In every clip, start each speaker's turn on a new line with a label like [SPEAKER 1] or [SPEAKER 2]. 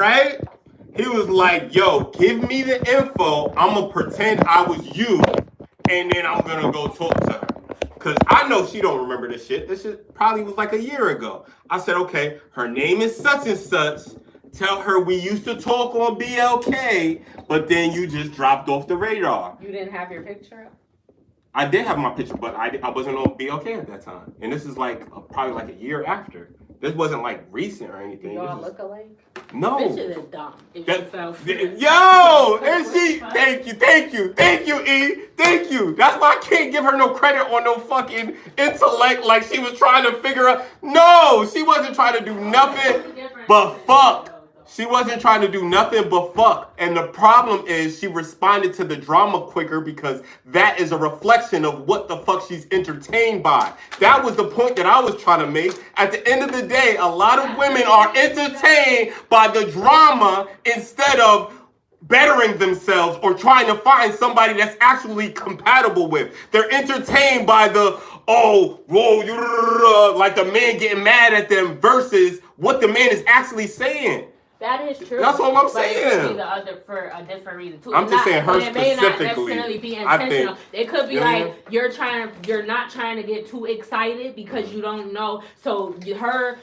[SPEAKER 1] right? He was like, yo, give me the info. I'm going to pretend I was you, and then I'm going to go talk to her. Because I know she don't remember this shit. This shit probably was like a year ago. I said, okay, her name is such and such. Tell her we used to talk on BLK, but then you just dropped off the radar.
[SPEAKER 2] You didn't have your picture up?
[SPEAKER 1] I did have my picture, but I wasn't on BLK at that time. And this is like probably like a year after. This wasn't like recent or anything.
[SPEAKER 2] Y'all look alike?
[SPEAKER 1] No.
[SPEAKER 2] Bitches is dumb.
[SPEAKER 1] Yo, and she, thank you, E, thank you. That's why I can't give her no credit on no fucking intellect like she was trying to figure out. No, she wasn't trying to do nothing but fuck. She wasn't trying to do nothing but fuck. And the problem is she responded to the drama quicker because that is a reflection of what the fuck she's entertained by. That was the point that I was trying to make. At the end of the day, a lot of women are entertained by the drama instead of bettering themselves or trying to find somebody that's actually compatible with. They're entertained by the, oh, whoa, like the man getting mad at them versus what the man is actually saying.
[SPEAKER 2] That is true.
[SPEAKER 1] That's all I'm saying.
[SPEAKER 2] It could be the other for a different reason too.
[SPEAKER 1] I'm just saying her specifically.
[SPEAKER 2] It may not necessarily be intentional. It could be like you're not trying to get too excited because you don't know. So her,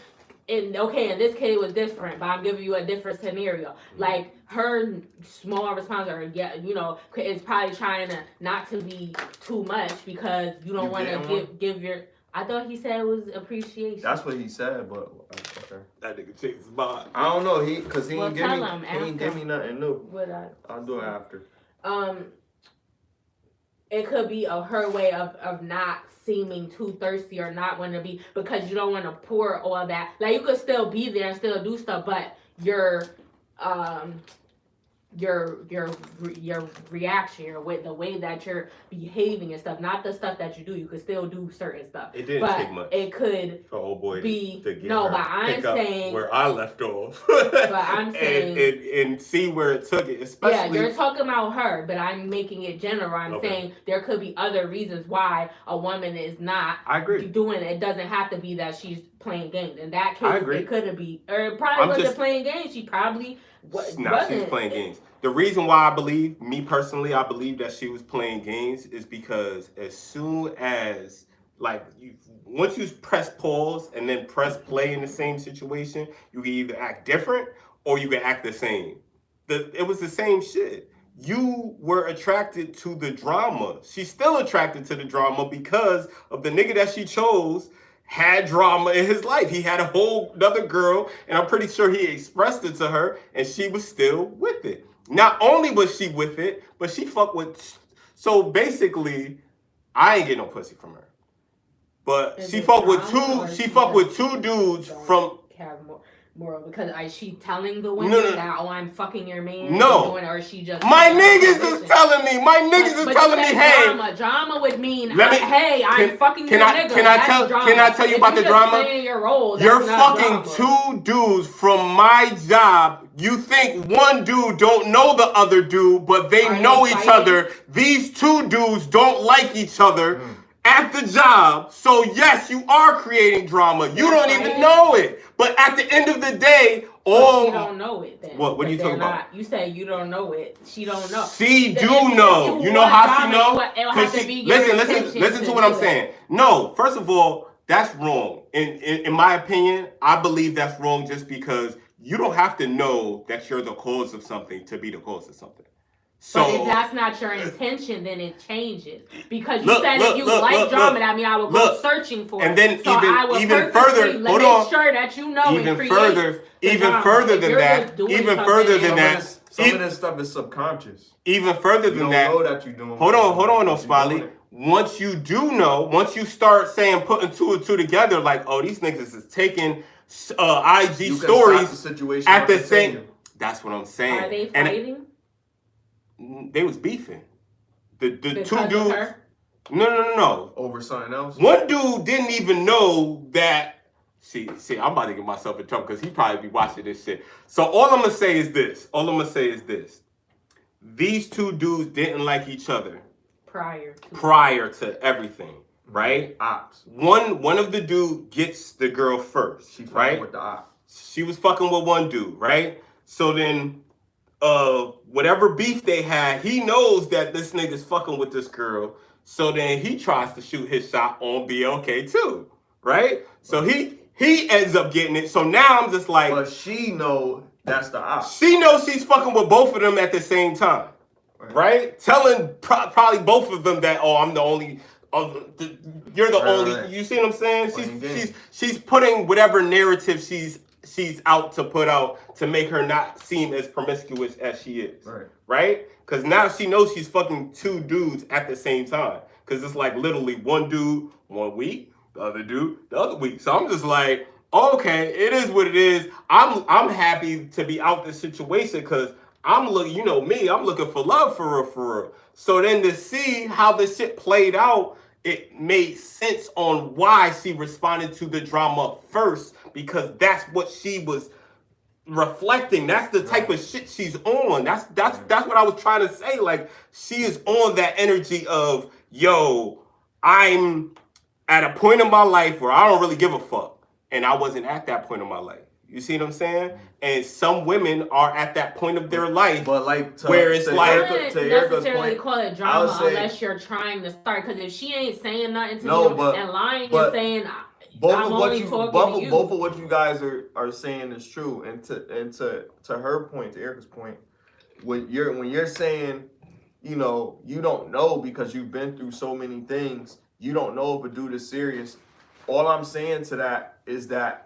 [SPEAKER 2] in this case it was different, but I'm giving you a different scenario. Like her small response or is probably trying to not to be too much because you don't want to give your. I thought he said it was appreciation.
[SPEAKER 3] That's what he said, but okay.
[SPEAKER 1] That nigga changed his mind.
[SPEAKER 3] I don't know. He didn't give me nothing new. I'll do it after.
[SPEAKER 2] It could be her way of not seeming too thirsty or not want to be because you don't want to pour all that. Like you could still be there and still do stuff, but your reaction, the way that you're behaving and stuff, not the stuff that you do. You could still do certain stuff.
[SPEAKER 1] It didn't take much.
[SPEAKER 2] It could
[SPEAKER 1] for old boy
[SPEAKER 2] be
[SPEAKER 1] to get
[SPEAKER 2] no,
[SPEAKER 1] her
[SPEAKER 2] but I'm saying
[SPEAKER 1] where I left off.
[SPEAKER 2] But I'm saying
[SPEAKER 1] and see where it took it. Especially
[SPEAKER 2] you're talking about her, but I'm making it general. I'm saying there could be other reasons why a woman is not doing it. It doesn't have to be that she's playing games. In that case, it could be, or probably wasn't playing games. She probably wasn't.
[SPEAKER 1] She's playing games. The reason why I believe that she was playing games is because as soon as, once you press pause and then press play in the same situation, you can either act different or you can act the same. It was the same shit. You were attracted to the drama. She's still attracted to the drama because of the nigga that she chose had drama in his life. He had a whole other girl, and I'm pretty sure he expressed it to her, and she was still with it. Not only was she with it, but she fucked with. So basically, I ain't get no pussy from her. But she fucked with two. She fucked with two dudes from.
[SPEAKER 2] More because is she telling the women that I'm fucking your man?
[SPEAKER 1] No,
[SPEAKER 2] or is she just
[SPEAKER 1] my niggas is telling me. My niggas is telling me, hey,
[SPEAKER 2] drama would mean I'm fucking your nigga.
[SPEAKER 1] Can I tell you about the drama? You're fucking two dudes from my job. You think one dude don't know the other dude, but they know each other. These two dudes don't like each other. At the job, so yes, you are creating drama. You don't even know it. But at the end of the day,
[SPEAKER 2] she don't know it then.
[SPEAKER 1] What are you talking about?
[SPEAKER 2] You say you don't know it. She don't know.
[SPEAKER 1] She do know. You know how she know? Listen to what I'm saying. No, first of all, that's wrong. In my opinion, I believe that's wrong just because you don't have to know that you're the cause of something to be the cause of something. So,
[SPEAKER 2] but if that's not your intention, then it changes. Because you said if you like drama, that means I would go searching for it.
[SPEAKER 1] And then even further, hold on.
[SPEAKER 2] Make sure that you know
[SPEAKER 1] even further than that.
[SPEAKER 3] Some of this stuff is subconscious.
[SPEAKER 1] Even further than that.
[SPEAKER 3] You don't know that you're doing.
[SPEAKER 1] Hold on, no, Smiley. Once you do know, once you start saying putting two and two together, like, oh, these niggas is taking IG stories at the same. That's what I'm saying.
[SPEAKER 2] Are they fighting?
[SPEAKER 1] They was beefing. The
[SPEAKER 2] because
[SPEAKER 1] two dudes. No.
[SPEAKER 3] Over something else?
[SPEAKER 1] One dude didn't even know that. See, I'm about to get myself in trouble because he probably be watching this shit. So all I'm going to say is this. These two dudes didn't like each other. Prior to everything, right?
[SPEAKER 3] Ops.
[SPEAKER 1] One of the dude gets the girl first.
[SPEAKER 3] She fucking with the op.
[SPEAKER 1] She was fucking with one dude, right? So then, whatever beef they had, he knows that this nigga's fucking with this girl. So then he tries to shoot his shot on BLK too, right? So he ends up getting it. So now I'm just like,
[SPEAKER 3] but she know that's the op.
[SPEAKER 1] She knows she's fucking with both of them at the same time, right? Telling probably both of them that, I'm the only. You're the only. Right. You see what I'm saying? She's putting whatever narrative she's out to put out to make her not seem as promiscuous as she is. Right? Because now she knows she's fucking two dudes at the same time. Because it's like literally one dude 1 week, the other dude the other week. So I'm just like, okay, it is what it is. I'm happy to be out this situation because I'm looking, you know me, I'm looking for love for real. So then to see how this shit played out, it made sense on why she responded to the drama first, because that's what she was reflecting. That's the type of shit she's on. That's what I was trying to say. Like, she is on that energy of, yo, I'm at a point in my life where I don't really give a fuck. And I wasn't at that point in my life. You see what I'm saying? And some women are at that point of their life,
[SPEAKER 3] but like
[SPEAKER 1] where it's like,
[SPEAKER 2] I wouldn't necessarily call it drama unless you're trying to start. Because if she ain't saying nothing to you and lying and saying both
[SPEAKER 3] of what you guys are saying is true. And to her point, to Erika's point, when you're saying, you know, you don't know because you've been through so many things, you don't know if a dude is serious. All I'm saying to that is that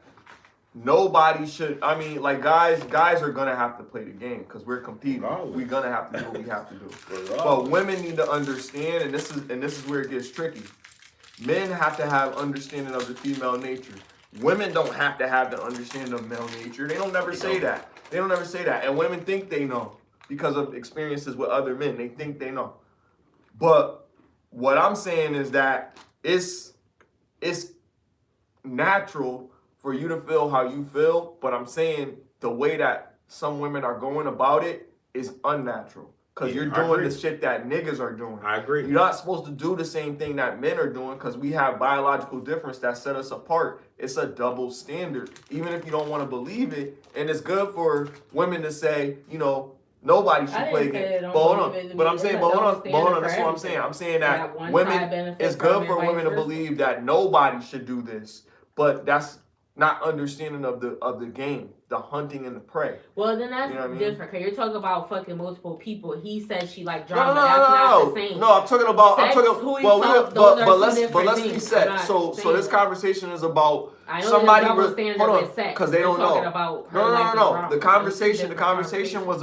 [SPEAKER 3] nobody should. I mean, like guys are gonna have to play the game because we're competing. We're gonna have to do what we have to do. But women need to understand, and this is where it gets tricky. Men have to have understanding of the female nature. Women don't have to have the understanding of male nature. They don't never say that. They don't ever say that. And women think they know because of experiences with other men. They think they know. But what I'm saying is that it's natural for you to feel how you feel, but I'm saying the way that some women are going about it is unnatural. Because you're doing the shit that niggas are doing.
[SPEAKER 1] I agree.
[SPEAKER 3] You're not supposed to do the same thing that men are doing because we have biological difference that set us apart. It's a double standard, even if you don't want to believe it. And it's good for women to say, you know, nobody should play games. But hold on. But I'm saying, hold on. That's what I'm saying. I'm saying that women, it's good for women to believe that nobody should do this. But that's not understanding of the game, the hunting and the prey.
[SPEAKER 2] Well, then that's different. Because you're talking about fucking multiple people. He said she like drama. That's not the same.
[SPEAKER 3] No, I'm talking about. But let's be set. So this conversation is about somebody. Hold on, because they don't know. No. The conversation was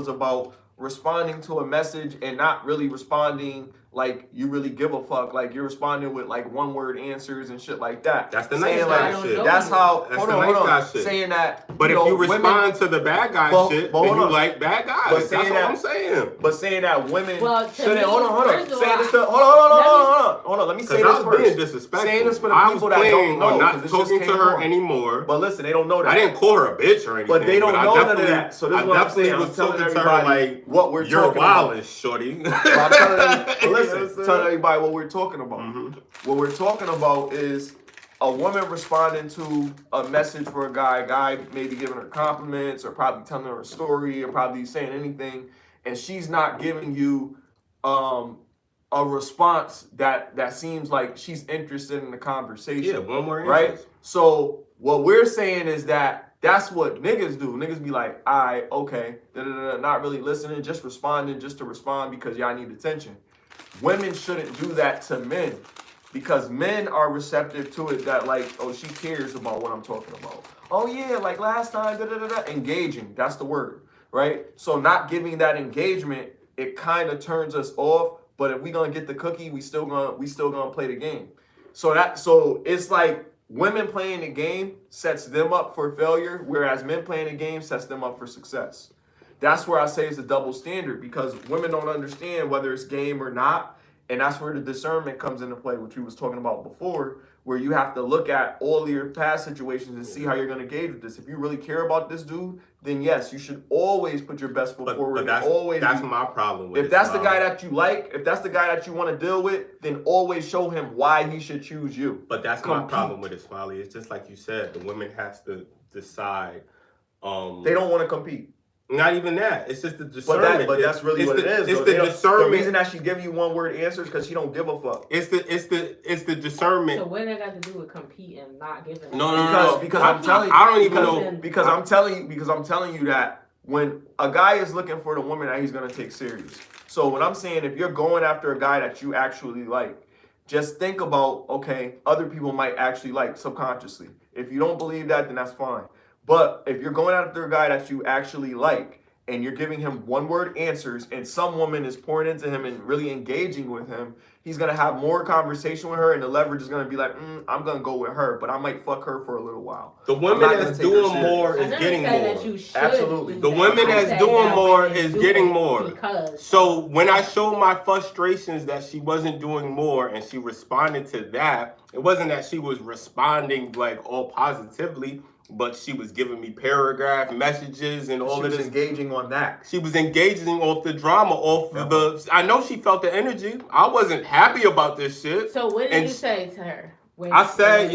[SPEAKER 3] about responding to a message and not really responding like you really give a fuck. Like you're responding with like 1-word answers and shit like that.
[SPEAKER 1] That's the nice guy shit.
[SPEAKER 3] That's how.
[SPEAKER 1] That's the nice guy shit.
[SPEAKER 3] Saying that.
[SPEAKER 1] But if you respond to the bad guy shit, then you like bad guys. That's what I'm saying.
[SPEAKER 3] But saying that women shouldn't.
[SPEAKER 2] Hold on.
[SPEAKER 3] Hold on. Let me say this first.
[SPEAKER 1] Being disrespectful.
[SPEAKER 3] Saying this for the people that don't know.
[SPEAKER 1] Not talking to her anymore.
[SPEAKER 3] But listen, they don't know that.
[SPEAKER 1] I didn't call her a bitch or anything.
[SPEAKER 3] But they don't know none of that. So this is what I'm saying.
[SPEAKER 1] I was talking to her like,
[SPEAKER 3] what we're
[SPEAKER 1] you're wild as shorty.
[SPEAKER 3] Listen, tell everybody what we're talking about. Mm-hmm. What we're talking about is a woman responding to a message for a guy maybe giving her compliments or probably telling her a story or probably saying anything, and she's not giving you a response that seems like she's interested in the conversation.
[SPEAKER 1] Yeah, one more
[SPEAKER 3] right?
[SPEAKER 1] Interest.
[SPEAKER 3] So what we're saying is that's what niggas do. Niggas be like, alright, okay, not really listening, just responding just to respond because y'all need attention. Women shouldn't do that to men because men are receptive to it that like, oh, she cares about what I'm talking about. Oh yeah, like last time, engaging, that's the word, right? So not giving that engagement, it kind of turns us off, but if we gonna get the cookie, we still gonna play the game. So it's like women playing the game sets them up for failure, whereas men playing the game sets them up for success. That's where I say it's a double standard because women don't understand whether it's game or not. And that's where the discernment comes into play, which we was talking about before, where you have to look at all of your past situations and see how you're going to engage with this. If you really care about this dude, then yes, you should always put your best foot forward.
[SPEAKER 1] But that's my problem with it.
[SPEAKER 3] If that's the guy that you like, if that's the guy that you want to deal with, then always show him why he should choose you.
[SPEAKER 1] But that's my problem with it, Smiley. It's just like you said, the women has to decide
[SPEAKER 3] They don't want to compete.
[SPEAKER 1] Not even that. It's just the discernment.
[SPEAKER 3] But that's really what it is.
[SPEAKER 1] It's the discernment.
[SPEAKER 3] The reason that she give you one word answers because she don't give a fuck.
[SPEAKER 1] It's the discernment.
[SPEAKER 2] So what that got to do with compete and not giving?
[SPEAKER 1] No.
[SPEAKER 3] Because I'm telling you.
[SPEAKER 1] I don't even know.
[SPEAKER 3] Because I'm telling you that when a guy is looking for the woman that he's gonna take serious. So when I'm saying if you're going after a guy that you actually like, just think about, okay, other people might actually like subconsciously. If you don't believe that, then that's fine. But if you're going after a guy that you actually like and you're giving him one word answers and some woman is pouring into him and really engaging with him, he's going to have more conversation with her and the leverage is going to be like, I'm going to go with her, but I might fuck her for a little while.
[SPEAKER 1] The women that's doing more is getting more.
[SPEAKER 3] Absolutely.
[SPEAKER 1] The women that's doing more is getting more. So when I showed my frustrations that she wasn't doing more and she responded to that, it wasn't that she was responding like all positively, but she was giving me paragraph messages and all of this.
[SPEAKER 3] She was engaging on that.
[SPEAKER 1] She was engaging off the drama, I know she felt the energy. I wasn't happy about this shit.
[SPEAKER 2] So what did you say to her?
[SPEAKER 1] I said,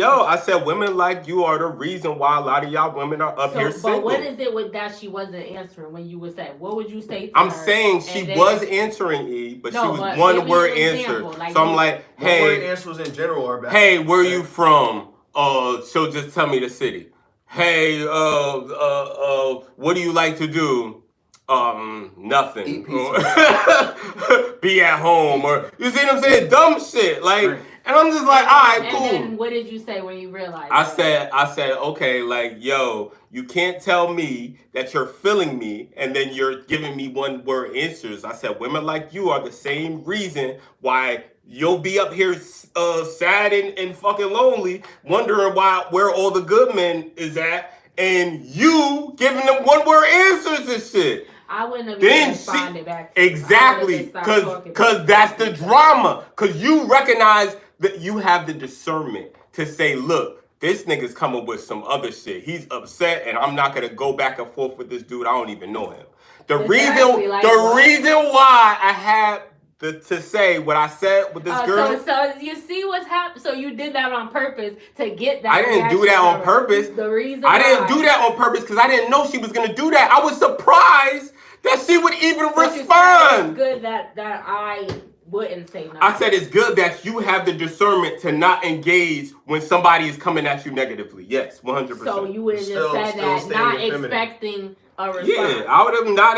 [SPEAKER 1] women like you are the reason why a lot of y'all women are up here single.
[SPEAKER 2] But what is it with that she wasn't answering when you would say? What would you say to her?
[SPEAKER 1] I'm saying she was answering, but she was one word answer. Like so I'm like, hey.
[SPEAKER 3] One word answers in general are bad.
[SPEAKER 1] Hey, where you from? So just tell me the city. Hey, what do you like to do? Nothing.
[SPEAKER 3] Eat pizza.
[SPEAKER 1] Be at home, or you see what I'm saying? Dumb shit. Like, right. And I'm just like, all right, cool.
[SPEAKER 2] And then what did you say when you realized?
[SPEAKER 1] I said, okay, like, yo, you can't tell me that you're feeling me and then you're giving me one word answers. I said, women like you are the same reason why you'll be up here sad and fucking lonely, wondering where all the good men is at, and you giving them one word answers and shit.
[SPEAKER 2] I wouldn't have even responded back to
[SPEAKER 1] exactly, because that's the drama. Because you recognize that you have the discernment to say, look, this nigga's coming with some other shit. He's upset, and I'm not gonna go back and forth with this dude. I don't even know him. The reason why I had to say what I said with this girl.
[SPEAKER 2] So you see what's happened. So you did that on purpose to get that.
[SPEAKER 1] I didn't do that on purpose.
[SPEAKER 2] The reason
[SPEAKER 1] I didn't do that on purpose because I didn't know she was gonna do that. I was surprised that she would even respond.
[SPEAKER 2] It's good that I wouldn't say nothing.
[SPEAKER 1] I said it's good that you have the discernment to not engage when somebody is coming at you negatively. Yes, 100%.
[SPEAKER 2] So you would have just said that, not expecting a response.
[SPEAKER 1] Yeah, I would have not.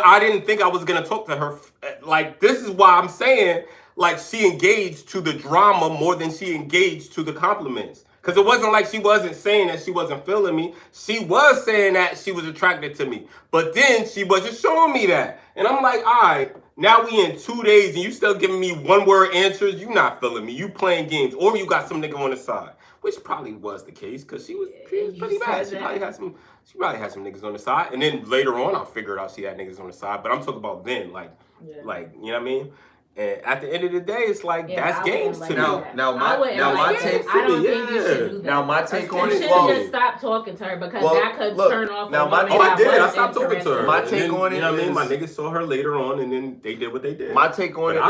[SPEAKER 1] I didn't think I was gonna talk to her. Like, this is why I'm saying, like, she engaged to the drama more than she engaged to the compliments. Because it wasn't like she wasn't saying that she wasn't feeling me. She was saying that she was attracted to me. But then she wasn't showing me that. And I'm like, all right, now we in 2 days and you still giving me one word answers. You not feeling me. You playing games. Or you got some nigga on the side. Which probably was the case because she was pretty bad. She probably had some niggas on the side. And then later on, I figured out she had niggas on the side. But I'm talking about then, like, you know what I mean? And at the end of the day, it's like, that's games to me.
[SPEAKER 3] Now my take on it.
[SPEAKER 2] You should just stop talking to her because that could turn off.
[SPEAKER 1] I did. I stopped talking to her.
[SPEAKER 3] My take on it,
[SPEAKER 1] you know what I mean? My niggas saw her later on, and then they did what they did.
[SPEAKER 3] My take on it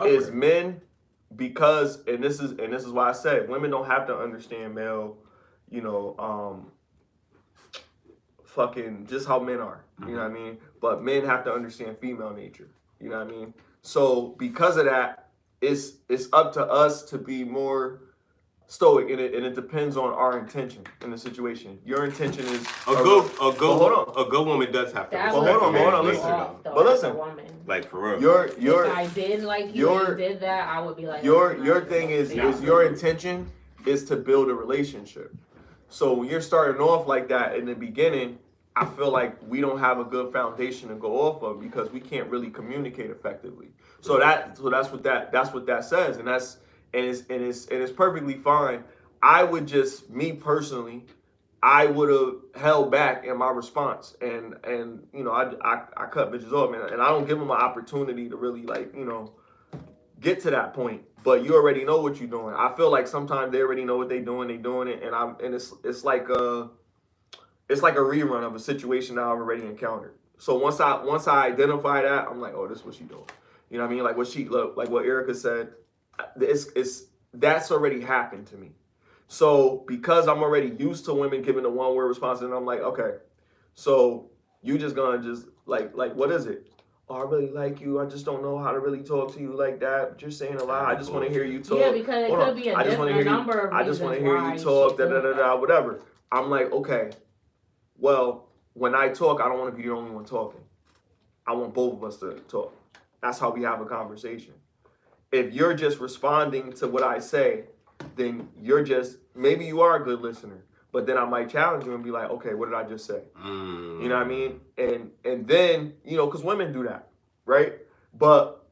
[SPEAKER 3] is men, because and this is why I said women don't have to understand male, fucking just how men are. You know what I mean? But men have to understand female nature. You know what I mean? So because of that, it's up to us to be more stoic, and it depends on our intention in the situation. Your intention is
[SPEAKER 1] a good woman does have to.
[SPEAKER 3] Hold on, listen.
[SPEAKER 1] Like, for real.
[SPEAKER 2] If I did like you did that, I would be like.
[SPEAKER 3] Your thing is your intention is to build a relationship. So when you're starting off like that in the beginning, I feel like we don't have a good foundation to go off of because we can't really communicate effectively. So that's what that says, and it's perfectly fine. I would just, me personally, I would have held back in my response, and I cut bitches off, man, and I don't give them an opportunity to really get to that point. But you already know what you're doing. I feel like sometimes they already know what they're doing. They're doing it, and it's like a rerun of a situation that I've already encountered. So once I identify that, I'm like, oh, this is what she doing. You know what I mean? Like what Erika said, that's already happened to me. So because I'm already used to women giving a one-word response, and I'm like, okay, So you just gonna just like what is it? Oh, I really like you. I just don't know how to really talk to you like that. But you're saying a lot. I just want to hear you talk.
[SPEAKER 2] Yeah, because it could be a different number of reasons.
[SPEAKER 3] I just want to hear you talk. Whatever. I'm like, okay. Well, when I talk, I don't want to be the only one talking. I want both of us to talk. That's how we have a conversation. If you're just responding to what I say, then maybe you are a good listener. But then I might challenge you and be like, okay, what did I just say? You know what I mean? And then, because women do that, right? But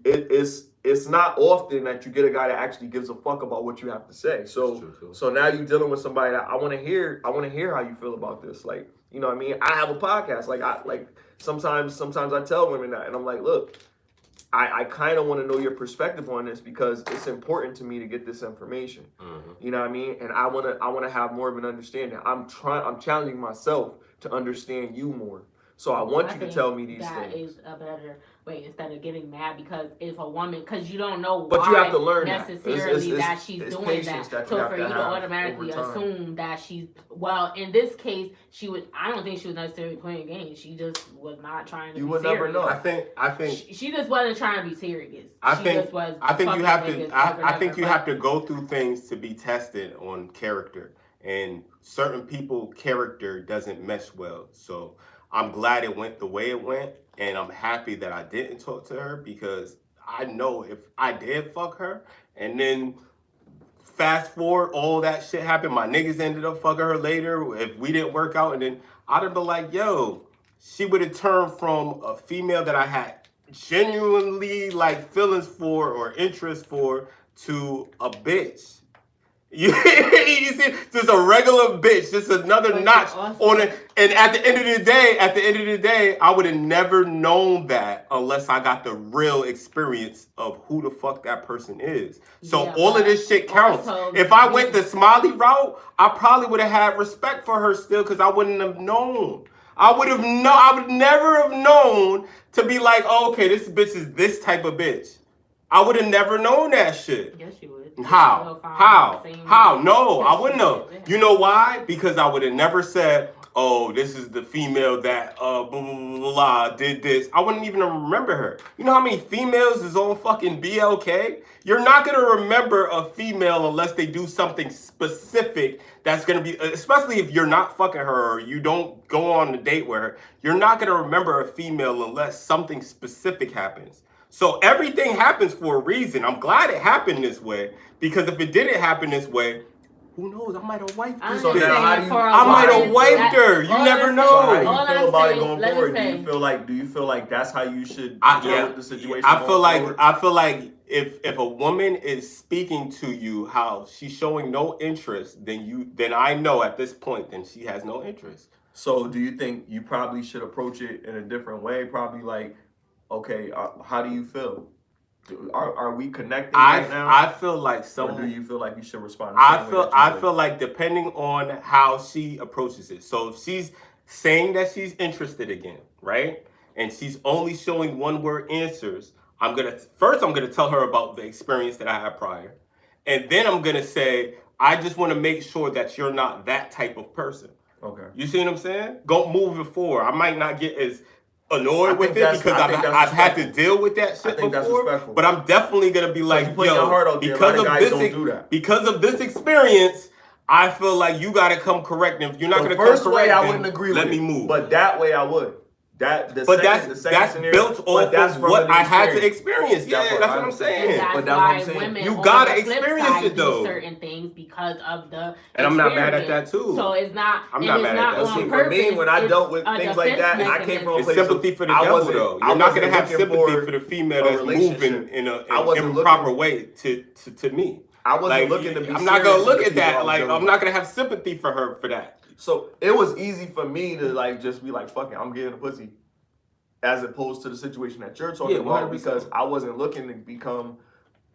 [SPEAKER 3] it's not often that you get a guy that actually gives a fuck about what you have to say. So now you're dealing with somebody that I want to hear how you feel about this. Like, you know what I mean? I have a podcast. Like sometimes I tell women that, and I'm like, look, I kind of want to know your perspective on this because it's important to me to get this information. You know what I mean? And I want to have more of an understanding. I'm challenging myself to understand you more. So I want you to tell me these things. That is a better way instead of getting mad because if a woman, because you don't know why you have to learn necessarily that she's doing that. So for you to automatically assume that she's, well, in this case, I don't think she was necessarily playing games. She just was not trying to be serious. You would never know.
[SPEAKER 1] I think
[SPEAKER 2] she just wasn't trying to be serious.
[SPEAKER 1] I think you have to go through things to be tested on character, and certain people character doesn't mesh well. So I'm glad it went the way it went, and I'm happy that I didn't talk to her because I know if I did fuck her, and then fast forward, all that shit happened, my niggas ended up fucking her later, if we didn't work out, and then I'd have been like, yo, she would have turned from a female that I had genuinely like feelings for or interest for to a bitch. You see, just a regular bitch, just another notch on it. And at the end of the day, I would have never known that unless I got the real experience of who the fuck that person is. So all of this shit counts. If I went the Smiley route, I probably would have had respect for her still because I wouldn't have known. I would never have known to be like, oh, okay, this bitch is this type of bitch. I would have never known that shit.
[SPEAKER 2] Yes, you would.
[SPEAKER 1] How? No, I wouldn't have. You know why? Because I would have never said, oh, this is the female that blah, blah, blah, blah, did this. I wouldn't even remember her. You know how many females is on fucking BLK? You're not going to remember a female unless they do something specific that's going to be, especially if you're not fucking her or you don't go on a date with her, you're not going to remember a female unless something specific happens. So everything happens for a reason. I'm glad it happened this way because if it didn't happen this way, who knows? I might have wiped her. So now I might have wiped her. You never know.
[SPEAKER 3] So how do you feel about it going forward? Do you feel like that's how you should deal with the situation?
[SPEAKER 1] I feel like if a woman is speaking to you how she's showing no interest, then I know at this point then she has no interest.
[SPEAKER 3] So do you think you probably should approach it in a different way? Probably like, okay, how do you feel? Are we connecting right now?
[SPEAKER 1] I feel like someone.
[SPEAKER 3] Or do you feel like you should respond?
[SPEAKER 1] I feel like depending on how she approaches it. So if she's saying that she's interested again, right, and she's only showing one-word answers, I'm gonna tell her about the experience that I had prior, and then I'm gonna say I just want to make sure that you're not that type of person.
[SPEAKER 3] Okay.
[SPEAKER 1] You see what I'm saying? Go moving forward. I might not get as annoyed with it because I've had to deal with that shit before, but I'm definitely gonna be like, yo, because of this experience, I feel like you gotta come correct. And if you're not gonna come correct,
[SPEAKER 3] first way I wouldn't agree with.
[SPEAKER 1] Let me move.
[SPEAKER 3] But that way I would. That's
[SPEAKER 1] built off of what I had to experience. Yeah, that's what I'm saying.
[SPEAKER 2] But that's why women
[SPEAKER 1] you gotta experience it though.
[SPEAKER 2] Do certain things because of the
[SPEAKER 1] and I'm not mad at that too.
[SPEAKER 2] So it's not.
[SPEAKER 1] I'm not mad at that.
[SPEAKER 3] See, for me, when I dealt with things like that, I came from a place
[SPEAKER 1] sympathy for the devil though. You're not gonna have sympathy for the female that's moving in an improper way to me.
[SPEAKER 3] I wasn't looking to be.
[SPEAKER 1] I'm not gonna look at that. Like I'm not gonna have sympathy for her for that.
[SPEAKER 3] So it was easy for me to like just be like, fuck it, I'm getting a pussy. As opposed to the situation that you're talking about, because I wasn't looking to become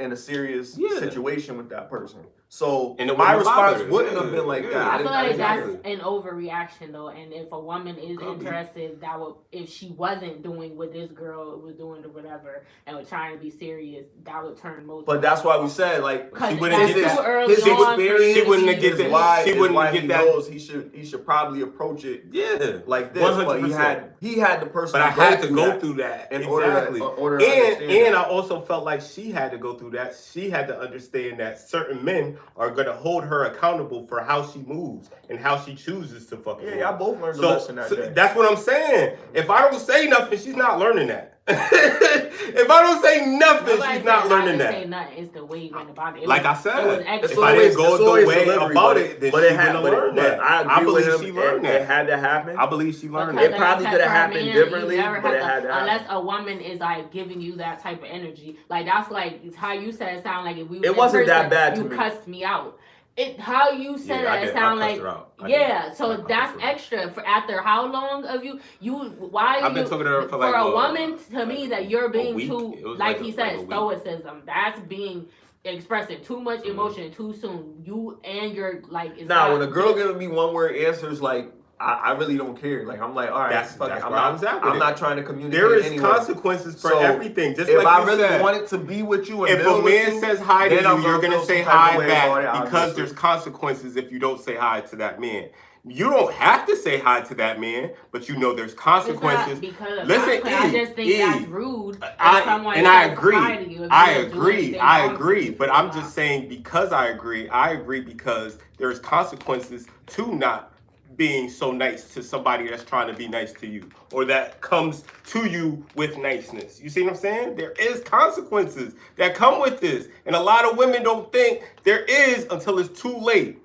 [SPEAKER 3] in a serious situation with that person. So
[SPEAKER 1] And it
[SPEAKER 3] my
[SPEAKER 1] wouldn't bother
[SPEAKER 3] response
[SPEAKER 1] her.
[SPEAKER 3] wouldn't have been like that.
[SPEAKER 2] I feel like that's
[SPEAKER 1] Exactly.
[SPEAKER 2] an overreaction though, and if a woman is interested, that would, if she wasn't doing what this girl was doing or whatever, and was trying to be serious, that would turn most.
[SPEAKER 3] But that's why we said like
[SPEAKER 2] Because
[SPEAKER 1] she wouldn't
[SPEAKER 2] that's
[SPEAKER 1] get
[SPEAKER 2] too
[SPEAKER 1] that.
[SPEAKER 2] early
[SPEAKER 3] his
[SPEAKER 2] on for
[SPEAKER 3] experience.
[SPEAKER 2] you
[SPEAKER 1] She wouldn't
[SPEAKER 2] to
[SPEAKER 1] have get
[SPEAKER 2] be-
[SPEAKER 1] that.
[SPEAKER 3] Why
[SPEAKER 1] She
[SPEAKER 3] is
[SPEAKER 1] wouldn't
[SPEAKER 3] why
[SPEAKER 1] get
[SPEAKER 3] he
[SPEAKER 1] that.
[SPEAKER 3] knows he should probably approach it
[SPEAKER 1] Yeah,
[SPEAKER 3] like this. But
[SPEAKER 1] 100%.
[SPEAKER 3] he had the person.
[SPEAKER 1] But I had to go
[SPEAKER 3] that
[SPEAKER 1] through that
[SPEAKER 3] in
[SPEAKER 1] exactly.
[SPEAKER 3] order to
[SPEAKER 1] and
[SPEAKER 3] understand
[SPEAKER 1] I also felt like she had to go through that. She had to understand that certain men are gonna hold her accountable for how she moves and how she chooses to fucking move.
[SPEAKER 3] y'all both learned the lesson that day.
[SPEAKER 1] That's what I'm saying. If I don't say nothing, she's not learning that. If I don't say nothing,
[SPEAKER 2] Nobody
[SPEAKER 1] she's not
[SPEAKER 2] said
[SPEAKER 1] learning
[SPEAKER 2] not to
[SPEAKER 1] that.
[SPEAKER 2] say nothing. It's the way you went about it.
[SPEAKER 1] Like I
[SPEAKER 2] It was
[SPEAKER 1] said,
[SPEAKER 2] extra.
[SPEAKER 1] if I didn't go
[SPEAKER 3] It's
[SPEAKER 1] the
[SPEAKER 3] always
[SPEAKER 1] way
[SPEAKER 3] delivery,
[SPEAKER 1] about it, then she's gonna learn
[SPEAKER 3] but
[SPEAKER 1] that.
[SPEAKER 3] I agree
[SPEAKER 1] believe
[SPEAKER 3] with him.
[SPEAKER 1] she learned
[SPEAKER 3] It
[SPEAKER 1] that.
[SPEAKER 3] had to happen.
[SPEAKER 1] I believe she learned
[SPEAKER 2] Because
[SPEAKER 1] that.
[SPEAKER 3] It probably
[SPEAKER 2] like I
[SPEAKER 3] could
[SPEAKER 2] said,
[SPEAKER 3] have
[SPEAKER 2] for a
[SPEAKER 3] happened
[SPEAKER 2] man,
[SPEAKER 3] differently,
[SPEAKER 2] you never
[SPEAKER 3] but it
[SPEAKER 2] have
[SPEAKER 3] had to happen.
[SPEAKER 2] unless a woman is like giving you that type of energy. Like that's like it's how you said it sound like if we was
[SPEAKER 3] It
[SPEAKER 2] in
[SPEAKER 3] wasn't that
[SPEAKER 2] person,
[SPEAKER 3] bad to
[SPEAKER 2] you
[SPEAKER 3] me.
[SPEAKER 2] cussed me out. How you said
[SPEAKER 1] Yeah, I
[SPEAKER 2] it,
[SPEAKER 1] did.
[SPEAKER 2] it sound
[SPEAKER 1] I cussed
[SPEAKER 2] like
[SPEAKER 1] her out. I
[SPEAKER 2] yeah.
[SPEAKER 1] did.
[SPEAKER 2] So
[SPEAKER 1] I
[SPEAKER 2] that's
[SPEAKER 1] cussed her out.
[SPEAKER 2] extra for after how long of you why
[SPEAKER 1] I've been
[SPEAKER 2] you
[SPEAKER 1] talking to her for like
[SPEAKER 2] a woman to me
[SPEAKER 1] like
[SPEAKER 2] that you're
[SPEAKER 1] a
[SPEAKER 2] being
[SPEAKER 1] week.
[SPEAKER 2] too
[SPEAKER 1] It was
[SPEAKER 2] like
[SPEAKER 1] like
[SPEAKER 2] he
[SPEAKER 1] a
[SPEAKER 2] said
[SPEAKER 1] week.
[SPEAKER 2] stoicism. That's being expressing too much
[SPEAKER 1] Mhm.
[SPEAKER 2] emotion too soon. You and your like it's
[SPEAKER 3] Nah,
[SPEAKER 2] not-
[SPEAKER 3] when a girl giving me one word answers, like I really don't care. Like I'm like, all right,
[SPEAKER 1] That's
[SPEAKER 3] fuck it. I'm
[SPEAKER 1] where I
[SPEAKER 3] not.
[SPEAKER 1] was at with
[SPEAKER 3] I'm
[SPEAKER 1] it.
[SPEAKER 3] not trying to communicate.
[SPEAKER 1] There is
[SPEAKER 3] anyway.
[SPEAKER 1] consequences for
[SPEAKER 3] So,
[SPEAKER 1] everything. Just
[SPEAKER 3] If
[SPEAKER 1] like
[SPEAKER 3] I
[SPEAKER 1] you
[SPEAKER 3] really
[SPEAKER 1] said.
[SPEAKER 3] wanted to be with you and
[SPEAKER 1] If a
[SPEAKER 3] build with
[SPEAKER 1] man
[SPEAKER 3] you,
[SPEAKER 1] says hi to
[SPEAKER 3] then I'm
[SPEAKER 1] you, you're
[SPEAKER 3] gonna
[SPEAKER 1] gonna
[SPEAKER 3] feel
[SPEAKER 1] say
[SPEAKER 3] some type of
[SPEAKER 1] hi
[SPEAKER 3] way about
[SPEAKER 1] back
[SPEAKER 3] it,
[SPEAKER 1] because
[SPEAKER 3] obviously.
[SPEAKER 1] there's consequences if you don't say hi to that man. You don't have to say hi to that man, but you know there's
[SPEAKER 2] It's
[SPEAKER 1] consequences.
[SPEAKER 2] not because of
[SPEAKER 1] Listen,
[SPEAKER 2] consequence. I just think that's rude. if someone says hi to you if
[SPEAKER 1] I
[SPEAKER 2] you didn't do
[SPEAKER 1] agree.
[SPEAKER 2] anything
[SPEAKER 1] I
[SPEAKER 2] wrong to
[SPEAKER 1] agree.
[SPEAKER 2] you
[SPEAKER 1] But
[SPEAKER 2] for a
[SPEAKER 1] I'm
[SPEAKER 2] while.
[SPEAKER 1] just saying because I agree because there's consequences to not being so nice to somebody that's trying to be nice to you or that comes to you with niceness. You see what I'm saying? There is consequences that come with this. And a lot of women don't think there is until it's too late.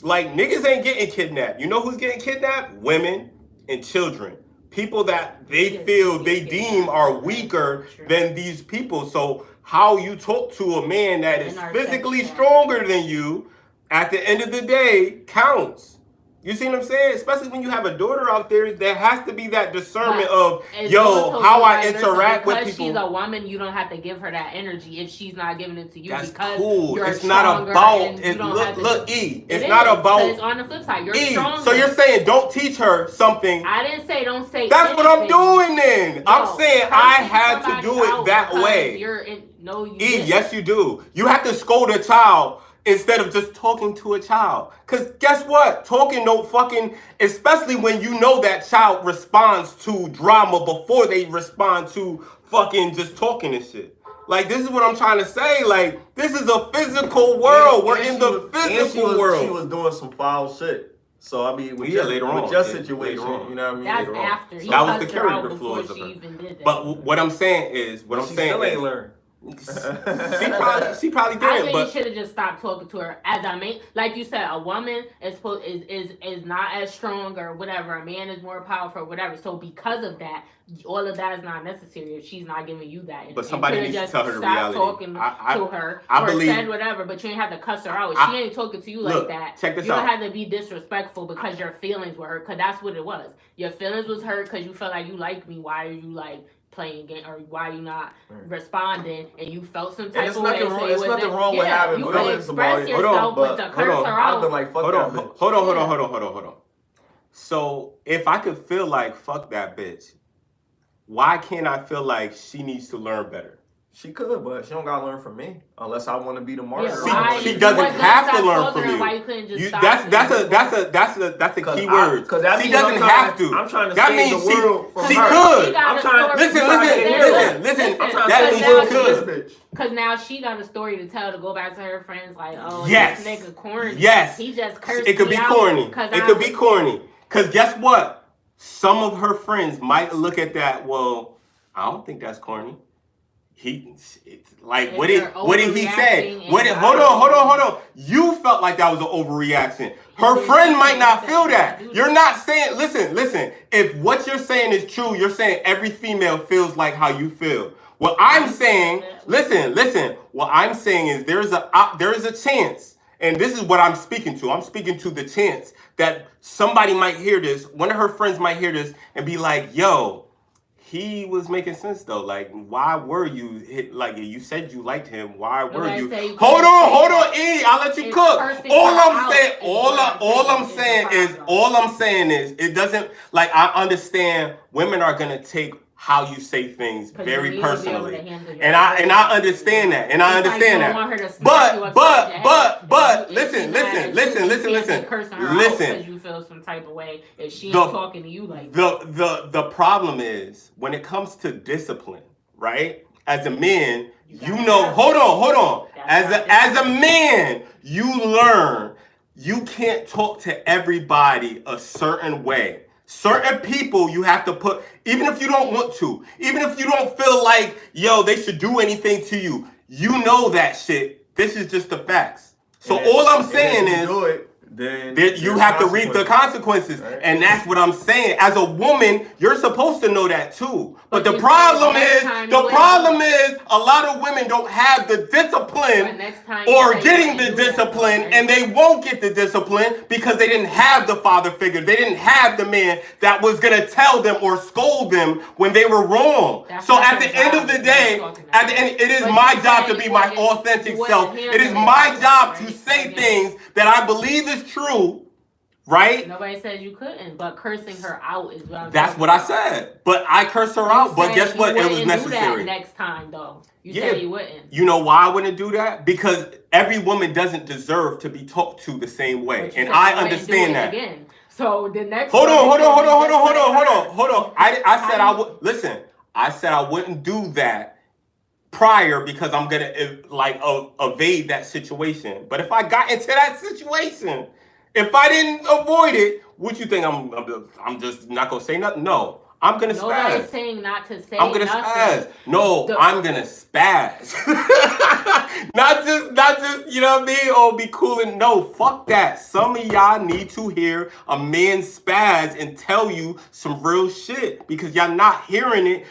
[SPEAKER 1] Like niggas ain't getting kidnapped. You know who's getting kidnapped? Women and children. People that they feel they deem are weaker than these people. So how you talk to a man that is physically stronger than you at the end of the day counts. You see what I'm saying? Especially when you have a daughter out there, there has to be that discernment of, yo, how I interact with people.
[SPEAKER 2] Because she's a woman, you don't have to give her that energy if she's not giving it to you.
[SPEAKER 1] That's
[SPEAKER 2] because
[SPEAKER 1] cool.
[SPEAKER 2] You're
[SPEAKER 1] It's not
[SPEAKER 2] stronger
[SPEAKER 1] about
[SPEAKER 2] and you
[SPEAKER 1] it.
[SPEAKER 2] don't have to
[SPEAKER 1] Look,
[SPEAKER 2] do-
[SPEAKER 1] E.
[SPEAKER 2] It
[SPEAKER 1] It's
[SPEAKER 2] is,
[SPEAKER 1] not
[SPEAKER 2] 'cause
[SPEAKER 1] about
[SPEAKER 2] it's on the flip side. You're
[SPEAKER 1] E.
[SPEAKER 2] stronger.
[SPEAKER 1] So you're saying don't teach her something.
[SPEAKER 2] I didn't say don't say.
[SPEAKER 1] That's what I'm
[SPEAKER 2] anything.
[SPEAKER 1] doing then.
[SPEAKER 2] Yo,
[SPEAKER 1] I'm saying I
[SPEAKER 2] cursing
[SPEAKER 1] had to
[SPEAKER 2] somebody
[SPEAKER 1] do it
[SPEAKER 2] out
[SPEAKER 1] that
[SPEAKER 2] because
[SPEAKER 1] way.
[SPEAKER 2] You're in, no, you
[SPEAKER 1] E,
[SPEAKER 2] didn't.
[SPEAKER 1] yes you do. You have to scold a child instead of just talking to a child. Cause guess what? Talking don't fucking, especially when you know that child responds to drama before they respond to fucking just talking and shit. Like this is what I'm trying to say. Like this is a physical world. We're in the physical world.
[SPEAKER 3] She was doing some foul shit. So I mean, with
[SPEAKER 1] Yeah,
[SPEAKER 3] your,
[SPEAKER 1] later
[SPEAKER 3] with
[SPEAKER 1] on,
[SPEAKER 3] your
[SPEAKER 1] yeah,
[SPEAKER 3] situation,
[SPEAKER 1] later on.
[SPEAKER 3] you know what I mean?
[SPEAKER 2] That's
[SPEAKER 3] Later on.
[SPEAKER 2] after. He
[SPEAKER 1] That was the
[SPEAKER 2] cussed her out
[SPEAKER 1] character
[SPEAKER 2] before
[SPEAKER 1] flaws of
[SPEAKER 2] she
[SPEAKER 1] her.
[SPEAKER 2] even did that.
[SPEAKER 1] But what I'm saying is,
[SPEAKER 3] She still ain't learned.
[SPEAKER 1] she probably
[SPEAKER 2] I
[SPEAKER 1] did,
[SPEAKER 2] think
[SPEAKER 1] but
[SPEAKER 2] you should have just stopped talking to her. As I mean, like you said, a woman is not as strong or whatever. A man is more powerful or whatever. So because of that, all of that is not necessary if she's not giving you that.
[SPEAKER 1] But somebody
[SPEAKER 2] you
[SPEAKER 1] needs to
[SPEAKER 2] just
[SPEAKER 1] tell her the
[SPEAKER 2] stop
[SPEAKER 1] reality.
[SPEAKER 2] talking
[SPEAKER 1] I
[SPEAKER 2] to her
[SPEAKER 1] I
[SPEAKER 2] or
[SPEAKER 1] believe-
[SPEAKER 2] said whatever, but you ain't have to cuss her out. If she ain't talking to you
[SPEAKER 1] Look,
[SPEAKER 2] like that,
[SPEAKER 1] check this
[SPEAKER 2] you don't
[SPEAKER 1] out.
[SPEAKER 2] have to be disrespectful because your feelings were hurt. Because that's what it was. Your feelings was hurt because you felt like you liked me. Why are you like playing game, or why you not responding, and you felt some type
[SPEAKER 3] it's
[SPEAKER 2] of way.
[SPEAKER 3] nothing
[SPEAKER 2] So
[SPEAKER 3] wrong.
[SPEAKER 2] it
[SPEAKER 3] It's nothing
[SPEAKER 2] wasn't-
[SPEAKER 3] wrong with having
[SPEAKER 2] you
[SPEAKER 3] feelings
[SPEAKER 2] can
[SPEAKER 3] about
[SPEAKER 2] express
[SPEAKER 3] it.
[SPEAKER 2] yourself,
[SPEAKER 3] Hold on,
[SPEAKER 2] but to
[SPEAKER 3] but-
[SPEAKER 2] curse
[SPEAKER 3] hold on.
[SPEAKER 2] her
[SPEAKER 3] I've
[SPEAKER 2] out.
[SPEAKER 3] been like, fuck
[SPEAKER 1] hold
[SPEAKER 3] that
[SPEAKER 1] on,
[SPEAKER 3] bitch.
[SPEAKER 1] hold on. So if I could feel like fuck that bitch, why can't I feel like she needs to learn better?
[SPEAKER 3] She could, but she don't gotta learn from me unless I want to be the martyr.
[SPEAKER 1] She doesn't have to learn from you.
[SPEAKER 2] Why you couldn't just stop
[SPEAKER 1] That's a key word.
[SPEAKER 3] Because that
[SPEAKER 1] She
[SPEAKER 3] means
[SPEAKER 1] doesn't have to.
[SPEAKER 3] I'm trying to
[SPEAKER 1] That
[SPEAKER 3] save
[SPEAKER 1] means
[SPEAKER 3] the world from
[SPEAKER 1] she
[SPEAKER 3] her.
[SPEAKER 1] could.
[SPEAKER 3] I'm trying.
[SPEAKER 1] Listen.
[SPEAKER 3] I'm trying
[SPEAKER 1] That
[SPEAKER 3] to
[SPEAKER 1] means
[SPEAKER 3] save the
[SPEAKER 1] she
[SPEAKER 3] world
[SPEAKER 1] could.
[SPEAKER 3] from this bitch.
[SPEAKER 2] Because now she got a story to tell to go back to her friends like, oh,
[SPEAKER 1] Yes.
[SPEAKER 2] this nigga corny.
[SPEAKER 1] Yes.
[SPEAKER 2] He just cursed
[SPEAKER 1] It could
[SPEAKER 2] me
[SPEAKER 1] be
[SPEAKER 2] out
[SPEAKER 1] corny.
[SPEAKER 2] 'cause
[SPEAKER 1] It
[SPEAKER 2] I
[SPEAKER 1] could
[SPEAKER 2] was-
[SPEAKER 1] be corny. Because guess what? Some of her friends might look at that, well, I don't think that's corny. What did he say? Hold on. You felt like that was an overreaction. Her friend might not feel that. You're not saying, listen, if what you're saying is true, you're saying every female feels like how you feel. What I'm saying, listen, what I'm saying is there is a chance, and this is what I'm speaking to. I'm speaking to the chance that somebody might hear this, one of her friends might hear this and be like, yo, he was making sense though. Like, why were you hit? Like, you said you liked him. Why were you? Hold on, E. I'll let you cook. All I'm saying is, it doesn't. Like, I understand women are gonna take how you say things very personally, and I understand that, and I understand that. But listen.
[SPEAKER 2] Because you feel some type of way if she ain't talking to you like
[SPEAKER 1] the problem is when it comes to discipline, right? As a man, you know. Hold on. As a man, you learn you can't talk to everybody a certain way. Certain people you have to put, even if you don't want to, even if you don't feel like, yo, they should do anything to you. You know that shit. This is just the facts. So all I'm saying is, then you have to reap the consequences. Right. And that's what I'm saying. As a woman, you're supposed to know that too. But the problem is a lot of women don't have the discipline or getting the discipline, and they won't get the discipline because they didn't have the father figure. They didn't have the man that was going to tell them or scold them when they were wrong. So at the end of the day, it is my job to be my authentic self. It is my job to say things that I believe is true, right?
[SPEAKER 2] Nobody said you couldn't, but cursing her out is what I'm
[SPEAKER 1] That's what I said. But I cursed her out, but guess what? It was necessary.
[SPEAKER 2] Do that next time, though. You said you wouldn't.
[SPEAKER 1] You know why I wouldn't do that? Because every woman doesn't deserve to be talked to the same way. And I understand that.
[SPEAKER 2] Again. So the next
[SPEAKER 1] Hold on. I said I would listen. I said I wouldn't do that prior because I'm gonna evade that situation. But if I got into that situation, if I didn't avoid it, what you think I'm just not gonna say nothing? No, I'm gonna spaz.
[SPEAKER 2] Nobody's saying not to say
[SPEAKER 1] I'm gonna
[SPEAKER 2] nothing.
[SPEAKER 1] spaz. No, I'm gonna spaz. not just, you know what I mean? Oh, be cool and no, fuck that. Some of y'all need to hear a man spaz and tell you some real shit because y'all not hearing it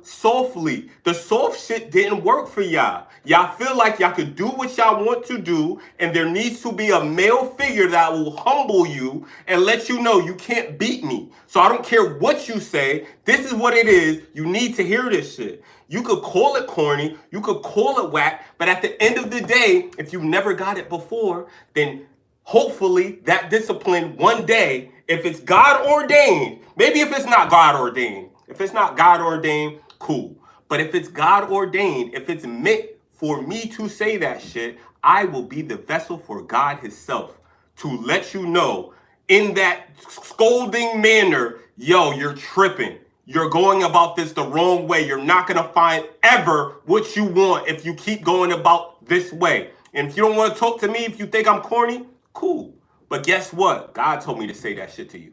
[SPEAKER 1] softly. The soft shit didn't work for y'all. Y'all feel like y'all could do what y'all want to do, and there needs to be a male figure that will humble you and let you know you can't beat me. So I don't care what you say. This is what it is. You need to hear this shit. You could call it corny, you could call it whack, but at the end of the day, if you never got it before, then hopefully that discipline one day, if it's God ordained, maybe if it's not God ordained, cool. But if it's God ordained, if it's meant for me to say that shit, I will be the vessel for God himself to let you know in that scolding manner, yo, you're tripping. You're going about this the wrong way. You're not going to find ever what you want if you keep going about this way. And if you don't want to talk to me, if you think I'm corny, cool. But guess what? God told me to say that shit to you.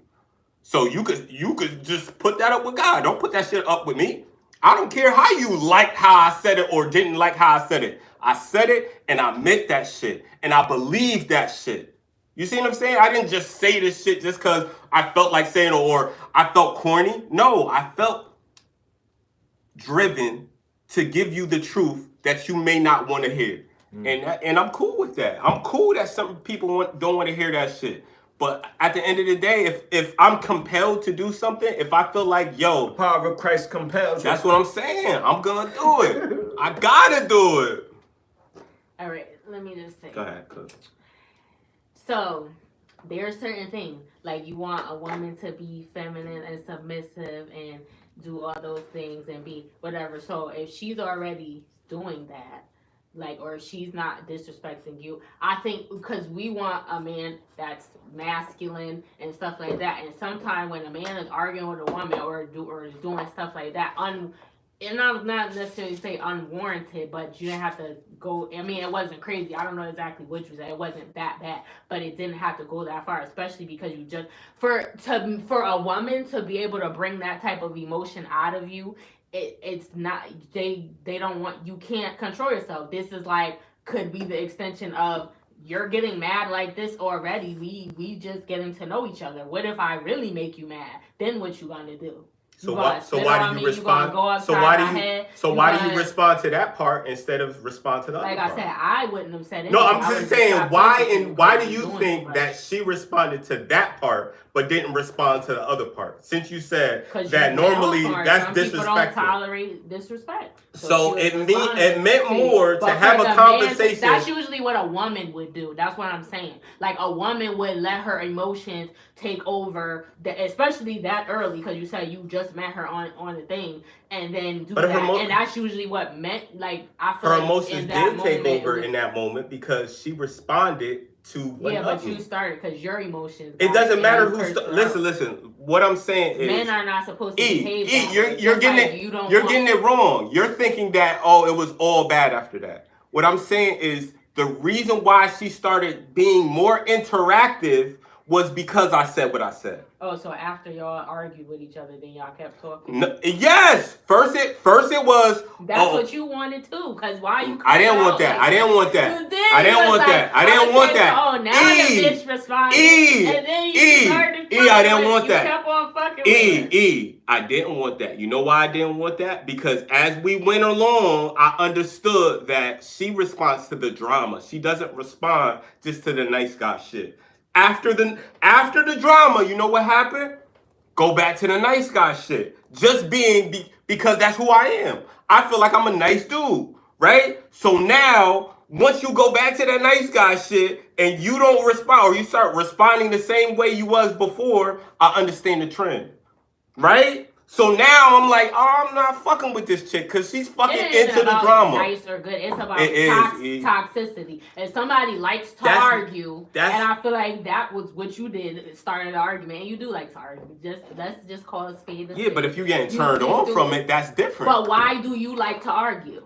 [SPEAKER 1] So you could just put that up with God. Don't put that shit up with me. I don't care how you liked how I said it or didn't like how I said it. I said it and I meant that shit. And I believe that shit. You see what I'm saying? I didn't just say this shit just because I felt like saying it or I felt corny. No, I felt driven to give you the truth that you may not want to hear. And I'm cool with that. I'm cool that some people don't want to hear that shit. But at the end of the day, if I'm compelled to do something, if I feel like, yo,
[SPEAKER 3] the power of Christ compels you.
[SPEAKER 1] That's what I'm saying. I'm going to do it. I got to do it.
[SPEAKER 2] All right, let me just say.
[SPEAKER 1] Go ahead, Cook.
[SPEAKER 2] So, there are certain things, like you want a woman to be feminine and submissive and do all those things and be whatever. So, if she's already doing that, or if she's not disrespecting you, I think because we want a man that's masculine and stuff like that. And sometimes when a man is arguing with a woman or is doing stuff like that, and I'm not necessarily say unwarranted, but you didn't have to go. I mean, it wasn't crazy. I don't know exactly what you said. It wasn't that bad, but it didn't have to go that far, especially because you just for a woman to be able to bring that type of emotion out of you. It's not, they don't want, you can't control yourself. This is could be the extension of you're getting mad like this already. We just getting to know each other. What if I really make you mad? Then what you gonna do?
[SPEAKER 1] So why do you respond? Why do you respond to that part instead of respond to the other part?
[SPEAKER 2] Like I said, I wouldn't have said it.
[SPEAKER 1] No, I'm just saying why do you think that she responded to that part but didn't respond to the other part? Since you said that normally that's disrespectful. People don't
[SPEAKER 2] tolerate disrespect.
[SPEAKER 1] So it meant more to have a conversation.
[SPEAKER 2] That's usually what a woman would do. That's what I'm saying. Like a woman would let her emotions take over, especially that early, because you said you just met her on the thing, and then do that. And that's usually what meant. Like I feel
[SPEAKER 1] her
[SPEAKER 2] like
[SPEAKER 1] emotions did take over in that moment because she responded to what
[SPEAKER 2] but you started because your emotions.
[SPEAKER 1] It doesn't matter who. Listen. What I'm saying is,
[SPEAKER 2] men are not supposed to behave.
[SPEAKER 1] You're getting getting it wrong. You're thinking that it was all bad after that. What I'm saying is the reason why she started being more interactive was because I said what I said.
[SPEAKER 2] Oh, so after y'all argued with each other, then y'all kept talking?
[SPEAKER 1] No, yes. First it was.
[SPEAKER 2] That's what you wanted too. Cause why you?
[SPEAKER 1] I didn't want that. I didn't want that.
[SPEAKER 2] You did.
[SPEAKER 1] I didn't want that. I didn't want that.
[SPEAKER 2] Oh, now the bitch responded. And then you started.
[SPEAKER 1] I didn't want that.
[SPEAKER 2] You kept on fucking with her.
[SPEAKER 1] I didn't want that. You know why I didn't want that? Because as we went along, I understood that she responds to the drama. She doesn't respond just to the nice guy shit. After the drama, you know what happened? Go back to the nice guy shit. Just because that's who I am. I feel like I'm a nice dude, right? So now, once you go back to that nice guy shit and you don't respond, or you start responding the same way you was before, I understand the trend, right? So now I'm like, I'm not fucking with this chick because she's fucking into the drama.
[SPEAKER 2] Nice or good. It's about toxicity. If somebody likes to argue, and I feel like that was what you did, it started an argument, and you do like to argue. Let's just call it spade.
[SPEAKER 1] Yeah, but if you're getting turned on from it, that's different.
[SPEAKER 2] But why do you like to argue?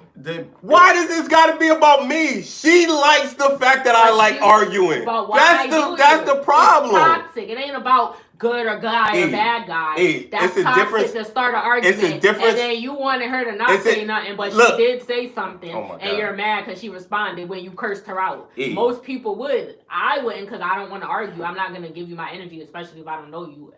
[SPEAKER 1] Why does this got to be about me? She likes the fact that I like arguing.
[SPEAKER 2] But why
[SPEAKER 1] that's the problem.
[SPEAKER 2] It's toxic. It ain't about good or guy or bad guy. That's toxic to start an argument.
[SPEAKER 1] It's a difference.
[SPEAKER 2] And then you wanted her to not say nothing, but she did say something, and you're mad because she responded when you cursed her out. Most people would. I wouldn't because I don't want to argue. I'm not going to give you my energy, especially if I don't know you.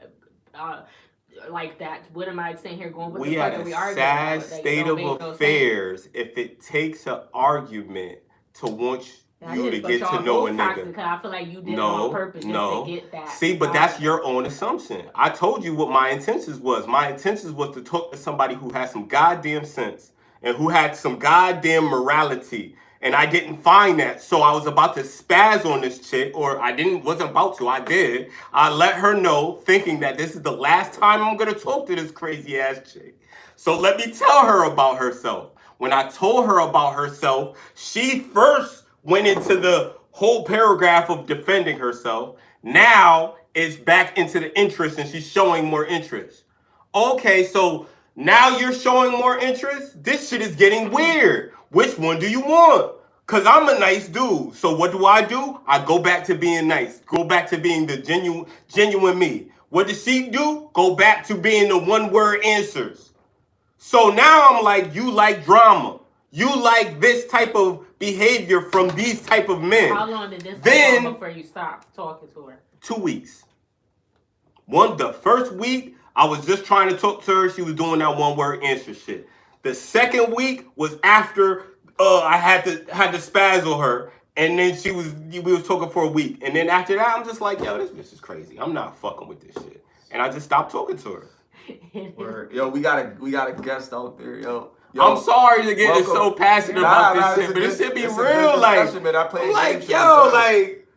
[SPEAKER 2] Like that. What am I saying here going with the fuck are we arguing? We had a sad state of affairs
[SPEAKER 1] if it takes an argument to want you to get to know a nigga.
[SPEAKER 2] I feel like you did it on purpose just to get that.
[SPEAKER 1] See, but that's your own assumption. I told you what my intentions was. My intentions was to talk to somebody who had some goddamn sense and who had some goddamn morality. And I didn't find that. So I was about to spaz on this chick, or wasn't about to, I did. I let her know, thinking that this is the last time I'm gonna talk to this crazy ass chick. So let me tell her about herself. When I told her about herself, she first went into the whole paragraph of defending herself. Now it's back into the interest and she's showing more interest. Okay, so now you're showing more interest? This shit is getting weird. Which one do you want? Because I'm a nice dude. So what do? I go back to being nice. Go back to being the genuine me. What does she do? Go back to being the one-word answers. So now I'm like, you like drama. You like this type of behavior from these type of men.
[SPEAKER 2] How long did this go on before you stopped talking to her?
[SPEAKER 1] 2 weeks. The first week, I was just trying to talk to her. She was doing that one-word answer shit. The second week was after I had to spaz on her, and then we was talking for a week, and then after that I'm just like, yo, this bitch is crazy. I'm not fucking with this shit, and I just stopped talking to her.
[SPEAKER 3] Word. Yo, we got a guest out there, yo.
[SPEAKER 1] I'm sorry to get so passionate about this shit, but this shit be real,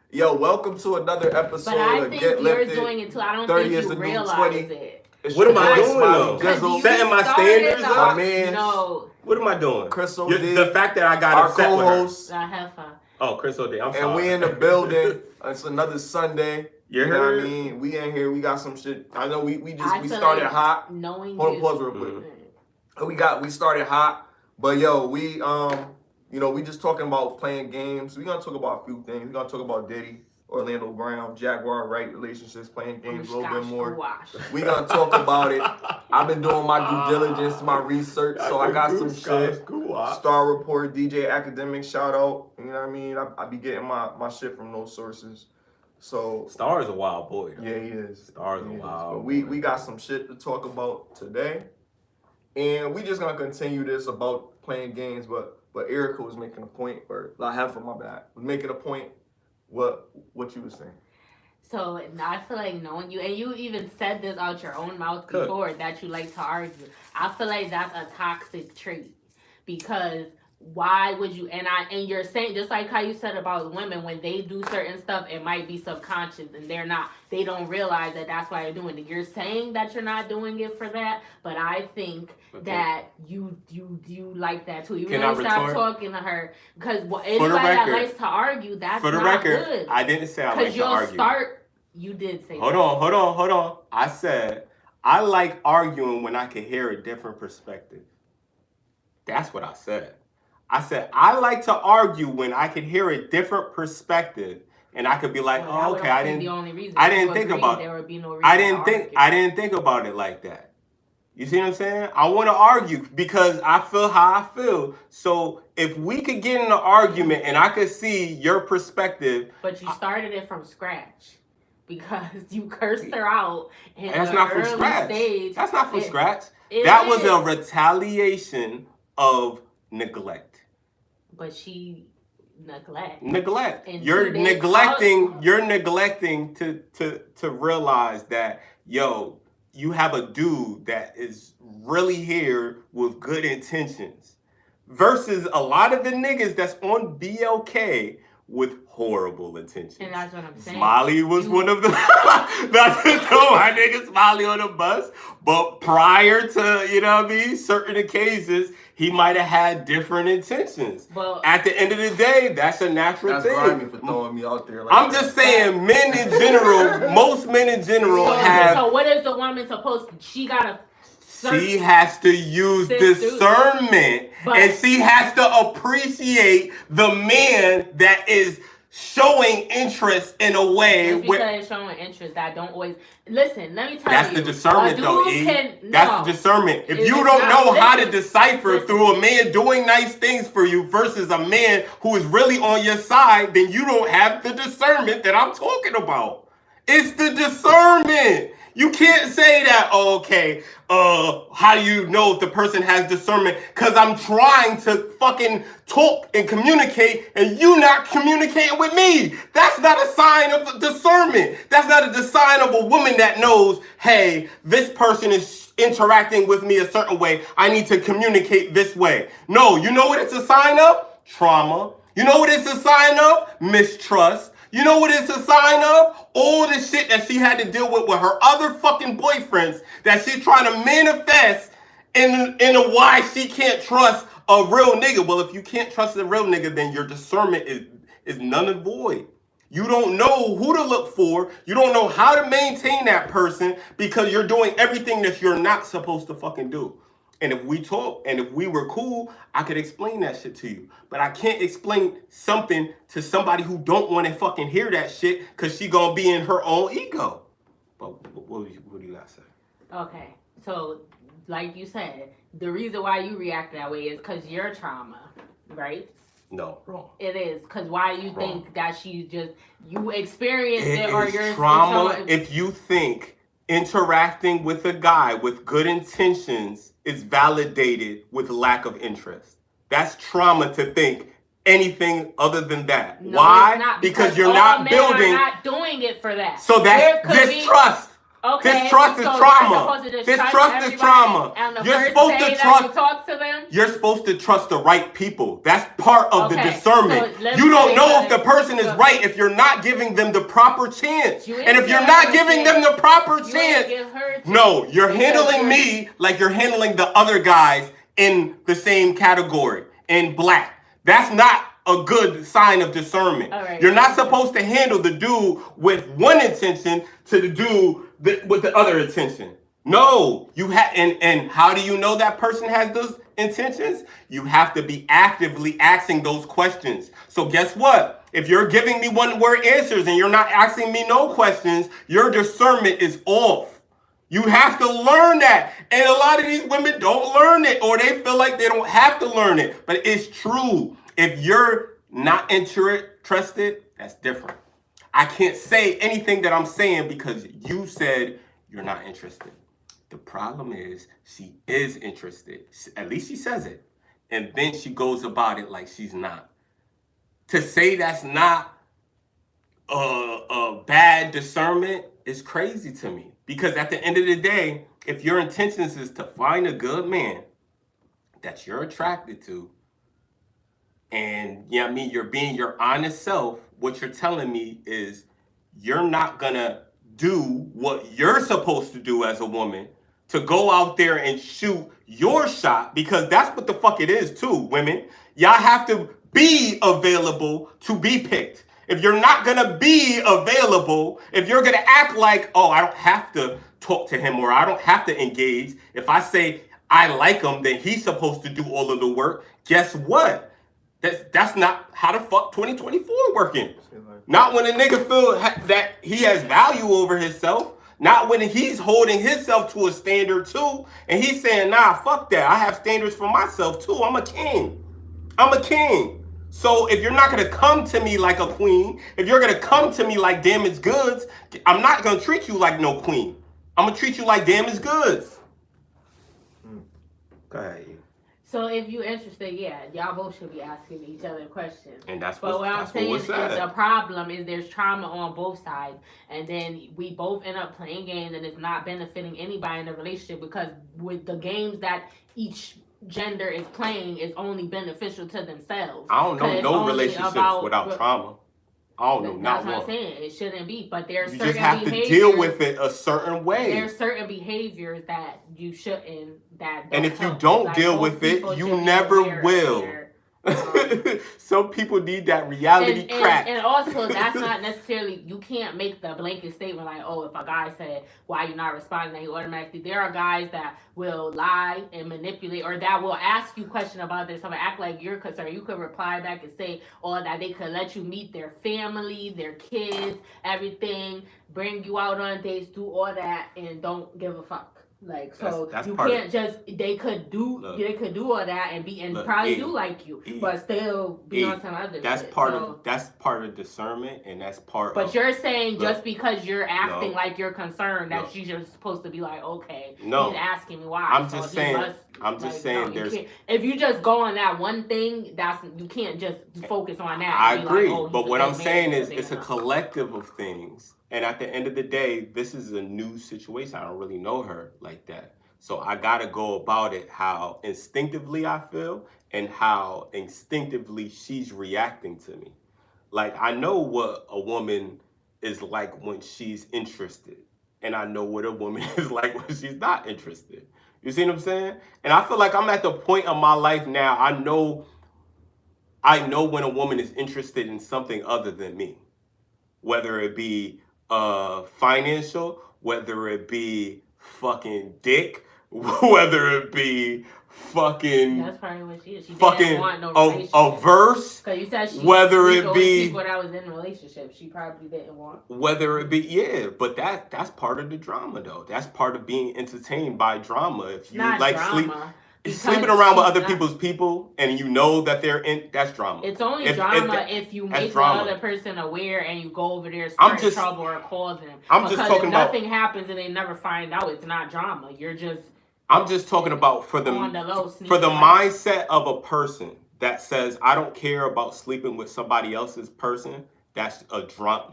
[SPEAKER 3] yo, welcome to another episode.
[SPEAKER 2] But I think you're doing it too. I don't think you realize it.
[SPEAKER 1] What am I doing though? Setting my standards up?
[SPEAKER 3] My man.
[SPEAKER 2] No.
[SPEAKER 1] What am I doing?
[SPEAKER 3] Chris O'Day.
[SPEAKER 1] The fact that I got upset with
[SPEAKER 2] her.
[SPEAKER 1] Oh, Chris O'Day. I'm sorry.
[SPEAKER 3] And we in the building. It's another Sunday.
[SPEAKER 1] You
[SPEAKER 3] know what I mean? We in here. We got some shit. I know we started like hot. Hold on, pause real quick. We started hot, but yo, we just talking about playing games. We gonna talk about a few things. We gonna talk about Diddy, Orlando Brown, Jaguar Wright relationships, playing games a little bit more. We gonna talk about it. I've been doing my due diligence, my research, so I got some shit. Star Report, DJ Academic, shout out. You know what I mean? I be getting my shit from those sources. So
[SPEAKER 1] Star is a wild boy. Though.
[SPEAKER 3] Yeah, he is.
[SPEAKER 1] Star is a wild.
[SPEAKER 3] But we got some shit to talk about today, and we just gonna continue this about playing games. But Erika was making a point, or I have for my bad, was making a point. What you was saying?
[SPEAKER 2] So I feel like knowing you, and you even said this out your own mouth before, that you like to argue. I feel like that's a toxic trait, because why would you, and you're saying, just like how you said about women, when they do certain stuff, it might be subconscious and they don't realize that that's why they're doing it. You're saying that you're not doing it for that, but I think that you like that too. Even though you stop talking to her, because anybody that likes to argue, that's
[SPEAKER 1] for the
[SPEAKER 2] not
[SPEAKER 1] record,
[SPEAKER 2] good.
[SPEAKER 1] I didn't say I like to argue.
[SPEAKER 2] You did say
[SPEAKER 1] Hold on. I said I like arguing when I can hear a different perspective. That's what I said. I said I like to argue when I can hear a different perspective, and I could be like, "Oh, okay, I didn't think about it. I didn't think about it like that." You see what I'm saying? I want to argue because I feel how I feel. So if we could get in an argument and I could see your perspective,
[SPEAKER 2] but you started it from scratch. Because you cursed her out in
[SPEAKER 1] that's
[SPEAKER 2] the
[SPEAKER 1] not from
[SPEAKER 2] early
[SPEAKER 1] scratch.
[SPEAKER 2] stage.
[SPEAKER 1] That's not from scratch. That was a retaliation of neglect.
[SPEAKER 2] But she neglect.
[SPEAKER 1] And you're neglecting. You're neglecting to realize that you have a dude that is really here with good intentions, versus a lot of the niggas that's on BLK with horrible intentions.
[SPEAKER 2] And that's what I'm saying.
[SPEAKER 1] Smiley was one of them. Not to throw my nigga Smiley on the bus, but prior to, certain occasions, he might have had different intentions. Well, at the end of the day, that's a natural thing.
[SPEAKER 3] That's grimy for throwing me out there. Like
[SPEAKER 1] I'm just saying, men in general, most men in general have...
[SPEAKER 2] So what is the woman supposed to... She
[SPEAKER 1] has to use discernment, and she has to appreciate the man that is showing interest in a way.
[SPEAKER 2] Because it's showing interest, that don't always... Listen, let me tell you.
[SPEAKER 1] That's the discernment, though, E. That's the discernment. If you don't know how to decipher through a man doing nice things for you versus a man who is really on your side, then you don't have the discernment that I'm talking about. It's the discernment. You can't say that, how do you know if the person has discernment? Because I'm trying to fucking talk and communicate and you not communicating with me. That's not a sign of discernment. That's not a sign of a woman that knows, hey, this person is interacting with me a certain way. I need to communicate this way. No, you know what it's a sign of? Trauma. You know what it's a sign of? Mistrust. You know what it's a sign of? All the shit that she had to deal with her other fucking boyfriends that she's trying to manifest in a why she can't trust a real nigga. Well, if you can't trust a real nigga, then your discernment is none and void. You don't know who to look for. You don't know how to maintain that person because you're doing everything that you're not supposed to fucking do. And if we talk and if we were cool, I could explain that shit to you. But I can't explain something to somebody who don't want to fucking hear that shit because she gonna be in her own ego. But what do you got to say?
[SPEAKER 2] Okay, so like you said, the reason why you react that way is because your trauma, right?
[SPEAKER 1] No, wrong.
[SPEAKER 2] It is, because why you think that you experienced it or you're
[SPEAKER 1] trauma. If you think interacting with a guy with good intentions is validated with lack of interest. That's trauma to think anything other than that.
[SPEAKER 2] No,
[SPEAKER 1] why?
[SPEAKER 2] It's not,
[SPEAKER 1] because you're not building.
[SPEAKER 2] You're not doing it for that.
[SPEAKER 1] So that's distrust.
[SPEAKER 2] Okay.
[SPEAKER 1] Distrust is trauma. Distrust is trauma. You're supposed to trust.
[SPEAKER 2] Talk to them.
[SPEAKER 1] You're supposed to trust the right people. That's part of the discernment. So you don't know if the person is right if you're not giving them the proper chance. And if you're not giving them the proper chance, no, you're handling me like you're handling the other guys in the same category in black. That's not a good sign of discernment. Right. You're not supposed to handle the dude with one intention to the dude with the other intention. No, you have, and how do you know that person has those intentions? You have to be actively asking those questions. So guess what? If you're giving me one-word answers and you're not asking me no questions, your discernment is off. You have to learn that. And a lot of these women don't learn it, or they feel like they don't have to learn it. But it's true. If you're not interested, that's different. I can't say anything that I'm saying because you said you're not interested. The problem is she is interested. At least she says it. And then she goes about it like she's not. To say that's not a bad discernment is crazy to me. Because at the end of the day, if your intentions is to find a good man that you're attracted to, and I mean, you're being your honest self, what you're telling me is you're not gonna do what you're supposed to do as a woman to go out there and shoot your shot, because that's what the fuck it is too, women. Y'all have to be available to be picked. If you're not gonna be available, if you're gonna act like, oh, I don't have to talk to him or I don't have to engage. If I say I like him, then he's supposed to do all of the work. Guess what? That's not how the fuck 2024 working. Not when a nigga feel that he has value over himself. Not when he's holding himself to a standard too. And he's saying, nah, fuck that. I have standards for myself too. I'm a king. I'm a king. So if you're not going to come to me like a queen, if you're going to come to me like damaged goods, I'm not going to treat you like no queen. I'm going to treat you like damaged goods. Go ahead.
[SPEAKER 2] So if you're interested, yeah, y'all both should be asking each other questions.
[SPEAKER 1] And that's
[SPEAKER 2] but what I'm saying is the problem is there's trauma on both sides, and then we both end up playing games, and it's not benefiting anybody in the relationship, because with the games that each gender is playing is only beneficial to themselves.
[SPEAKER 1] I don't know no relationships without trauma. I don't know, not one.
[SPEAKER 2] That's what I'm saying. It shouldn't be, but there's certain
[SPEAKER 1] just have to deal with it a certain way.
[SPEAKER 2] There's certain behaviors that you shouldn't.
[SPEAKER 1] And if you don't deal with it, you never will. Some people need that reality crack.
[SPEAKER 2] And also, that's not necessarily, you can't make the blanket statement like, oh, if a guy said, why you not responding, then you automatically, there are guys that will lie and manipulate, or that will ask you questions about this, something, act like you're concerned. You could reply back and say all that. They could let you meet their family, their kids, everything, bring you out on dates, do all that, and don't give a fuck. Like, so that's you can't just, they could do all that and probably do like you, but still be on some other
[SPEAKER 1] that's
[SPEAKER 2] shit.
[SPEAKER 1] Part of discernment, and that's part
[SPEAKER 2] but you're saying just because you're acting like you're concerned that she's just supposed to be like, okay, he's asking me why.
[SPEAKER 1] I'm just saying
[SPEAKER 2] if you just go on that one thing, you can't just focus on that.
[SPEAKER 1] I agree, but what I'm saying is it's a collective of things. And at the end of the day, this is a new situation. I don't really know her like that. So I got to go about it how instinctively I feel and how instinctively she's reacting to me. Like, I know what a woman is like when she's interested. And I know what a woman is like when she's not interested. You see what I'm saying? And I feel like I'm at the point of my life now. I know when a woman is interested in something other than me. Whether it be financial, whether it be fucking dick, whether it be fucking
[SPEAKER 2] that's probably what she is. She
[SPEAKER 1] fucking
[SPEAKER 2] didn't want no
[SPEAKER 1] a verse.
[SPEAKER 2] Because you said
[SPEAKER 1] whether it be
[SPEAKER 2] people that was in a relationship, she probably didn't want.
[SPEAKER 1] Whether it be but that's part of the drama though. That's part of being entertained by drama. If you
[SPEAKER 2] not
[SPEAKER 1] like
[SPEAKER 2] drama.
[SPEAKER 1] Sleeping around with other people's people and you know that they're in, that's drama.
[SPEAKER 2] It's only drama if you make the other person aware and you go over there, start trouble, or call them.
[SPEAKER 1] I'm just talking about
[SPEAKER 2] nothing happens and they never find out. It's not drama. You're just.
[SPEAKER 1] I'm just talking about for the mindset of a person that says I don't care about sleeping with somebody else's person. That's a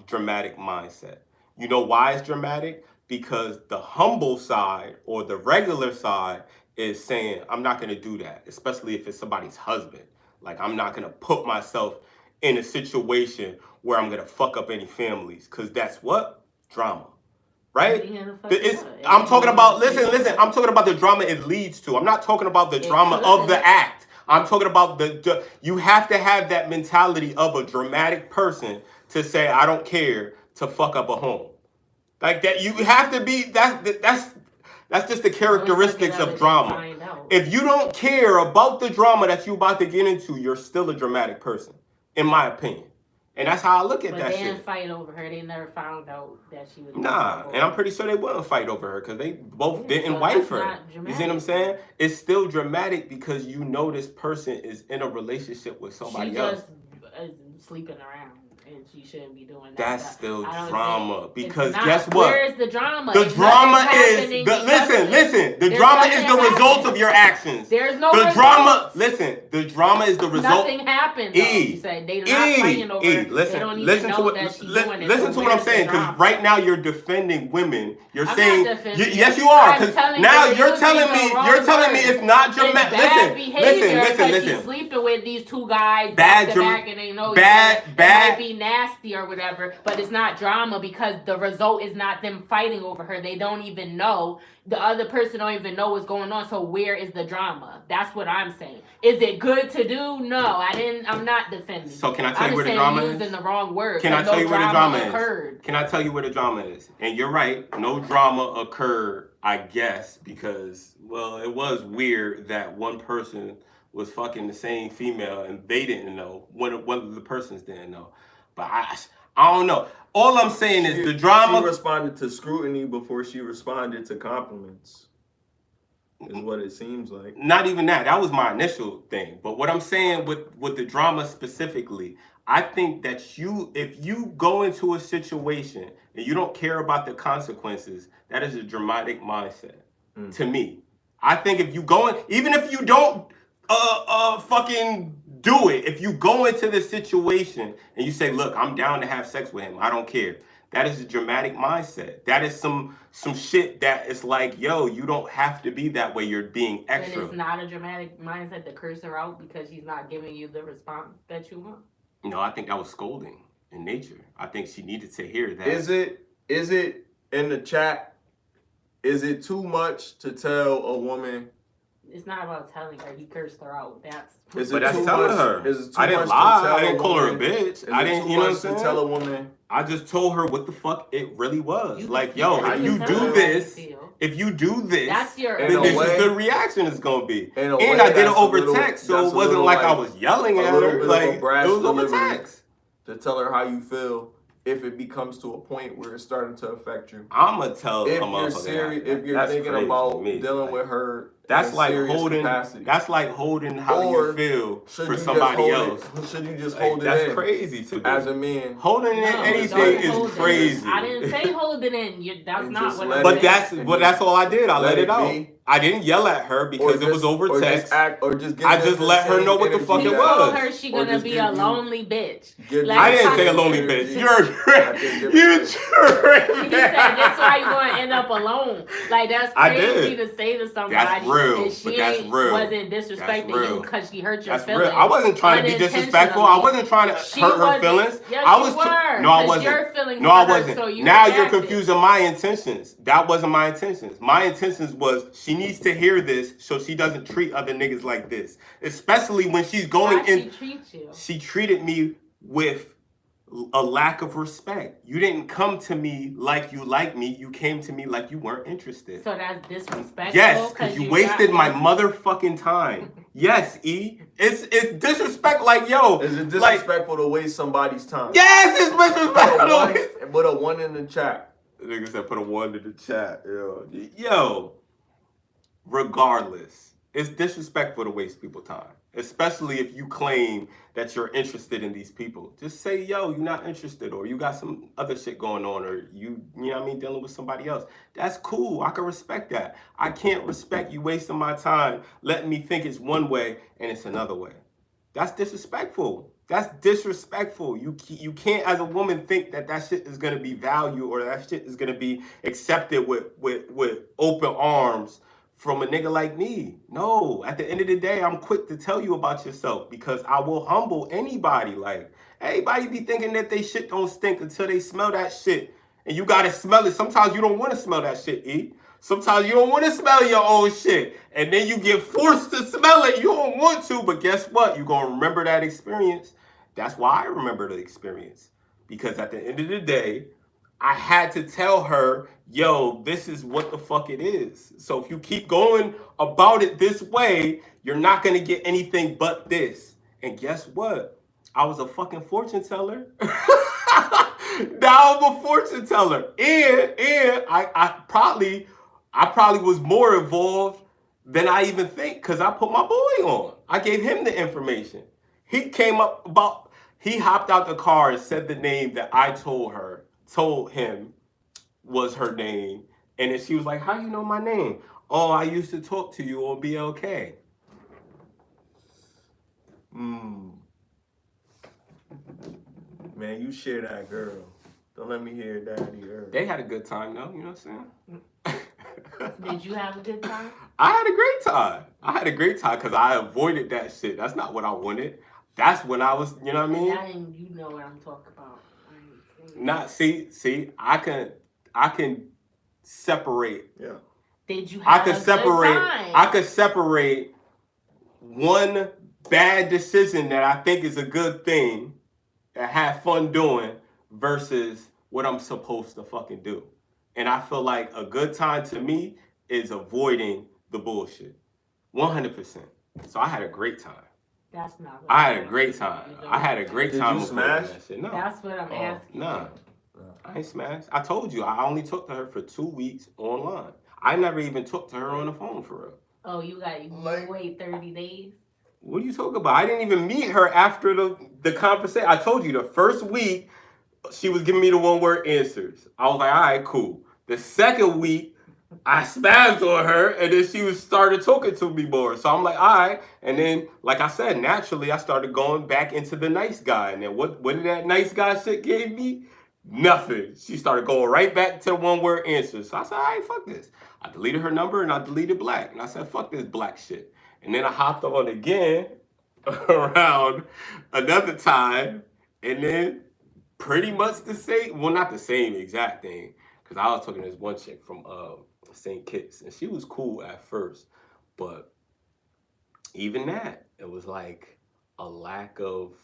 [SPEAKER 1] dramatic mindset. You know why it's dramatic? Because the humble side or the regular side is saying, I'm not going to do that, especially if it's somebody's husband. Like, I'm not going to put myself in a situation where I'm going to fuck up any families, because that's what? Drama. Right? I'm talking about, listen, I'm talking about the drama it leads to. I'm not talking about the drama of the act. I'm talking about you have to have that mentality of a dramatic person to say, I don't care, to fuck up a home. Like that, you have to be, that's just the characteristics of drama. If you don't care about the drama that you're about to get into, you're still a dramatic person, in my opinion. And that's how I look at that shit.
[SPEAKER 2] But they didn't fight over her. They never found out that she was.
[SPEAKER 1] Nah, and I'm pretty sure they wouldn't fight over her because they both didn't wife her. You see what I'm saying? It's still dramatic because you know this person is in a relationship with somebody else.
[SPEAKER 2] She just sleeping around. and she shouldn't be doing that.
[SPEAKER 1] That's still
[SPEAKER 2] I don't
[SPEAKER 1] drama
[SPEAKER 2] think-
[SPEAKER 1] because
[SPEAKER 2] it's not.
[SPEAKER 1] guess what?
[SPEAKER 2] Where is the drama?
[SPEAKER 1] The
[SPEAKER 2] If
[SPEAKER 1] drama
[SPEAKER 2] nothing's
[SPEAKER 1] is
[SPEAKER 2] happening
[SPEAKER 1] the
[SPEAKER 2] because of
[SPEAKER 1] listen.
[SPEAKER 2] it,
[SPEAKER 1] The
[SPEAKER 2] there's
[SPEAKER 1] drama is
[SPEAKER 2] nothing
[SPEAKER 1] the result
[SPEAKER 2] happening.
[SPEAKER 1] of your actions.
[SPEAKER 2] There's no
[SPEAKER 1] The
[SPEAKER 2] results.
[SPEAKER 1] drama. Listen, the drama is the result.
[SPEAKER 2] Nothing happened. Though, you said they're not fighting over.
[SPEAKER 1] Listen,
[SPEAKER 2] they don't even
[SPEAKER 1] listen
[SPEAKER 2] know
[SPEAKER 1] to what.
[SPEAKER 2] that she's doing it.
[SPEAKER 1] Listen
[SPEAKER 2] So
[SPEAKER 1] to what I'm
[SPEAKER 2] where's the
[SPEAKER 1] saying, because
[SPEAKER 2] drama?
[SPEAKER 1] right now you're defending women. You're
[SPEAKER 2] I'm
[SPEAKER 1] saying
[SPEAKER 2] not defending
[SPEAKER 1] yes, you are.
[SPEAKER 2] I'm
[SPEAKER 1] Because
[SPEAKER 2] telling
[SPEAKER 1] now
[SPEAKER 2] you,
[SPEAKER 1] you're telling
[SPEAKER 2] using
[SPEAKER 1] me
[SPEAKER 2] the wrong
[SPEAKER 1] you're telling me
[SPEAKER 2] word.
[SPEAKER 1] it's not
[SPEAKER 2] It's
[SPEAKER 1] dramatic.
[SPEAKER 2] bad behavior because
[SPEAKER 1] Listen.
[SPEAKER 2] she's sleeping with these two guys
[SPEAKER 1] Bad
[SPEAKER 2] back to back and they know
[SPEAKER 1] bad-
[SPEAKER 2] it
[SPEAKER 1] bad-
[SPEAKER 2] might be nasty or whatever, but it's not drama because the result is not them fighting over her. They don't even know. The other person don't even know what's going on. So where is the drama? That's what I'm saying. Is it good to do? No, I'm not defending.
[SPEAKER 1] So can I tell you where the
[SPEAKER 2] I'm
[SPEAKER 1] drama
[SPEAKER 2] just
[SPEAKER 1] is?
[SPEAKER 2] saying using the wrong word.
[SPEAKER 1] Can I tell you where the drama
[SPEAKER 2] occurred.
[SPEAKER 1] is? Can I tell you where the drama is? And you're right, no drama occurred, I guess, because, well, it was weird that one person was fucking the same female and they didn't know. One of the persons didn't know. But I don't know. All I'm saying is the drama.
[SPEAKER 3] She responded to scrutiny before she responded to compliments. Is what it seems like.
[SPEAKER 1] Not even that. That was my initial thing. But what I'm saying with the drama specifically, I think that if you go into a situation and you don't care about the consequences, that is a dramatic mindset to me. I think if you go in, even if you don't fucking do it, if you go into the situation and you say, look, I'm down to have sex with him, I don't care. That is a dramatic mindset. That is some shit that is like, yo, you don't have to be that way. You're being extra.
[SPEAKER 2] And it's not a dramatic mindset to curse her out because she's not giving you the response that you want.
[SPEAKER 1] No, I think that was scolding in nature. I think she needed to hear that.
[SPEAKER 3] Is it in the chat? Is it too much to tell a woman?
[SPEAKER 2] It's not about telling her. He cursed her out. That's
[SPEAKER 1] telling her.
[SPEAKER 3] Is it too
[SPEAKER 1] I didn't
[SPEAKER 3] much
[SPEAKER 1] lie.
[SPEAKER 3] to tell
[SPEAKER 1] I didn't call her a
[SPEAKER 3] woman?
[SPEAKER 1] bitch.
[SPEAKER 3] Is
[SPEAKER 1] I
[SPEAKER 3] it
[SPEAKER 1] didn't.
[SPEAKER 3] too
[SPEAKER 1] You know what I'm
[SPEAKER 3] much
[SPEAKER 1] saying?
[SPEAKER 3] to tell a woman.
[SPEAKER 1] I just told her what the fuck it really was. Like, yo,
[SPEAKER 2] Yeah,
[SPEAKER 1] if
[SPEAKER 2] you
[SPEAKER 1] you
[SPEAKER 2] tell
[SPEAKER 1] do
[SPEAKER 2] her how
[SPEAKER 1] this,
[SPEAKER 2] you feel.
[SPEAKER 1] if you do this,
[SPEAKER 2] That's your.
[SPEAKER 3] In
[SPEAKER 1] then
[SPEAKER 3] a
[SPEAKER 1] this
[SPEAKER 3] way-
[SPEAKER 1] is the reaction it's gonna be.
[SPEAKER 3] In a
[SPEAKER 1] And
[SPEAKER 3] way,
[SPEAKER 1] I did it
[SPEAKER 3] that's a
[SPEAKER 1] over
[SPEAKER 3] little-
[SPEAKER 1] text, so
[SPEAKER 3] that's
[SPEAKER 1] it
[SPEAKER 3] a
[SPEAKER 1] wasn't
[SPEAKER 3] little,
[SPEAKER 1] like I
[SPEAKER 3] like,
[SPEAKER 1] was yelling
[SPEAKER 3] a
[SPEAKER 1] at
[SPEAKER 3] little
[SPEAKER 1] her.
[SPEAKER 3] bit of a
[SPEAKER 1] Like, it
[SPEAKER 3] brash
[SPEAKER 1] was over
[SPEAKER 3] delivery.
[SPEAKER 1] text.
[SPEAKER 3] To tell her how you feel if it becomes to a point where it's starting to affect you.
[SPEAKER 1] I'ma tell
[SPEAKER 3] If
[SPEAKER 1] a
[SPEAKER 3] you're
[SPEAKER 1] motherfucker
[SPEAKER 3] serious,
[SPEAKER 1] that.
[SPEAKER 3] if you're
[SPEAKER 1] That's
[SPEAKER 3] thinking
[SPEAKER 1] crazy
[SPEAKER 3] about
[SPEAKER 1] to me.
[SPEAKER 3] dealing
[SPEAKER 1] Like,
[SPEAKER 3] with her,
[SPEAKER 1] that's
[SPEAKER 3] in a
[SPEAKER 1] like
[SPEAKER 3] serious
[SPEAKER 1] holding.
[SPEAKER 3] capacity.
[SPEAKER 1] That's like holding how
[SPEAKER 3] Or
[SPEAKER 1] you feel
[SPEAKER 3] should
[SPEAKER 1] for
[SPEAKER 3] you just
[SPEAKER 1] somebody
[SPEAKER 3] hold
[SPEAKER 1] else.
[SPEAKER 3] Should you just
[SPEAKER 1] Like,
[SPEAKER 3] hold it
[SPEAKER 1] that's
[SPEAKER 3] in
[SPEAKER 1] crazy to me.
[SPEAKER 3] as a man?
[SPEAKER 1] Holding in
[SPEAKER 2] No,
[SPEAKER 1] anything
[SPEAKER 2] don't
[SPEAKER 1] is
[SPEAKER 2] hold it.
[SPEAKER 1] crazy.
[SPEAKER 2] I didn't say hold it in. That's
[SPEAKER 3] And
[SPEAKER 2] not
[SPEAKER 3] just
[SPEAKER 2] what
[SPEAKER 3] let
[SPEAKER 2] I
[SPEAKER 3] it-
[SPEAKER 2] said.
[SPEAKER 1] But that's all I did. I let it out.
[SPEAKER 3] be.
[SPEAKER 1] I didn't yell at her because it was over text.
[SPEAKER 3] Or just give
[SPEAKER 1] I
[SPEAKER 3] them
[SPEAKER 1] just
[SPEAKER 3] the
[SPEAKER 1] let her
[SPEAKER 3] same
[SPEAKER 1] know what the
[SPEAKER 3] energy
[SPEAKER 1] fuck it
[SPEAKER 2] He
[SPEAKER 3] that-
[SPEAKER 1] was.
[SPEAKER 2] told her she
[SPEAKER 3] Or
[SPEAKER 2] gonna
[SPEAKER 3] just
[SPEAKER 2] be
[SPEAKER 3] give
[SPEAKER 2] a
[SPEAKER 3] you-
[SPEAKER 2] lonely bitch.
[SPEAKER 3] give
[SPEAKER 2] Like,
[SPEAKER 1] I didn't say a
[SPEAKER 2] I-
[SPEAKER 1] lonely
[SPEAKER 3] energy.
[SPEAKER 1] bitch. You're
[SPEAKER 3] I think
[SPEAKER 1] you
[SPEAKER 3] different.
[SPEAKER 2] He said that's why you gonna end up alone. Like that's
[SPEAKER 1] I
[SPEAKER 2] crazy
[SPEAKER 1] did.
[SPEAKER 2] to say to somebody.
[SPEAKER 1] That's real,
[SPEAKER 2] And she
[SPEAKER 1] but that's
[SPEAKER 2] ain't,
[SPEAKER 1] real.
[SPEAKER 2] wasn't
[SPEAKER 1] That's
[SPEAKER 2] disrespecting
[SPEAKER 1] real.
[SPEAKER 2] you because she hurt your
[SPEAKER 1] That's
[SPEAKER 2] feelings.
[SPEAKER 1] real. I wasn't trying to be disrespectful. I wasn't trying to
[SPEAKER 2] She
[SPEAKER 1] hurt her
[SPEAKER 2] wasn't-
[SPEAKER 1] feelings.
[SPEAKER 2] Yes,
[SPEAKER 1] I
[SPEAKER 2] you
[SPEAKER 1] was.
[SPEAKER 2] were,
[SPEAKER 1] No, I
[SPEAKER 2] 'cause
[SPEAKER 1] wasn't.
[SPEAKER 2] your feelings
[SPEAKER 1] No, I
[SPEAKER 2] were hurt,
[SPEAKER 1] wasn't.
[SPEAKER 2] so you
[SPEAKER 1] Now you're
[SPEAKER 2] reacted.
[SPEAKER 1] confusing my intentions. That wasn't my intentions. My intentions was she needs to hear this so she doesn't treat other niggas like this, especially when she's going
[SPEAKER 2] How'd
[SPEAKER 1] in.
[SPEAKER 2] she treat you?
[SPEAKER 1] She treated me with a lack of respect. You didn't come to me like you like me. You came to me like you weren't interested.
[SPEAKER 2] So that's disrespectful.
[SPEAKER 1] Yes, because you wasted my motherfucking time. Yes, E. It's disrespect. Like, yo.
[SPEAKER 3] Is it
[SPEAKER 1] like,
[SPEAKER 3] disrespectful to waste somebody's time?
[SPEAKER 1] yes, it's disrespectful.
[SPEAKER 3] Put a one in the chat.
[SPEAKER 1] Nigga said put a 1 in the chat. Yo. Regardless, it's disrespectful to waste people's time. Especially if you claim that you're interested in these people. Just say, yo, you're not interested, or you got some other shit going on, or you know what I mean, dealing with somebody else. That's cool. I can respect that. I can't respect you wasting my time, letting me think it's one way and it's another way. That's disrespectful. That's disrespectful. You can't, as a woman, think that shit is gonna be valued or that shit is gonna be accepted with open arms from a nigga like me. No, at the end of the day, I'm quick to tell you about yourself because I will humble anybody. Like, everybody be thinking that they shit don't stink until they smell that shit. And you gotta smell it. Sometimes you don't wanna smell that shit, E. Sometimes you don't wanna smell your own shit. And then you get forced to smell it. You don't want to, but guess what? You're gonna remember that experience. That's why I remember the experience. Because at the end of the day, I had to tell her, yo, this is what the fuck it is. So if you keep going about it this way, you're not gonna get anything but this. And guess what? I was a fucking fortune teller. Now I'm a fortune teller. And I probably was more involved than I even think because I put my boy on. I gave him the information. He came up about He hopped out the car and said the name that I told him was her name. And then she was like, how you know my name? Oh, I used to talk to you on BLK.
[SPEAKER 3] Man, you share that girl. Don't let me hear daddy or.
[SPEAKER 1] They had a good time though, you know what I'm saying?
[SPEAKER 2] Did you have a good time?
[SPEAKER 1] I had a great time. I had a great time because I avoided that shit. That's not what I wanted. That's when I was, you know what I mean?
[SPEAKER 2] You know what I'm talking about.
[SPEAKER 1] Not see, I can separate.
[SPEAKER 3] Yeah.
[SPEAKER 2] Did you have a good time?
[SPEAKER 1] I could separate one bad decision that I think is a good thing that I have fun doing versus what I'm supposed to fucking do. And I feel like a good time to me is avoiding the bullshit. 100%. So I had a great time.
[SPEAKER 2] That's not what
[SPEAKER 1] I had a great time. I had a great time.
[SPEAKER 3] Did you smash?
[SPEAKER 1] That shit. No.
[SPEAKER 2] That's what I'm asking.
[SPEAKER 1] Nah. I ain't smashed. I told you, I only talked to her for 2 weeks online. I never even talked to her on the phone for real.
[SPEAKER 2] Oh, you wait 30 days?
[SPEAKER 1] What are you talking about? I didn't even meet her after the conversation. I told you the first week, she was giving me the one-word answers. I was like, all right, cool. The second week, I spazzed on her, and then she started talking to me more. So I'm like, all right. And then, like I said, naturally, I started going back into the nice guy. And then what did that nice guy shit gave me? Nothing. She started going right back to the one-word answers. So I said, all right, fuck this. I deleted her number, and I deleted black. And I said, fuck this black shit. And then I hopped on again around another time, and then pretty much the same, well, not the same exact thing, because I was talking to this one chick from St. Kitts, and she was cool at first, but even that, it was like a lack of,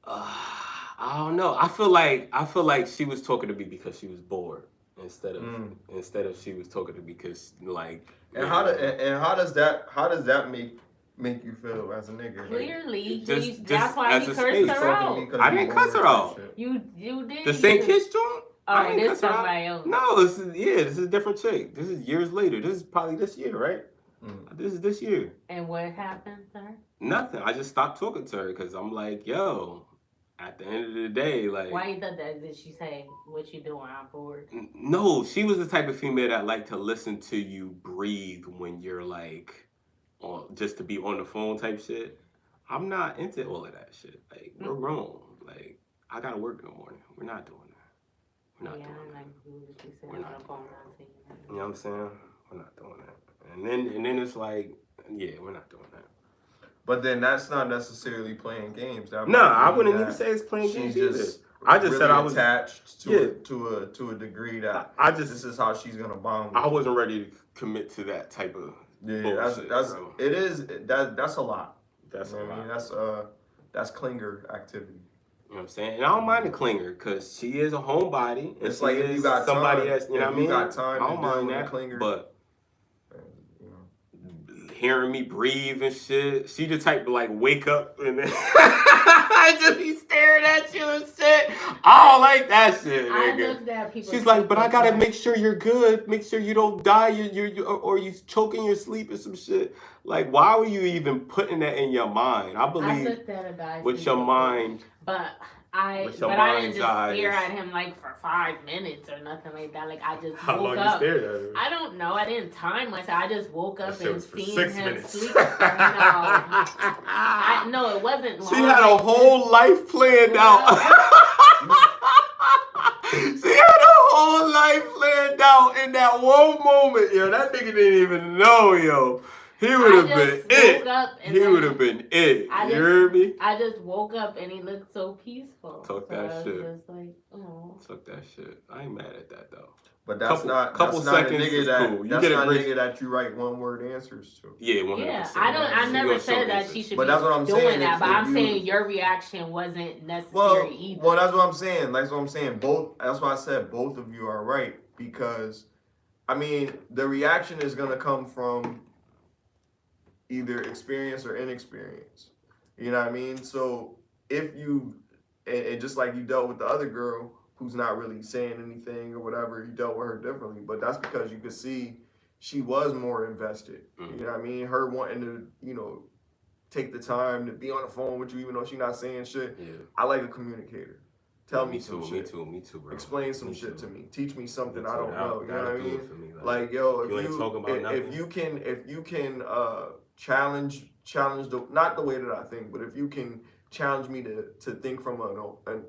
[SPEAKER 1] I don't know. I feel like she was talking to me because she was bored instead of she was talking to me because like.
[SPEAKER 3] And how does that make you feel as a nigga?
[SPEAKER 2] Clearly,
[SPEAKER 1] just
[SPEAKER 2] that's why he cursed her out.
[SPEAKER 1] I didn't cuss her out.
[SPEAKER 2] You did.
[SPEAKER 1] The St. Kitts joint?
[SPEAKER 2] Oh, this somebody else.
[SPEAKER 1] No, this is a different chick. This is years later. This is probably this year, right? This is this year.
[SPEAKER 2] And what happened, sir?
[SPEAKER 1] Nothing. I just stopped talking to her because I'm like, yo, at the end of the day, like.
[SPEAKER 2] Why you thought that? Did she say, what you doing? I'm bored.
[SPEAKER 1] No, she was the type of female that liked to listen to you breathe when you're like, just to be on the phone type shit. I'm not into all of that shit. Like, we're grown. Like, I gotta work in the morning. We're not doing that. We're not doing that. We're not doing that. You know what I'm saying? We're not doing that. And then it's like, yeah, we're not doing that.
[SPEAKER 3] But then that's not necessarily playing games.
[SPEAKER 1] No, I wouldn't even say it's playing games either. I just
[SPEAKER 3] really
[SPEAKER 1] said I was
[SPEAKER 3] attached to a degree that this is how she's gonna bond with.
[SPEAKER 1] I wasn't ready to commit to that type of bullshit,
[SPEAKER 3] that's a lot.
[SPEAKER 1] That's a lot.
[SPEAKER 3] I mean, that's clinger activity.
[SPEAKER 1] You know what I'm saying? And I don't mind the clinger because she is a homebody.
[SPEAKER 3] It's like if you got
[SPEAKER 1] somebody
[SPEAKER 3] time,
[SPEAKER 1] that's, you know what I mean?
[SPEAKER 3] Got time
[SPEAKER 1] I don't mind
[SPEAKER 3] with
[SPEAKER 1] that,
[SPEAKER 3] clinger,
[SPEAKER 1] but hearing me breathe and shit, she the type to like wake up and then I just be staring at you and shit. I don't like that shit, nigga. She's like, but I gotta make sure you're good, make sure you don't die, or you choking your sleep or some shit. Like, why were you even putting that in your mind? I believe with your mind.
[SPEAKER 2] But I didn't just stare at him like for 5 minutes or nothing like that. Like I just
[SPEAKER 1] How
[SPEAKER 2] woke
[SPEAKER 1] long
[SPEAKER 2] up.
[SPEAKER 1] You stared at him?
[SPEAKER 2] I don't know. I didn't time myself. I just woke up and seen
[SPEAKER 1] 6
[SPEAKER 2] him
[SPEAKER 1] minutes.
[SPEAKER 2] sleep. No, it wasn't long.
[SPEAKER 1] She had a whole life planned out. She had a whole life planned out in that one moment. Yo, that nigga didn't even know, yo. He would have been it. He would have been it. You heard me?
[SPEAKER 2] I just woke up and he looked so peaceful.
[SPEAKER 1] Talk that shit.
[SPEAKER 2] Just like, oh.
[SPEAKER 1] Talk that shit. I ain't mad at that though.
[SPEAKER 3] But that's not a nigga that you write one-word answers to.
[SPEAKER 1] Yeah, 100%.
[SPEAKER 2] Yeah, I never said that she should be doing that, but I'm saying your reaction wasn't necessary either.
[SPEAKER 3] Well, that's what I'm saying. That's what I'm saying. That's why I said both of you are right, because I mean the reaction is gonna come from either experience or inexperience. You know what I mean? So if you, and just like you dealt with the other girl who's not really saying anything or whatever, you dealt with her differently. But that's because you could see she was more invested. You know what I mean? Her wanting to, take the time to be on the phone with you even though she's not saying shit.
[SPEAKER 1] Yeah.
[SPEAKER 3] I like a communicator. Tell me some shit.
[SPEAKER 1] Me too, bro.
[SPEAKER 3] Explain some shit to me. Teach me something I don't know. You know
[SPEAKER 1] That'll
[SPEAKER 3] what I
[SPEAKER 1] do
[SPEAKER 3] mean?
[SPEAKER 1] it for me.
[SPEAKER 3] Like, yo,
[SPEAKER 1] if
[SPEAKER 3] you can challenge not the way that I think, but if you can challenge me to think from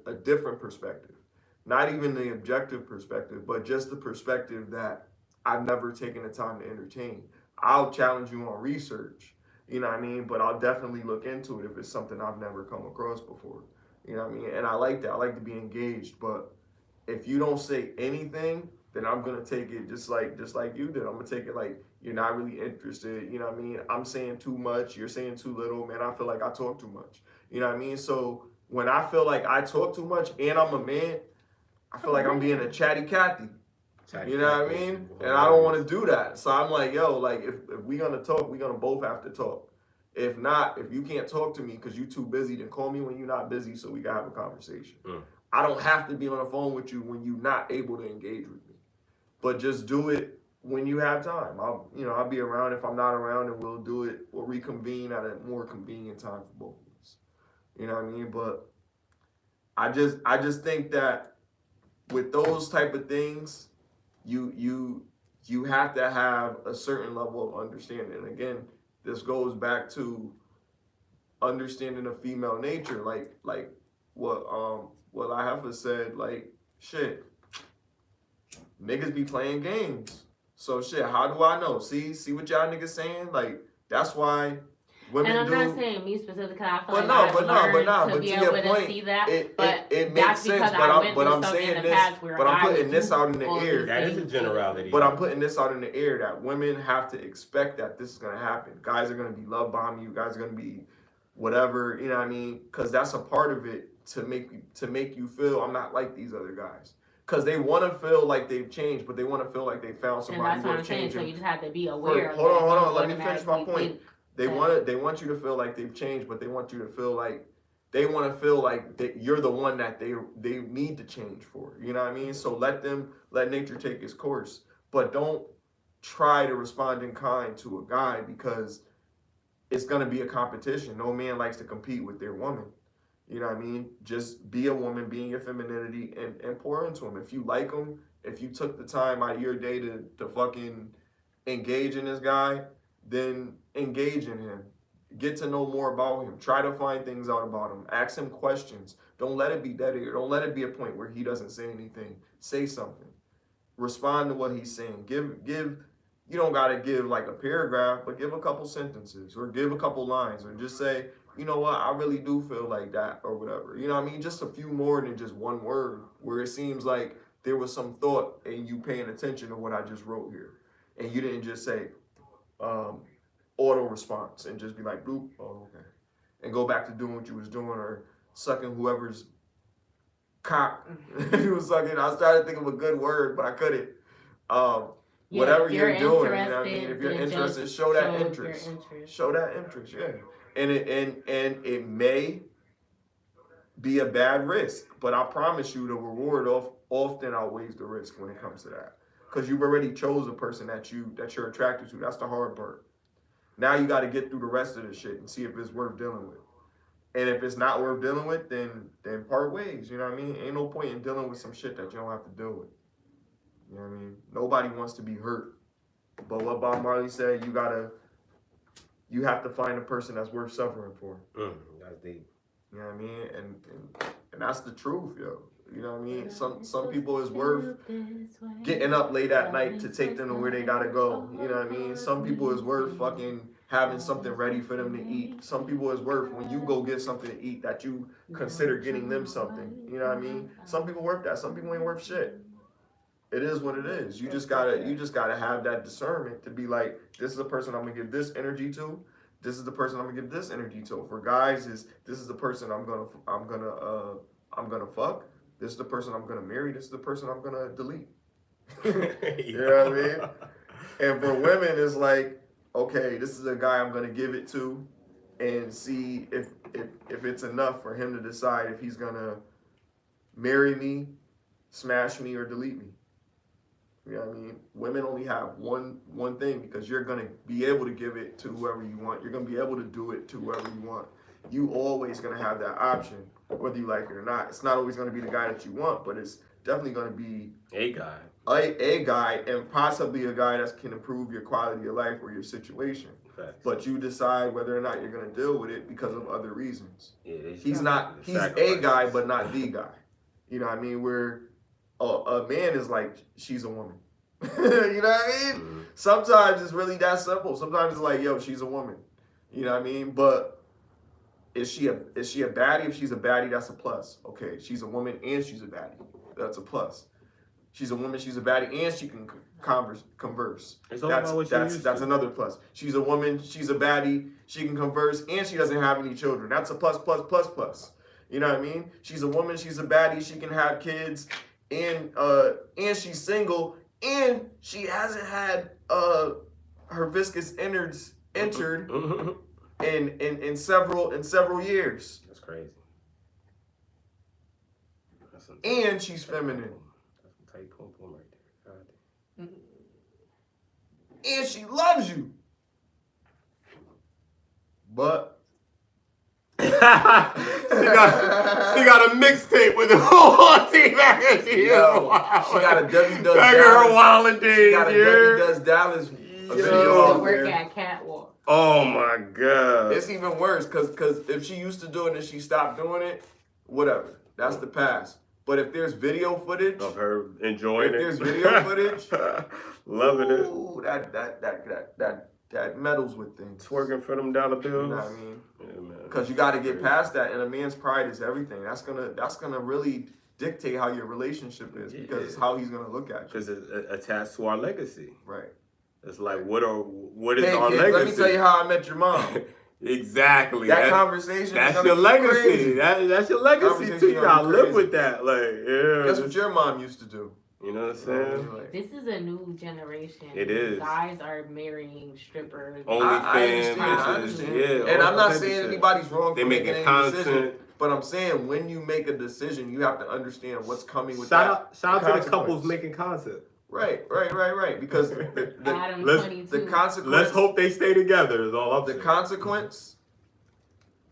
[SPEAKER 3] a different perspective, not even the objective perspective, but just the perspective that I've never taken the time to entertain. I'll challenge you on research. You know what I mean? But I'll definitely look into it if it's something I've never come across before. You know what I mean? And I like that. I like to be engaged. But if you don't say anything, then I'm gonna take it just like you did. I'm gonna take it like you're not really interested. You know what I mean? I'm saying too much. You're saying too little. Man, I feel like I talk too much. You know what I mean? So when I feel like I talk too much and I'm a man, I feel like I'm being a chatty Cathy. You know what I mean? And I don't want to do that. So I'm like, yo, like if we gonna talk, we gonna both have to talk. If not, if you can't talk to me because you're too busy, then call me when you're not busy so we can have a conversation. I don't have to be on the phone with you when you're not able to engage with me. But just do it when you have time. I'll be around if I'm not around, and we'll do it. We'll reconvene at a more convenient time for both of us. You know what I mean? But I just think that with those type of things, you have to have a certain level of understanding. And again, this goes back to understanding of female nature, like what I have said, like shit. Niggas be playing games. So shit, how do I know? See what y'all niggas saying? Like that's why women
[SPEAKER 2] and I'm
[SPEAKER 3] do.
[SPEAKER 2] not saying me specifically. I feel
[SPEAKER 3] But
[SPEAKER 2] like
[SPEAKER 3] but to your point,
[SPEAKER 2] see that,
[SPEAKER 3] it makes sense. But I'm saying this. But I'm putting this out in the air.
[SPEAKER 1] That is a generality.
[SPEAKER 3] But I'm putting this out in the air that women have to expect that this is gonna happen. Guys are gonna be love bombing you. Guys are gonna be whatever. You know what I mean? Because that's a part of it to make you feel I'm not like these other guys. Because they want to feel like they've changed, but they want to feel like they found somebody who have changed.
[SPEAKER 2] So you just have to be aware.
[SPEAKER 3] Hold on. Let me finish my point. They want you to feel like they've changed, but they want you to feel like that you're the one that they need to change for. You know what I mean? So let nature take its course, but don't try to respond in kind to a guy because it's gonna be a competition. No man likes to compete with their woman. You know what I mean? Just be a woman, be in your femininity, and pour into them. If you like them, if you took the time out of your day to fucking engage in this guy, then engage in him. Get to know more about him. Try to find things out about him. Ask him questions. Don't let it be dead air. Don't let it be a point where he doesn't say anything. Say something. Respond to what he's saying. Give. You don't gotta give like a paragraph, but give a couple sentences or give a couple lines or just say, you know what, I really do feel like that or whatever. You know what I mean? Just a few more than just one word where it seems like there was some thought and you paying attention to what I just wrote here. And you didn't just say auto response and just be like, bloop, oh, okay. And go back to doing what you was doing or sucking whoever's cock you was sucking. I was trying to think of a good word, but I couldn't. Whatever you're doing, you know what I mean? If you're interested, show that interest. Show that interest, yeah. And it may be a bad risk, but I promise you the reward often outweighs the risk when it comes to that. Because you've already chose a person that you're attracted to. That's the hard part. Now you got to get through the rest of the shit and see if it's worth dealing with. And if it's not worth dealing with, then part ways. You know what I mean? Ain't no point in dealing with some shit that you don't have to deal with. You know what I mean? Nobody wants to be hurt. But what Bob Marley said, you have to find a person that's worth suffering for.
[SPEAKER 1] That's deep.
[SPEAKER 3] You know what I mean? And that's the truth, yo. You know what I mean? Some people is worth getting up late at night to take them to where they gotta go. You know what I mean? Some people is worth fucking having something ready for them to eat. Some people is worth when you go get something to eat that you consider getting them something. You know what I mean? Some people worth that. Some people ain't worth shit. It is what it is. You just gotta have that discernment to be like, this is the person I'm gonna give this energy to. This is the person I'm gonna give this energy to. For guys, this is the person I'm gonna fuck. This is the person I'm gonna marry. This is the person I'm gonna delete. You know what I mean? And for women, it's like, okay, this is a guy I'm gonna give it to, and see if it's enough for him to decide if he's gonna marry me, smash me, or delete me. You know what I mean? Women only have one thing because you're gonna be able to give it to whoever you want. You're gonna be able to do it to whoever you want. You always gonna have that option, whether you like it or not. It's not always gonna be the guy that you want, but it's definitely gonna be
[SPEAKER 1] a guy.
[SPEAKER 3] A guy, and possibly a guy that can improve your quality of life or your situation.
[SPEAKER 1] Facts.
[SPEAKER 3] But you decide whether or not you're gonna deal with it because of other reasons.
[SPEAKER 1] Yeah,
[SPEAKER 3] He's a guy, but not the guy. You know what I mean? Where a man is like, she's a woman. You know what I mean?
[SPEAKER 1] Mm-hmm.
[SPEAKER 3] Sometimes it's really that simple. Sometimes it's like, yo, she's a woman. You know what I mean? But is she a baddie? If she's a baddie, that's a plus. Okay, she's a woman and she's a baddie. That's a plus. She's a woman, she's a baddie, and she can converse. That's another plus. She's a woman, she's a baddie, she can converse, and she doesn't have any children. That's a plus, plus, plus, plus. You know what I mean? She's a woman, she's a baddie, she can have kids, and she's single, and she hasn't had her viscous innards entered in several years.
[SPEAKER 1] That's crazy.
[SPEAKER 3] And she's feminine.
[SPEAKER 1] Tight pom pom right there.
[SPEAKER 3] And she loves you. But
[SPEAKER 1] she got a mixtape with the whole team. She
[SPEAKER 3] got a W Does
[SPEAKER 1] Dallas.
[SPEAKER 3] Her
[SPEAKER 1] wildin' days.
[SPEAKER 3] She got a W Does Dallas video.
[SPEAKER 2] Work at Catwalk.
[SPEAKER 1] Oh my god.
[SPEAKER 3] It's even worse because if she used to do it and she stopped doing it, whatever. That's the past. But if there's video footage
[SPEAKER 1] of her enjoying it,
[SPEAKER 3] there's video footage,
[SPEAKER 1] loving it.
[SPEAKER 3] Ooh, that meddles with things.
[SPEAKER 1] Twerking for them dollar bills.
[SPEAKER 3] You know what I mean?
[SPEAKER 1] Yeah, man.
[SPEAKER 3] Because you got to get past that, and a man's pride is everything. That's gonna really dictate how your relationship is because it's how he's gonna look at you.
[SPEAKER 1] Because it's attached to our legacy.
[SPEAKER 3] Right.
[SPEAKER 1] It's like what is
[SPEAKER 3] hey,
[SPEAKER 1] our
[SPEAKER 3] kids,
[SPEAKER 1] legacy?
[SPEAKER 3] Let me tell you how I met your mom.
[SPEAKER 1] Exactly.
[SPEAKER 3] That conversation.
[SPEAKER 1] That's your legacy. That's your legacy too. You gotta live with that. Like, yeah.
[SPEAKER 3] Guess what your mom used to do.
[SPEAKER 1] You know what I'm saying?
[SPEAKER 2] This is a new generation.
[SPEAKER 1] It is.
[SPEAKER 2] Guys are marrying strippers.
[SPEAKER 3] I understand. Yeah. And I'm not saying anybody's wrong for making any decision. But I'm saying when you make a decision, you have to understand what's coming with that.
[SPEAKER 1] Shout out to the couples making content.
[SPEAKER 3] Right. Because the consequence.
[SPEAKER 1] Let's hope they stay together. Is all I'm saying.
[SPEAKER 3] The consequence.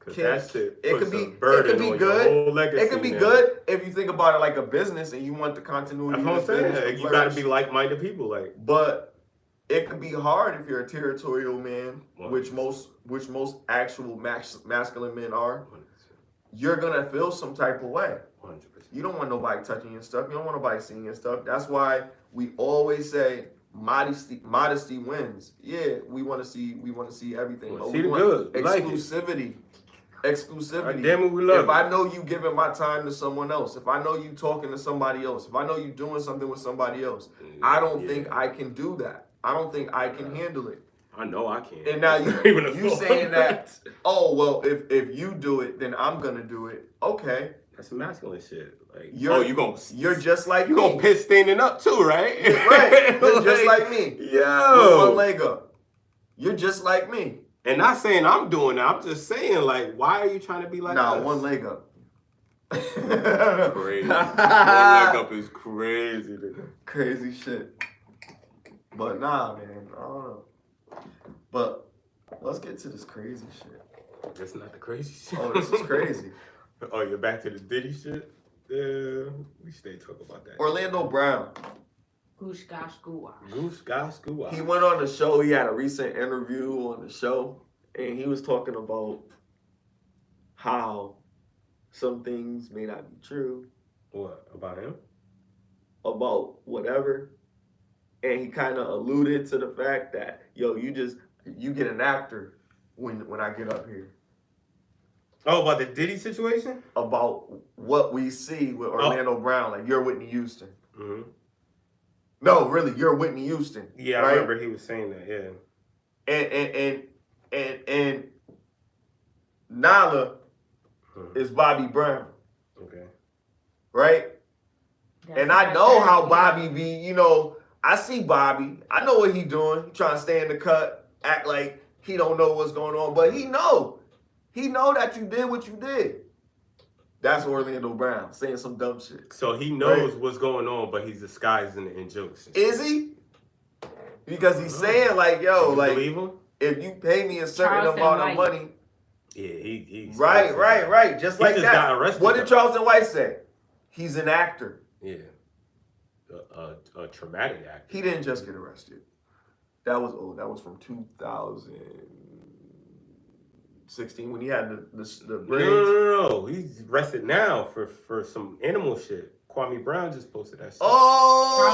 [SPEAKER 1] That shit
[SPEAKER 3] it could be good. It could be good if you think about it like a business and you want the continuity.
[SPEAKER 1] That's what I'm saying. You got to be like-minded people, like.
[SPEAKER 3] But it could be hard if you're a territorial man, 100%. which most actual masculine men are. 100%. You're gonna feel some type of way. 100%. You don't want nobody touching your stuff. You don't want nobody seeing your stuff. That's why we always say modesty wins. Yeah, we want to see everything. But we want exclusivity. Exclusivity.
[SPEAKER 1] Damn it, we love
[SPEAKER 3] if I know you giving my time to someone else, if I know you talking to somebody else, if I know you doing something with somebody else, I don't think I can do that. I don't think I can handle it.
[SPEAKER 1] I know I can.
[SPEAKER 3] And now you saying that, oh, well, if you do it, then I'm going to do it. Okay.
[SPEAKER 1] That's some masculine shit. Like,
[SPEAKER 3] you're just like
[SPEAKER 1] you
[SPEAKER 3] me.
[SPEAKER 1] Gonna piss standing up too, right?
[SPEAKER 3] Right. You're just like me.
[SPEAKER 1] Yo.
[SPEAKER 3] With one leg up. You're just like me.
[SPEAKER 1] And not saying I'm doing it. I'm just saying, like, why are you trying to be like us?
[SPEAKER 3] One leg up.
[SPEAKER 1] Crazy. One leg up is crazy. Dude.
[SPEAKER 3] Crazy shit. But nah, man. I don't know. But let's get to this crazy shit.
[SPEAKER 1] That's not the crazy shit.
[SPEAKER 3] Oh, this is crazy.
[SPEAKER 1] Oh, you're back to the Diddy shit? Yeah, we stay talking about that.
[SPEAKER 3] Orlando Brown.
[SPEAKER 2] Goosh gosh goo
[SPEAKER 1] wash.
[SPEAKER 3] He went on the show. He had a recent interview on the show, and he was talking about how some things may not be true.
[SPEAKER 1] What about him?
[SPEAKER 3] About whatever, and he kind of alluded to the fact that you get an actor when I get up here.
[SPEAKER 1] Oh, about the Diddy situation?
[SPEAKER 3] About what we see with Orlando Brown, like you're Whitney Houston.
[SPEAKER 1] Mm-hmm.
[SPEAKER 3] No, really, you're Whitney Houston.
[SPEAKER 1] Yeah,
[SPEAKER 3] right?
[SPEAKER 1] I remember he was saying that.
[SPEAKER 3] Yeah. And Nala is Bobby Brown.
[SPEAKER 1] Okay.
[SPEAKER 3] Right. And I know how Bobby be. I see Bobby. I know what he doing. He trying to stay in the cut, act like he don't know what's going on, but he know that you did what you did. That's Orlando Brown saying some dumb shit.
[SPEAKER 1] So he knows what's going on, but he's disguising it in jokes.
[SPEAKER 3] Is he? Because he's saying like, yo, like,
[SPEAKER 1] believe him?
[SPEAKER 3] If you pay me a certain amount of money.
[SPEAKER 1] Yeah, he's
[SPEAKER 3] right. Just like
[SPEAKER 1] just
[SPEAKER 3] that.
[SPEAKER 1] Got arrested,
[SPEAKER 3] what did Charleston White say? He's an actor.
[SPEAKER 1] Yeah. A traumatic actor.
[SPEAKER 3] He didn't just get arrested. That was old. That was from 2016 when he had the braids.
[SPEAKER 1] No. He's arrested now for some animal shit. Kwame Brown just posted that shit.
[SPEAKER 3] Oh,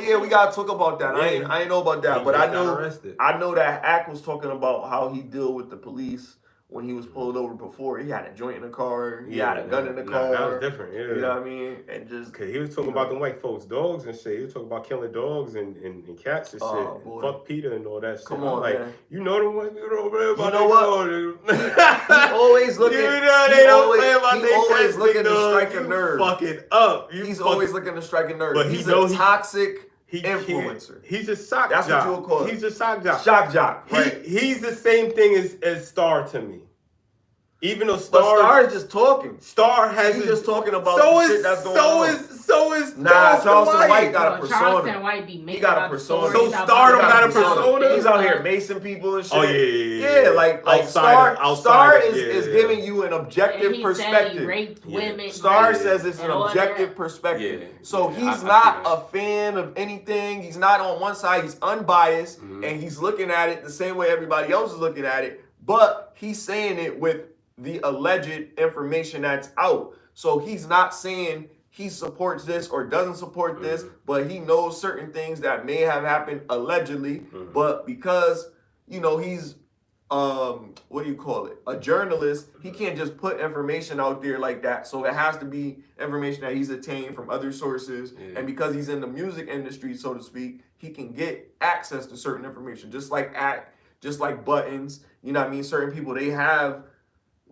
[SPEAKER 3] yeah, we gotta talk about that.
[SPEAKER 1] Yeah.
[SPEAKER 3] I ain't know about that, but I know that Ack was talking about how he deal with the police when he was pulled over before. He had a joint in the car, he had a gun in the car.
[SPEAKER 1] That was different, yeah.
[SPEAKER 3] You know what I mean? And just
[SPEAKER 1] cause he was talking about the white folks' dogs and shit. He was talking about killing dogs and cats and shit.
[SPEAKER 3] Boy.
[SPEAKER 1] Fuck Peter and all that shit.
[SPEAKER 3] Come on,
[SPEAKER 1] like,
[SPEAKER 3] man.
[SPEAKER 1] You know the one over there about
[SPEAKER 3] you know what? He always looking.
[SPEAKER 1] They don't play about
[SPEAKER 3] he always looking to strike a nerve.
[SPEAKER 1] Fucking up.
[SPEAKER 3] He's always looking to strike a nerve.
[SPEAKER 1] But
[SPEAKER 3] he's a toxic influencer.
[SPEAKER 1] He's a shock
[SPEAKER 3] jock. That's what you would call it.
[SPEAKER 1] He's a shock jock.
[SPEAKER 3] Shock jock. Right.
[SPEAKER 1] He's the same thing as Star to me. Even though Star
[SPEAKER 3] is just talking.
[SPEAKER 1] Star has
[SPEAKER 3] He's just talking about shit that's going on.
[SPEAKER 1] So is
[SPEAKER 3] Charleston White got a persona.
[SPEAKER 2] Charleston White be making
[SPEAKER 3] got a persona.
[SPEAKER 1] So Star don't got a persona.
[SPEAKER 3] He's out here macing people and shit.
[SPEAKER 1] Oh yeah.
[SPEAKER 3] Like Star is giving you an objective perspective.
[SPEAKER 2] He raped women.
[SPEAKER 3] Star says it's an objective perspective.
[SPEAKER 1] Yeah.
[SPEAKER 3] So he's not a fan of anything. He's not on one side. He's unbiased and he's looking at it the same way everybody else is looking at it. But he's saying it with the alleged information that's out. So he's not saying he supports this or doesn't support this, but he knows certain things that may have happened allegedly. But because, he's, a journalist, he can't just put information out there like that. So it has to be information that he's attained from other sources. Yeah. And because he's in the music industry, so to speak, he can get access to certain information, just like Buttons. You know what I mean? Certain people, they have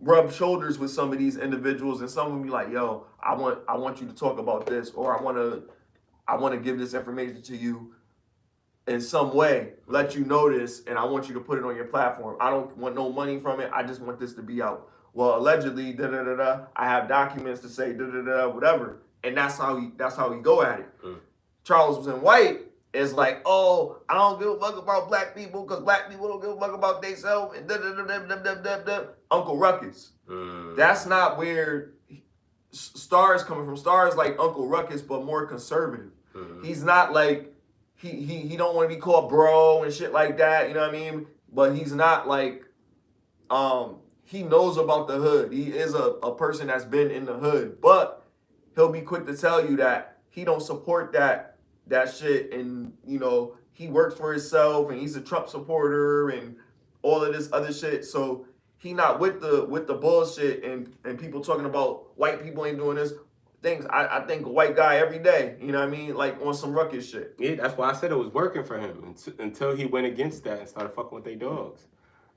[SPEAKER 3] rub shoulders with some of these individuals, and some of them be like, yo, I want you to talk about this, or I want to give this information to you in some way, let you know this, and I want you to put it on your platform. I don't want no money from it. I just want this to be out. Well, allegedly, I have documents to say whatever, and that's how he go at it. Charleston White is like, oh, I don't give a fuck about black people because black people don't give a fuck about themselves and Uncle Ruckus. That's not where Star is coming from. Star is like Uncle Ruckus, but more conservative. He's not like, he don't want to be called bro and shit like that, you know what I mean? But he's not like, he knows about the hood. He is a person that's been in the hood, but he'll be quick to tell you that he don't support that shit, and he works for himself and he's a Trump supporter and all of this other shit. So he not with the bullshit and people talking about white people ain't doing this things. I think a white guy every day, you know what I mean? Like on some ruckus shit.
[SPEAKER 1] Yeah, that's why I said it was working for him until he went against that and started fucking with their dogs.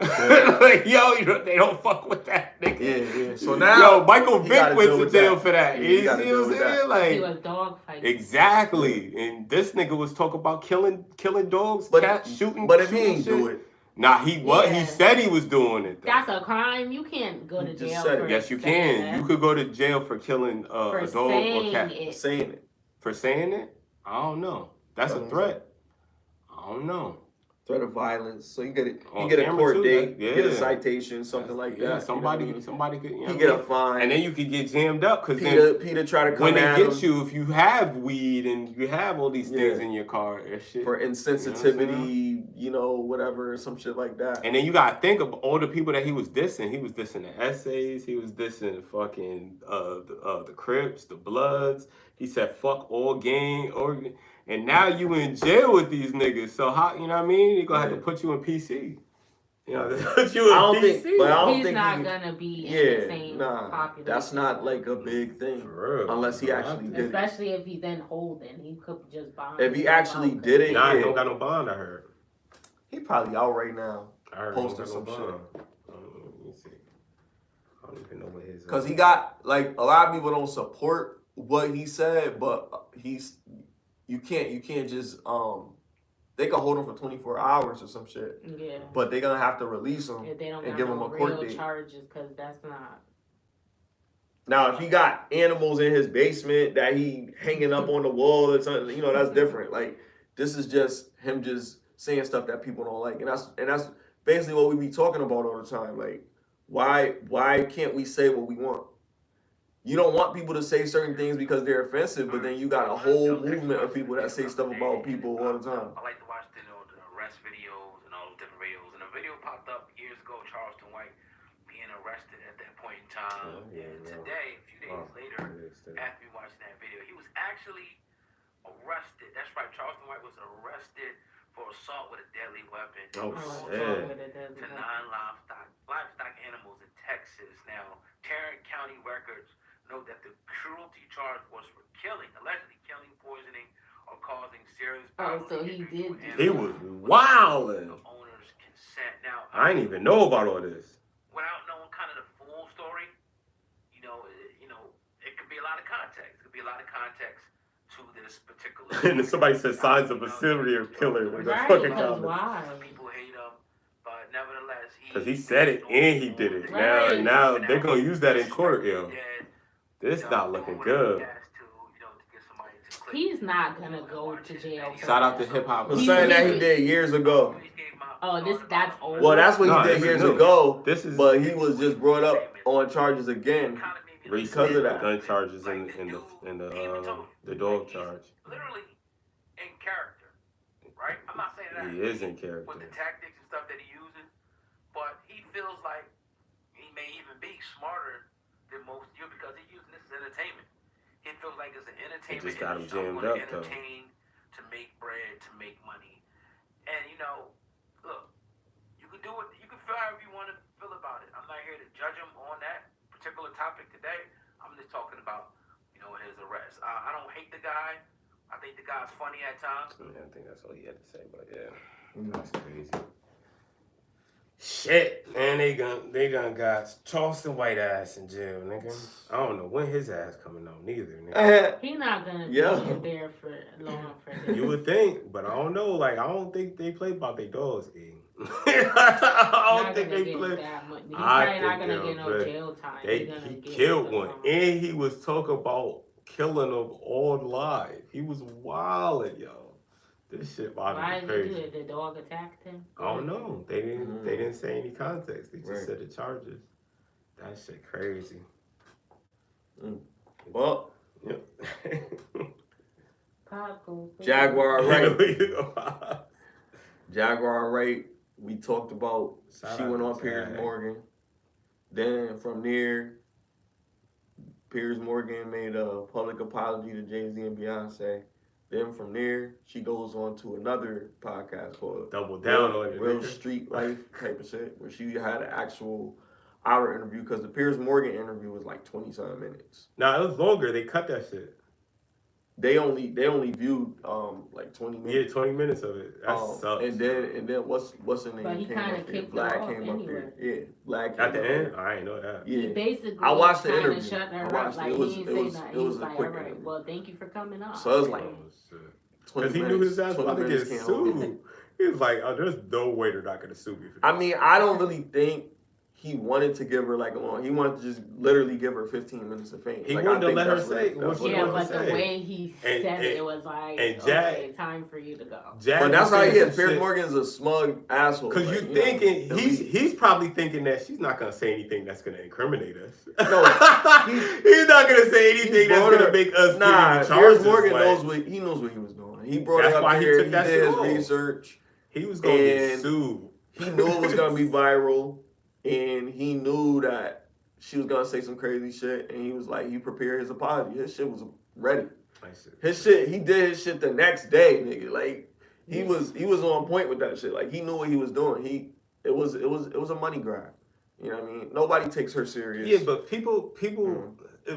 [SPEAKER 1] Like, they don't fuck with that nigga.
[SPEAKER 3] Yeah. So now,
[SPEAKER 1] Michael Vick went to jail for that.
[SPEAKER 3] Yeah,
[SPEAKER 1] you see what I'm saying? Like,
[SPEAKER 2] he was dog fighting.
[SPEAKER 1] Exactly. And this nigga was talking about killing dogs, cats, shooting.
[SPEAKER 3] But if he ain't do it.
[SPEAKER 1] Nah, he said he was doing it. Though.
[SPEAKER 2] That's a crime. You can't go to jail for it.
[SPEAKER 1] Yes, you can. That. You could go to jail for killing a dog or cat.
[SPEAKER 3] Saying it.
[SPEAKER 1] For saying it? I don't know. That's a threat. I don't know.
[SPEAKER 3] Threat of violence. So you get a court date, you get a citation, something like that.
[SPEAKER 1] Somebody could.
[SPEAKER 3] You get a fine,
[SPEAKER 1] and then you could get jammed up because
[SPEAKER 3] Peter try to come
[SPEAKER 1] when they
[SPEAKER 3] at
[SPEAKER 1] get
[SPEAKER 3] him.
[SPEAKER 1] you, if you have weed and you have all these things in your car, and shit
[SPEAKER 3] for insensitivity, whatever, some shit like that.
[SPEAKER 1] And then you gotta think of all the people that he was dissing. He was dissing the Essays. He was dissing fucking the Crips, the Bloods. He said fuck all gang and now you in jail with these niggas. So how, you know what I mean? They're gonna have to put you in PC. They put you in PC.
[SPEAKER 2] He's not gonna be in the same population.
[SPEAKER 3] That's not like a big thing. For real. Unless he actually did it.
[SPEAKER 2] Especially if he's in holding. He could just bond.
[SPEAKER 3] If he actually did it.
[SPEAKER 1] Nah, he don't got no bond, I heard.
[SPEAKER 3] He probably out right now.
[SPEAKER 1] I heard
[SPEAKER 3] posting some shit.
[SPEAKER 1] Let me see. I don't even know what his.
[SPEAKER 3] Because he got, like, a lot of people don't support what he said, but you can't just they can hold him for 24 hours or some shit.
[SPEAKER 2] Yeah.
[SPEAKER 3] But they're gonna have to release him
[SPEAKER 2] if they don't
[SPEAKER 3] and give him a court date.
[SPEAKER 2] Charges, because that's not.
[SPEAKER 3] Now, if he got animals in his basement that he hanging up on the wall or something, you know, that's different. Like, this is just him just saying stuff that people don't like, and that's basically what we be talking about all the time. Like, why can't we say what we want? You don't want people to say certain things because they're offensive, but then you got a whole movement of people that say stuff about people all the time.
[SPEAKER 4] I like to watch the arrest videos and all the different videos, and a video popped up years ago, Charleston White being arrested at that point in time. And today, a few days later, after me watching that video, he was actually arrested. That's right, Charleston White was arrested for assault with a deadly weapon.
[SPEAKER 1] Oh,
[SPEAKER 4] shit. To 9 livestock animals in Texas. Now, Tarrant County records note that the cruelty charge was for allegedly killing, poisoning, or causing serious bodily
[SPEAKER 2] so he
[SPEAKER 4] injury
[SPEAKER 2] did.
[SPEAKER 1] He was wildin'.
[SPEAKER 4] The owner's consent. Now,
[SPEAKER 1] I didn't even know about all this.
[SPEAKER 4] without knowing kind of the full story, it could be a lot of context. It could be a lot of context to this particular.
[SPEAKER 1] And then somebody said signs of a serial killer in the
[SPEAKER 2] Right,
[SPEAKER 1] fucking
[SPEAKER 2] because
[SPEAKER 1] comments.
[SPEAKER 2] why?
[SPEAKER 4] People hate him, but nevertheless,
[SPEAKER 1] Because he said it and he did it.
[SPEAKER 2] Right.
[SPEAKER 1] Now they're gonna use that in court, yo.
[SPEAKER 4] Dead,
[SPEAKER 1] This not
[SPEAKER 4] doing
[SPEAKER 1] looking
[SPEAKER 4] whatever
[SPEAKER 1] good.
[SPEAKER 4] he has to get somebody to click.
[SPEAKER 2] He's not gonna go to jail. For
[SPEAKER 1] Shout out to
[SPEAKER 2] that.
[SPEAKER 1] hip hop.
[SPEAKER 3] The something that he did years ago.
[SPEAKER 2] Oh, that's old.
[SPEAKER 3] Well, that's what
[SPEAKER 1] No,
[SPEAKER 3] he did
[SPEAKER 1] this is
[SPEAKER 3] years
[SPEAKER 1] new.
[SPEAKER 3] ago.
[SPEAKER 1] This is
[SPEAKER 3] But he was just brought up on charges again.
[SPEAKER 1] recent
[SPEAKER 3] of that.
[SPEAKER 1] gun charges in the dog charge.
[SPEAKER 4] Literally in character, right? I'm not saying that
[SPEAKER 1] He is in character.
[SPEAKER 4] with the tactics and stuff that he uses, but he feels like he may even be smarter than most of you because he's using this as entertainment. He feels like it's an entertainment.
[SPEAKER 1] just got him
[SPEAKER 4] industry.
[SPEAKER 1] jammed
[SPEAKER 4] I'm
[SPEAKER 1] up,
[SPEAKER 4] gonna
[SPEAKER 1] though.
[SPEAKER 4] entertain, to make bread, to make money, and look, you can do it. You can feel however you want to feel about it. I'm not here to judge him on that particular topic today. I'm just talking about his arrest. I don't hate the guy. I think the guy's funny at times.
[SPEAKER 1] Yeah, I think that's all he had to say, but yeah, that's crazy. Shit, man, they done got Charleston White ass in jail, nigga. I don't know when his ass coming on, neither, nigga.
[SPEAKER 2] He's not gonna be there for long for this.
[SPEAKER 1] You would think, but I don't know. Like, I don't think they play about their dogs, E. I don't think they play.
[SPEAKER 2] He's probably not gonna get no jail time.
[SPEAKER 1] He killed one, and he was talking about killing them all live. He was wildin', yo. This shit about
[SPEAKER 2] Why
[SPEAKER 1] to be
[SPEAKER 2] did he
[SPEAKER 1] crazy.
[SPEAKER 2] do it? The dog attacked him?
[SPEAKER 1] I don't know. They didn't say any context. They just said the charges. That shit crazy.
[SPEAKER 3] Well,
[SPEAKER 1] Yep.
[SPEAKER 3] Jaguar Wright. Jaguar Wright. We talked about. She went on Piers Morgan. Then from there, Piers Morgan made a public apology to Jay-Z and Beyonce. Then from there, she goes on to another podcast called
[SPEAKER 1] Double Down on it.
[SPEAKER 3] Real Street Life type of shit, where she had an actual hour interview because the Piers Morgan interview was like 20-something minutes.
[SPEAKER 1] Nah, it was longer. They cut that shit.
[SPEAKER 3] They only viewed like 20 minutes.
[SPEAKER 1] Yeah, 20 minutes of it. That sucks.
[SPEAKER 3] And then what's her name?
[SPEAKER 2] But he kind of kicked it off anyway.
[SPEAKER 3] Yeah, Black came
[SPEAKER 1] At the
[SPEAKER 3] up
[SPEAKER 1] end,
[SPEAKER 3] there.
[SPEAKER 1] I ain't know that.
[SPEAKER 3] Yeah.
[SPEAKER 2] He basically
[SPEAKER 3] I watched the
[SPEAKER 2] kinda
[SPEAKER 3] interview.
[SPEAKER 2] shut her
[SPEAKER 3] I
[SPEAKER 2] up.
[SPEAKER 3] watched
[SPEAKER 2] Like,
[SPEAKER 3] it. It was-
[SPEAKER 2] he
[SPEAKER 3] it
[SPEAKER 2] didn't
[SPEAKER 3] was-
[SPEAKER 2] say nothing.
[SPEAKER 3] it
[SPEAKER 2] He
[SPEAKER 3] was
[SPEAKER 2] was
[SPEAKER 3] a
[SPEAKER 2] like,
[SPEAKER 3] quick
[SPEAKER 2] all right,
[SPEAKER 3] interview.
[SPEAKER 2] well, thank you for coming on.
[SPEAKER 3] So it was like
[SPEAKER 1] Because he knew his ass about to get sued. He was like, oh, there's no way they're not going to sue me for this.
[SPEAKER 3] I mean, I don't really think he wanted to give her like a long. He wanted to just literally give her 15 minutes of fame.
[SPEAKER 1] He
[SPEAKER 3] like,
[SPEAKER 1] wanted
[SPEAKER 3] I
[SPEAKER 1] to
[SPEAKER 3] think
[SPEAKER 1] let her
[SPEAKER 3] that's
[SPEAKER 1] say
[SPEAKER 3] what- that's what
[SPEAKER 2] Yeah,
[SPEAKER 3] he wanted
[SPEAKER 2] but
[SPEAKER 3] to
[SPEAKER 2] the
[SPEAKER 3] say.
[SPEAKER 2] way he said it was like,
[SPEAKER 1] and Jack-
[SPEAKER 2] okay, time for you to go.
[SPEAKER 3] But that's how he is. Piers Morgan's a smug asshole.
[SPEAKER 1] Because
[SPEAKER 3] like,
[SPEAKER 1] you
[SPEAKER 3] you know,
[SPEAKER 1] thinking,
[SPEAKER 3] elite.
[SPEAKER 1] he's probably thinking that she's not going to say anything that's going to incriminate us.
[SPEAKER 3] No,
[SPEAKER 1] he's not going to say anything that's going to make us
[SPEAKER 3] Nah,
[SPEAKER 1] give him
[SPEAKER 3] Piers
[SPEAKER 1] charges.
[SPEAKER 3] Morgan
[SPEAKER 1] like,
[SPEAKER 3] knows what he was doing. He brought
[SPEAKER 1] That's
[SPEAKER 3] it up
[SPEAKER 1] why he
[SPEAKER 3] there.
[SPEAKER 1] took
[SPEAKER 3] He
[SPEAKER 1] that
[SPEAKER 3] did
[SPEAKER 1] shit
[SPEAKER 3] his
[SPEAKER 1] off.
[SPEAKER 3] research.
[SPEAKER 1] he was going to get
[SPEAKER 3] And
[SPEAKER 1] sued.
[SPEAKER 3] He knew it was gonna be viral, and he knew that she was gonna say some crazy shit. And he was like, he prepared his apology. His shit was ready. His shit, he did his shit the next day, nigga. Like he was on point with that shit. Like he knew what he was doing. It was a money grab. You know what I mean? Nobody takes her serious.
[SPEAKER 1] Yeah, but people,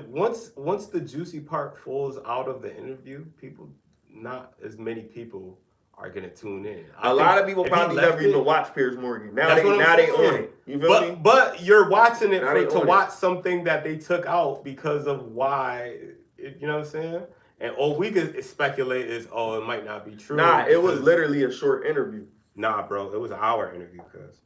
[SPEAKER 1] once the juicy part falls out of the interview, not as many people are gonna tune in.
[SPEAKER 3] A lot of people probably never even watch Piers Morgan. Now they own it. You feel me?
[SPEAKER 1] But you're watching it to
[SPEAKER 3] own
[SPEAKER 1] watch something that they took out because of why. You know what I'm saying? And all we could speculate is, it might not be true.
[SPEAKER 3] Nah, it was literally a short interview.
[SPEAKER 1] Nah, bro, it was an hour interview, cuz.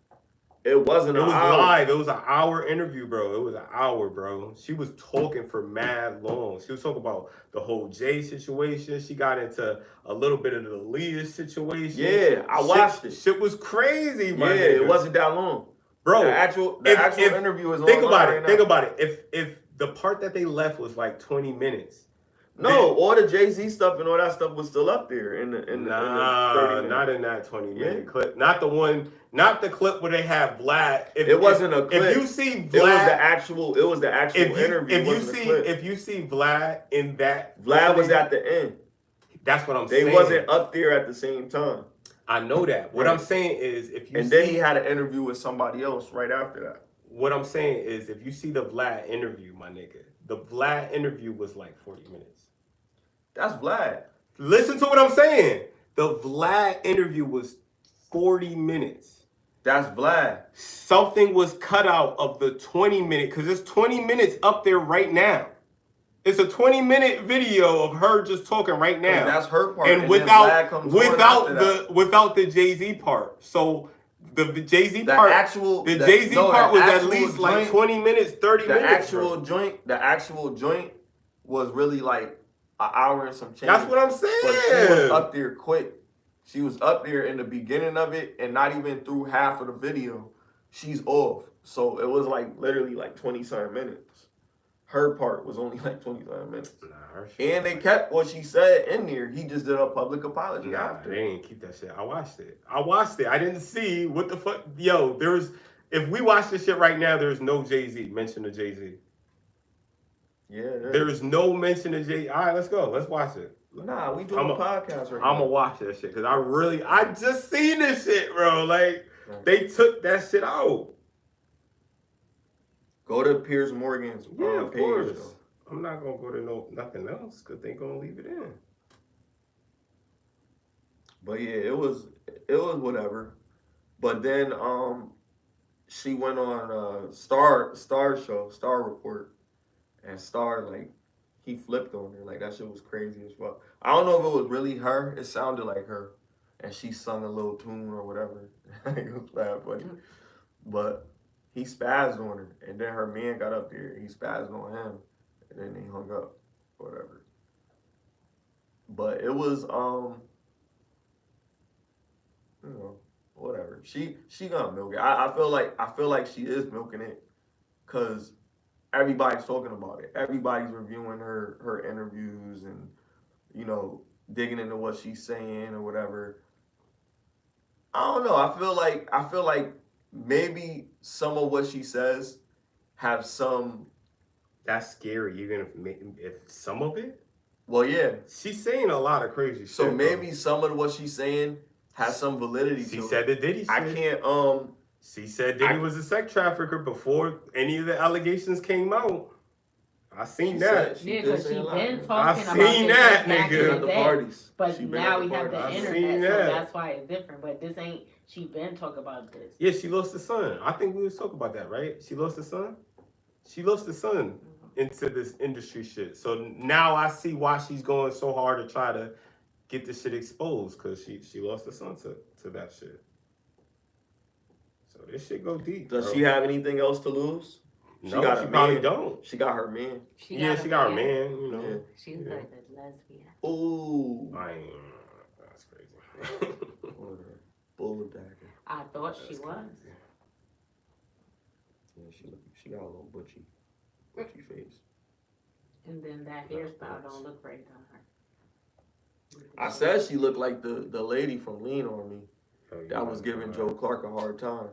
[SPEAKER 3] It wasn't.
[SPEAKER 1] It
[SPEAKER 3] an
[SPEAKER 1] was
[SPEAKER 3] hour.
[SPEAKER 1] live. It was an hour interview, bro. It was an hour, bro. She was talking for mad long. She was talking about the whole Jay situation. She got into a little bit of the Leah situation.
[SPEAKER 3] Yeah, I watched it.
[SPEAKER 1] Shit was crazy, my nigga.
[SPEAKER 3] It wasn't that long.
[SPEAKER 1] Bro,
[SPEAKER 3] the actual interview is
[SPEAKER 1] think
[SPEAKER 3] online
[SPEAKER 1] about it.
[SPEAKER 3] right
[SPEAKER 1] Think
[SPEAKER 3] now.
[SPEAKER 1] about it. If the part that they left was like 20 minutes.
[SPEAKER 3] No, all the Jay-Z stuff and all that stuff was still up there in the 30 minutes.
[SPEAKER 1] Not in that 20-minute clip. Not the clip where they have Vlad.
[SPEAKER 3] It wasn't a clip.
[SPEAKER 1] If you see Vlad,
[SPEAKER 3] it was the actual interview.
[SPEAKER 1] If you see Vlad in that,
[SPEAKER 3] Vlad was at the end.
[SPEAKER 1] That's what I'm saying.
[SPEAKER 3] They wasn't up there at the same time.
[SPEAKER 1] I know that. What I'm saying is,
[SPEAKER 3] then he had an interview with somebody else right after that.
[SPEAKER 1] What I'm saying is, if you see the Vlad interview, my nigga, the Vlad interview was like 40 minutes.
[SPEAKER 3] That's Vlad.
[SPEAKER 1] Listen to what I'm saying. The Vlad interview was 40 minutes.
[SPEAKER 3] That's Vlad.
[SPEAKER 1] Something was cut out of the 20-minute, because there's 20 minutes up there right now. It's a 20-minute video of her just talking right now.
[SPEAKER 3] And that's her part.
[SPEAKER 1] And without the Jay-Z part. So the Jay-Z part, part was at least like 20 minutes, 30 minutes.
[SPEAKER 3] The actual joint was really like an hour and some change.
[SPEAKER 1] That's what I'm saying.
[SPEAKER 3] But she was up there quick. She was up there in the beginning of it, and not even through half of the video, she's off. So it was like literally like 20-something minutes. Her part was only like 20-something minutes. And they kept what she said in there. He just did a public apology after.
[SPEAKER 1] They didn't keep that shit. I watched it. I didn't see what the fuck. Yo, if we watch this shit right now, there's no Jay-Z mention of Jay-Z.
[SPEAKER 3] Yeah,
[SPEAKER 1] there's no mention of Jay. All right, let's go. Let's watch it.
[SPEAKER 3] Nah, we doing a podcast right now.
[SPEAKER 1] I'm gonna watch that shit because I just seen this shit, bro. Like they took that shit out.
[SPEAKER 3] Go to Piers Morgan's
[SPEAKER 1] of
[SPEAKER 3] page.
[SPEAKER 1] Course. I'm not gonna go to nothing else because they gonna leave it in.
[SPEAKER 3] But yeah, it was whatever. But then she went on Star Report. And Star, like, he flipped on her. Like, that shit was crazy as fuck. I don't know if it was really her. It sounded like her. And she sung a little tune or whatever. It was bad funny. But he spazzed on her. And then her man got up there. He spazzed on him. And then they hung up. Whatever. But it was, whatever. She gonna milk it. I feel like she is milking it. Because everybody's talking about it. Everybody's reviewing her interviews and, digging into what she's saying or whatever. I don't know. I feel like maybe some of what she says have some.
[SPEAKER 1] That's scary, even if some of it.
[SPEAKER 3] Well, yeah.
[SPEAKER 1] She's saying a lot of crazy shit.
[SPEAKER 3] So maybe some of what she's saying has some validity to it.
[SPEAKER 1] She said the Diddy shit.
[SPEAKER 3] I can't.
[SPEAKER 1] She said Diddy was a sex trafficker before any of the allegations came out. I seen that.
[SPEAKER 2] Yeah, because she been talking
[SPEAKER 1] about
[SPEAKER 2] that,
[SPEAKER 1] nigga.
[SPEAKER 3] The parties.
[SPEAKER 2] But now we have the internet, so
[SPEAKER 1] that.
[SPEAKER 2] that's why it's different. But this ain't. She been talking about this.
[SPEAKER 1] Yeah, she lost a son. I think we was talking about that, right? She lost a son. She lost a son into this industry shit. So now I see why she's going so hard to try to get this shit exposed, because she lost a son to that shit. So this shit go deep.
[SPEAKER 3] Does she have anything else to lose?
[SPEAKER 1] No, she probably don't.
[SPEAKER 3] She got her man.
[SPEAKER 1] She got her man,
[SPEAKER 2] Yeah. She's like a lesbian.
[SPEAKER 3] Ooh.
[SPEAKER 1] That's crazy.
[SPEAKER 3] Bulldagger.
[SPEAKER 2] I thought she was.
[SPEAKER 3] Yeah, she got a little butchy face.
[SPEAKER 2] And then that hairstyle don't look right on her.
[SPEAKER 3] I said she looked like the lady from Lean on Me. That was giving Joe Clark a hard time.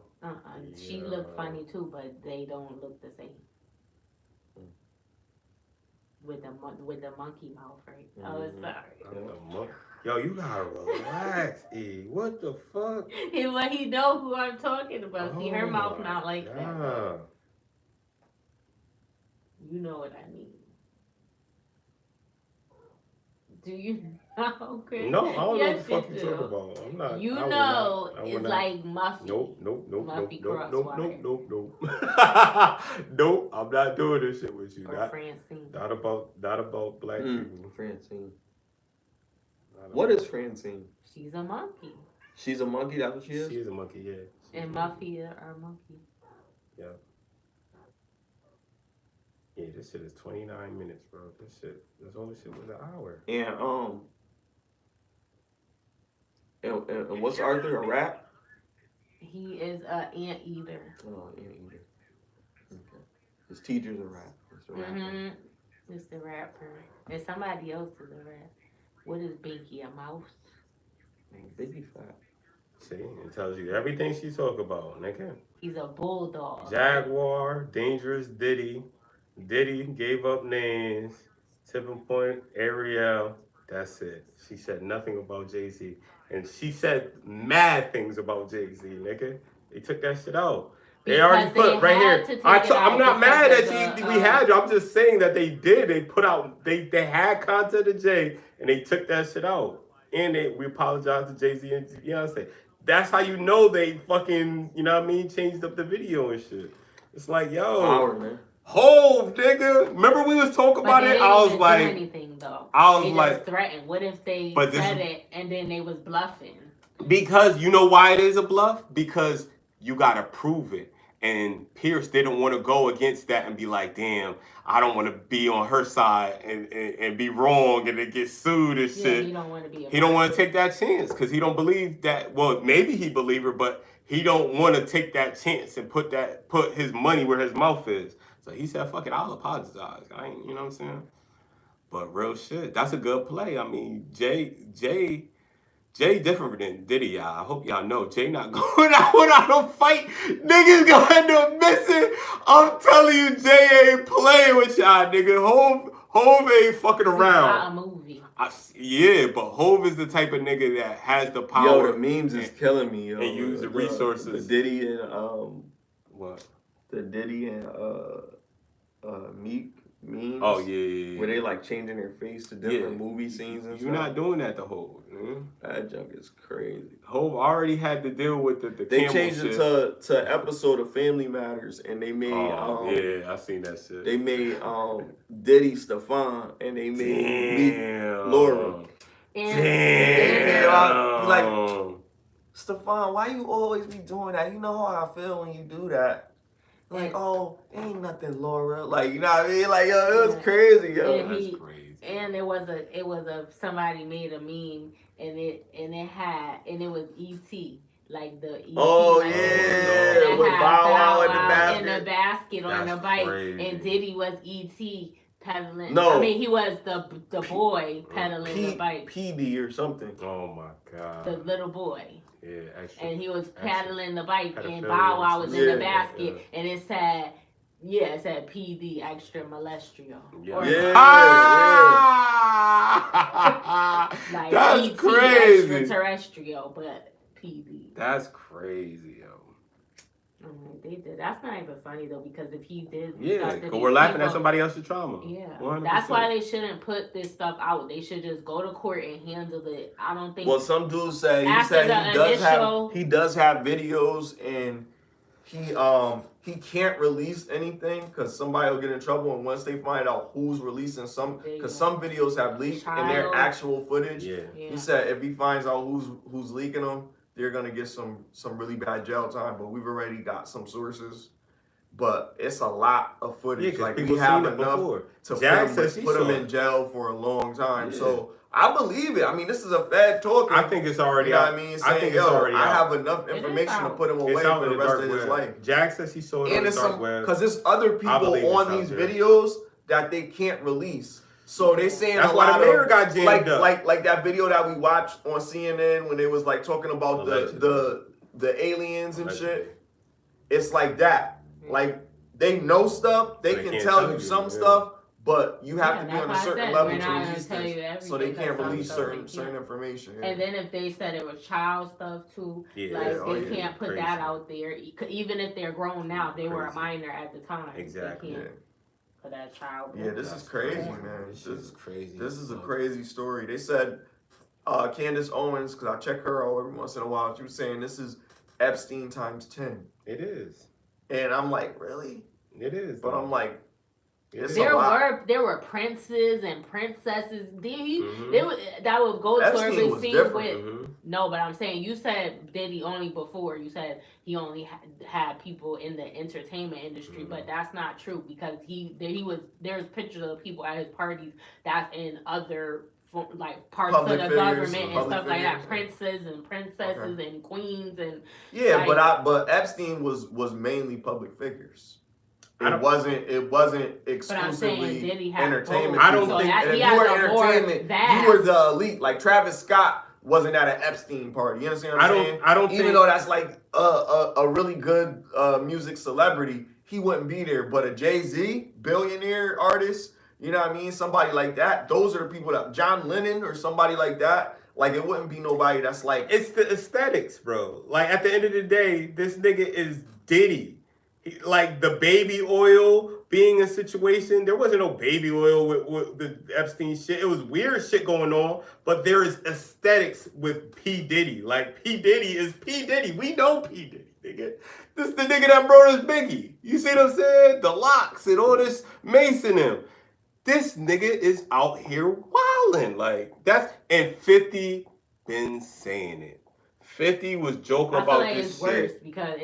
[SPEAKER 2] She looked funny too, but they don't look the same. With the monkey mouth, right? Oh, sorry.
[SPEAKER 1] Yo, you gotta relax, E. What the fuck?
[SPEAKER 2] He know who I'm talking about. See, her mouth not like that. You know what I mean. Do you know, Chris?
[SPEAKER 1] No, I don't know what the fuck
[SPEAKER 2] you
[SPEAKER 1] you talking about. I'm not.
[SPEAKER 2] You know, it's like Muffy.
[SPEAKER 1] Nope.
[SPEAKER 2] Nope.
[SPEAKER 1] Nope, I'm not doing this shit with you.
[SPEAKER 2] Or Francine.
[SPEAKER 1] Not about black people.
[SPEAKER 3] Francine. What is Francine?
[SPEAKER 2] She's a monkey.
[SPEAKER 3] She's a monkey, that's what she is?
[SPEAKER 1] She is a monkey, yeah.
[SPEAKER 2] And Muffy or Monkey.
[SPEAKER 1] Yeah. Yeah, this shit is 29 minutes, bro. This only shit was an hour.
[SPEAKER 3] And what's Arthur, a rat?
[SPEAKER 2] He is a anteater.
[SPEAKER 3] Oh, anteater. Okay. His teacher's a rat.
[SPEAKER 2] It's the rapper. And somebody else is a rat. What is Binky, a mouse?
[SPEAKER 3] Biggie fat.
[SPEAKER 1] See, it tells you everything she talk about, nigga.
[SPEAKER 2] He's a bulldog.
[SPEAKER 1] Jaguar, Dangerous Diddy. Diddy gave up names. Tipping Point, Ariel. That's it. She said nothing about Jay-Z. And she said mad things about Jay-Z, nigga. They took that shit out. They already put right here. I'm not mad at we had you. I'm just saying that they did. They put out, they had content of Jay, and they took that shit out. And we apologize to Jay-Z and Beyonce. That's how you know they fucking, you know what I mean, changed up the video and shit. It's like, yo.
[SPEAKER 3] Power, man.
[SPEAKER 1] Hove, nigga. Remember we was talking about it? I was like,
[SPEAKER 2] anything, though.
[SPEAKER 1] I was
[SPEAKER 2] they
[SPEAKER 1] like,
[SPEAKER 2] just threatened. What if they said it and then they was bluffing?
[SPEAKER 1] Because you know why it is a bluff? Because you gotta prove it. And Pierce didn't want to go against that and be like, damn, I don't want to be on her side and be wrong and then get sued and shit.
[SPEAKER 2] He don't want to be.
[SPEAKER 1] He don't want to take that chance because he don't believe that. Well, maybe he believe her, but he don't want to take that chance and put his money where his mouth is. So he said, fuck it, I'll apologize. I ain't, you know what I'm saying? But real shit, that's a good play. I mean, Jay different than Diddy, y'all. I hope y'all know. Jay not going out without a fight. Niggas gonna end up missing. I'm telling you, Jay ain't playing with y'all, nigga. Hove ain't fucking around.
[SPEAKER 2] It's not a movie.
[SPEAKER 1] Yeah, but Hove is the type of nigga that has the power.
[SPEAKER 3] Yo, the memes is killing me, yo.
[SPEAKER 1] And use the resources.
[SPEAKER 3] The Diddy and
[SPEAKER 1] what?
[SPEAKER 3] The Diddy and Meek memes.
[SPEAKER 1] Oh yeah.
[SPEAKER 3] Where they like changing their face to different movie scenes and stuff.
[SPEAKER 1] You're not doing that to Hove, man.
[SPEAKER 3] That junk is crazy.
[SPEAKER 1] Hove already had to deal with the
[SPEAKER 3] They
[SPEAKER 1] camel
[SPEAKER 3] changed
[SPEAKER 1] shit.
[SPEAKER 3] it to episode of Family Matters, and they made
[SPEAKER 1] yeah, I seen that shit.
[SPEAKER 3] They made Diddy Stefan, and they made Meek Laura.
[SPEAKER 1] Damn.
[SPEAKER 3] Like, Stefan, why you always be doing that? You know how I feel when you do that. Like, oh, ain't nothing, Laura. Like, you know what I mean? Like, yo, it was crazy, yo.
[SPEAKER 2] That's crazy. And it was somebody made a meme and it was E.T. Like the E.T.
[SPEAKER 3] Oh yeah, with Bow Wow
[SPEAKER 2] in the basket on the bike,
[SPEAKER 1] crazy.
[SPEAKER 2] And Diddy was E.T. pedaling.
[SPEAKER 3] No,
[SPEAKER 2] I mean he was the boy pedaling the bike.
[SPEAKER 3] PD or something.
[SPEAKER 1] Oh my god.
[SPEAKER 2] The little boy.
[SPEAKER 1] Yeah, extra.
[SPEAKER 2] And he was paddling the bike, and Bow Wow was in the basket, and it said PD, extra molestrio.
[SPEAKER 1] Yeah.
[SPEAKER 2] Like
[SPEAKER 1] that's
[SPEAKER 2] ET,
[SPEAKER 1] crazy.
[SPEAKER 2] Extraterrestrial, but PD.
[SPEAKER 1] That's crazy, yo.
[SPEAKER 2] They did. That's not even funny though, because if he did,
[SPEAKER 1] yeah, because we're laughing at somebody else's trauma.
[SPEAKER 2] Yeah,
[SPEAKER 1] 100%.
[SPEAKER 2] That's why they shouldn't put this stuff out. They should just go to court and handle it. I don't think.
[SPEAKER 3] Well, some dude said he does have videos, and he can't release anything because somebody will get in trouble. And once they find out who's releasing because some videos have leaked and they're actual footage.
[SPEAKER 1] Yeah.
[SPEAKER 3] He said if he finds out who's leaking them, they're gonna get some really bad jail time. But we've already got some sources. But it's a lot of footage.
[SPEAKER 1] Yeah,
[SPEAKER 3] like we have enough to put them in jail for a long time. Yeah. So I believe it. I mean, this is a Fed talking.
[SPEAKER 1] I think it's already.
[SPEAKER 3] You know what I mean? Saying, I think it's already. I have enough information to put him away for the rest of his life.
[SPEAKER 1] Jack says he saw it on the dark web.
[SPEAKER 3] Because there's other people on these videos that they can't release. So they saying a lot of
[SPEAKER 1] got jammed up.
[SPEAKER 3] Like that video that we watched on CNN when they was like talking about the aliens and shit. It's like that. Like they know stuff. They can tell you some stuff. But you have to be on a certain level to release this, so they can't release certain information.
[SPEAKER 2] And then if they said it was child stuff too, they can't put that out there. Even if they're grown now, they were a minor at the time.
[SPEAKER 1] Exactly.
[SPEAKER 2] For that child.
[SPEAKER 3] Yeah, this is crazy, man.
[SPEAKER 1] This is crazy.
[SPEAKER 3] This is a crazy story. They said Candace Owens, because I check her out every once in a while, she was saying this is Epstein times 10.
[SPEAKER 1] It is.
[SPEAKER 3] And I'm like, really?
[SPEAKER 1] It is.
[SPEAKER 3] But I'm like,
[SPEAKER 2] There were princes and princesses. That would go to every scene with. No, but I'm saying you said Diddy only before. You said he only had people in the entertainment industry, but that's not true because there's pictures of people at his parties that's in other like parts
[SPEAKER 3] Public
[SPEAKER 2] of the
[SPEAKER 3] figures,
[SPEAKER 2] government and stuff like that. Princes and princesses and queens and
[SPEAKER 3] but Epstein was mainly public figures. It wasn't exclusively entertainment.
[SPEAKER 1] I don't think
[SPEAKER 3] if you were entertainment, you were the elite. Like Travis Scott wasn't at an Epstein party. You understand what I'm saying?
[SPEAKER 1] I don't
[SPEAKER 3] Even though that's like a really good music celebrity, he wouldn't be there. But a Jay-Z, billionaire artist, you know what I mean? Somebody like that. Those are the people that John Lennon or somebody like that. Like it wouldn't be nobody that's like.
[SPEAKER 1] It's the aesthetics, bro. Like at the end of the day, this nigga is Diddy. Like the baby oil being a situation, there wasn't no baby oil with the Epstein shit. It was weird shit going on, but there is aesthetics with P. Diddy. Like P. Diddy is P. Diddy. We know P. Diddy, nigga. This is the nigga that brought us Biggie. You see what I'm saying? The locks and all this Mace in him. This nigga is out here wilding. Like and 50 been saying it. 50 was joking about this shit.
[SPEAKER 2] Worse because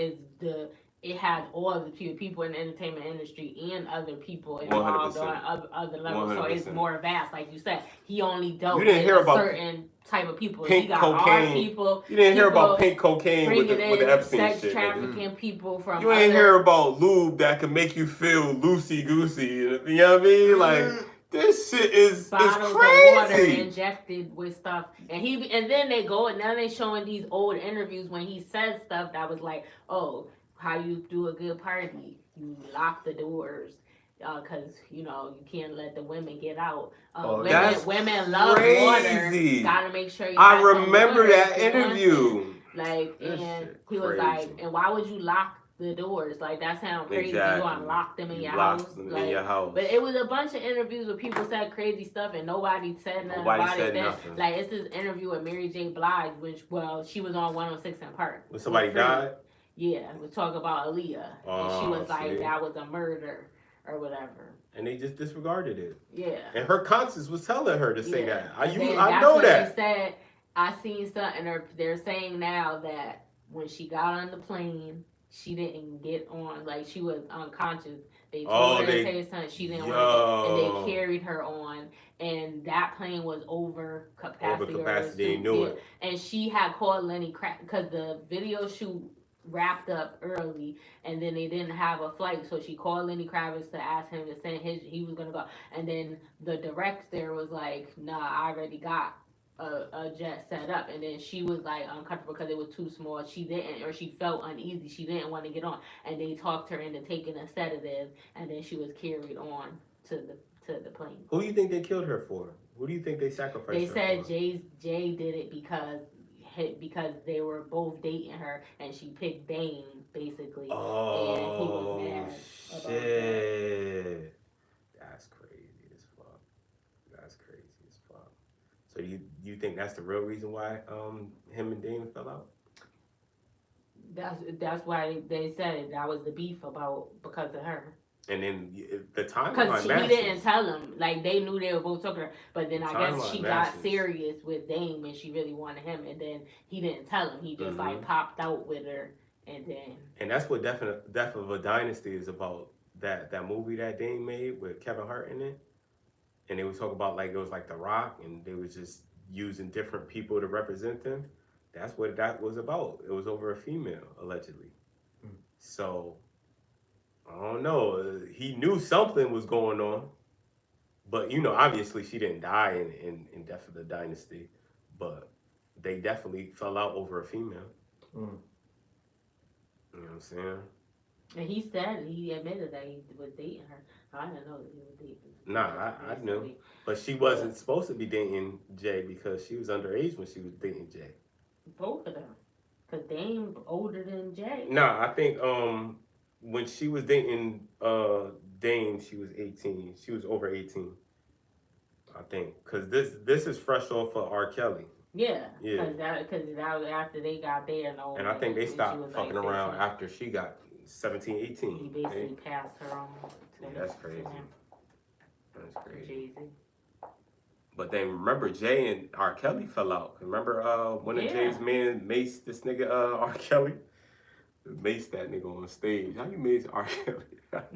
[SPEAKER 2] it has all of the people in the entertainment industry and other people involved 100%. On other levels. 100%. So it's more vast. Like you said, he only dealt with certain type of people.
[SPEAKER 1] Pink cocaine.
[SPEAKER 2] People.
[SPEAKER 1] You didn't hear about pink cocaine with the Epstein
[SPEAKER 2] sex
[SPEAKER 1] shit.
[SPEAKER 2] Trafficking people from.
[SPEAKER 1] You ain't hear about lube that can make you feel loosey goosey. You know what I mean? Like this shit is
[SPEAKER 2] bottles
[SPEAKER 1] crazy.
[SPEAKER 2] Of water injected with stuff, and then they go and now they showing these old interviews when he said stuff that was like, oh. How you do a good party? You lock the doors, because you can't let the women get out. Women love water. Gotta make sure you.
[SPEAKER 1] I remember that interview.
[SPEAKER 2] And he was like, and why would you lock the doors? Like that sounds crazy.
[SPEAKER 1] Exactly.
[SPEAKER 2] You want to lock them in your house.
[SPEAKER 1] In your house.
[SPEAKER 2] But it was a bunch of interviews where people said crazy stuff and nobody said nothing about it.
[SPEAKER 1] Nothing.
[SPEAKER 2] Like it's this interview with Mary J. Blige, she was on 106 in Park.
[SPEAKER 1] When somebody died.
[SPEAKER 2] Yeah, we talk about Aaliyah, and she was like, that was a murder or whatever.
[SPEAKER 1] And they just disregarded it.
[SPEAKER 2] Yeah.
[SPEAKER 1] And her conscience was telling her to say that. I
[SPEAKER 2] know that. They said, I seen something, they're saying now that when she got on the plane, she didn't get on, like she was unconscious. They told her to say something, she didn't want to, and they carried her on. And that plane was over capacity.
[SPEAKER 1] They knew it.
[SPEAKER 2] And she had called Lenny Kravitz, because the video shoot wrapped up early and then they didn't have a flight, so she called Lenny Kravitz to ask him to send he was gonna go, and then the director was like, nah, I already got a jet set up, and then she was like uncomfortable because it was too small. She felt uneasy, she didn't want to get on, and they talked her into taking a sedative, and then she was carried on to the plane.
[SPEAKER 1] Who do you think they killed her for? Who do you think they sacrificed her for?
[SPEAKER 2] They said Jay did it because they were both dating her, and she picked Dame basically.
[SPEAKER 1] Oh,
[SPEAKER 2] and he was mad
[SPEAKER 1] shit! That's crazy as fuck. So you think that's the real reason why him and Dame fell out?
[SPEAKER 2] That's why they said it. That was the beef because of her.
[SPEAKER 1] And then the timeline
[SPEAKER 2] because he didn't tell him. Like they knew they were both talking to her, but then I guess she got serious with Dame and she really wanted him, and then he didn't tell him. He just like popped out with her, and then. And
[SPEAKER 1] that's what Death of a Dynasty is about. That movie that Dame made with Kevin Hart in it, and they would talk about like it was like The Rock, and they was just using different people to represent them. That's what that was about. It was over a female allegedly. So. I don't know. He knew something was going on, but obviously she didn't die in Death of the Dynasty, but they definitely fell out over a female. You know what I'm saying?
[SPEAKER 2] And he admitted that he was dating her. I didn't know that he was dating her.
[SPEAKER 1] Nah, I knew, but she wasn't supposed to be dating Jay because she was underage when she was dating Jay.
[SPEAKER 2] Both of them, cause Dame older than Jay.
[SPEAKER 1] Nah, I think when she was dating Dame, she was 18. She was over 18, I think. Because this is fresh off of R. Kelly.
[SPEAKER 2] Yeah. Because that was after they got there.
[SPEAKER 1] And I think they stopped fucking around after she got 17, 18.
[SPEAKER 2] He basically passed her on.
[SPEAKER 1] Yeah, that's crazy. That's crazy.
[SPEAKER 2] Jay-Z.
[SPEAKER 1] But then remember, Jay and R. Kelly fell out. Remember one of Jay's men maced this nigga R. Kelly? Maced that nigga on stage. How you mace R. Kelly?
[SPEAKER 2] That's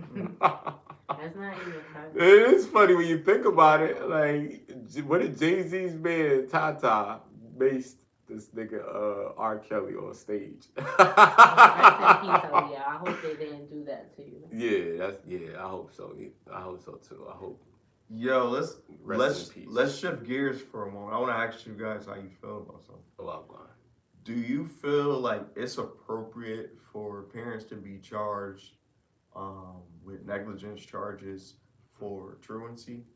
[SPEAKER 2] not even funny.
[SPEAKER 1] It is funny when you think about it. Like, what did Jay-Z's man Tata maced this nigga R. Kelly on stage?
[SPEAKER 2] Rest in peace, yeah. I hope they didn't do that to you.
[SPEAKER 1] I hope so. I hope so too. I hope.
[SPEAKER 3] Yo, let's shift gears for a moment. I want to ask you guys how you feel about something.
[SPEAKER 1] Oh, I'm going.
[SPEAKER 3] Do you feel like it's appropriate for parents to be charged with negligence charges for truancy?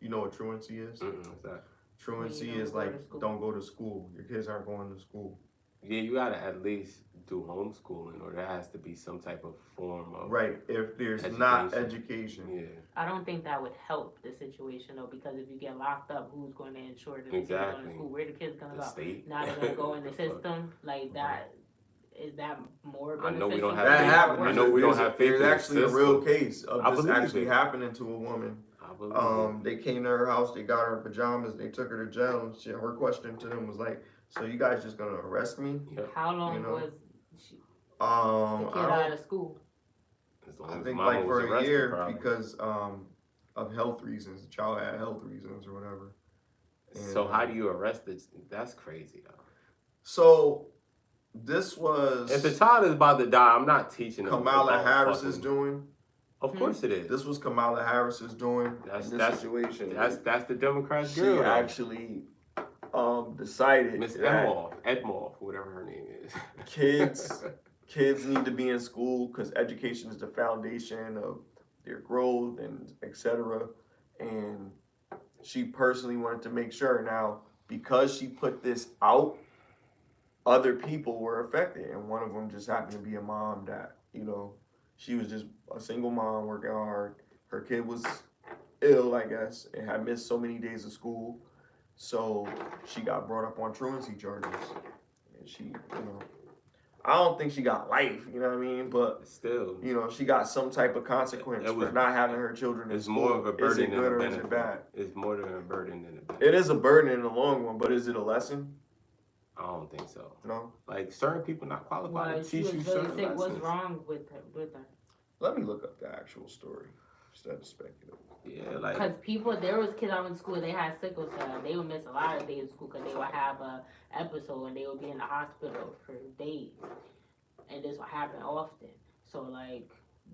[SPEAKER 3] You know what truancy is?
[SPEAKER 1] What's that?
[SPEAKER 3] Truancy is like don't go to school. Your kids aren't going to school.
[SPEAKER 1] Yeah, you gotta at least do homeschooling, or there has to be some type of form of
[SPEAKER 3] if there's not education.
[SPEAKER 1] Yeah.
[SPEAKER 2] I don't think that would help the situation though, because if you get locked up, who's going to ensure that the kids are going to school? Where the kids going to go?
[SPEAKER 1] State.
[SPEAKER 2] Now they're going to go in the system like that. Is that more beneficial?
[SPEAKER 1] I know we don't have.
[SPEAKER 3] That happens.
[SPEAKER 1] I know we don't have faith.
[SPEAKER 3] There's actually a real case of this actually happening to a woman. They came to her house, they got her in pajamas, they took her to jail, and her question to them was like, "So you guys just gonna arrest me?"
[SPEAKER 1] Yep.
[SPEAKER 2] How long was she?
[SPEAKER 3] The
[SPEAKER 2] kid out of school?
[SPEAKER 3] I think like for a year probably. Because of health reasons. The child had health reasons or whatever. And,
[SPEAKER 1] so how do you arrest it? That's crazy though.
[SPEAKER 3] So this was
[SPEAKER 1] if the child is about to die, I'm not teaching them.
[SPEAKER 3] Kamala Harris is doing.
[SPEAKER 1] Of course it is.
[SPEAKER 3] This was Kamala Harris's doing in this situation.
[SPEAKER 1] That's the Democrats'
[SPEAKER 3] She
[SPEAKER 1] girl.
[SPEAKER 3] actually decided
[SPEAKER 1] Miss Edmoff, whatever her name is.
[SPEAKER 3] Kids need to be in school because education is the foundation of their growth and etc. And she personally wanted to make sure. Now, because she put this out, other people were affected, and one of them just happened to be a mom that, you know, she was just a single mom working hard. Her kid was ill, I guess, and had missed so many days of school. So she got brought up on truancy charges. And she, you know, I don't think she got life, you know what I mean? But
[SPEAKER 1] still,
[SPEAKER 3] you know, she got some type of consequence for not having her children in school.
[SPEAKER 1] It's more of a burden than a benefit.
[SPEAKER 3] Is it bad?
[SPEAKER 1] It's more than a burden than a benefit.
[SPEAKER 3] It is a burden in the long run, but is it a lesson?
[SPEAKER 1] I don't think so.
[SPEAKER 3] No?
[SPEAKER 1] Like, certain people not qualified to teach you certain lessons.
[SPEAKER 2] What's wrong with her?
[SPEAKER 3] Let me look up the actual story instead of speculating.
[SPEAKER 1] Yeah, like...
[SPEAKER 2] Because there was kids out in school, they had sickle cell. They would miss a lot of days of school because they would have a episode and they would be in the hospital for days. And this would happen often. So, like,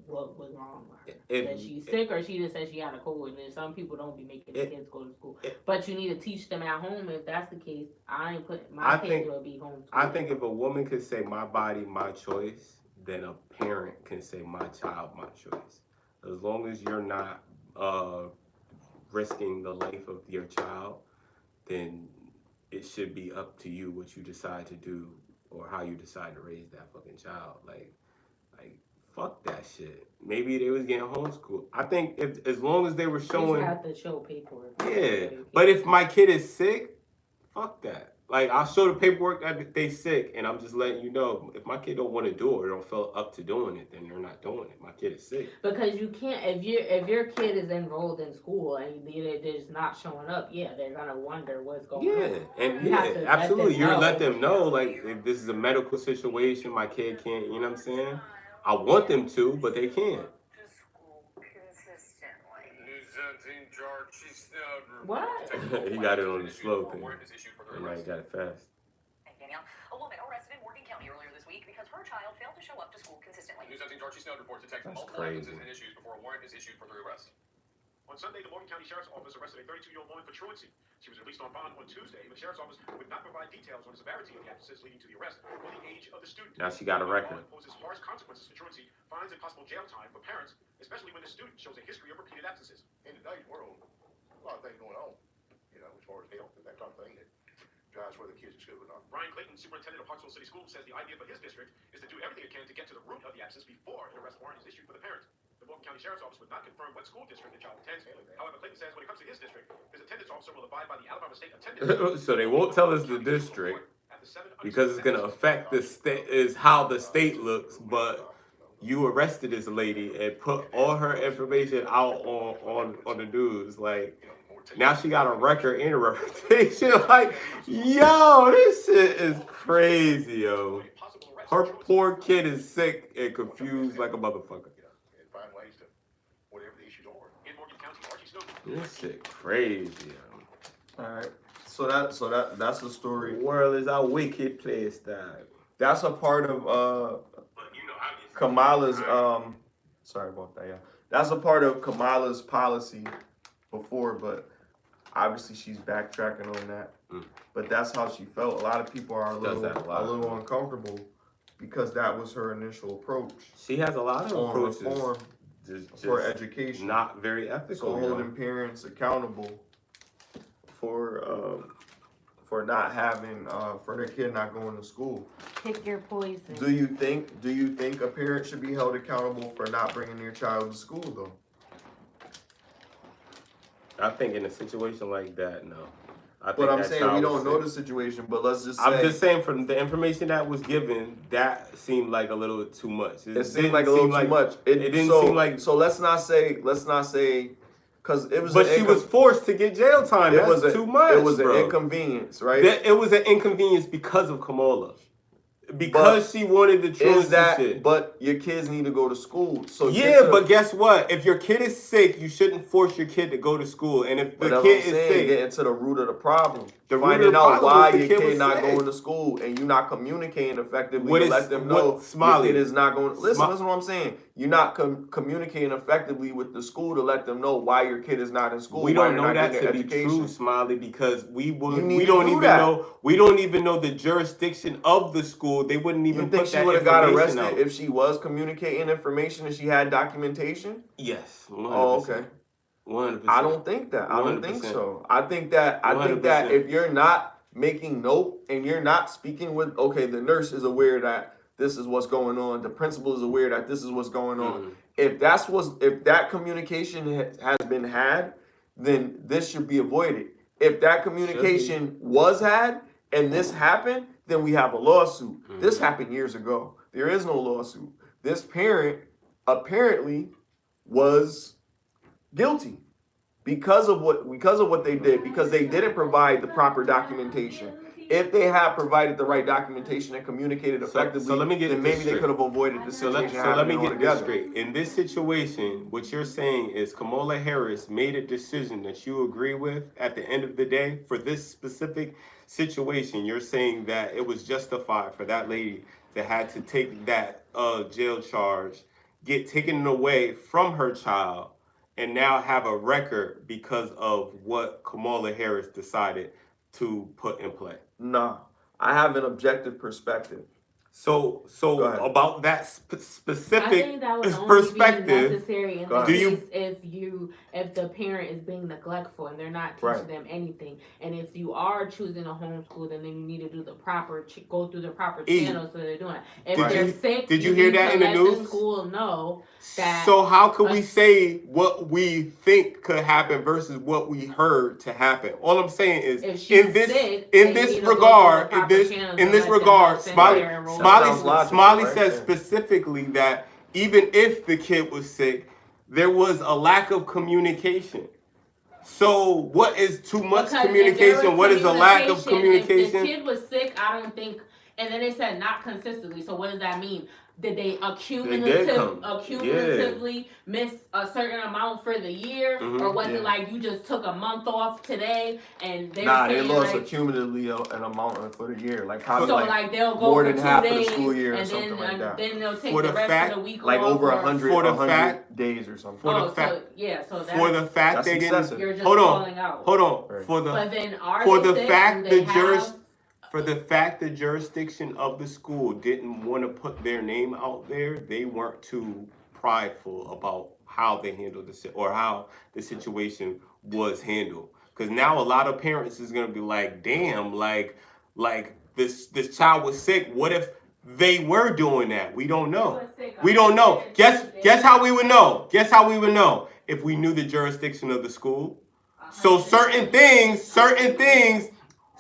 [SPEAKER 2] what was wrong with her? That she's sick, or she just said she had a cold? And then some people don't be making the kids go to school. But you need to teach them at home. If that's the case, I ain't putting my kids will be home.
[SPEAKER 1] I think if a woman could say my body, my choice, then a parent can say my child, my choice. As long as you're not risking the life of your child, then it should be up to you what you decide to do or how you decide to raise that fucking child. Like fuck that shit. Maybe they was getting homeschooled. I think if as long as they were showing,
[SPEAKER 2] you have to show paperwork.
[SPEAKER 1] Yeah, but if my kid is sick, fuck that. Like, I'll show the paperwork that they sick, and I'm just letting you know, if my kid don't want to do it or don't feel up to doing it, then they're not doing it. My kid is sick.
[SPEAKER 2] Because you can't, if your kid is enrolled in school and they're just not showing up, they're gonna wonder what's going on.
[SPEAKER 1] And absolutely, you let them know, like, if this is a medical situation, my kid can't, you know what I'm saying? I want them to, but they can't.
[SPEAKER 2] What?
[SPEAKER 1] He got it on the slow thing. And now he got it fast.
[SPEAKER 5] A woman arrested in Morgan County earlier this week because her child failed to show up to school consistently.
[SPEAKER 6] News 17 George Snowd reports detected multiple evidences and issues before a warrant is issued for her arrest. On Sunday, the Morgan County Sheriff's Office arrested a 32-year-old woman for truancy. She was released on bond on Tuesday, but the Sheriff's Office would not provide details on the severity of the absences leading to the arrest or the age of the student.
[SPEAKER 1] Now she got a record.
[SPEAKER 6] The law imposes harsh consequences for truancy, fines, and possible jail time for parents, especially when the student shows a history of repeated absences.
[SPEAKER 7] In today's world, a lot of things going on, you know, as far as health and that kind of thing that drives whether kids in school or not.
[SPEAKER 6] Brian Clayton, superintendent of Hartsville City Schools, says the idea for his district is to do everything it can to get to the root of the absence before an arrest warrant is issued for the parent. The Morgan County Sheriff's Office would not confirm what school district the child attends. However, Clayton says when it comes to his district, his attendance officer will abide by the Alabama State attendance.
[SPEAKER 1] So they won't tell us the district because it's going to affect the state, is how the state looks, but you arrested this lady and put all her information out on the news. Like, now she got a record and a reputation. Like, yo, this shit is crazy, yo. Her poor kid is sick and confused like a motherfucker.
[SPEAKER 7] And find ways to, whatever the issues are.
[SPEAKER 6] In Morgan County, Archie Snow.
[SPEAKER 1] This shit crazy, yo.
[SPEAKER 3] All right. So that's the story.
[SPEAKER 1] The world is a wicked place, dog.
[SPEAKER 3] That's a part of Kamala's sorry about that, yeah. That's a part of Kamala's policy before, but obviously she's backtracking on that. But that's how she felt. A lot of people are a little uncomfortable because that was her initial approach.
[SPEAKER 1] She has a lot of
[SPEAKER 3] on
[SPEAKER 1] approaches
[SPEAKER 3] reform for education.
[SPEAKER 1] not very ethical.
[SPEAKER 3] So holding parents accountable for not having for their kid not going to school.
[SPEAKER 2] Pick your poison.
[SPEAKER 3] Do you think a parent should be held accountable for not bringing their child to school though?
[SPEAKER 1] I think in a situation like that, no.
[SPEAKER 3] But I'm saying we don't know the situation, but let's just say.
[SPEAKER 1] I'm just saying from the information that was given, that seemed like a little too much.
[SPEAKER 3] It seemed like a little too much. It didn't seem like. So let's not say, because it was.
[SPEAKER 1] But she was forced to get jail time. That's too much.
[SPEAKER 3] It was an inconvenience, right?
[SPEAKER 1] It was an inconvenience because of Kamala. Because she wanted the truth. Shit.
[SPEAKER 3] But your kids need to go to school. So
[SPEAKER 1] yeah, but guess what? If your kid is sick, you shouldn't force your kid to go to school. And if the kid is sick,
[SPEAKER 3] get into the root of the problem. Finding out why your kid not going to school and you not communicating effectively to let them know your kid is not going. Listen to what I'm saying. You're not communicating effectively with the school to let them know why your kid is not in school.
[SPEAKER 1] We don't know that to be true, Smiley, because we don't even know the jurisdiction of the school. They wouldn't even put that information out.
[SPEAKER 3] You think she would have got arrested if she was communicating information and she had documentation?
[SPEAKER 1] Yes. 100%.
[SPEAKER 3] Oh, okay.
[SPEAKER 1] 100%.
[SPEAKER 3] I don't think that. I don't think so. I think that
[SPEAKER 1] 100%.
[SPEAKER 3] If you're not making note and you're not speaking with, okay, the nurse is aware that this is what's going on, the principal is aware that this is what's going on. If that communication has been had, then this should be avoided. If that communication was had and this happened, then we have a lawsuit. This happened years ago. There is no lawsuit. This parent apparently was guilty because of what they did, because they didn't provide the proper documentation. If they had provided the right documentation and communicated effectively, then maybe they could have avoided the situation.
[SPEAKER 1] So let me get this straight. In this situation, what you're saying is Kamala Harris made a decision that you agree with at the end of the day for this specific situation. You're saying that it was justified for that lady that had to take that jail charge, get taken away from her child, and now have a record because of what Kamala Harris decided to put in play.
[SPEAKER 3] No, I have an objective perspective.
[SPEAKER 1] So about that specific
[SPEAKER 2] I think that would only
[SPEAKER 1] perspective,
[SPEAKER 2] be necessary in the case if the parent is being neglectful and they're not teaching them anything, and if you are choosing a homeschool, then you need to do the proper go through the proper channels so they're doing it. If they're sick,
[SPEAKER 1] did you hear that in the news?
[SPEAKER 2] The school know that.
[SPEAKER 1] So how could we say what we think could happen versus what we heard to happen? All I'm saying is in this regard, Smiley says specifically that even if the kid was sick, there was a lack of communication. So what is too much communication? What is a lack of communication?
[SPEAKER 2] If the kid was sick, I don't think, and then they said not consistently. So what does that mean? Did they accumulatively miss a certain amount for the year? Or was it like you just took a month off today and they
[SPEAKER 3] lost cumulatively an amount for the year. Like how
[SPEAKER 2] they'll go
[SPEAKER 3] more
[SPEAKER 2] for
[SPEAKER 3] than
[SPEAKER 2] 2
[SPEAKER 3] half
[SPEAKER 2] days,
[SPEAKER 3] of the school year or
[SPEAKER 2] and
[SPEAKER 3] something like that.
[SPEAKER 2] Then they'll take the rest of the week
[SPEAKER 3] like
[SPEAKER 2] off.
[SPEAKER 3] Over 100 days or something.
[SPEAKER 1] For the fact they didn't.
[SPEAKER 2] You're just
[SPEAKER 1] hold
[SPEAKER 2] falling out.
[SPEAKER 1] on.
[SPEAKER 3] Right.
[SPEAKER 1] For the fact the jurisdiction of the school didn't want to put their name out there, they weren't too prideful about how they handled or how the situation was handled. Because now a lot of parents is gonna be like, damn, like this child was sick. What if they were doing that? We don't know. We don't know. Guess how we would know. Guess how we would know if we knew the jurisdiction of the school. So certain things.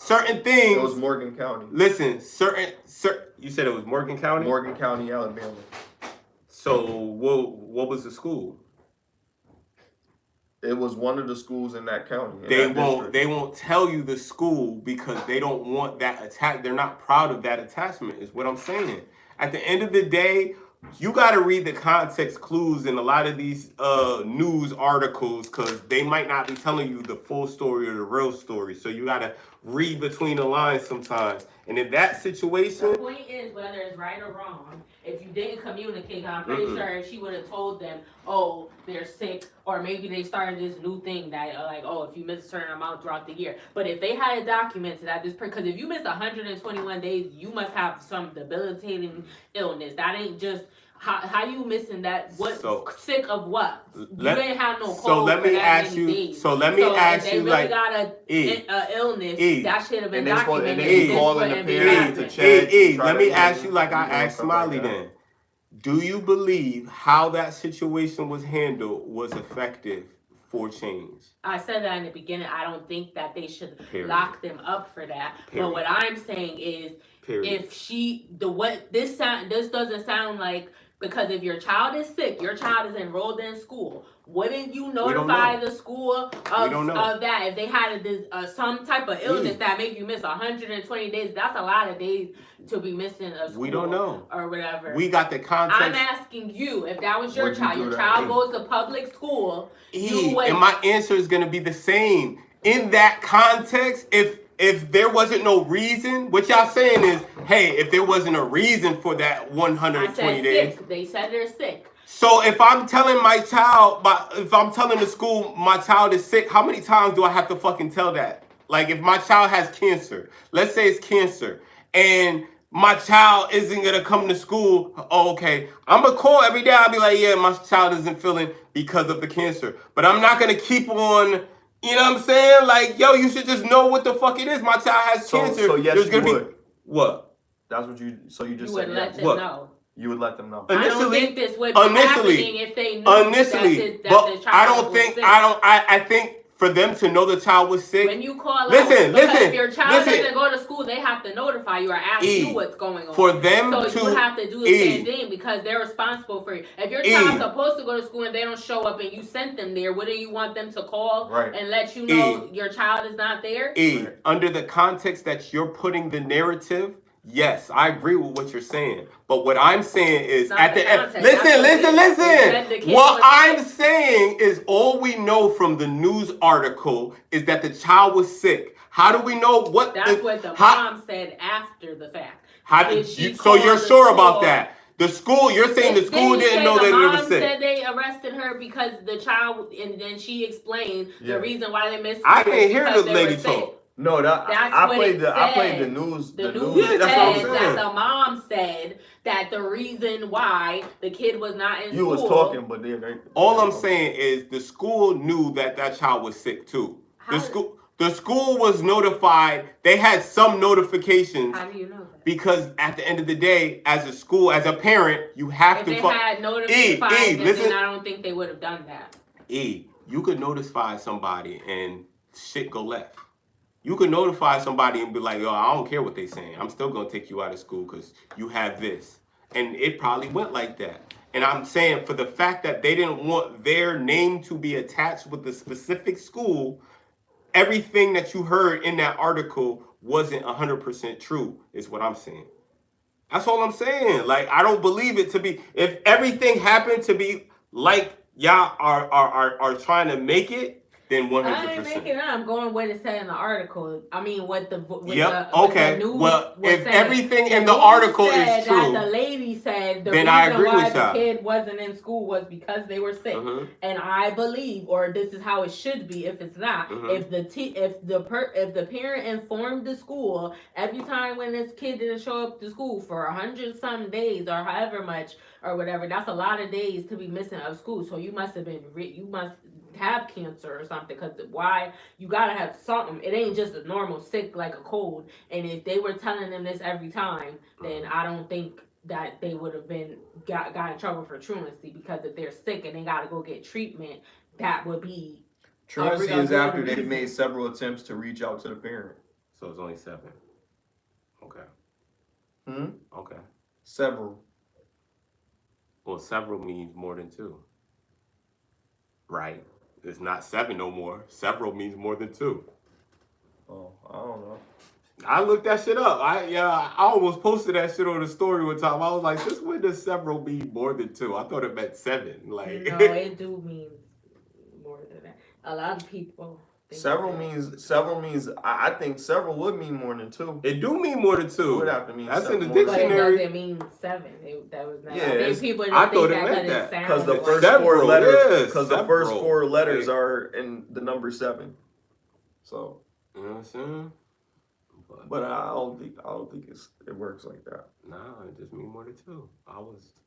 [SPEAKER 3] It was Morgan County.
[SPEAKER 1] Listen, you said it was Morgan County?
[SPEAKER 3] Morgan County, Alabama.
[SPEAKER 1] So what was the school?
[SPEAKER 3] It was one of the schools in that county.
[SPEAKER 1] They won't tell you the school because they don't want that attack. They're not proud of that attachment, is what I'm saying. At the end of the day, you got to read the context clues in a lot of these news articles because they might not be telling you the full story or the real story. So you got to read between the lines sometimes. And in that situation,
[SPEAKER 2] the point is, whether it's right or wrong, if you didn't communicate, I'm pretty sure she would have told them, oh, they're sick, or maybe they started this new thing that, like, oh, if you miss a certain amount throughout the year. But if they had it documented that this, because if you missed 121 days, you must have some debilitating illness. That ain't just. How you missing that? What sick of what? You didn't have no cold.
[SPEAKER 1] So let me ask you.
[SPEAKER 2] Days.
[SPEAKER 1] So let me ask you.
[SPEAKER 2] If they really got a illness, that should have been documented.
[SPEAKER 1] Let me ask you like I asked Smiley then. Do you believe how that situation was handled was effective for change?
[SPEAKER 2] I said that in the beginning. I don't think that they should lock them up for that. But what I'm saying is, if this doesn't sound like. Because if your child is sick, your child is enrolled in school, wouldn't you notify the school of that? If they had some type of illness that make you miss 120 days, that's a lot of days to be missing a school.
[SPEAKER 1] We don't know.
[SPEAKER 2] Or whatever.
[SPEAKER 1] We got the context.
[SPEAKER 2] I'm asking you, if that was your child goes to public school,
[SPEAKER 1] and my answer is going to be the same. In that context, if there wasn't no reason, what y'all saying is, hey, if there wasn't a reason for that 120 days.
[SPEAKER 2] Sick. They said they're sick.
[SPEAKER 1] So if I'm telling if I'm telling the school my child is sick, how many times do I have to fucking tell that? Like if my child has cancer, let's say it's cancer, and my child isn't going to come to school, okay, I'm going to call every day. I'll be like, yeah, my child isn't feeling because of the cancer. But I'm not going to keep on... You know what I'm saying? Like, yo, you should just know what the fuck it is. My child has cancer.
[SPEAKER 3] So yes, you would.
[SPEAKER 1] What?
[SPEAKER 3] That's what you. So you just
[SPEAKER 2] said
[SPEAKER 3] yes.
[SPEAKER 2] Let them know.
[SPEAKER 3] You would let them know.
[SPEAKER 2] I don't think this would be happening if they knew that the child was sick.
[SPEAKER 1] I think for them to know the child was sick.
[SPEAKER 2] When you call
[SPEAKER 1] listen.
[SPEAKER 2] If your child doesn't go to school, they have to notify you or ask you what's going on.
[SPEAKER 1] For them
[SPEAKER 2] so you have to do the same thing because they're responsible for you. If your child's supposed to go to school and they don't show up and you sent them there, wouldn't you want them to call and let you know your child is not there?
[SPEAKER 1] Under the context that you're putting the narrative, yes, I agree with what you're saying. But what I'm saying is at the end, listen. What I'm saying is all we know from the news article is that the child was sick. How do we know what?
[SPEAKER 2] That's what the mom said after the fact.
[SPEAKER 1] So you're sure about that? The school, you're saying the school didn't know that they were sick.
[SPEAKER 2] The mom said they arrested her because the child, and then she explained the reason why they missed.
[SPEAKER 1] I didn't hear the lady talk.
[SPEAKER 3] No, I played the news.
[SPEAKER 2] The news said that the mom said that the reason why the kid was not in school.
[SPEAKER 3] You was talking, but
[SPEAKER 1] all I'm saying is the school knew that child was sick too. The school was notified. They had some notifications.
[SPEAKER 2] How do you know that?
[SPEAKER 1] Because at the end of the day, as a school, as a parent, you have to.
[SPEAKER 2] If they had notified them, then I don't think they would have done that.
[SPEAKER 1] You could notify somebody and shit go left. You could notify somebody and be like, yo, I don't care what they saying. I'm still going to take you out of school because you have this. And it probably went like that. And I'm saying for the fact that they didn't want their name to be attached with the specific school, everything that you heard in that article wasn't 100% true, is what I'm saying. That's all I'm saying. Like, I don't believe it to be, if everything happened to be like y'all are trying to make it, then 100%.
[SPEAKER 2] I ain't making it up. I'm going what it said in the article. I mean, what the news
[SPEAKER 1] if everything in the article is true,
[SPEAKER 2] that the lady said the
[SPEAKER 1] then
[SPEAKER 2] reason
[SPEAKER 1] I agree
[SPEAKER 2] why
[SPEAKER 1] with
[SPEAKER 2] the kid wasn't in school was because they were sick. And I believe, or this is how it should be. If it's not, if the parent informed the school every time when this kid didn't show up to school for 100-some days or however much or whatever, that's a lot of days to be missing out of school. So you must have been have cancer or something, because why you gotta have something. It ain't just a normal sick like a cold. And if they were telling them this every time, then I don't think that they would have been got in trouble for truancy, because if they're sick and they gotta go get treatment, that would be
[SPEAKER 3] truancy is after they've made several attempts to reach out to the parent.
[SPEAKER 1] So it's only 7. Okay. Okay.
[SPEAKER 3] Several.
[SPEAKER 1] Well, several means more than two. Right? It's not 7 no more. Several means more than 2.
[SPEAKER 3] Oh, I don't know.
[SPEAKER 1] I looked that shit up. I almost posted that shit on the story one time. I was like, this when does several mean more than 2? I thought it meant 7. Like
[SPEAKER 2] No, it do mean more than that. A lot of people think
[SPEAKER 3] Several means I think several would mean more than 2.
[SPEAKER 1] It do mean more than 2.
[SPEAKER 3] It would have to mean
[SPEAKER 1] that's in the
[SPEAKER 3] more than
[SPEAKER 1] dictionary.
[SPEAKER 2] But it doesn't mean 7. That was not.
[SPEAKER 3] Yeah,
[SPEAKER 2] I think people just
[SPEAKER 1] I thought
[SPEAKER 2] think
[SPEAKER 1] it meant
[SPEAKER 2] that
[SPEAKER 1] that.
[SPEAKER 3] Because the
[SPEAKER 2] sounds
[SPEAKER 3] first
[SPEAKER 2] like
[SPEAKER 3] four
[SPEAKER 1] Several,
[SPEAKER 3] letters,
[SPEAKER 1] yes,
[SPEAKER 3] because the first
[SPEAKER 1] several.
[SPEAKER 3] 4 letters
[SPEAKER 1] Like-
[SPEAKER 3] are in the number 7. So,
[SPEAKER 1] You know what I'm saying?
[SPEAKER 3] but I don't think it works like that.
[SPEAKER 1] Nah, it just mean more than 2.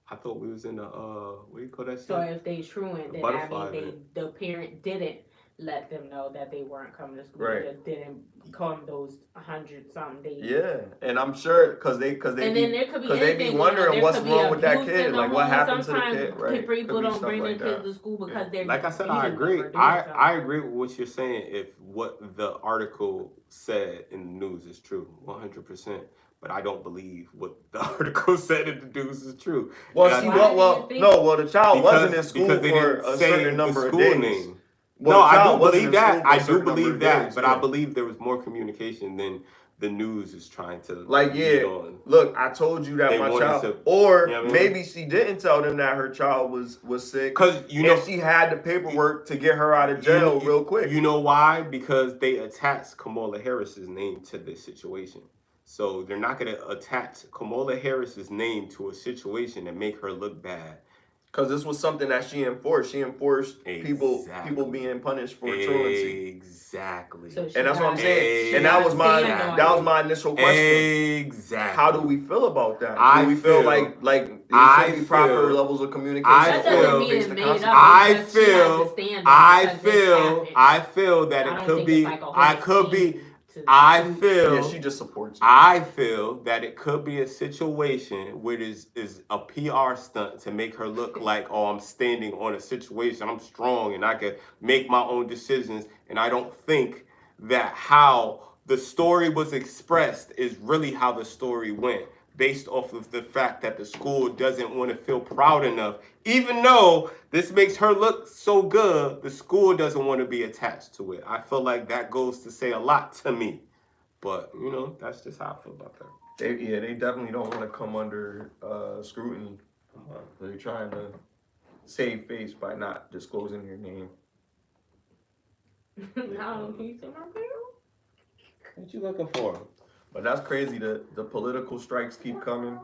[SPEAKER 1] I thought we was in the what do you call that shit?
[SPEAKER 2] So if they truant, then I
[SPEAKER 1] Butterfly
[SPEAKER 2] mean the parent didn't let them know that they weren't coming to school.
[SPEAKER 3] Right.
[SPEAKER 2] They just didn't come those 100-something days.
[SPEAKER 3] Yeah, and I'm sure because they
[SPEAKER 2] And then there could be
[SPEAKER 3] because they
[SPEAKER 2] anything
[SPEAKER 3] be
[SPEAKER 2] going on.
[SPEAKER 3] wondering
[SPEAKER 2] There
[SPEAKER 3] what's
[SPEAKER 2] could be
[SPEAKER 3] wrong with that
[SPEAKER 2] abuse
[SPEAKER 3] kid,
[SPEAKER 2] in the
[SPEAKER 3] like what
[SPEAKER 2] home.
[SPEAKER 3] happened to the
[SPEAKER 2] Sometimes
[SPEAKER 3] kid, right?
[SPEAKER 2] people
[SPEAKER 3] Could be
[SPEAKER 2] don't
[SPEAKER 3] stuff
[SPEAKER 2] bring their
[SPEAKER 3] like
[SPEAKER 2] kids
[SPEAKER 3] that.
[SPEAKER 2] to school because they're
[SPEAKER 1] Like I said, I
[SPEAKER 2] beating them
[SPEAKER 1] agree.
[SPEAKER 2] or doing
[SPEAKER 1] I
[SPEAKER 2] something.
[SPEAKER 1] agree with what you're saying if what the article said in the news is true, 100%. But I don't believe what the article said in the news is true.
[SPEAKER 3] Well,
[SPEAKER 1] And
[SPEAKER 3] see,
[SPEAKER 1] I
[SPEAKER 2] Why
[SPEAKER 1] think-
[SPEAKER 3] well, the child wasn't in school
[SPEAKER 1] because they
[SPEAKER 3] for
[SPEAKER 1] didn't
[SPEAKER 3] a
[SPEAKER 1] say
[SPEAKER 3] certain
[SPEAKER 1] the
[SPEAKER 3] number of
[SPEAKER 1] school
[SPEAKER 3] days.
[SPEAKER 1] name.
[SPEAKER 3] Well,
[SPEAKER 1] No,
[SPEAKER 3] the
[SPEAKER 1] I
[SPEAKER 3] child
[SPEAKER 1] do
[SPEAKER 3] wasn't
[SPEAKER 1] believe
[SPEAKER 3] in
[SPEAKER 1] that.
[SPEAKER 3] school for a
[SPEAKER 1] I do
[SPEAKER 3] certain number
[SPEAKER 1] believe
[SPEAKER 3] of
[SPEAKER 1] that.
[SPEAKER 3] days,
[SPEAKER 1] But
[SPEAKER 3] yeah.
[SPEAKER 1] I believe there was more communication than the news is trying to
[SPEAKER 3] Like,
[SPEAKER 1] lead
[SPEAKER 3] yeah,
[SPEAKER 1] on.
[SPEAKER 3] look, I told you that
[SPEAKER 1] They
[SPEAKER 3] my
[SPEAKER 1] wanted
[SPEAKER 3] child,
[SPEAKER 1] to-
[SPEAKER 3] or
[SPEAKER 1] you know what I mean?
[SPEAKER 3] maybe she didn't tell them that her child was sick,
[SPEAKER 1] Because you know
[SPEAKER 3] and she had the paperwork to get her out of jail real quick.
[SPEAKER 1] You know why? Because they attached Kamala Harris's name to this situation. So they're not going to attach Kamala Harris's name to a situation and make her look bad.
[SPEAKER 3] Because this was something that she enforced. She enforced people
[SPEAKER 1] Exactly.
[SPEAKER 3] being punished for truancy.
[SPEAKER 1] Exactly.
[SPEAKER 2] So she
[SPEAKER 3] And that's what I'm
[SPEAKER 2] got-
[SPEAKER 3] saying.
[SPEAKER 2] she
[SPEAKER 3] And that
[SPEAKER 2] got
[SPEAKER 3] was my
[SPEAKER 2] stand on
[SPEAKER 3] that
[SPEAKER 2] it.
[SPEAKER 3] was my initial question.
[SPEAKER 1] Exactly.
[SPEAKER 3] How do we feel about that?
[SPEAKER 1] I
[SPEAKER 3] Do we feel
[SPEAKER 1] feel-
[SPEAKER 3] like there
[SPEAKER 1] I
[SPEAKER 3] should be proper
[SPEAKER 1] feel-
[SPEAKER 3] levels of communication?
[SPEAKER 1] I
[SPEAKER 2] That doesn't
[SPEAKER 1] feel-
[SPEAKER 2] mean
[SPEAKER 3] based
[SPEAKER 2] it's
[SPEAKER 3] on
[SPEAKER 2] made
[SPEAKER 3] consequences?
[SPEAKER 2] up.
[SPEAKER 1] I
[SPEAKER 2] It's just she has
[SPEAKER 1] feel-
[SPEAKER 2] to stand on it
[SPEAKER 1] I
[SPEAKER 2] because this
[SPEAKER 1] feel
[SPEAKER 2] happened.
[SPEAKER 1] that
[SPEAKER 2] I
[SPEAKER 1] it
[SPEAKER 2] don't
[SPEAKER 1] could
[SPEAKER 2] think
[SPEAKER 1] be
[SPEAKER 2] it's like a
[SPEAKER 1] I
[SPEAKER 2] whole
[SPEAKER 1] could be
[SPEAKER 2] scene to
[SPEAKER 1] I
[SPEAKER 2] do-
[SPEAKER 1] feel
[SPEAKER 3] Yeah, she just supports it.
[SPEAKER 1] I feel that it could be a situation where this is a PR stunt to make her look like, oh, I'm standing on a situation. I'm strong and I can make my own decisions. And I don't think that how the story was expressed is really how the story went, based off of the fact that the school doesn't want to feel proud enough. Even though this makes her look so good, the school doesn't want to be attached to it. I feel like that goes to say a lot to me. But, you know, that's just how I feel about that.
[SPEAKER 3] They definitely don't want to come under scrutiny. They're trying to save face by not disclosing your name.
[SPEAKER 2] No, can you see my bill?
[SPEAKER 1] What you looking for?
[SPEAKER 3] But that's crazy. The political strikes keep coming.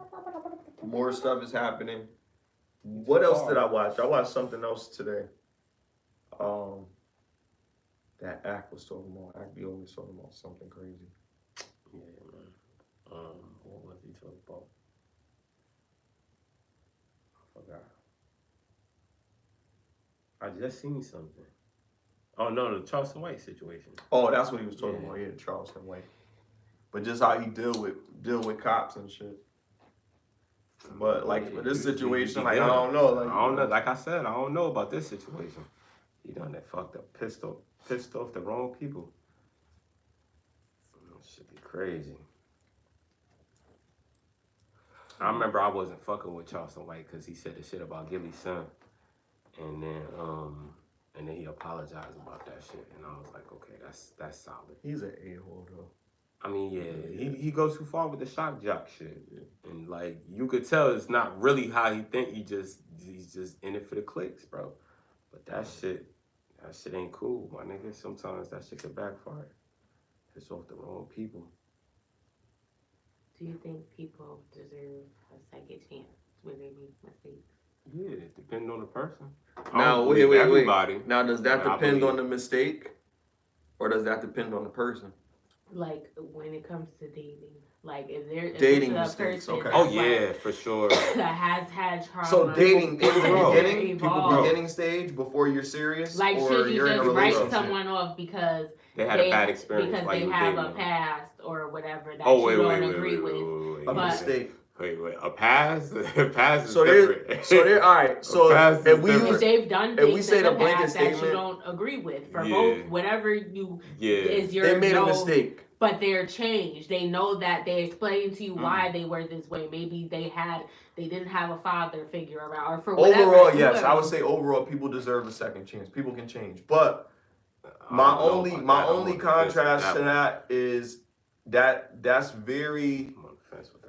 [SPEAKER 3] More stuff is happening. What else did I watch? I watched something else today. That act was talking about. Act B was talking about something crazy.
[SPEAKER 1] Yeah, man. What was he talking about? I forgot. I just seen something. Oh no, the Charleston White situation.
[SPEAKER 3] Oh, that's what he was talking
[SPEAKER 1] Yeah.
[SPEAKER 3] about. Yeah, Charleston White. But just how he deal with cops and shit. But like for this situation, like I don't know. Like
[SPEAKER 1] I don't know. Like I said, I don't know about this situation. He done that fucked up, pissed off the wrong people. That should be crazy. I remember I wasn't fucking with Charleston White because he said the shit about Gilly's son, and then he apologized about that shit, and I was like, okay, that's solid.
[SPEAKER 3] He's an a-hole though.
[SPEAKER 1] I mean, yeah, he goes too far with the shock jock shit, and like you could tell it's not really how he think. He's just in it for the clicks, bro. But that shit ain't cool, my nigga. Sometimes that shit can backfire. Piss off the wrong people.
[SPEAKER 2] Do you think people deserve a second chance when they make mistakes?
[SPEAKER 1] Yeah, it depends on the person. I
[SPEAKER 3] Now
[SPEAKER 1] don't
[SPEAKER 3] wait.
[SPEAKER 1] believe everybody.
[SPEAKER 3] Now does that
[SPEAKER 1] but I
[SPEAKER 3] depend on
[SPEAKER 1] believe-
[SPEAKER 3] the mistake, or does that depend on the person?
[SPEAKER 2] Like when it comes to dating, like if there's
[SPEAKER 3] Dating
[SPEAKER 2] a
[SPEAKER 3] mistakes,
[SPEAKER 2] person
[SPEAKER 3] okay.
[SPEAKER 1] Oh
[SPEAKER 2] that's,
[SPEAKER 1] yeah, for sure.
[SPEAKER 2] like, that has had trauma.
[SPEAKER 3] So dating in the
[SPEAKER 1] grow.
[SPEAKER 3] beginning,
[SPEAKER 1] People
[SPEAKER 3] people
[SPEAKER 1] grow.
[SPEAKER 3] beginning stage before you're serious,
[SPEAKER 2] Like
[SPEAKER 3] or
[SPEAKER 2] should you
[SPEAKER 3] you're in a
[SPEAKER 2] just write
[SPEAKER 3] relationship.
[SPEAKER 2] someone off because
[SPEAKER 1] They had a bad experience
[SPEAKER 2] because
[SPEAKER 1] while
[SPEAKER 2] they
[SPEAKER 1] you were
[SPEAKER 2] have
[SPEAKER 1] dating
[SPEAKER 2] a
[SPEAKER 1] them.
[SPEAKER 2] past or whatever that
[SPEAKER 1] Oh
[SPEAKER 2] you
[SPEAKER 1] wait,
[SPEAKER 2] don't
[SPEAKER 1] wait,
[SPEAKER 2] agree
[SPEAKER 1] wait,
[SPEAKER 2] with?
[SPEAKER 1] wait, wait,
[SPEAKER 3] A
[SPEAKER 2] But-
[SPEAKER 3] mistake.
[SPEAKER 1] Wait, a pass? A pass is
[SPEAKER 3] So
[SPEAKER 1] different.
[SPEAKER 3] they're all right. So
[SPEAKER 1] pass is
[SPEAKER 3] if we
[SPEAKER 1] different.
[SPEAKER 2] If they've done
[SPEAKER 3] If
[SPEAKER 2] things
[SPEAKER 3] we say
[SPEAKER 2] in
[SPEAKER 3] the
[SPEAKER 2] the
[SPEAKER 3] blanket
[SPEAKER 2] past that you
[SPEAKER 3] statement-
[SPEAKER 2] don't agree with for
[SPEAKER 1] Yeah.
[SPEAKER 2] both, whatever you is your
[SPEAKER 3] they made
[SPEAKER 2] no,
[SPEAKER 3] a mistake.
[SPEAKER 2] but they're changed. They know that they explained to you why they were this way. Maybe they didn't have a father figure around, or for whatever.
[SPEAKER 3] Overall, yes,
[SPEAKER 2] whoever.
[SPEAKER 3] I would say overall people deserve a second chance. People can change, but
[SPEAKER 1] I
[SPEAKER 3] my
[SPEAKER 1] don't know
[SPEAKER 3] only
[SPEAKER 1] about
[SPEAKER 3] my
[SPEAKER 1] that. I'm
[SPEAKER 3] only
[SPEAKER 1] on the fence with
[SPEAKER 3] contrast to
[SPEAKER 1] one.
[SPEAKER 3] that is that's very
[SPEAKER 1] I'm on the fence with that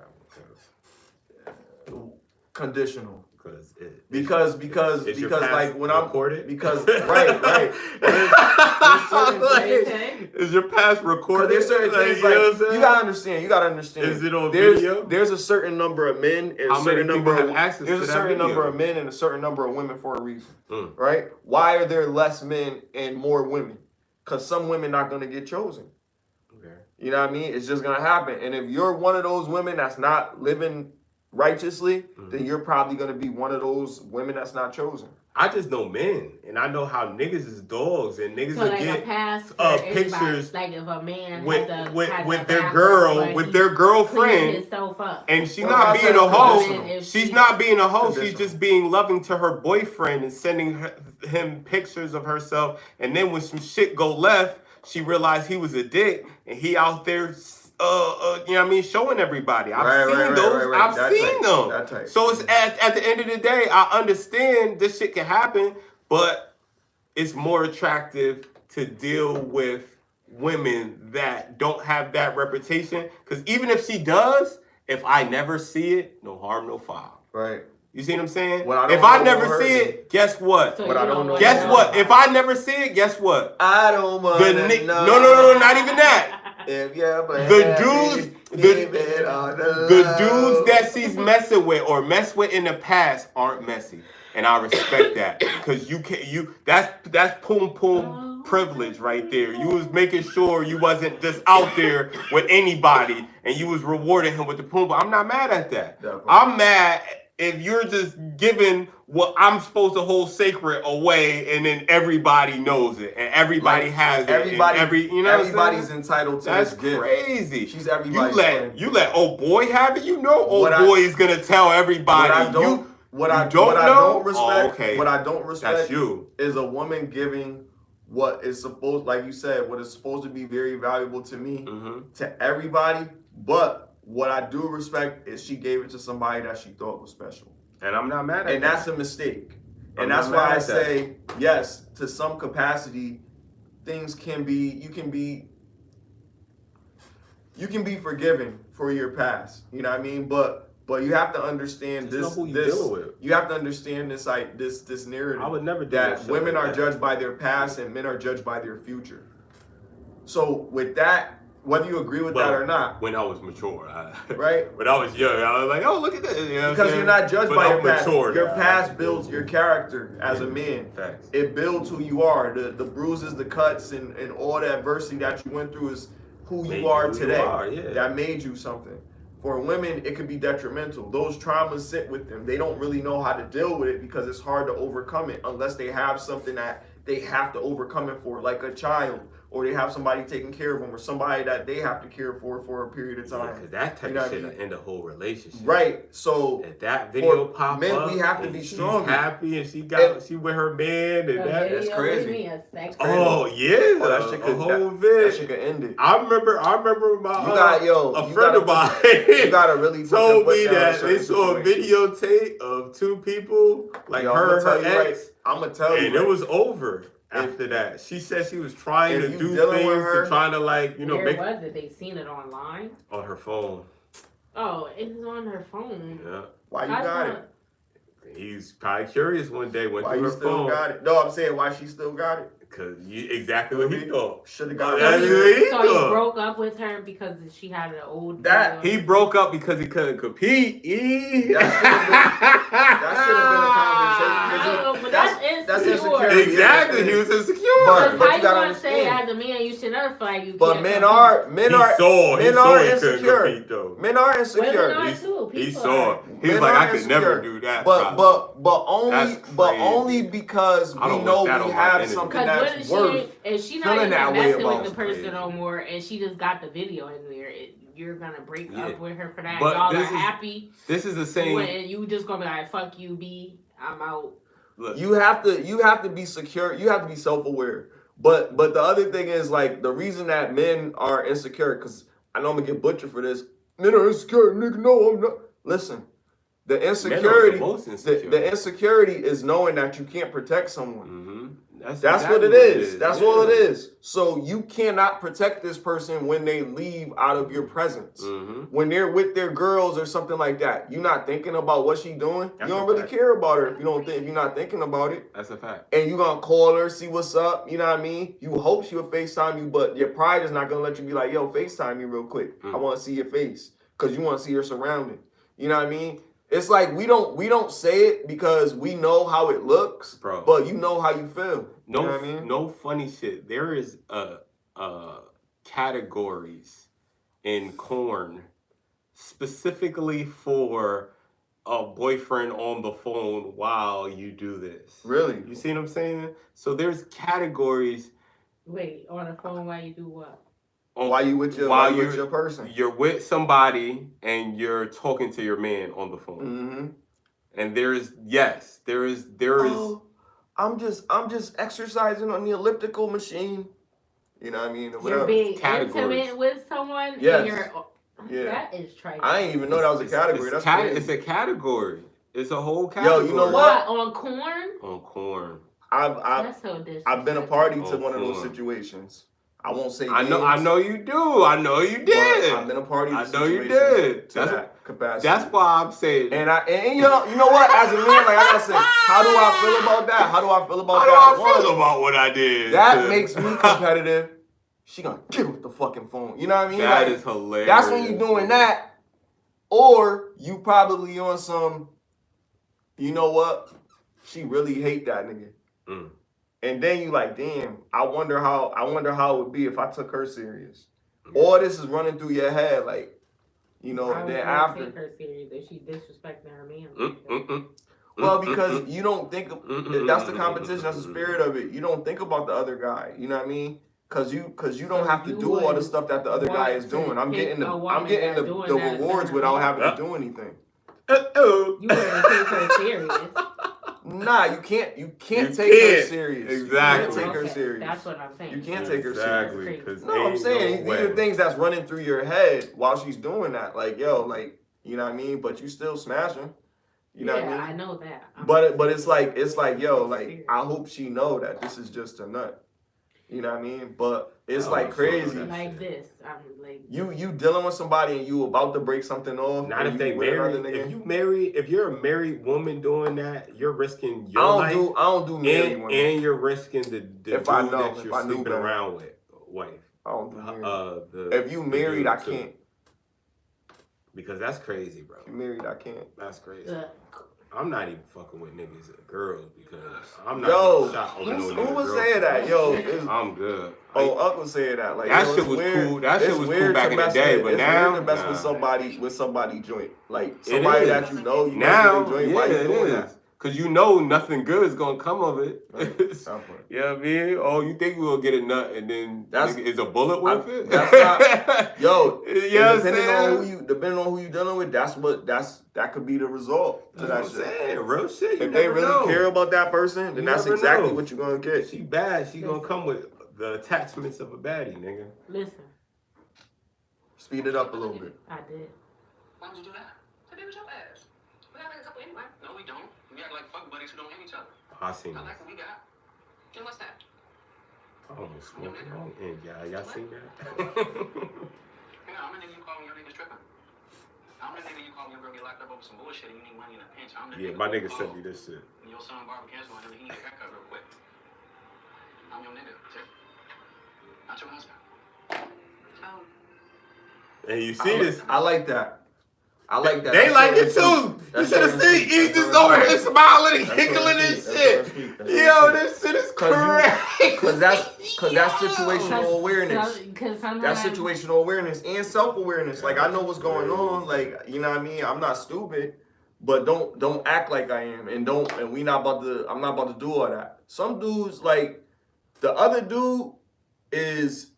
[SPEAKER 1] one
[SPEAKER 3] conditional.
[SPEAKER 1] because
[SPEAKER 3] Because
[SPEAKER 1] your past
[SPEAKER 3] like when I'm
[SPEAKER 1] recorded?
[SPEAKER 3] because right. There's certain things.
[SPEAKER 2] Okay.
[SPEAKER 1] Is your past recorded?
[SPEAKER 3] There's certain
[SPEAKER 1] Like,
[SPEAKER 3] things
[SPEAKER 1] you know what I'm
[SPEAKER 3] like
[SPEAKER 1] saying?
[SPEAKER 3] you gotta understand.
[SPEAKER 1] Is it on
[SPEAKER 3] there's,
[SPEAKER 1] video?
[SPEAKER 3] There's a certain number of men and
[SPEAKER 1] How
[SPEAKER 3] a
[SPEAKER 1] many
[SPEAKER 3] certain
[SPEAKER 1] people
[SPEAKER 3] number
[SPEAKER 1] have
[SPEAKER 3] of
[SPEAKER 1] access
[SPEAKER 3] there's
[SPEAKER 1] to
[SPEAKER 3] a
[SPEAKER 1] that
[SPEAKER 3] certain
[SPEAKER 1] video?
[SPEAKER 3] number of men and a certain number of women for a reason,
[SPEAKER 1] Mm.
[SPEAKER 3] right? Why are there less men and more women? Because some women not gonna get chosen.
[SPEAKER 1] Okay.
[SPEAKER 3] You know what I mean? It's just gonna happen. And if you're one of those women that's not living righteously, then you're probably gonna be one of those women that's not chosen.
[SPEAKER 1] I just know men, and I know how niggas is dogs, and niggas
[SPEAKER 2] So
[SPEAKER 1] will
[SPEAKER 2] like a
[SPEAKER 1] get
[SPEAKER 2] pass for everybody.
[SPEAKER 1] pictures
[SPEAKER 2] Like if a man
[SPEAKER 1] with
[SPEAKER 2] has
[SPEAKER 1] with
[SPEAKER 2] a
[SPEAKER 1] their
[SPEAKER 2] background,
[SPEAKER 1] girl,
[SPEAKER 2] but
[SPEAKER 1] with
[SPEAKER 2] he
[SPEAKER 1] their
[SPEAKER 2] cleaned
[SPEAKER 1] girlfriend,
[SPEAKER 2] himself up.
[SPEAKER 1] and she's
[SPEAKER 3] Well,
[SPEAKER 1] not
[SPEAKER 3] I
[SPEAKER 1] being
[SPEAKER 3] said
[SPEAKER 1] a
[SPEAKER 3] it's
[SPEAKER 1] hoe.
[SPEAKER 3] conditional.
[SPEAKER 1] She's not being a hoe. She's
[SPEAKER 3] Conditional.
[SPEAKER 1] just being loving to her boyfriend and sending him pictures of herself. And then when some shit go left, she realized he was a dick, and he out there, you know what I mean, showing everybody. I've seen those. I've
[SPEAKER 3] That
[SPEAKER 1] seen
[SPEAKER 3] type.
[SPEAKER 1] them.
[SPEAKER 3] That type.
[SPEAKER 1] So it's at the end of the day, I understand this shit can happen, but it's more attractive to deal with women that don't have that reputation. Because even if she does, if I never see it, no harm, no foul.
[SPEAKER 3] Right.
[SPEAKER 1] You see what I'm saying?
[SPEAKER 3] What I don't
[SPEAKER 1] If I
[SPEAKER 3] know
[SPEAKER 1] never
[SPEAKER 3] won't
[SPEAKER 1] see
[SPEAKER 3] hurt
[SPEAKER 1] it, guess what?
[SPEAKER 2] So
[SPEAKER 3] But
[SPEAKER 2] you
[SPEAKER 3] I don't
[SPEAKER 2] don't
[SPEAKER 3] know.
[SPEAKER 2] want
[SPEAKER 1] Guess
[SPEAKER 2] to
[SPEAKER 1] what?
[SPEAKER 2] know.
[SPEAKER 1] If I never see it, guess what?
[SPEAKER 3] I don't want
[SPEAKER 1] The
[SPEAKER 3] to know.
[SPEAKER 1] no, not even that.
[SPEAKER 3] If you ever
[SPEAKER 1] The
[SPEAKER 3] had
[SPEAKER 1] dudes,
[SPEAKER 3] me, give it all the
[SPEAKER 1] the
[SPEAKER 3] love.
[SPEAKER 1] dudes that she's messing with or messed with in the past aren't messy, and I respect that because that's poom privilege right there. You was making sure you wasn't just out there with anybody, and you was rewarding him with the poom. I'm not mad at that.
[SPEAKER 3] Definitely.
[SPEAKER 1] I'm mad if you're just giving what I'm supposed to hold sacred away, and then everybody knows it, and everybody has it.
[SPEAKER 3] Everybody,
[SPEAKER 1] and you know what I'm
[SPEAKER 3] everybody's
[SPEAKER 1] saying?
[SPEAKER 3] entitled to
[SPEAKER 1] That's
[SPEAKER 3] this gift.
[SPEAKER 1] crazy.
[SPEAKER 3] She's everybody's friend.
[SPEAKER 1] You let old boy have it. You know old
[SPEAKER 3] What I-
[SPEAKER 1] boy is gonna tell everybody.
[SPEAKER 3] What I
[SPEAKER 1] don't
[SPEAKER 3] don't
[SPEAKER 1] know?
[SPEAKER 3] respect,
[SPEAKER 1] Oh, okay.
[SPEAKER 3] what I don't respect
[SPEAKER 1] That's you.
[SPEAKER 3] is a woman giving what is supposed, like you said, what is supposed to be very valuable to me, to everybody. But what I do respect is she gave it to somebody that she thought was special.
[SPEAKER 1] And I'm not mad at that.
[SPEAKER 3] And that's a mistake.
[SPEAKER 1] I'm
[SPEAKER 3] And that's
[SPEAKER 1] not
[SPEAKER 3] why
[SPEAKER 1] mad
[SPEAKER 3] I
[SPEAKER 1] at that.
[SPEAKER 3] say, yes, to some capacity, things can be, you can be forgiven for your past. You know what I mean? But you have to understand
[SPEAKER 1] Just know who you dealing with.
[SPEAKER 3] You have to understand this, like this narrative.
[SPEAKER 1] I would never do
[SPEAKER 3] that
[SPEAKER 1] shit
[SPEAKER 3] women
[SPEAKER 1] like
[SPEAKER 3] are
[SPEAKER 1] that.
[SPEAKER 3] judged by their past and men are judged by their future. So with that, whether you agree with that or not,
[SPEAKER 1] When I was mature,
[SPEAKER 3] right?
[SPEAKER 1] When I was young, I was like, oh, look at this. You know what I'm
[SPEAKER 3] Because
[SPEAKER 1] saying?
[SPEAKER 3] you're not judged
[SPEAKER 1] But
[SPEAKER 3] by
[SPEAKER 1] I'm
[SPEAKER 3] your past.
[SPEAKER 1] mature
[SPEAKER 3] Your
[SPEAKER 1] now.
[SPEAKER 3] past builds your character as a man.
[SPEAKER 1] Facts.
[SPEAKER 3] It builds who you are. The bruises, the cuts, and all the adversity that you went through is who
[SPEAKER 1] Made
[SPEAKER 3] you are
[SPEAKER 1] you who you
[SPEAKER 3] today.
[SPEAKER 1] are, yeah.
[SPEAKER 3] That made you something. For women, it could be detrimental. Those traumas sit with them. They don't really know how to deal with it because it's hard to overcome it unless they have something that they have to overcome it for, like a child, or they have somebody taking care of them, or somebody that they have to care for a period of time.
[SPEAKER 1] Because that type
[SPEAKER 3] You know
[SPEAKER 1] of
[SPEAKER 3] what I
[SPEAKER 1] shit
[SPEAKER 3] mean?
[SPEAKER 1] will end a whole relationship.
[SPEAKER 3] Right. So
[SPEAKER 1] If that video
[SPEAKER 3] For
[SPEAKER 1] pop
[SPEAKER 3] men,
[SPEAKER 1] up,
[SPEAKER 3] we have to
[SPEAKER 1] and
[SPEAKER 3] be
[SPEAKER 1] she's
[SPEAKER 3] stronger.
[SPEAKER 1] happy, and she with her man, and
[SPEAKER 3] that's crazy.
[SPEAKER 1] Oh yeah,
[SPEAKER 3] Oh, that shit could,
[SPEAKER 1] a whole
[SPEAKER 3] that
[SPEAKER 1] vid.
[SPEAKER 3] shit could end it.
[SPEAKER 1] I remember my
[SPEAKER 3] You got
[SPEAKER 1] a friend of mine
[SPEAKER 3] You gotta really put
[SPEAKER 1] told
[SPEAKER 3] your
[SPEAKER 1] me
[SPEAKER 3] foot down in
[SPEAKER 1] that they
[SPEAKER 3] certain
[SPEAKER 1] saw a
[SPEAKER 3] situations.
[SPEAKER 1] videotape of two people, like
[SPEAKER 3] Yo,
[SPEAKER 1] her
[SPEAKER 3] I'ma
[SPEAKER 1] and
[SPEAKER 3] tell
[SPEAKER 1] her
[SPEAKER 3] you
[SPEAKER 1] ex,
[SPEAKER 3] I'm gonna tell you.
[SPEAKER 1] and it was over after that. She said she was trying
[SPEAKER 3] If
[SPEAKER 1] to
[SPEAKER 3] you
[SPEAKER 1] do
[SPEAKER 3] dealing with
[SPEAKER 1] things
[SPEAKER 3] her-
[SPEAKER 1] to trying to like, you know,
[SPEAKER 2] Where
[SPEAKER 1] make
[SPEAKER 2] was it? They seen it online.
[SPEAKER 1] on her phone.
[SPEAKER 2] Oh, it was on her phone.
[SPEAKER 1] Yeah.
[SPEAKER 3] Why you
[SPEAKER 2] I
[SPEAKER 3] got
[SPEAKER 2] thought-
[SPEAKER 3] it?
[SPEAKER 1] He's probably curious one day, went
[SPEAKER 3] Why
[SPEAKER 1] through
[SPEAKER 3] you
[SPEAKER 1] her
[SPEAKER 3] still
[SPEAKER 1] phone.
[SPEAKER 3] got it? No, I'm saying why she still got it.
[SPEAKER 1] Because exactly what he thought.
[SPEAKER 3] Should have
[SPEAKER 1] Oh,
[SPEAKER 3] got
[SPEAKER 1] that's
[SPEAKER 3] it.
[SPEAKER 1] what he
[SPEAKER 2] So he
[SPEAKER 1] thought.
[SPEAKER 2] broke up with her because she had an old.
[SPEAKER 3] That-
[SPEAKER 2] video.
[SPEAKER 1] He broke up because he couldn't compete.
[SPEAKER 3] That should have been a conversation.
[SPEAKER 2] No, but that's insecure.
[SPEAKER 3] insecurity.
[SPEAKER 1] Exactly, he was insecure.
[SPEAKER 3] But
[SPEAKER 2] Because how
[SPEAKER 3] you
[SPEAKER 2] you
[SPEAKER 3] gotta
[SPEAKER 2] gonna say
[SPEAKER 3] understand.
[SPEAKER 2] as a man you should never feel like you
[SPEAKER 3] But
[SPEAKER 2] can't
[SPEAKER 3] men
[SPEAKER 2] compete?
[SPEAKER 3] are
[SPEAKER 1] he saw
[SPEAKER 3] men
[SPEAKER 1] he
[SPEAKER 3] are
[SPEAKER 1] couldn't
[SPEAKER 3] insecure.
[SPEAKER 1] compete though.
[SPEAKER 3] Men are
[SPEAKER 2] Women
[SPEAKER 3] insecure.
[SPEAKER 2] are
[SPEAKER 1] He-
[SPEAKER 2] too.
[SPEAKER 1] He
[SPEAKER 2] People
[SPEAKER 1] saw
[SPEAKER 2] are.
[SPEAKER 1] it. He was
[SPEAKER 3] Men
[SPEAKER 1] like,
[SPEAKER 3] are
[SPEAKER 1] I could never
[SPEAKER 3] insecure.
[SPEAKER 1] do that.
[SPEAKER 3] But
[SPEAKER 1] That's
[SPEAKER 3] only
[SPEAKER 1] crazy.
[SPEAKER 3] because
[SPEAKER 1] I
[SPEAKER 3] we
[SPEAKER 1] don't
[SPEAKER 3] know
[SPEAKER 1] wish that
[SPEAKER 3] we
[SPEAKER 1] on my
[SPEAKER 3] have
[SPEAKER 1] enemy.
[SPEAKER 3] something
[SPEAKER 2] Because
[SPEAKER 3] that's
[SPEAKER 2] what
[SPEAKER 3] worth.
[SPEAKER 2] if she not
[SPEAKER 3] feeling
[SPEAKER 2] even
[SPEAKER 3] that way
[SPEAKER 2] messing
[SPEAKER 3] about
[SPEAKER 2] with the person
[SPEAKER 1] crazy.
[SPEAKER 2] no more, and she just got the video in there, you're gonna break up with her for that.
[SPEAKER 1] But
[SPEAKER 2] Y'all are happy.
[SPEAKER 1] This is the same.
[SPEAKER 2] And you just gonna be like, fuck you, B. I'm out.
[SPEAKER 3] Look, you have to be secure. You have to be self-aware. But the other thing is, like, the reason that men are insecure, because I know I'm gonna get butchered for this. Men are insecure, nigga. No, I'm not. Listen, the insecurity, the insecurity is knowing that you can't protect someone.
[SPEAKER 1] Mm-hmm.
[SPEAKER 3] That's exactly what it is. That's all it is. So you cannot protect this person when they leave out of your presence. Mm-hmm. When they're with their girls or something like that, you're not thinking about what she's doing. That's you don't really care about her if you're not thinking about it.
[SPEAKER 1] That's a fact.
[SPEAKER 3] And you gonna call her, see what's up. You know what I mean? You hope she will FaceTime you, but your pride is not gonna let you be like, yo, FaceTime me real quick. I want to see your face because you want to see her surrounding. You know what I mean? It's like we don't say it because we know how it looks, bro. But you know how you feel.
[SPEAKER 1] No,
[SPEAKER 3] you know what I mean?
[SPEAKER 1] No funny shit. There is categories in corn specifically for a boyfriend on the phone while you do this.
[SPEAKER 3] Really?
[SPEAKER 1] You see what I'm saying? So there's categories.
[SPEAKER 2] Wait, on the phone while you do what?
[SPEAKER 3] While you with your person.
[SPEAKER 1] You're with somebody and you're talking to your man on the phone. Mm-hmm. And there is. Oh,
[SPEAKER 3] I'm just exercising on the elliptical machine. You know what I mean?
[SPEAKER 2] You're being intimate with someone.
[SPEAKER 3] Yes.
[SPEAKER 2] That is trite.
[SPEAKER 3] I didn't even know that was a category.
[SPEAKER 1] It's a category. It's a whole category.
[SPEAKER 3] Yo, you know what?
[SPEAKER 2] On corn?
[SPEAKER 1] On corn.
[SPEAKER 3] I've been a party to one of those situations. I won't say names.
[SPEAKER 1] I know you do. I know you did.
[SPEAKER 3] I've been a party to
[SPEAKER 1] I know you did.
[SPEAKER 3] To that capacity.
[SPEAKER 1] That's why I'm saying.
[SPEAKER 3] And you know what? As a man, like I gotta say, how do I feel about that? How do I feel about that?
[SPEAKER 1] How do I feel about what I did?
[SPEAKER 3] That makes me competitive. She gonna get with the fucking phone. You know what I mean?
[SPEAKER 1] That is hilarious.
[SPEAKER 3] That's when you doing that. Or you probably on some, you know what? She really hate that nigga. Mm. And then you like, damn, I wonder how it would be if I took her serious. All this is running through your head, like, you know, then after.
[SPEAKER 2] Take her serious if she disrespecting her man.
[SPEAKER 3] Well, because you don't think that's the competition, that's the spirit of it. You don't think about the other guy. You know what I mean? Because you don't have to do all the stuff that the other guy is doing. I'm getting the rewards without having to do anything.
[SPEAKER 2] You wouldn't take her serious.
[SPEAKER 3] Nah, you can't take her serious.
[SPEAKER 1] Exactly.
[SPEAKER 3] You can't take her serious.
[SPEAKER 2] That's what I'm saying.
[SPEAKER 3] You can't take her serious.
[SPEAKER 1] Exactly.
[SPEAKER 3] No, I'm saying these are things that's running through your head while she's doing that. Like, yo, like, you know what I mean? But you still smashing. You know what I mean?
[SPEAKER 2] I know that.
[SPEAKER 3] But it's like, yo, like, I hope she know that this is just a nut. You know what I mean? But it's like crazy.
[SPEAKER 2] Like this. I'm like
[SPEAKER 3] you dealing with somebody and you about to break something off.
[SPEAKER 1] Not if they married. If you're a married woman doing that, you're risking your life. I
[SPEAKER 3] don't do married women.
[SPEAKER 1] And you're risking the dude that you're sleeping around with, wife.
[SPEAKER 3] I don't do married. If you married, I can't.
[SPEAKER 1] Because that's crazy, bro.
[SPEAKER 3] If you married, I can't.
[SPEAKER 1] That's crazy. I'm not even fucking with niggas and girls because I'm not shot over no nigga.
[SPEAKER 3] Who was saying that? Yo,
[SPEAKER 1] I'm good.
[SPEAKER 3] Uncle said that. Like,
[SPEAKER 1] that shit was cool. That shit was cool back in the day, but now
[SPEAKER 3] it's weird to mess with somebody joint. Like somebody that you know now,
[SPEAKER 1] joint. Yeah, it is. Cause you know nothing good is gonna come of it. You know what I mean? Oh, you think we'll get a nut and then is a bullet worth it?
[SPEAKER 3] That's not, yo. Yeah, depending on who you dealing with, that could be the result to that shit.
[SPEAKER 1] Real shit.
[SPEAKER 3] If they really care about that person, then that's exactly what you're gonna get.
[SPEAKER 1] She bad. She gonna come with the attachments of a baddie, nigga.
[SPEAKER 2] Listen.
[SPEAKER 3] Speed it up a little bit.
[SPEAKER 2] I did.
[SPEAKER 5] Why would you do that? I did with your ass. We got like a couple anyway. No, we don't. We act like fuck buddies who don't hate each other.
[SPEAKER 1] I seen
[SPEAKER 5] I like what we got. And what's that?
[SPEAKER 1] I almost smoked the wrong end, y'all seen that?
[SPEAKER 5] I'm the nigga you call when your nigga's tripping. I'm the nigga you call when your girl get locked up over some bullshit and you need money in a pinch. I'm the nigga
[SPEAKER 1] my nigga sent me this shit.
[SPEAKER 5] Your son barber cancer and he need a haircut real quick. I'm your nigga, too. Not your husband. Oh.
[SPEAKER 1] And you see this?
[SPEAKER 3] I like that. I like that.
[SPEAKER 1] They like it too. You should have seen he's just over here smiling and giggling and shit. Yo, this shit is crazy.
[SPEAKER 3] Cause that's situational awareness. That's situational awareness and self-awareness. Like I know what's going on. Like, you know what I mean? I'm not stupid, but don't act like I am. And I'm not about to do all that. Some dudes, like the other dude is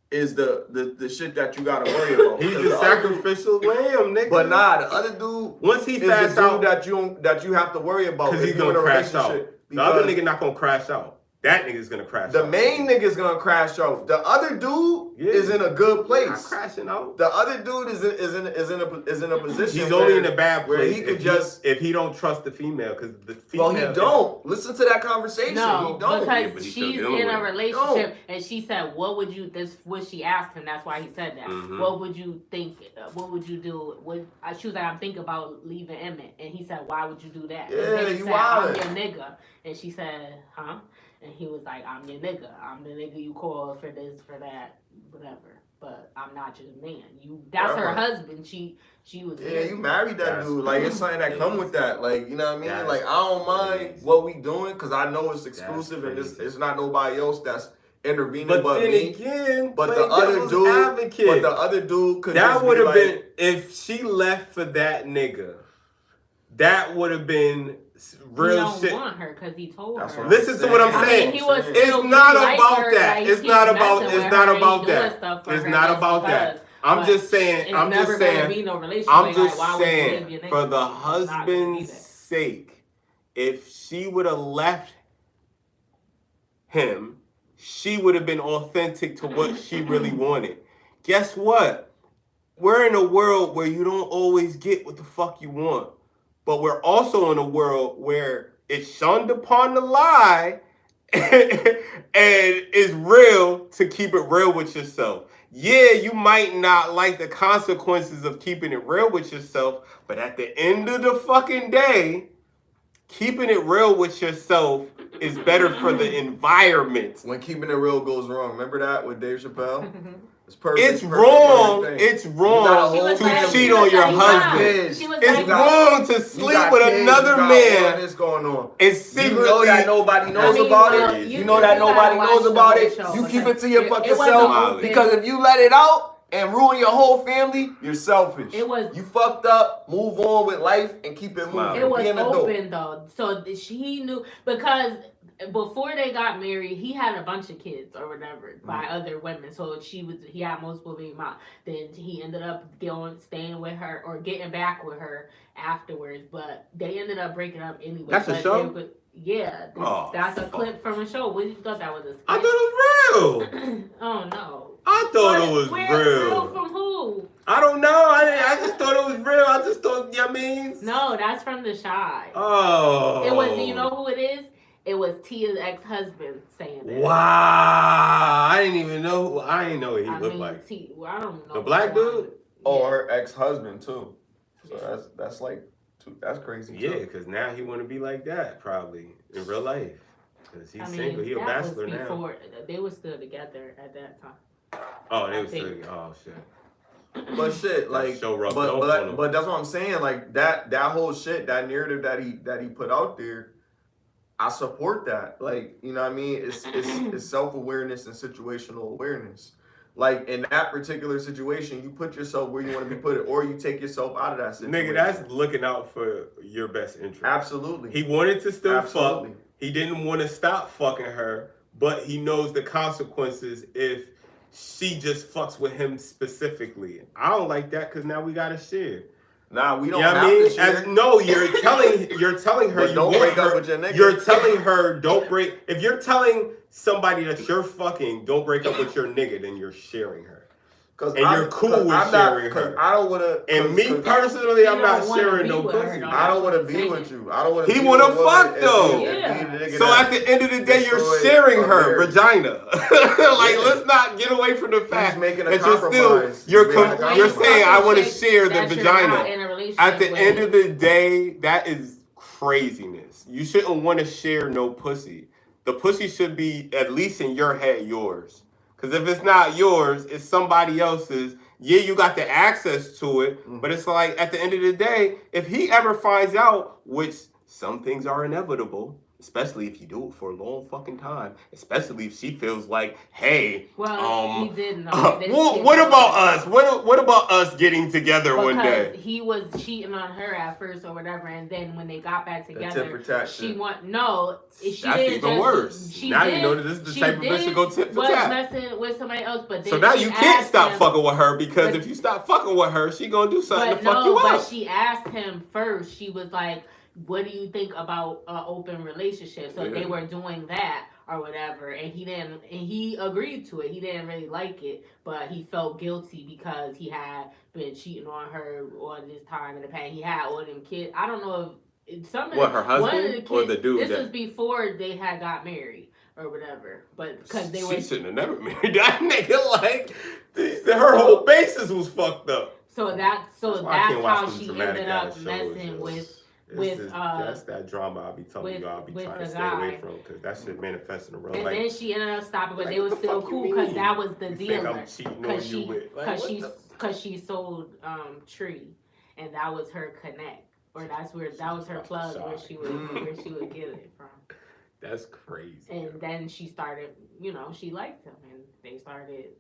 [SPEAKER 3] is the shit that you gotta worry about.
[SPEAKER 1] He's the sacrificial lamb, nigga.
[SPEAKER 3] But nah, the other dude
[SPEAKER 1] once he
[SPEAKER 3] is
[SPEAKER 1] fast
[SPEAKER 3] the dude
[SPEAKER 1] out
[SPEAKER 3] that you have to worry about
[SPEAKER 1] because he's gonna crash out. The other nigga not gonna crash out. That nigga's gonna crash out.
[SPEAKER 3] The main nigga's gonna crash out. The other dude is in a good place.
[SPEAKER 1] Not crashing out.
[SPEAKER 3] The other dude is in a position.
[SPEAKER 1] He's only in a bad place
[SPEAKER 3] where he could
[SPEAKER 1] if he don't trust the female because the female.
[SPEAKER 3] Well, he don't listen to that conversation.
[SPEAKER 2] No,
[SPEAKER 3] he don't.
[SPEAKER 2] because she's in a relationship and she said, "What would you?" What she asked him. That's why he said that.
[SPEAKER 1] Mm-hmm.
[SPEAKER 2] What would you think? What would you do? She was like, "I'm thinking about leaving Emmett," and he said, "Why would you do that?"
[SPEAKER 3] Yeah,
[SPEAKER 2] and he
[SPEAKER 3] you
[SPEAKER 2] said, "I'm
[SPEAKER 3] wildin'.
[SPEAKER 2] your nigga," and she said, "Huh?" And he was like, "I'm your nigga. I'm the nigga you call for this, for that, whatever. But I'm not your man. That's her husband. She was.
[SPEAKER 3] Yeah, you married that dude. Like, it's something that come with that. Like, you know what I mean? Like, I don't mind what we doing because I know it's exclusive and it's not nobody else that's intervening but
[SPEAKER 1] then
[SPEAKER 3] me.
[SPEAKER 1] Again,
[SPEAKER 3] but the other dude,
[SPEAKER 1] advocate.
[SPEAKER 3] But the other dude could
[SPEAKER 1] that would have
[SPEAKER 3] like,
[SPEAKER 1] been if she left for that nigga. That would have been real shit.
[SPEAKER 2] He don't want her because he told her.
[SPEAKER 1] Listen to what I'm saying. It's not about that. It's not about. It's not about that. It's not about that. I'm just saying. I'm just saying. I'm just saying. For the husband's sake, if she would have left him, she would have been authentic to what she really wanted. Guess what? We're in a world where you don't always get what the fuck you want. But we're also in a world where it's shunned upon the lie and it's real to keep it real with yourself. Yeah, you might not like the consequences of keeping it real with yourself, but at the end of the fucking day, keeping it real with yourself is better for the environment.
[SPEAKER 3] When keeping it real goes wrong. Remember that with Dave Chappelle? It's perfect.
[SPEAKER 1] It's wrong. It's wrong to cheat on your husband. It's wrong to sleep with another man.
[SPEAKER 3] What's going on?
[SPEAKER 1] And secretly,
[SPEAKER 3] you know that nobody knows about it. You know that nobody knows about it. You keep it to your fucking self because if you let it out and ruin your whole family, you're selfish. You fucked up. Move on with life and keep it moving.
[SPEAKER 2] It was open though, so she knew because. Before they got married, he had a bunch of kids or whatever by other women. So he had multiple baby moms. Then he ended up staying with her or getting back with her afterwards. But they ended up breaking up anyway.
[SPEAKER 1] That's a show?
[SPEAKER 2] That's a clip from a show. What you thought that was a skit?
[SPEAKER 1] I thought it was real.
[SPEAKER 2] Oh no.
[SPEAKER 1] I thought it was
[SPEAKER 2] real. From who?
[SPEAKER 1] I don't know. I just thought it was real. I just thought, you know what I mean?
[SPEAKER 2] No, that's from The Shy.
[SPEAKER 1] Oh.
[SPEAKER 2] It was, you know who it is? It was Tia's ex-husband saying that.
[SPEAKER 1] Wow. I didn't even know. I didn't know what he looked like.
[SPEAKER 2] I don't know.
[SPEAKER 1] The black dude?
[SPEAKER 3] Oh, her ex-husband too. So that's like, that's crazy.
[SPEAKER 1] Yeah, because now he want to be like that probably in real life. Because he's single. He a bachelor now.
[SPEAKER 2] They were still together at that time.
[SPEAKER 1] Oh, they were still together. Oh, shit.
[SPEAKER 3] But shit, like, but that's what I'm saying. Like that whole shit, that narrative that he put out there, I support that. Like, you know what I mean? It's self-awareness and situational awareness. Like, in that particular situation, you put yourself where you want to be put, or you take yourself out of that situation.
[SPEAKER 1] Nigga, that's looking out for your best interest.
[SPEAKER 3] Absolutely.
[SPEAKER 1] He wanted to still fuck. He didn't want to stop fucking her, but he knows the consequences if she just fucks with him specifically. I don't like that because now we got to share.
[SPEAKER 3] Nah, we don't have to share.
[SPEAKER 1] No, you're telling her
[SPEAKER 3] don't break up with your nigga.
[SPEAKER 1] You're telling her don't break. If you're telling somebody that you're fucking don't break up with your nigga, then you're sharing her. You're cool with sharing her.
[SPEAKER 3] I don't want to.
[SPEAKER 1] And me personally, I'm not sharing no pussy.
[SPEAKER 3] I don't want to be with you. I don't want to.
[SPEAKER 1] He want to fuck though. So at the end of the day, you're sharing her vagina. Like, let's not get away from the fact that you're saying I want to share the vagina. At the end of the day, that is craziness. You shouldn't want to share no pussy. The pussy should be, at least in your head, yours. Because if it's not yours, it's somebody else's. Yeah, you got the access to it, but it's like, at the end of the day, if he ever finds out, which some things are inevitable, Especially if you do it for a long fucking time. Especially if she feels like, hey,
[SPEAKER 2] he didn't know.
[SPEAKER 1] What about us? What about us getting together one day?
[SPEAKER 2] Because he was cheating on her at first or whatever, and then when they got back together, she
[SPEAKER 1] That's even worse. Now you know that this is the type of bitch that go tit for tat.
[SPEAKER 2] Messing with somebody else, but then
[SPEAKER 1] so now you can't stop fucking with her because if you stop fucking with her, she gonna do something to fuck you up.
[SPEAKER 2] But she asked him first. She was like, what do you think about an open relationship? So they were doing that or whatever, and he didn't, and he agreed to it. He didn't really like it, but he felt guilty because he had been cheating on her all this time in the past. He had all them kids. I don't know if her husband or the dude. This was before they had got married or whatever, but because they were.
[SPEAKER 1] She shouldn't have never married that nigga. Like her whole basis was fucked up.
[SPEAKER 2] So that's how she ended up messing with.
[SPEAKER 1] That's that drama I'll be telling you I'll be trying to stay away from because that shit manifested in real life.
[SPEAKER 2] And then she ended up stopping, but they were still cool because that was the dealer. Because she sold Tree, and that was her connect, or that was her plug where she would get it from.
[SPEAKER 1] That's crazy.
[SPEAKER 2] And then she started, she liked him, and they started.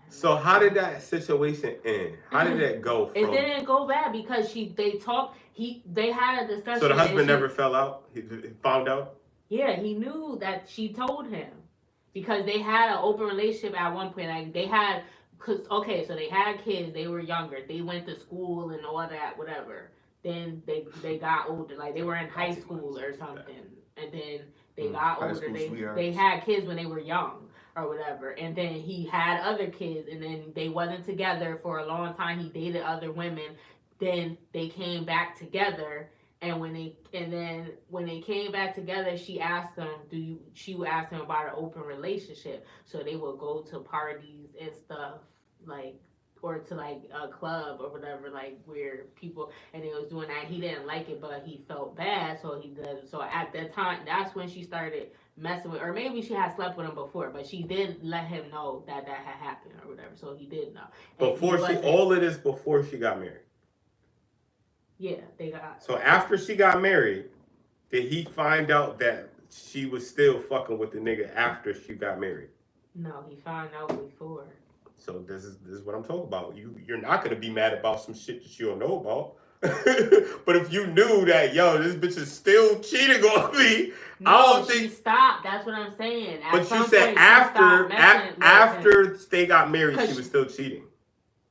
[SPEAKER 1] So how did that situation end? How did that go?
[SPEAKER 2] It didn't go bad because they talked. They had a discussion.
[SPEAKER 1] So the husband never fell out. He found out.
[SPEAKER 2] Yeah, he knew that she told him because they had an open relationship at one point. Like they had, so they had kids. They were younger. They went to school and all that, whatever. Then they got older. Like they were in high school or something, and then they got older. They had kids when they were young. Or whatever, and then he had other kids, and then they wasn't together for a long time. He dated other women. Then they came back together, and when they came back together, she asked him, she would ask him about an open relationship. So they would go to parties and stuff, like, or to like a club or whatever, like where people, and they was doing that. He didn't like it, but he felt bad, so he did. So at that time, that's when she started messing with, or maybe she had slept with him before, but she did let him know that had happened or whatever, so he did know.
[SPEAKER 1] All of this before she got married.
[SPEAKER 2] Yeah, they got.
[SPEAKER 1] So after she got married, did he find out that she was still fucking with the nigga after she got married?
[SPEAKER 2] No, he found out before.
[SPEAKER 1] So this is what I'm talking about. You're not gonna be mad about some shit that you don't know about. But if you knew that, this bitch is still cheating on me,
[SPEAKER 2] no, I don't think. Stop. That's what I'm saying.
[SPEAKER 1] But you said after they got married, she was still cheating.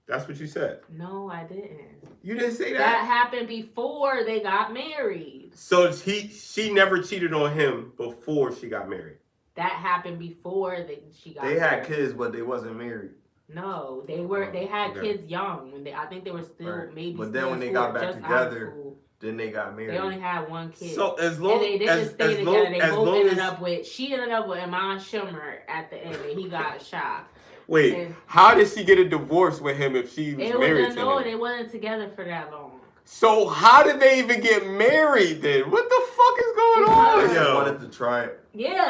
[SPEAKER 1] That's what you said.
[SPEAKER 2] No, I didn't.
[SPEAKER 1] You didn't say that.
[SPEAKER 2] That happened before they got married.
[SPEAKER 1] So she never cheated on him before she got married.
[SPEAKER 2] That happened before she got married.
[SPEAKER 3] They had kids, but they wasn't married.
[SPEAKER 2] No, they had kids young when I think they were still maybe.
[SPEAKER 3] But then when they got back together, then they got married.
[SPEAKER 2] They only had one kid.
[SPEAKER 1] So as long
[SPEAKER 2] they didn't stay together, they both ended up with. She ended up with Iman Shumer at the end, and he got shot.
[SPEAKER 1] Wait, how did she get a divorce with him if she was married to him?
[SPEAKER 2] No, they wasn't together for that long.
[SPEAKER 1] So how did they even get married then? What the fuck is going on?
[SPEAKER 3] They just wanted to try it.
[SPEAKER 2] Yeah,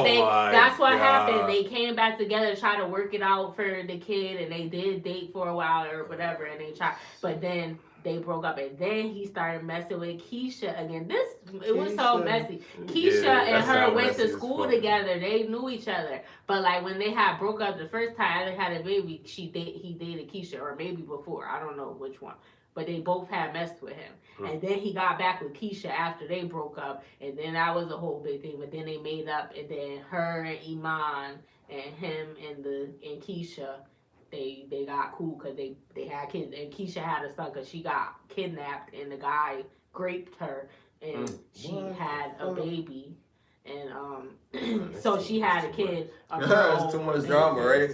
[SPEAKER 2] because that's what happened. They came back together, tried to work it out for the kid, and they did date for a while or whatever, and they tried. But then they broke up, and then he started messing with Keisha again. It was so messy. Keisha and her went to school together. They knew each other. But like when they had broke up the first time, they had a baby. He dated Keisha, or maybe before. I don't know which one. But they both had messed with him. And then he got back with Keisha after they broke up. And then that was a whole big thing. But then they made up. And then her and Iman and him and Keisha, they got cool because they had kids. And Keisha had a son because she got kidnapped. And the guy raped her. And she had a baby. And so she had a kid.
[SPEAKER 3] It's too much drama, right?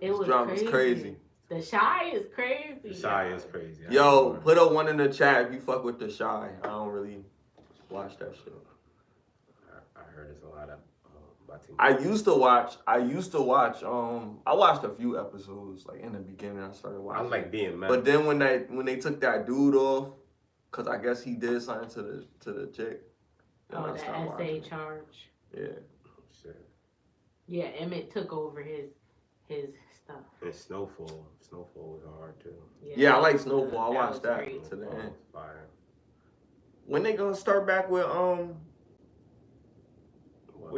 [SPEAKER 2] It was
[SPEAKER 3] crazy.
[SPEAKER 2] The Shy is crazy.
[SPEAKER 1] The Shy is crazy.
[SPEAKER 3] Yo, put a 1 in the chat if you fuck with The Shy. I don't really watch that shit.
[SPEAKER 1] I heard there's a lot of.
[SPEAKER 3] I used to watch. I watched a few episodes. Like in the beginning, I started watching.
[SPEAKER 1] I like being mad.
[SPEAKER 3] But then when they took that dude off, cause I guess he did something to the chick.
[SPEAKER 2] Oh, the SA charge.
[SPEAKER 3] Yeah.
[SPEAKER 1] Shit.
[SPEAKER 2] Yeah, Emmett took over his stuff.
[SPEAKER 1] And Snowfall was hard too.
[SPEAKER 3] Yeah, I like Snowfall. I watched that to the end.
[SPEAKER 1] Fire.
[SPEAKER 3] When they gonna start back with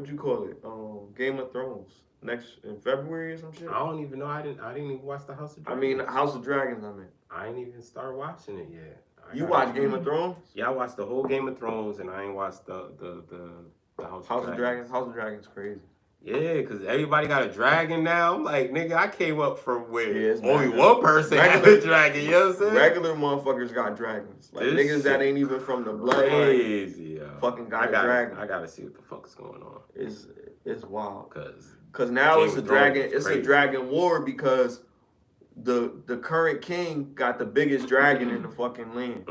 [SPEAKER 3] what you call it? Game of Thrones next in February or some shit.
[SPEAKER 1] I don't even know. I didn't even watch the House of
[SPEAKER 3] I
[SPEAKER 1] Dragons.
[SPEAKER 3] mean, House of Dragons.
[SPEAKER 1] I ain't even start watching it yet.
[SPEAKER 3] You watch Game of Thrones?
[SPEAKER 1] Yeah, I watched the whole Game of Thrones, and I ain't watched the House of Dragons.
[SPEAKER 3] House of Dragons crazy.
[SPEAKER 1] Yeah, because everybody got a dragon now. I'm like, nigga, I came up from where only
[SPEAKER 3] regular.
[SPEAKER 1] one person had a dragon, you know what I'm saying?
[SPEAKER 3] Regular motherfuckers got dragons. Like,
[SPEAKER 1] This
[SPEAKER 3] niggas that
[SPEAKER 1] shit
[SPEAKER 3] ain't even from the bloodline
[SPEAKER 1] crazy, yo.
[SPEAKER 3] fucking got a dragon.
[SPEAKER 1] I gotta see what the fuck is going on.
[SPEAKER 3] It's wild.
[SPEAKER 1] Cause
[SPEAKER 3] now
[SPEAKER 1] Game
[SPEAKER 3] it's a
[SPEAKER 1] of Thrones
[SPEAKER 3] dragon.
[SPEAKER 1] is
[SPEAKER 3] It's
[SPEAKER 1] crazy.
[SPEAKER 3] a dragon war because the current king got the biggest dragon in the fucking land.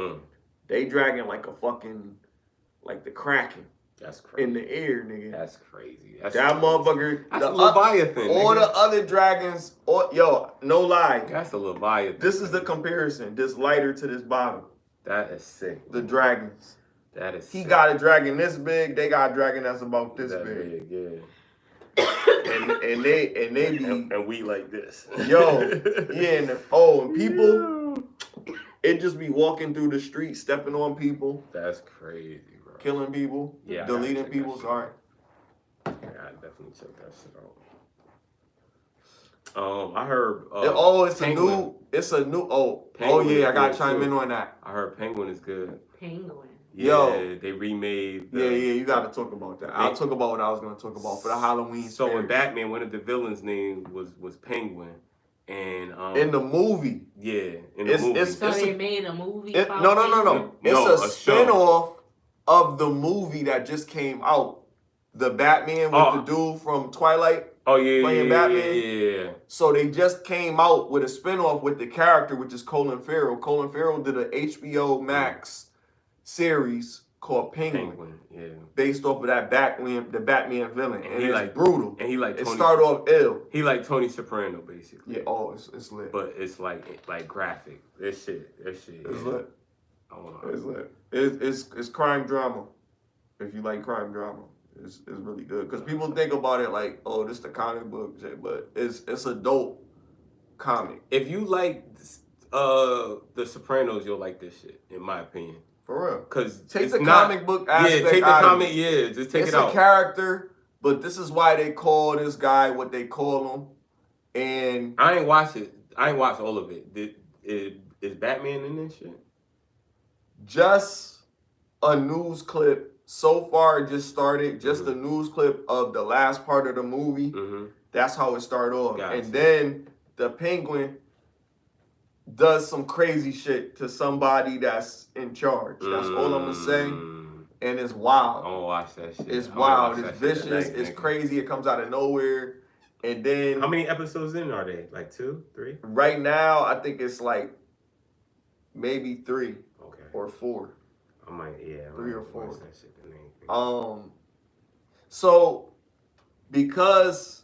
[SPEAKER 3] They dragon like the Kraken.
[SPEAKER 1] That's crazy.
[SPEAKER 3] In the air, nigga.
[SPEAKER 1] That's crazy.
[SPEAKER 3] That motherfucker.
[SPEAKER 1] That's a Leviathan.
[SPEAKER 3] All
[SPEAKER 1] nigga.
[SPEAKER 3] the other dragons. Yo, no lie.
[SPEAKER 1] That's a Leviathan.
[SPEAKER 3] This is the comparison. This lighter to this bottle.
[SPEAKER 1] That is sick.
[SPEAKER 3] The dragons.
[SPEAKER 1] That is.
[SPEAKER 3] He
[SPEAKER 1] sick.
[SPEAKER 3] got a dragon this big. They got a dragon that's about this
[SPEAKER 1] That
[SPEAKER 3] big.
[SPEAKER 1] yeah.
[SPEAKER 3] and they be
[SPEAKER 1] and we like this.
[SPEAKER 3] Yo, yeah, and people, it just be walking through the street, stepping on people.
[SPEAKER 1] That's crazy, bro.
[SPEAKER 3] Killing people.
[SPEAKER 1] Yeah.
[SPEAKER 3] Deleting people. Sorry.
[SPEAKER 1] Yeah, I definitely check that shit out. I heard.
[SPEAKER 3] Penguin. It's a new.
[SPEAKER 1] Penguin
[SPEAKER 3] Yeah, I
[SPEAKER 1] is
[SPEAKER 3] gotta
[SPEAKER 1] good,
[SPEAKER 3] chime
[SPEAKER 1] too.
[SPEAKER 3] in on that.
[SPEAKER 1] I heard Penguin is good.
[SPEAKER 2] Penguin.
[SPEAKER 1] Yeah, they remade.
[SPEAKER 3] Yeah, you gotta talk about that. I'll talk about what I was gonna talk about for the Halloween.
[SPEAKER 1] So in Batman, one of the villains' name was Penguin, and
[SPEAKER 3] in the movie.
[SPEAKER 1] Yeah, in the movie.
[SPEAKER 2] So they made a movie.
[SPEAKER 3] No. It's a spin-off of the movie that just came out. The Batman with the dude from Twilight.
[SPEAKER 1] Oh yeah,
[SPEAKER 3] playing Batman.
[SPEAKER 1] Yeah.
[SPEAKER 3] So they just came out with a spin-off with the character, which is Colin Farrell. Colin Farrell did an HBO Max series called Penguin.
[SPEAKER 1] Yeah.
[SPEAKER 3] Based off of the Batman villain. And it's brutal.
[SPEAKER 1] And he like
[SPEAKER 3] Tony, it started off ill.
[SPEAKER 1] He like Tony Soprano, basically.
[SPEAKER 3] Yeah, it's lit.
[SPEAKER 1] But it's like graphic. This shit.
[SPEAKER 3] It's
[SPEAKER 1] yeah.
[SPEAKER 3] lit.
[SPEAKER 1] I don't know.
[SPEAKER 3] It's lit. It's crime drama. If you like crime drama. It's really good because people think about it like, oh, this the comic book shit, but it's adult comic.
[SPEAKER 1] If you like the Sopranos, you'll like this shit, in my opinion.
[SPEAKER 3] For real.
[SPEAKER 1] Because
[SPEAKER 3] take the comic book aspect.
[SPEAKER 1] Yeah, take the comic. Yeah, just take it out.
[SPEAKER 3] It's a character, but this is why they call this guy what they call him. And
[SPEAKER 1] I ain't watched it. I ain't watched all of it. Is Batman in this shit?
[SPEAKER 3] Just a news clip. So far, it just started. Just a news clip of the last part of the movie.
[SPEAKER 1] Mm-hmm.
[SPEAKER 3] That's how it started off.
[SPEAKER 1] Gotcha.
[SPEAKER 3] And then the Penguin does some crazy shit to somebody that's in charge. That's all I'm gonna say. And it's wild.
[SPEAKER 1] I'm gonna watch that shit.
[SPEAKER 3] It's wild. It's vicious. It's crazy. It comes out of nowhere. And then
[SPEAKER 1] how many episodes in are they? Like 2, 3?
[SPEAKER 3] Right now, I think it's like maybe 3 or 4.
[SPEAKER 1] I might,
[SPEAKER 3] 3 or 4.
[SPEAKER 1] Watch that shit.
[SPEAKER 3] So because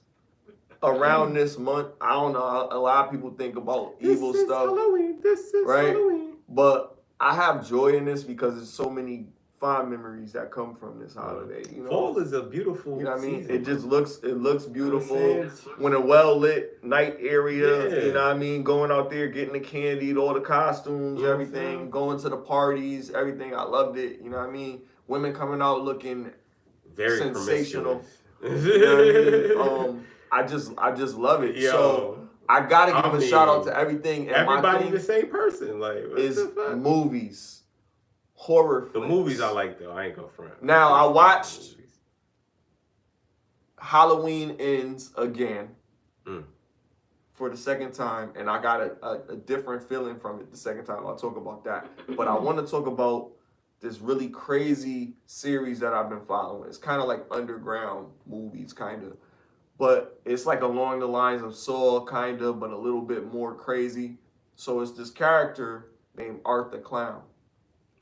[SPEAKER 3] around this month, I don't know, a lot of people think about evil stuff.
[SPEAKER 1] Halloween. This is
[SPEAKER 3] right?
[SPEAKER 1] Halloween.
[SPEAKER 3] But I have joy in this because there's so many fond memories that come from this holiday. You know?
[SPEAKER 1] Fall is a beautiful
[SPEAKER 3] You know what I mean?
[SPEAKER 1] season,
[SPEAKER 3] It just looks beautiful.
[SPEAKER 1] You know
[SPEAKER 3] when a well-lit night area,
[SPEAKER 1] Yeah.
[SPEAKER 3] you know what I mean? Going out there, getting the candy, all the costumes,
[SPEAKER 1] You know
[SPEAKER 3] everything, going to the parties, everything. I loved it. You know what I mean? Women coming out looking
[SPEAKER 1] very
[SPEAKER 3] sensational.
[SPEAKER 1] promiscuous.
[SPEAKER 3] You know what I mean? I just love it.
[SPEAKER 1] Yo,
[SPEAKER 3] so I gotta give a shout out to everything. And
[SPEAKER 1] everybody
[SPEAKER 3] my
[SPEAKER 1] the same person. Like, what
[SPEAKER 3] is
[SPEAKER 1] the fuck?
[SPEAKER 3] movies, horror flicks.
[SPEAKER 1] The movies I like though. I ain't gonna front.
[SPEAKER 3] Now I watched Halloween Ends again for the second time, and I got a different feeling from it the second time. I'll talk about that. But I want to talk about this really crazy series that I've been following. It's kind of like underground movies, kind of. But it's like along the lines of Saw, kind of, but a little bit more crazy. So it's this character named Art the Clown.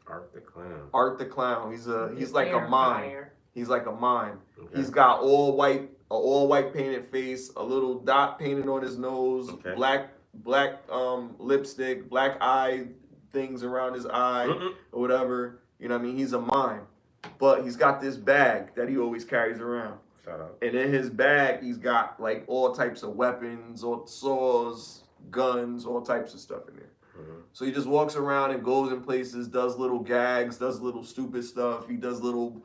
[SPEAKER 1] Art the Clown.
[SPEAKER 3] Art the Clown. He's like a mime. He's like a mime.
[SPEAKER 1] Okay.
[SPEAKER 3] He's got all white painted face, a little dot painted on his nose, black lipstick, black eye things around his eye, or whatever. You know what I mean? He's a mime. But he's got this bag that he always carries around.
[SPEAKER 1] Shout out.
[SPEAKER 3] And in his bag, he's got like all types of weapons, or saws, guns, all types of stuff in there. So he just walks around and goes in places, does little gags, does little stupid stuff. He does little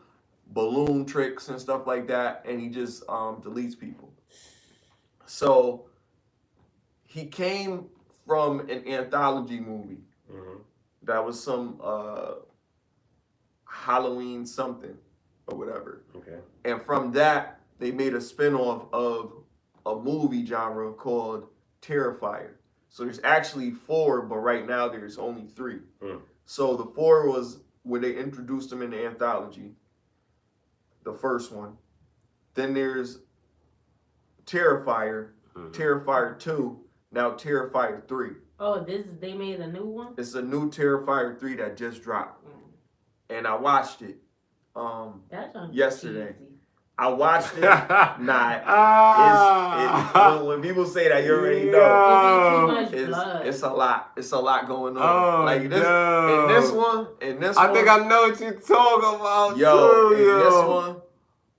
[SPEAKER 3] balloon tricks and stuff like that, and he just deletes people. So he came from an anthology movie that was some Halloween something or whatever.
[SPEAKER 1] Okay.
[SPEAKER 3] And from that, they made a spinoff of a movie genre called Terrifier. So there's actually 4, but right now there's only 3. So the 4 was where they introduced him in the anthology, the first one. Then there's Terrifier, Terrifier 2, now Terrifier 3.
[SPEAKER 2] Oh, they made a new one?
[SPEAKER 3] It's a new Terrifier 3 that just dropped. And I watched it yesterday.
[SPEAKER 2] Cheesy.
[SPEAKER 3] I watched it. When people say that, you already know. It's a lot. It's a lot going on. Like this, in this one,
[SPEAKER 1] I think I know what you're talking about.
[SPEAKER 3] This one,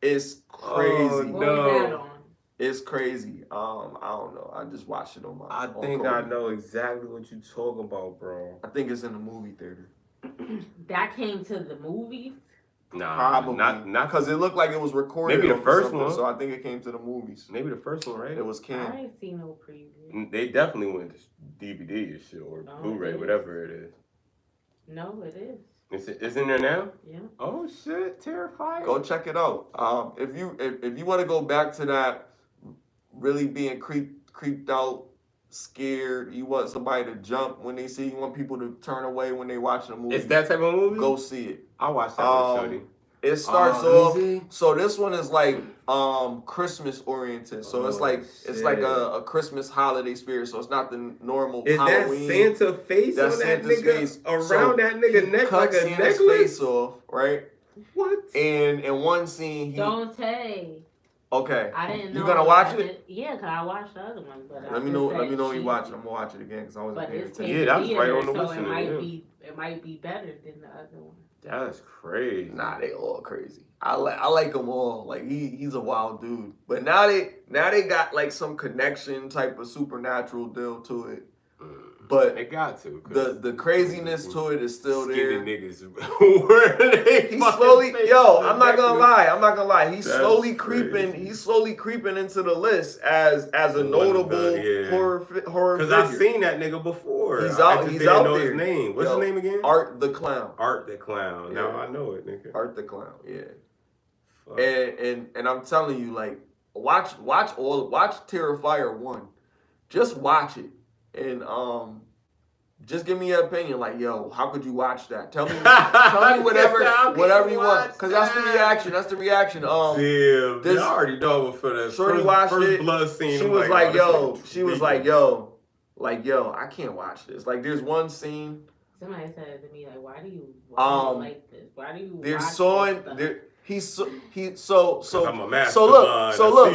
[SPEAKER 3] it's crazy.
[SPEAKER 2] What was that on?
[SPEAKER 3] It's crazy. I don't know. I just watched it on my.
[SPEAKER 1] I think I know exactly what you're talking about, bro.
[SPEAKER 3] I think it's in the movie theater.
[SPEAKER 2] That came to the movies?
[SPEAKER 1] Nah,
[SPEAKER 3] probably
[SPEAKER 1] not
[SPEAKER 3] because it looked like it was recorded.
[SPEAKER 1] Maybe the first one.
[SPEAKER 3] So I think it came to the movies.
[SPEAKER 1] Maybe the first one, right?
[SPEAKER 3] It was Ken.
[SPEAKER 2] I ain't seen no preview.
[SPEAKER 1] They definitely went to DVD and shit or Blu-ray, whatever it is.
[SPEAKER 2] No, it is.
[SPEAKER 1] It's in there now?
[SPEAKER 2] Yeah.
[SPEAKER 1] Oh shit! Terrifying.
[SPEAKER 3] Go check it out. If you want to go back to that, really being creeped out, scared, you want somebody to jump when they see you, want people to turn away when they watch a movie.
[SPEAKER 1] It's that type of movie?
[SPEAKER 3] Go see it.
[SPEAKER 1] I watched that one, Shorty.
[SPEAKER 3] It starts off. So this one is like Christmas oriented. So it's like a Christmas holiday spirit. So it's not the normal Halloween.
[SPEAKER 1] That Santa face
[SPEAKER 3] That's
[SPEAKER 1] on
[SPEAKER 3] Santa's
[SPEAKER 1] that nigga
[SPEAKER 3] face.
[SPEAKER 1] around that nigga neck like a
[SPEAKER 3] Santa's
[SPEAKER 1] necklace?
[SPEAKER 3] face off, right?
[SPEAKER 1] What?
[SPEAKER 3] And in one scene,
[SPEAKER 2] Don't say.
[SPEAKER 3] Okay.
[SPEAKER 2] I didn't know.
[SPEAKER 3] You gonna watch it?
[SPEAKER 2] Yeah, cause I watched the other one. But
[SPEAKER 3] let me know when you watch it. I'm gonna watch it again because I wasn't paying attention.
[SPEAKER 1] Yeah, that's right on the
[SPEAKER 2] so
[SPEAKER 1] list.
[SPEAKER 2] it might be better than the other one.
[SPEAKER 1] That's crazy.
[SPEAKER 3] Nah, they all crazy. I like them all. Like he's a wild dude. But now they got like some connection type of supernatural deal to it. But
[SPEAKER 1] they got to.
[SPEAKER 3] The craziness to it is still there.
[SPEAKER 1] Niggas. He
[SPEAKER 3] slowly, I'm not gonna lie. He's slowly creeping. He's slowly creeping into the list as a notable horror figure.
[SPEAKER 1] Because I've seen that nigga before.
[SPEAKER 3] He's out. He's out there.
[SPEAKER 1] His name. What's his name again?
[SPEAKER 3] Art the Clown.
[SPEAKER 1] Art the Clown.
[SPEAKER 3] Yeah.
[SPEAKER 1] Now I know it, nigga.
[SPEAKER 3] Art the Clown. Yeah.
[SPEAKER 1] Fuck.
[SPEAKER 3] And I'm telling you, like, watch Terrifier 1. Just watch it. And just give me your opinion. Like, yo, how could you watch that? Tell me whatever you want. Because that's the reaction. That's the reaction.
[SPEAKER 1] Damn, I already know for the first blood scene.
[SPEAKER 3] She was like, yo, I can't watch this. Like, there's one scene.
[SPEAKER 2] Somebody said to me, like, why do you like this? Why do you
[SPEAKER 3] they're
[SPEAKER 2] watch
[SPEAKER 3] sawing
[SPEAKER 2] this
[SPEAKER 3] so
[SPEAKER 1] I'm a master.
[SPEAKER 3] So look, a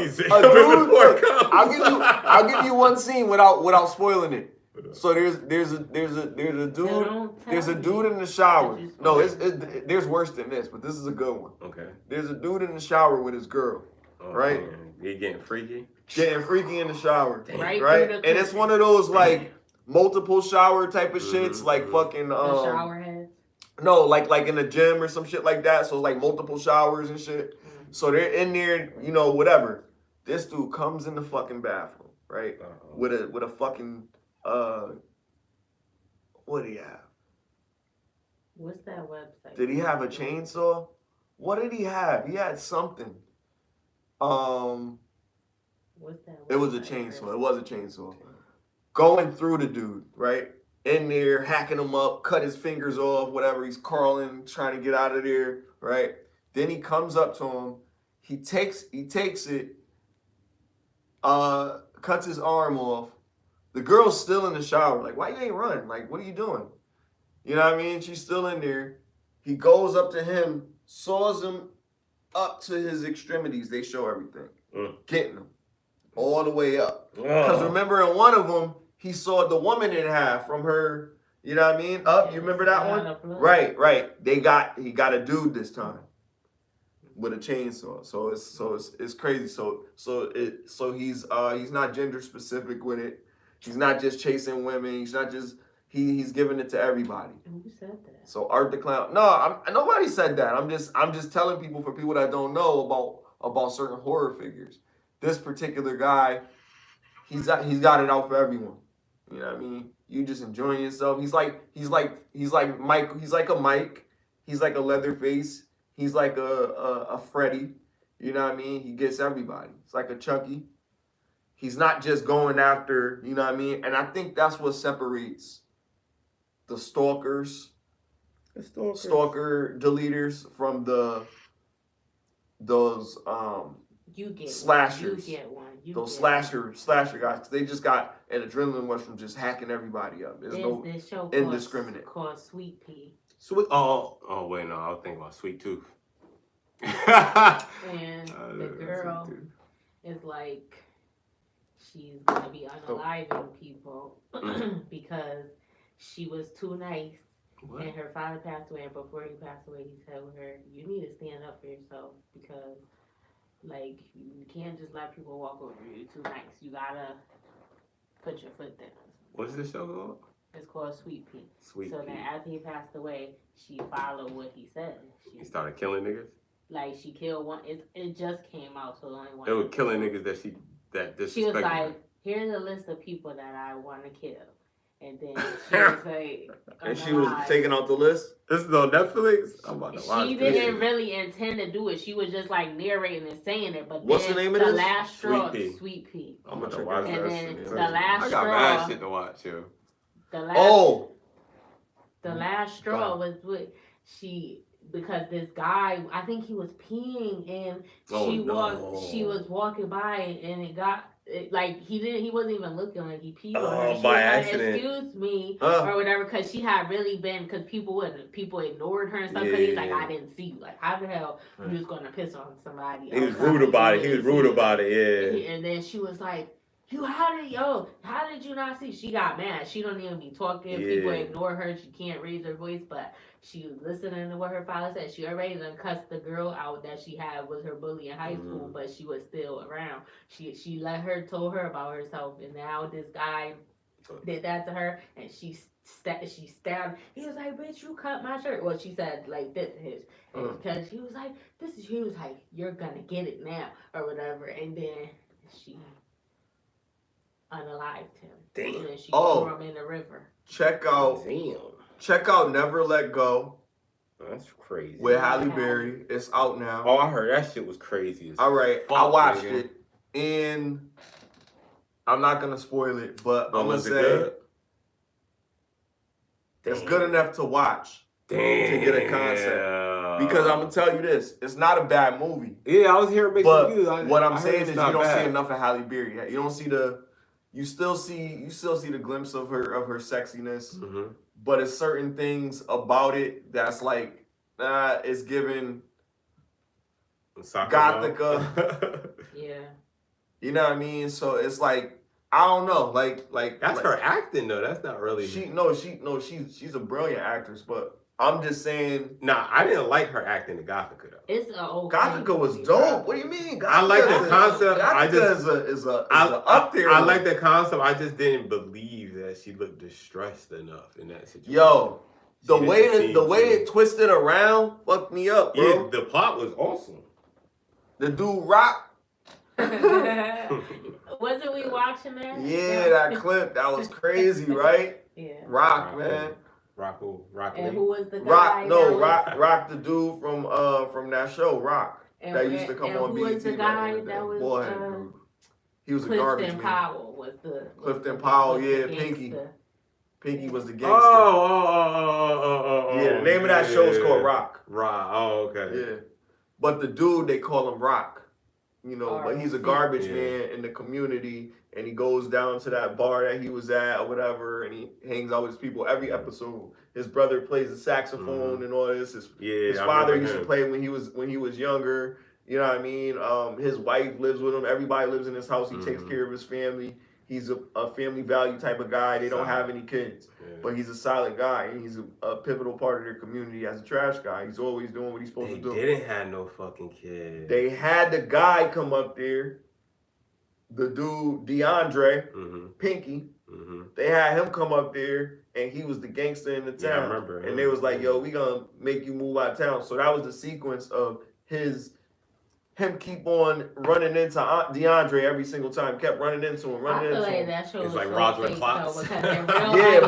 [SPEAKER 3] dude. I'll give you one scene without spoiling it. So there's a dude in the shower. No, there's worse than this, but this is a good one.
[SPEAKER 1] Okay.
[SPEAKER 3] There's a dude in the shower with his girl, right?
[SPEAKER 1] He getting freaky.
[SPEAKER 3] Getting freaky in the shower,
[SPEAKER 2] Right?
[SPEAKER 3] And it's one of those like multiple shower type of shits, like fucking
[SPEAKER 2] the shower heads.
[SPEAKER 3] No, like in the gym or some shit like that. So it's like multiple showers and shit. So they're in there, whatever. This dude comes in the fucking bathroom, right? With a fucking what did he have?
[SPEAKER 2] What's that website?
[SPEAKER 3] Did he have a chainsaw? What did he have? He had something.
[SPEAKER 2] What's that website?
[SPEAKER 3] It was a chainsaw. It was a chainsaw. Going through the dude, right? In there, hacking him up, cut his fingers off, whatever. He's crawling, trying to get out of there, right? Then he comes up to him. He takes it, cuts his arm off. The girl's still in the shower. Like, why you ain't run? Like, what are you doing? You know what I mean? She's still in there. He goes up to him, saws him up to his extremities. They show everything. Getting him all the way up. Because remember, in one of them, he sawed the woman in half from her, you know what I mean? Up, you remember that one? Right. He got a dude this time with a chainsaw. So it's crazy. So he's not gender specific with it. He's not just chasing women. He's not just he's giving it to everybody.
[SPEAKER 2] Who said that?
[SPEAKER 3] So Art the Clown. No, nobody said that. I'm just telling people, for people that don't know about certain horror figures. This particular guy, he's got it out for everyone. You know what I mean? You just enjoying yourself. He's like Mike. He's like a Mike. He's like a Leatherface. He's like a Freddy. You know what I mean? He gets everybody. It's like a Chucky. He's not just going after, you know what I mean? And I think that's what separates the stalker deleters from those slashers.
[SPEAKER 2] You get one.
[SPEAKER 3] Those slasher guys. They just got an adrenaline rush from just hacking everybody up. There's no indiscriminate.
[SPEAKER 2] Called Sweet Pea.
[SPEAKER 1] Oh wait, no, I was thinking about Sweet Tooth.
[SPEAKER 2] And the girl is like, she's gonna be unaliving people because she was too nice. What? And her father passed away, and before he passed away, he said with her, "You need to stand up for yourself because, like, you can't just let people walk over you. You're too nice. You gotta put your foot down."
[SPEAKER 1] What's this show called?
[SPEAKER 2] It's called Sweet Pea.
[SPEAKER 1] Sweet
[SPEAKER 2] So
[SPEAKER 1] Pea.
[SPEAKER 2] then after he passed away, she followed what he said.
[SPEAKER 1] She started killing niggas?
[SPEAKER 2] Like, she killed one. It just came out, so the only one.
[SPEAKER 1] They were killing niggas that disrespected.
[SPEAKER 2] She was like, "Here's a list of people that I want to kill." And then she was like,
[SPEAKER 3] and she was taking out the list?
[SPEAKER 1] This is on Netflix? I'm about to watch
[SPEAKER 2] She didn't really intend to do it. She was just like narrating and saying it. But
[SPEAKER 3] what's the name of this?
[SPEAKER 2] The last straw,
[SPEAKER 1] Sweet Pea.
[SPEAKER 3] I'm gonna watch that.
[SPEAKER 2] And then the last straw.
[SPEAKER 1] I got mad shit to watch, yo.
[SPEAKER 2] The last straw was what because this guy, I think he was peeing and she was walking by and it got like he wasn't even looking, like he peed on her. She
[SPEAKER 1] by
[SPEAKER 2] was
[SPEAKER 1] accident.
[SPEAKER 2] Like, excuse me or whatever, because she had really been, because people ignored her and stuff, because he's like, I didn't see you, like how the hell you was gonna piss on somebody?
[SPEAKER 1] He was rude about it. Yeah.
[SPEAKER 2] And then she was like, how did you not see? She got mad. She don't even be talking.
[SPEAKER 1] Yeah.
[SPEAKER 2] People ignore her. She can't raise her voice, but she was listening to what her father said. She already done cussed the girl out that she had was her bully in high school, but she was still around. She told her about herself, and now this guy did that to her, and she stabbed. He was like, "Bitch, you cut my shirt." Well, she said like this, because he was like, "You're gonna get it now," or whatever, and then she unalived him.
[SPEAKER 1] Damn.
[SPEAKER 2] And then she threw him in the river.
[SPEAKER 3] Check out Never Let Go.
[SPEAKER 1] That's crazy.
[SPEAKER 3] With Halle Berry. It's out now.
[SPEAKER 1] Oh, I heard that shit was crazy.
[SPEAKER 3] All right, I watched it, and I'm not gonna spoil it, but I'm gonna say it's good enough to watch to get a concept. Because I'm gonna tell you this, it's not a bad movie.
[SPEAKER 1] Yeah, I was hearing mixed reviews.
[SPEAKER 3] What I'm saying is you don't see enough of Halle Berry yet. You don't see you still see the glimpse of her sexiness, but it's certain things about it that's like, it's given Gothica.
[SPEAKER 2] Yeah.
[SPEAKER 3] You know what I mean? So it's like, I don't know, like
[SPEAKER 1] that's her acting though. That's not really.
[SPEAKER 3] She's a brilliant actress, but I'm just saying.
[SPEAKER 1] Nah, I didn't like her acting in Gothica though.
[SPEAKER 2] It's
[SPEAKER 3] Gothica was dope. What do you mean?
[SPEAKER 1] I like the concept.
[SPEAKER 3] Gothica is up there.
[SPEAKER 1] I like the concept. I just didn't believe that she looked distressed enough in that situation.
[SPEAKER 3] Yo, the way it twisted around fucked me up, bro.
[SPEAKER 1] Yeah, the plot was awesome.
[SPEAKER 3] The dude Rock.
[SPEAKER 2] Wasn't we watching that?
[SPEAKER 3] Yeah, that clip, that was crazy, right?
[SPEAKER 2] Yeah.
[SPEAKER 3] Rock, man.
[SPEAKER 1] Rock.
[SPEAKER 2] And who was the guy?
[SPEAKER 3] Rock, the dude from that show, Rock, that used to come on BET.
[SPEAKER 2] Who was the guy that was?
[SPEAKER 3] Boy, he was a garbage man.
[SPEAKER 2] Clifton Powell was the.
[SPEAKER 3] Clifton Powell, yeah, Pinky. Pinky was the gangster.
[SPEAKER 1] Oh.
[SPEAKER 3] Yeah, the name of that show is called Rock.
[SPEAKER 1] Rock. Oh, okay.
[SPEAKER 3] Yeah, but the dude, they call him Rock. You know, but he's a garbage man in the community, and he goes down to that bar that he was at or whatever, and he hangs out with his people every episode. His brother plays the saxophone and all this. His father used to play when he was younger. You know what I mean? His wife lives with him. Everybody lives in his house. He takes care of his family. He's a family value type of guy. They don't have any kids, but he's a solid guy, and he's a pivotal part of their community as a trash guy. He's always doing what he's supposed to do.
[SPEAKER 1] They didn't have no fucking kids.
[SPEAKER 3] They had the guy come up there, the dude DeAndre, Pinky. They had him come up there, and he was the gangster in the town.
[SPEAKER 1] Yeah, I remember.
[SPEAKER 3] And they was like, yo, we gonna make you move out of town. So that was the sequence of him keep on running into DeAndre every single time. Kept running into him,
[SPEAKER 2] I feel like
[SPEAKER 3] him.
[SPEAKER 2] that show
[SPEAKER 1] It's
[SPEAKER 2] was
[SPEAKER 1] like
[SPEAKER 2] so
[SPEAKER 1] Rosalind
[SPEAKER 2] fake,
[SPEAKER 1] Clocks.
[SPEAKER 2] though, because in real
[SPEAKER 3] Yeah,
[SPEAKER 2] life,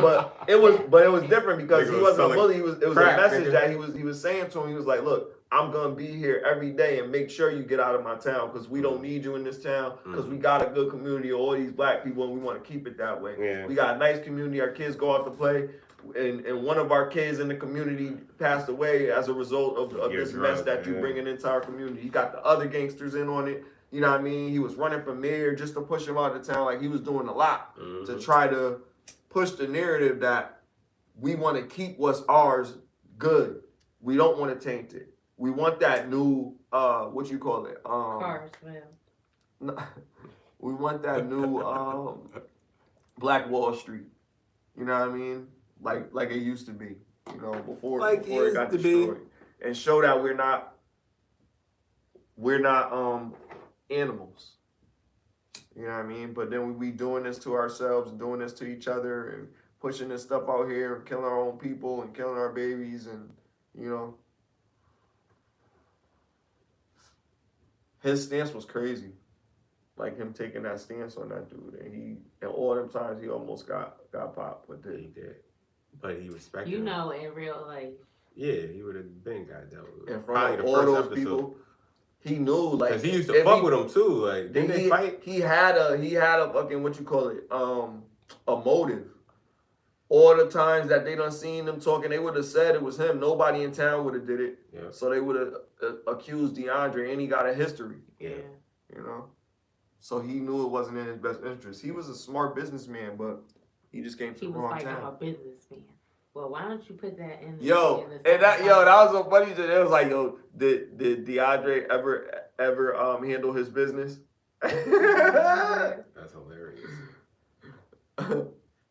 [SPEAKER 3] but it was different because
[SPEAKER 1] Nigga
[SPEAKER 3] he
[SPEAKER 1] was
[SPEAKER 3] wasn't a
[SPEAKER 1] selling
[SPEAKER 3] bully. It was
[SPEAKER 1] crack,
[SPEAKER 3] a message
[SPEAKER 1] nigga.
[SPEAKER 3] that he was saying to him. He was like, look, I'm gonna be here every day and make sure you get out of my town because we don't need you in this town because we got a good community of all these black people and we want to keep it that way.
[SPEAKER 1] Yeah.
[SPEAKER 3] We got a nice community. Our kids go out to play. And one of our kids in the community passed away as a result of this mess that you bringing into our community. You got the other gangsters in on it. You know what I mean? He was running for mayor just to push him out of town. Like he was doing a lot to try to push the narrative that we want to keep what's ours good. We don't want to taint it. We want that new what you call it?
[SPEAKER 2] cars, man.
[SPEAKER 3] We want that new Black Wall Street. You know what I mean? Like it used to be, you know, before it got destroyed. And show that we're not animals. You know what I mean? But then we doing this to ourselves and doing this to each other and pushing this stuff out here and killing our own people and killing our babies and, you know. His stance was crazy. Like him taking that stance on that dude. And all them times he almost got popped, but
[SPEAKER 1] He did. But he respected
[SPEAKER 2] You
[SPEAKER 1] him.
[SPEAKER 2] know, in real life.
[SPEAKER 1] Yeah, he would have been got that.
[SPEAKER 3] In front of all those people, he knew like
[SPEAKER 1] because he used to fuck with him too. Like didn't they fight?
[SPEAKER 3] He had a fucking what you call it a motive. All the times that they done seen them talking, they would have said it was him. Nobody in town would have did it.
[SPEAKER 1] Yeah.
[SPEAKER 3] So they would have accused DeAndre, and he got a history.
[SPEAKER 2] Yeah.
[SPEAKER 3] You know, so he knew it wasn't in his best interest. He was a smart businessman, but he just came to the wrong
[SPEAKER 2] He was like,
[SPEAKER 3] town.
[SPEAKER 2] I'm a businessman. Well, why don't you put that in?
[SPEAKER 3] That was so funny. It was like, yo, did DeAndre ever handle his business?
[SPEAKER 1] That's hilarious.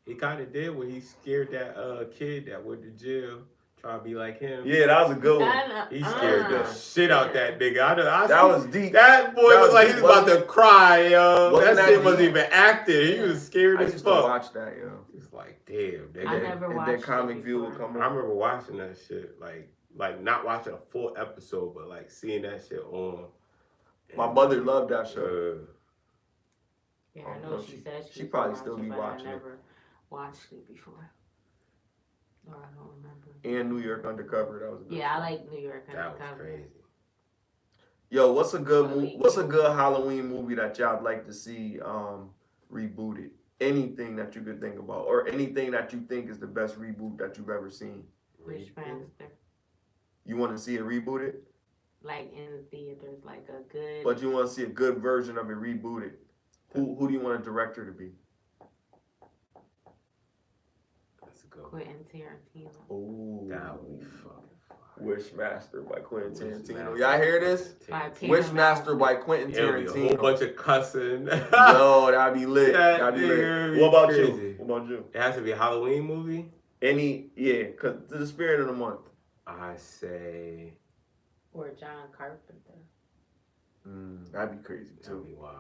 [SPEAKER 1] He kind of did when he scared that kid that went to jail, trying to be like him.
[SPEAKER 3] Yeah, that was a good one.
[SPEAKER 1] He scared the shit out that nigga.
[SPEAKER 3] That was deep.
[SPEAKER 1] That boy was like he was about to cry, yo. That shit
[SPEAKER 3] deep?
[SPEAKER 1] wasn't even acting. He was scared
[SPEAKER 3] I
[SPEAKER 1] as
[SPEAKER 3] used to
[SPEAKER 1] fuck.
[SPEAKER 3] watch that, yo.
[SPEAKER 1] It's like, damn, nigga.
[SPEAKER 2] I never watched
[SPEAKER 3] And then Comic
[SPEAKER 2] it
[SPEAKER 3] View would
[SPEAKER 2] before.
[SPEAKER 3] come
[SPEAKER 1] I
[SPEAKER 3] on.
[SPEAKER 1] remember watching that shit, like not watching a full episode, but like seeing that shit on.
[SPEAKER 3] My mother loved that show.
[SPEAKER 2] Yeah, I know she said
[SPEAKER 3] she probably
[SPEAKER 2] used to
[SPEAKER 3] still be
[SPEAKER 2] watch
[SPEAKER 3] watching
[SPEAKER 2] I
[SPEAKER 3] it.
[SPEAKER 2] never watched it before. Or I don't remember.
[SPEAKER 3] And New York Undercover, that was a good
[SPEAKER 2] Yeah, I
[SPEAKER 3] show.
[SPEAKER 2] like New York
[SPEAKER 1] That was
[SPEAKER 2] Undercover.
[SPEAKER 1] crazy.
[SPEAKER 3] Yo, what's a good Halloween movie that y'all like to see rebooted? Anything that you could think about, or anything that you think is the best reboot that you've ever seen?
[SPEAKER 2] Wishmaster.
[SPEAKER 3] You want to see it rebooted,
[SPEAKER 2] Like in the theaters, like a good.
[SPEAKER 3] but you want to see a good version of it rebooted. Who do you want a director to be?
[SPEAKER 2] That's a good Quentin Tarantino.
[SPEAKER 3] Oh,
[SPEAKER 1] That would be fucking
[SPEAKER 3] Wishmaster by Quentin Tarantino.
[SPEAKER 1] Wishmaster.
[SPEAKER 3] Y'all hear this? Wishmaster by Quentin
[SPEAKER 1] It'll be a
[SPEAKER 3] Tarantino.
[SPEAKER 1] whole bunch of cussing.
[SPEAKER 3] Yo, that'd be lit. That'd be lit. What about
[SPEAKER 1] crazy.
[SPEAKER 3] you? What about you?
[SPEAKER 1] It has to be a Halloween movie.
[SPEAKER 3] Cause the spirit of the month.
[SPEAKER 1] I say
[SPEAKER 2] Or John Carpenter.
[SPEAKER 3] That'd be crazy too.
[SPEAKER 1] that'd be wild.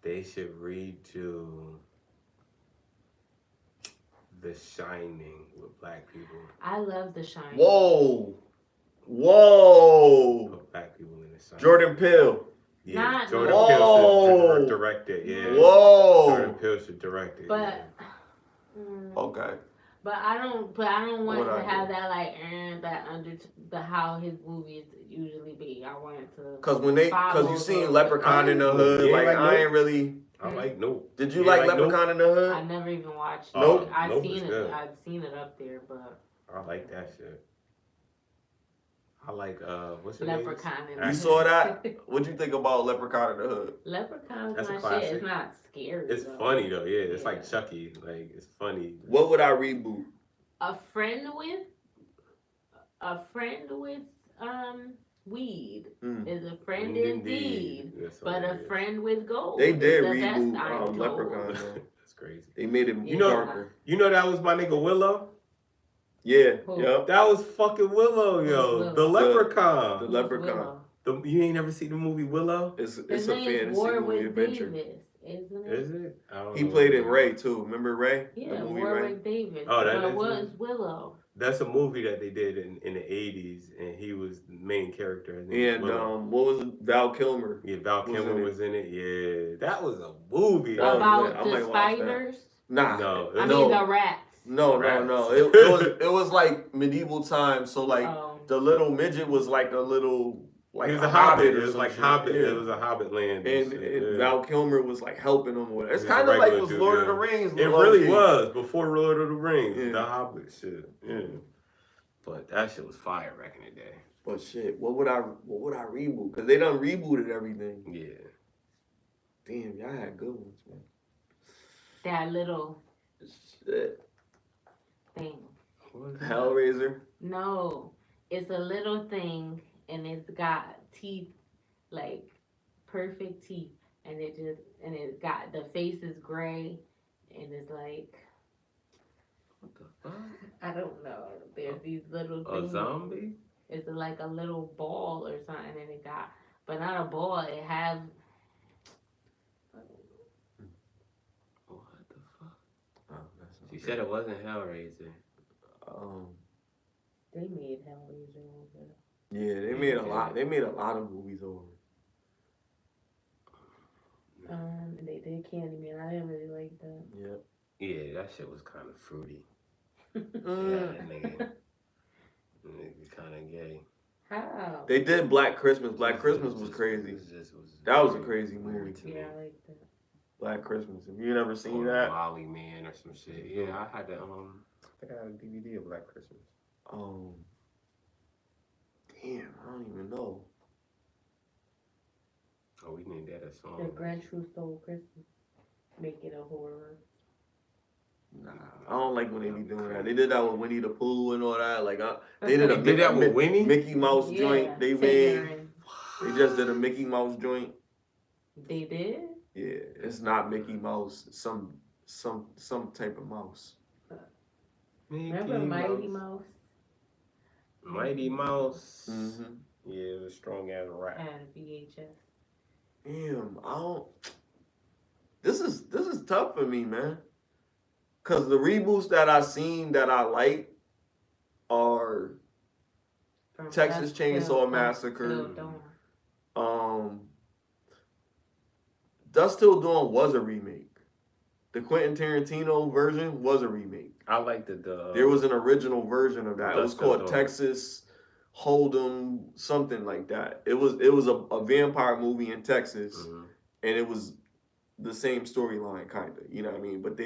[SPEAKER 1] They should redo The Shining with black people.
[SPEAKER 2] I love The Shining.
[SPEAKER 3] Whoa.
[SPEAKER 1] Put black people in The Shining.
[SPEAKER 3] Jordan Peele.
[SPEAKER 1] Yeah,
[SPEAKER 2] Not-
[SPEAKER 1] Jordan
[SPEAKER 3] Whoa.
[SPEAKER 1] Peele should direct it. Yeah.
[SPEAKER 3] Whoa.
[SPEAKER 1] Jordan Peele should direct it.
[SPEAKER 2] But.
[SPEAKER 3] Okay.
[SPEAKER 2] But I don't want
[SPEAKER 3] What
[SPEAKER 2] it
[SPEAKER 3] I
[SPEAKER 2] to have
[SPEAKER 3] do?
[SPEAKER 2] that like that under the how his movies usually be. I want it to.
[SPEAKER 3] Cause you seen Leprechaun in the Hood.
[SPEAKER 1] Yeah,
[SPEAKER 3] Like
[SPEAKER 1] like
[SPEAKER 3] I
[SPEAKER 1] Nope.
[SPEAKER 3] ain't really.
[SPEAKER 1] I like Nope.
[SPEAKER 3] Did you
[SPEAKER 1] Yeah,
[SPEAKER 3] like
[SPEAKER 1] like
[SPEAKER 3] Leprechaun in the Hood?
[SPEAKER 2] I never even watched it.
[SPEAKER 3] Nope.
[SPEAKER 2] I've
[SPEAKER 1] Nope
[SPEAKER 2] seen
[SPEAKER 1] is
[SPEAKER 2] it.
[SPEAKER 1] good.
[SPEAKER 2] I've seen it up there, but
[SPEAKER 1] I like that shit. I like what's your name?
[SPEAKER 2] Leprechaun in the
[SPEAKER 3] You
[SPEAKER 2] Hood.
[SPEAKER 3] saw that? What'd you think about Leprechaun in the Hood?
[SPEAKER 2] Leprechaun's
[SPEAKER 1] That's a
[SPEAKER 2] my
[SPEAKER 1] classic.
[SPEAKER 2] shit. It's not scary.
[SPEAKER 1] It's
[SPEAKER 2] though.
[SPEAKER 1] funny though. Yeah, it's
[SPEAKER 2] Yeah.
[SPEAKER 1] like Chucky. Like it's funny.
[SPEAKER 3] What would I reboot?
[SPEAKER 2] A friend with weed is a friend indeed,
[SPEAKER 1] That's
[SPEAKER 2] but a
[SPEAKER 1] hilarious.
[SPEAKER 2] friend with gold.
[SPEAKER 3] They did
[SPEAKER 2] is the best
[SPEAKER 3] reboot
[SPEAKER 2] I'm told.
[SPEAKER 3] Leprechaun. Though.
[SPEAKER 1] That's crazy.
[SPEAKER 3] They made him
[SPEAKER 2] You know-
[SPEAKER 3] darker.
[SPEAKER 1] You know that was my nigga Willow.
[SPEAKER 3] Yeah.
[SPEAKER 2] Who?
[SPEAKER 3] Yep.
[SPEAKER 1] That was fucking Willow, yo.
[SPEAKER 2] Who's
[SPEAKER 1] The
[SPEAKER 2] Willow?
[SPEAKER 1] Leprechaun.
[SPEAKER 3] The Leprechaun.
[SPEAKER 2] Willow.
[SPEAKER 1] You ain't never seen the movie Willow?
[SPEAKER 3] It's
[SPEAKER 2] His
[SPEAKER 3] a
[SPEAKER 2] name's
[SPEAKER 3] fantasy movie
[SPEAKER 2] Warwick
[SPEAKER 3] adventure.
[SPEAKER 2] Davis. Isn't it?
[SPEAKER 1] Is it? I don't
[SPEAKER 3] He
[SPEAKER 1] know
[SPEAKER 3] played
[SPEAKER 1] what
[SPEAKER 3] in
[SPEAKER 1] it
[SPEAKER 3] Ray
[SPEAKER 1] is.
[SPEAKER 3] too. Remember Ray?
[SPEAKER 2] Yeah,
[SPEAKER 3] The movie
[SPEAKER 2] Warwick
[SPEAKER 3] Ray?
[SPEAKER 2] Davis.
[SPEAKER 1] Oh, that
[SPEAKER 2] but
[SPEAKER 1] is
[SPEAKER 2] what
[SPEAKER 1] it?
[SPEAKER 2] is Willow?
[SPEAKER 1] That's a movie that they did in the 80s, and he was the main character. His name was
[SPEAKER 3] And
[SPEAKER 1] Willow.
[SPEAKER 3] what was it? Val Kilmer.
[SPEAKER 1] Yeah, Val
[SPEAKER 3] was
[SPEAKER 1] Kilmer
[SPEAKER 3] in it.
[SPEAKER 1] was in it. Yeah, that was a movie.
[SPEAKER 3] That was
[SPEAKER 2] About
[SPEAKER 3] lit. I
[SPEAKER 2] the
[SPEAKER 3] might watch that.
[SPEAKER 2] spiders?
[SPEAKER 3] Nah.
[SPEAKER 1] No,
[SPEAKER 2] I
[SPEAKER 3] no.
[SPEAKER 2] mean the rats.
[SPEAKER 3] No.
[SPEAKER 1] Rats.
[SPEAKER 3] It was like medieval times. So like
[SPEAKER 2] Oh.
[SPEAKER 3] the little midget was like a little like
[SPEAKER 1] he was
[SPEAKER 3] a
[SPEAKER 1] a hobbit.
[SPEAKER 3] or
[SPEAKER 1] It was
[SPEAKER 3] some
[SPEAKER 1] like
[SPEAKER 3] shit.
[SPEAKER 1] Hobbit.
[SPEAKER 3] Yeah.
[SPEAKER 1] It was a Hobbit land.
[SPEAKER 3] And
[SPEAKER 1] shit, yeah.
[SPEAKER 3] Val Kilmer was like helping him with it. It's
[SPEAKER 1] He was
[SPEAKER 3] kind
[SPEAKER 1] a
[SPEAKER 3] of like it
[SPEAKER 1] regular
[SPEAKER 3] was
[SPEAKER 1] dude,
[SPEAKER 3] Lord
[SPEAKER 1] yeah.
[SPEAKER 3] of the Rings.
[SPEAKER 1] It
[SPEAKER 3] low
[SPEAKER 1] really
[SPEAKER 3] key.
[SPEAKER 1] was before Lord of the Rings,
[SPEAKER 3] Yeah.
[SPEAKER 1] the Hobbit shit. Yeah, but that shit was fire back in the day.
[SPEAKER 3] But shit, what would I reboot? Cause they done rebooted everything.
[SPEAKER 1] Yeah.
[SPEAKER 3] Damn, y'all had good ones, man.
[SPEAKER 2] That little
[SPEAKER 3] Shit.
[SPEAKER 2] thing.
[SPEAKER 1] What was that?
[SPEAKER 3] Hellraiser.
[SPEAKER 2] No, it's a little thing, and it's got teeth, like perfect teeth, and it got the face is gray, and it's like
[SPEAKER 1] What the fuck?
[SPEAKER 2] I don't know. There's these little
[SPEAKER 1] A
[SPEAKER 2] things.
[SPEAKER 1] zombie?
[SPEAKER 2] It's like a little ball or something, and it got, but not a ball. It has.
[SPEAKER 1] What the fuck?
[SPEAKER 3] Oh, that's
[SPEAKER 1] She said it wasn't Hellraiser.
[SPEAKER 2] They made Hellraiser over.
[SPEAKER 3] Yeah, they made a lot. They made a lot of movies over.
[SPEAKER 2] And they did Candyman. I didn't really like that.
[SPEAKER 3] Yep.
[SPEAKER 1] Yeah, that shit was kind of fruity. Yeah,
[SPEAKER 3] Mm.
[SPEAKER 1] that nigga kind of gay.
[SPEAKER 2] How?
[SPEAKER 3] They did Black Christmas. Black Christmas was crazy. That was a crazy
[SPEAKER 1] weird
[SPEAKER 3] movie.
[SPEAKER 1] to me.
[SPEAKER 2] Yeah, I like that.
[SPEAKER 3] Black Christmas. Have you never seen
[SPEAKER 1] Or
[SPEAKER 3] that?
[SPEAKER 1] Molly Man or some shit. Yeah, I had the I think I had a DVD of Black Christmas.
[SPEAKER 3] Damn, I don't even know.
[SPEAKER 1] Oh, we named that a song.
[SPEAKER 2] The Grinch Who Stole Christmas. Make it a horror.
[SPEAKER 3] Nah, I don't like when they be doing that. They did that with Winnie the Pooh and all that. Like, they did
[SPEAKER 1] They did that with Winnie?
[SPEAKER 3] Mickey Mouse
[SPEAKER 2] Yeah,
[SPEAKER 3] joint. They
[SPEAKER 2] Tigger
[SPEAKER 3] They just did a Mickey Mouse joint.
[SPEAKER 2] They did?
[SPEAKER 3] Yeah, it's not Mickey Mouse. It's some type of mouse.
[SPEAKER 2] Remember Mighty Mouse?
[SPEAKER 1] Mighty Mouse.
[SPEAKER 3] Mm-hmm.
[SPEAKER 1] Yeah, it was strong as a rat.
[SPEAKER 2] And VHS.
[SPEAKER 3] Damn, I don't. This is tough for me, man. Cause the reboots that I seen that I like are
[SPEAKER 2] From
[SPEAKER 3] Texas
[SPEAKER 2] Dusk
[SPEAKER 3] Chainsaw
[SPEAKER 2] Till
[SPEAKER 3] Massacre.
[SPEAKER 2] Dawn.
[SPEAKER 3] Dusk Till Dawn was a remake. The Quentin Tarantino version was a remake.
[SPEAKER 1] I liked the
[SPEAKER 3] There was an original version of that. It was
[SPEAKER 1] Dusk Till
[SPEAKER 3] called
[SPEAKER 1] Dawn.
[SPEAKER 3] Texas Hold'em, something like that. It was a vampire movie in Texas, and it was the same storyline, kind of. You know what I mean? But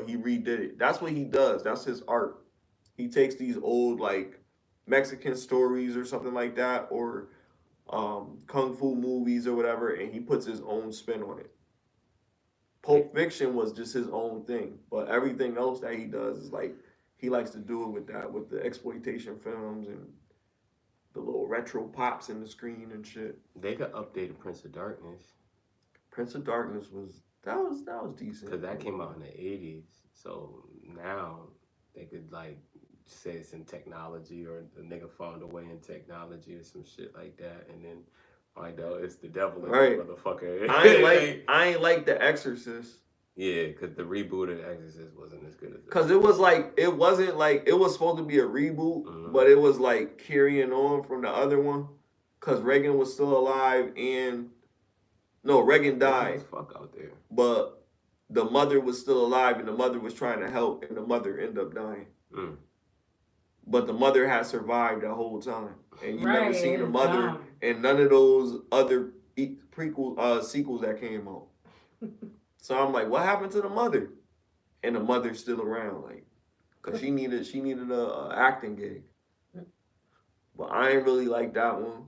[SPEAKER 3] he redid it. That's what he does. That's his art. He takes these old like Mexican stories or something like that, or kung fu movies or whatever, and he puts his own spin on it. Pulp Fiction was just his own thing, but everything else that he does is like he likes to do it with the exploitation films and the little retro pops in the screen and shit.
[SPEAKER 1] They could update Prince of Darkness.
[SPEAKER 3] Prince of Darkness was decent.
[SPEAKER 1] Because that came out in the 80s. So now they could like say it's in technology, or the nigga found a way in technology or some shit like that, and then find out it's the devil in
[SPEAKER 3] Right.
[SPEAKER 1] the motherfucker.
[SPEAKER 3] I ain't like The Exorcist.
[SPEAKER 1] Yeah, because the reboot of Exorcist wasn't as good as
[SPEAKER 3] Cause it wasn't like it was supposed to be a reboot, but it was like carrying on from the other one. Cause Reagan was still alive and Reagan died.
[SPEAKER 1] Fuck out there.
[SPEAKER 3] But the mother was still alive and the mother was trying to help and the mother ended up dying. But the mother had survived the whole time. And you never seen the mother in none of those other sequels that came out. So I'm like, what happened to the mother? And the mother's still around, like, cause she needed a acting gig. But I ain't really like that one.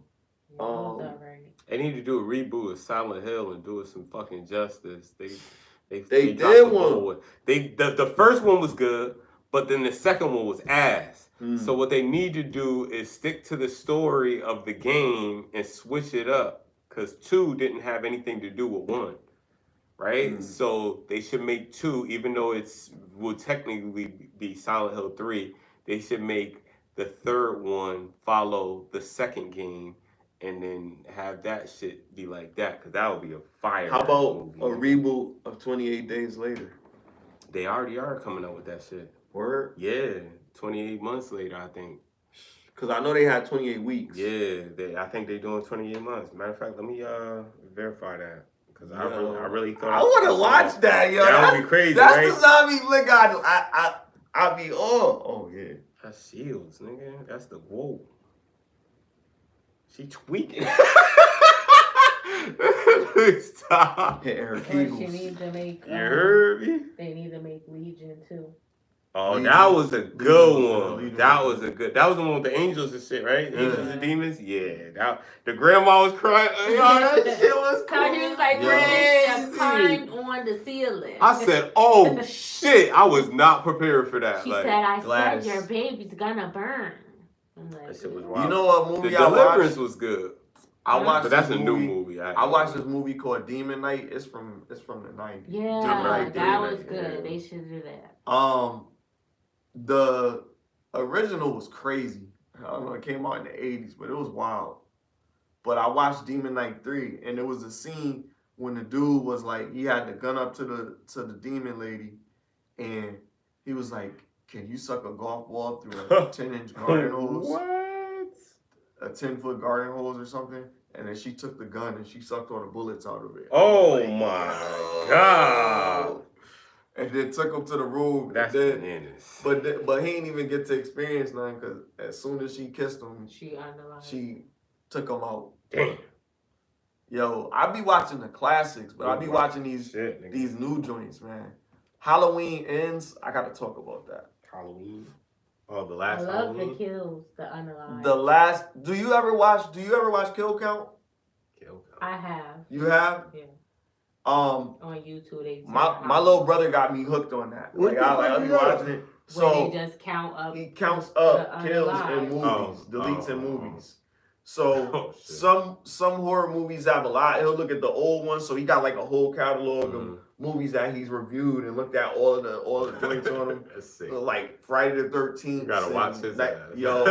[SPEAKER 1] They need to do a reboot of Silent Hill and do it some fucking justice. They
[SPEAKER 3] did
[SPEAKER 1] dropped the
[SPEAKER 3] one.
[SPEAKER 1] ball. The first one was good, but then the second one was ass. So what they need to do is stick to the story of the game and switch it up, because 2 didn't have anything to do with 1. Right? So they should make 2, even though will technically be Silent Hill 3, they should make the third one follow the second game and then have that shit be like that, because that would be a fire.
[SPEAKER 3] How about
[SPEAKER 1] movie,
[SPEAKER 3] a reboot of 28 Days Later?
[SPEAKER 1] They already are coming up with that shit.
[SPEAKER 3] Word?
[SPEAKER 1] Yeah, 28 months later, I think.
[SPEAKER 3] Because I know they had 28 weeks.
[SPEAKER 1] Yeah, I think they're doing 28 months. Matter of fact, let me verify that. Because I really thought
[SPEAKER 3] I want to watch that, yo.
[SPEAKER 1] That would be crazy,
[SPEAKER 3] that's
[SPEAKER 1] right?
[SPEAKER 3] the zombie flick I be, oh yeah.
[SPEAKER 1] That's Shields, nigga. That's the whoa. She tweaking. Stop.
[SPEAKER 3] Hitting her
[SPEAKER 2] Or she
[SPEAKER 3] kegels.
[SPEAKER 2] needs to make.
[SPEAKER 1] You heard me?
[SPEAKER 2] They need to make Legion too.
[SPEAKER 1] Oh,
[SPEAKER 3] Legion.
[SPEAKER 1] That was a good one.
[SPEAKER 3] Legion.
[SPEAKER 1] That was the one with the angels and shit, right?
[SPEAKER 3] Yeah.
[SPEAKER 1] Angels and demons? Yeah. The grandma was crying. Yo, that shit was
[SPEAKER 2] Cause he was like,
[SPEAKER 1] crazy.
[SPEAKER 2] climbed on the ceiling.
[SPEAKER 1] I said, oh shit. I was not prepared for that.
[SPEAKER 2] She
[SPEAKER 1] like,
[SPEAKER 2] said, I
[SPEAKER 3] Gladys.
[SPEAKER 2] said your baby's gonna burn. I'm like,
[SPEAKER 1] that shit was wild.
[SPEAKER 3] You know what
[SPEAKER 1] The
[SPEAKER 3] movie I
[SPEAKER 1] Deliverance
[SPEAKER 3] watched?
[SPEAKER 1] was good.
[SPEAKER 3] I watched
[SPEAKER 1] But that's
[SPEAKER 3] this
[SPEAKER 1] a new movie.
[SPEAKER 3] I watched this movie called Demon Knight. It's from the 90s.
[SPEAKER 2] yeah,
[SPEAKER 1] Right,
[SPEAKER 2] that
[SPEAKER 1] right,
[SPEAKER 2] was good.
[SPEAKER 1] yeah.
[SPEAKER 2] They should do that.
[SPEAKER 3] The original was crazy. I don't know, it came out in the 80s, but it was wild. But I watched Demon Knight 3, and there was a scene when the dude was like, he had the gun up to the demon lady, and he was like, can you suck a golf ball through a 10-inch garden hose?
[SPEAKER 1] What?
[SPEAKER 3] A 10-foot garden hose or something? And then she took the gun and she sucked all the bullets out of it.
[SPEAKER 1] Oh
[SPEAKER 3] Like,
[SPEAKER 1] my God.
[SPEAKER 3] And then took him to the room.
[SPEAKER 1] That's
[SPEAKER 3] and then,
[SPEAKER 1] bananas.
[SPEAKER 3] but he didn't even get to experience nothing because as soon as she kissed him,
[SPEAKER 2] She underlined.
[SPEAKER 3] she took him out.
[SPEAKER 1] Damn.
[SPEAKER 3] Yo, I be watching the classics, but I be watching these new joints, man. Halloween Ends. I gotta talk about that.
[SPEAKER 1] Halloween. Oh, the
[SPEAKER 2] I
[SPEAKER 1] last
[SPEAKER 2] love
[SPEAKER 1] Halloween.
[SPEAKER 2] the kills, the underlined.
[SPEAKER 3] The last. Do you ever watch Kill Count?
[SPEAKER 2] I have.
[SPEAKER 3] You have?
[SPEAKER 2] Yeah.
[SPEAKER 3] On
[SPEAKER 2] YouTube, they
[SPEAKER 3] my little brother got me hooked on that.
[SPEAKER 1] What
[SPEAKER 3] Like
[SPEAKER 1] the
[SPEAKER 3] I
[SPEAKER 1] fuck
[SPEAKER 3] be
[SPEAKER 1] is that?
[SPEAKER 3] watching it.
[SPEAKER 2] Where
[SPEAKER 3] So
[SPEAKER 2] they just count up.
[SPEAKER 3] he counts up
[SPEAKER 2] the
[SPEAKER 3] kills in
[SPEAKER 2] unalive.
[SPEAKER 3] movies, deletes in movies. So
[SPEAKER 1] Oh, shit.
[SPEAKER 3] some horror movies have a lot. He'll look at the old ones, so he got like a whole catalog of movies that he's reviewed and looked at all the joints on them.
[SPEAKER 1] That's sick.
[SPEAKER 3] Like Friday the 13th.
[SPEAKER 1] You gotta watch his ass.
[SPEAKER 3] Yo,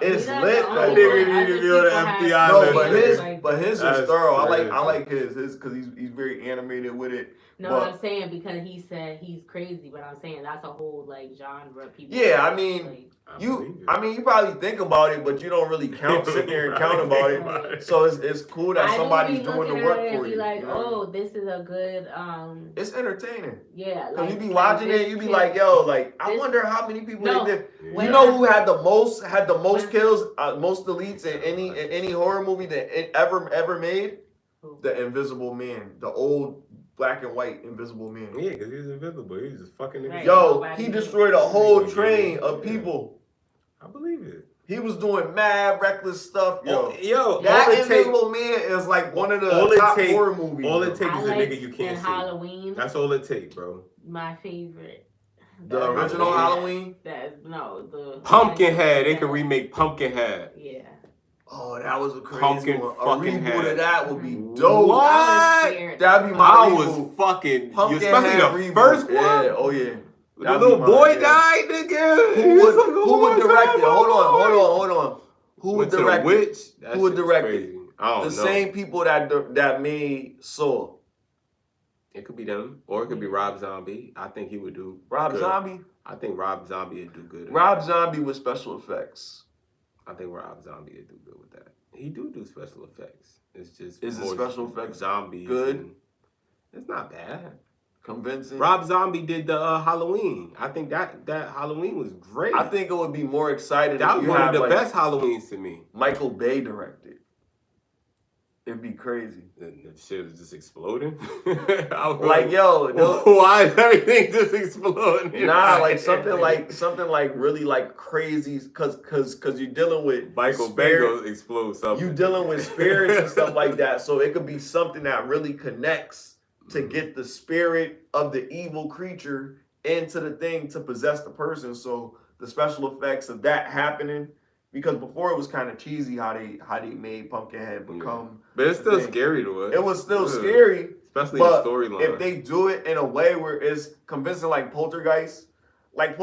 [SPEAKER 3] it's
[SPEAKER 2] He's not
[SPEAKER 3] lit
[SPEAKER 2] the
[SPEAKER 3] though.
[SPEAKER 2] only
[SPEAKER 1] Nigga
[SPEAKER 2] one.
[SPEAKER 1] need to
[SPEAKER 2] Other
[SPEAKER 1] be on the
[SPEAKER 2] people have-
[SPEAKER 1] FBI
[SPEAKER 3] No,
[SPEAKER 1] list.
[SPEAKER 3] but his is
[SPEAKER 1] That's
[SPEAKER 3] thorough. I
[SPEAKER 1] crazy.
[SPEAKER 3] like his because he's very animated with it.
[SPEAKER 2] No,
[SPEAKER 3] But-
[SPEAKER 2] I'm saying because he said he's crazy, but I'm saying that's a whole like genre. People.
[SPEAKER 3] Yeah, I mean,
[SPEAKER 2] like,
[SPEAKER 3] you probably think about it, but you don't really sit there and count about it. So it's cool that
[SPEAKER 2] I
[SPEAKER 3] somebody's
[SPEAKER 2] just be
[SPEAKER 3] doing the
[SPEAKER 2] looking
[SPEAKER 3] work
[SPEAKER 2] at it and
[SPEAKER 3] for
[SPEAKER 2] be
[SPEAKER 3] you.
[SPEAKER 2] like,
[SPEAKER 3] you know?
[SPEAKER 2] oh, this is a good
[SPEAKER 3] It's entertaining.
[SPEAKER 2] yeah.
[SPEAKER 3] Cause
[SPEAKER 2] Like,
[SPEAKER 3] you be watching it, you be like, yo, like I
[SPEAKER 2] this-
[SPEAKER 3] wonder how many people
[SPEAKER 2] No,
[SPEAKER 3] they did.
[SPEAKER 2] when
[SPEAKER 3] You know
[SPEAKER 2] I-
[SPEAKER 3] who had the most
[SPEAKER 2] when-
[SPEAKER 3] kills, most deletes in any horror movie that it ever made?
[SPEAKER 2] Who?
[SPEAKER 3] The Invisible Man, the old black and white Invisible Man.
[SPEAKER 1] Yeah, because he's invisible. He's just fucking niggas.
[SPEAKER 2] Right.
[SPEAKER 3] Yo,
[SPEAKER 2] Nobody
[SPEAKER 3] he
[SPEAKER 2] knew.
[SPEAKER 3] destroyed a whole train of people.
[SPEAKER 1] I believe it.
[SPEAKER 3] He was doing mad reckless stuff, yo.
[SPEAKER 1] Yo,
[SPEAKER 3] That
[SPEAKER 1] all it takes.
[SPEAKER 3] Invisible Man is like one of
[SPEAKER 1] All
[SPEAKER 3] the
[SPEAKER 1] it
[SPEAKER 3] top
[SPEAKER 1] take-
[SPEAKER 3] horror movies.
[SPEAKER 1] all it
[SPEAKER 3] bro.
[SPEAKER 1] take-
[SPEAKER 2] I
[SPEAKER 1] is a
[SPEAKER 2] like
[SPEAKER 1] nigga you can't
[SPEAKER 2] in
[SPEAKER 1] see.
[SPEAKER 2] Halloween.
[SPEAKER 1] That's all it takes, bro.
[SPEAKER 2] My favorite.
[SPEAKER 3] The original Halloween.
[SPEAKER 2] The
[SPEAKER 1] Pumpkinhead. They could remake Pumpkinhead.
[SPEAKER 2] Yeah.
[SPEAKER 3] Oh, that was a crazy
[SPEAKER 1] Pumpkin
[SPEAKER 3] one. A
[SPEAKER 1] fucking
[SPEAKER 3] reboot
[SPEAKER 1] head.
[SPEAKER 3] of that would be dope.
[SPEAKER 1] What?
[SPEAKER 2] I was scared.
[SPEAKER 3] That'd be my
[SPEAKER 1] I
[SPEAKER 3] reboot.
[SPEAKER 1] was fucking.
[SPEAKER 3] Pumpkinhead
[SPEAKER 1] Especially the
[SPEAKER 3] reboot.
[SPEAKER 1] first one.
[SPEAKER 3] Yeah, oh yeah.
[SPEAKER 1] The
[SPEAKER 3] That'd
[SPEAKER 1] little
[SPEAKER 3] be mine,
[SPEAKER 1] boy
[SPEAKER 3] yeah.
[SPEAKER 1] died, nigga.
[SPEAKER 3] Who would direct it? Hold on. Who would
[SPEAKER 1] Went to the
[SPEAKER 3] direct it?
[SPEAKER 1] witch? That
[SPEAKER 3] Who would
[SPEAKER 1] shit was
[SPEAKER 3] direct it?
[SPEAKER 1] crazy. I don't
[SPEAKER 3] The
[SPEAKER 1] know.
[SPEAKER 3] same people that made Saw.
[SPEAKER 1] It could be them, or it could be Rob Zombie. I think he would do.
[SPEAKER 3] Rob
[SPEAKER 1] good.
[SPEAKER 3] Zombie?
[SPEAKER 1] I think Rob Zombie would do good.
[SPEAKER 3] Rob Zombie with special effects.
[SPEAKER 1] I think Rob Zombie would do good with that. He do special effects. It's just
[SPEAKER 3] Is the
[SPEAKER 1] more
[SPEAKER 3] special effects
[SPEAKER 1] zombies.
[SPEAKER 3] good?
[SPEAKER 1] and- It's not bad.
[SPEAKER 3] Convincing.
[SPEAKER 1] Rob Zombie did the Halloween. I think that Halloween was great.
[SPEAKER 3] I think it would be more exciting
[SPEAKER 1] that
[SPEAKER 3] if
[SPEAKER 1] was
[SPEAKER 3] you
[SPEAKER 1] one of
[SPEAKER 3] had
[SPEAKER 1] the
[SPEAKER 3] like
[SPEAKER 1] best Halloweens to me.
[SPEAKER 3] Michael Bay directed. It'd be crazy.
[SPEAKER 1] The shit was just exploding. I was
[SPEAKER 3] Like yo, no,
[SPEAKER 1] why is everything just exploding?
[SPEAKER 3] nah, like something like really like crazy, cause you're dealing with
[SPEAKER 1] Michael Bay
[SPEAKER 3] spirit-
[SPEAKER 1] goes explode something.
[SPEAKER 3] You dealing with spirits and stuff like that, so it could be something that really connects to get the spirit of the evil creature into the thing to possess the person. So the special effects of that happening, because before it was kind of cheesy how they made Pumpkinhead become.
[SPEAKER 1] But it's still
[SPEAKER 3] thing.
[SPEAKER 1] scary to it.
[SPEAKER 3] It was still
[SPEAKER 1] Yeah.
[SPEAKER 3] scary,
[SPEAKER 1] Especially
[SPEAKER 3] but
[SPEAKER 1] the storyline.
[SPEAKER 3] if they do it in a way where it's convincing, like Poltergeist, it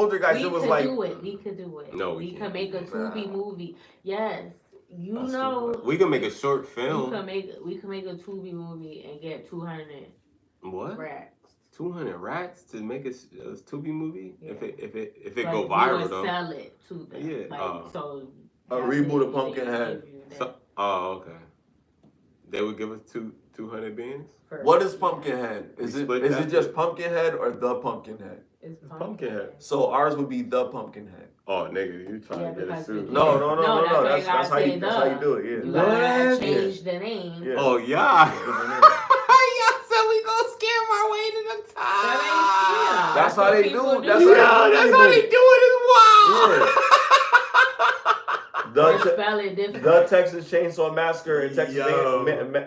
[SPEAKER 3] was like
[SPEAKER 2] We could do it.
[SPEAKER 1] No,
[SPEAKER 2] we
[SPEAKER 1] we
[SPEAKER 2] could
[SPEAKER 1] can't.
[SPEAKER 2] make a Tubi movie. Yes. You know,
[SPEAKER 1] we can make a short
[SPEAKER 2] we
[SPEAKER 1] film.
[SPEAKER 2] can make a Tubi movie and get 200
[SPEAKER 1] What?
[SPEAKER 2] racks.
[SPEAKER 1] 200 racks to make a Tubi movie?
[SPEAKER 2] Yeah.
[SPEAKER 1] If it
[SPEAKER 2] But
[SPEAKER 1] go viral
[SPEAKER 2] you would
[SPEAKER 1] though.
[SPEAKER 2] sell it to them.
[SPEAKER 1] Yeah,
[SPEAKER 2] Like, so
[SPEAKER 3] A
[SPEAKER 2] that's
[SPEAKER 3] reboot
[SPEAKER 2] it,
[SPEAKER 3] of Pumpkinhead.
[SPEAKER 1] So, oh, okay. They would give us 200 beans?
[SPEAKER 3] What is Pumpkinhead? Is
[SPEAKER 1] We
[SPEAKER 3] it
[SPEAKER 1] split
[SPEAKER 3] is
[SPEAKER 1] that
[SPEAKER 3] it just Pumpkinhead or the Pumpkinhead?
[SPEAKER 2] It's
[SPEAKER 1] Pumpkinhead.
[SPEAKER 3] So ours would be the Pumpkinhead.
[SPEAKER 1] Oh, nigga, you trying to get a
[SPEAKER 2] because
[SPEAKER 1] suit?
[SPEAKER 3] No.
[SPEAKER 2] No,
[SPEAKER 3] That's how you do it.
[SPEAKER 2] You
[SPEAKER 3] Yeah.
[SPEAKER 2] gotta change the name.
[SPEAKER 3] Yeah.
[SPEAKER 1] Oh, yeah.
[SPEAKER 3] Different name.
[SPEAKER 1] Y'all said we gonna scam our way to the top.
[SPEAKER 3] That's how they do it.
[SPEAKER 1] That's how they do it as well.
[SPEAKER 2] Or spell it different.
[SPEAKER 3] The Texas Chainsaw Massacre and Texas
[SPEAKER 1] Yo.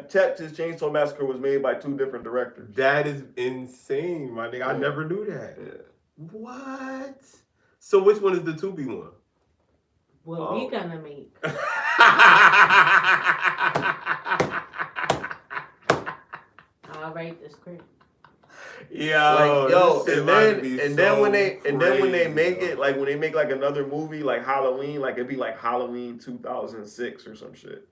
[SPEAKER 3] Texas Chainsaw Massacre was made by 2 different directors.
[SPEAKER 1] That is insane, my nigga. I never knew that.
[SPEAKER 3] Yeah.
[SPEAKER 1] What? So which one is the Tubi one?
[SPEAKER 2] What we gonna make? I'll write the script.
[SPEAKER 3] And then when they make it, like when they make like another movie like Halloween, like it'd be like Halloween 2006 or some shit.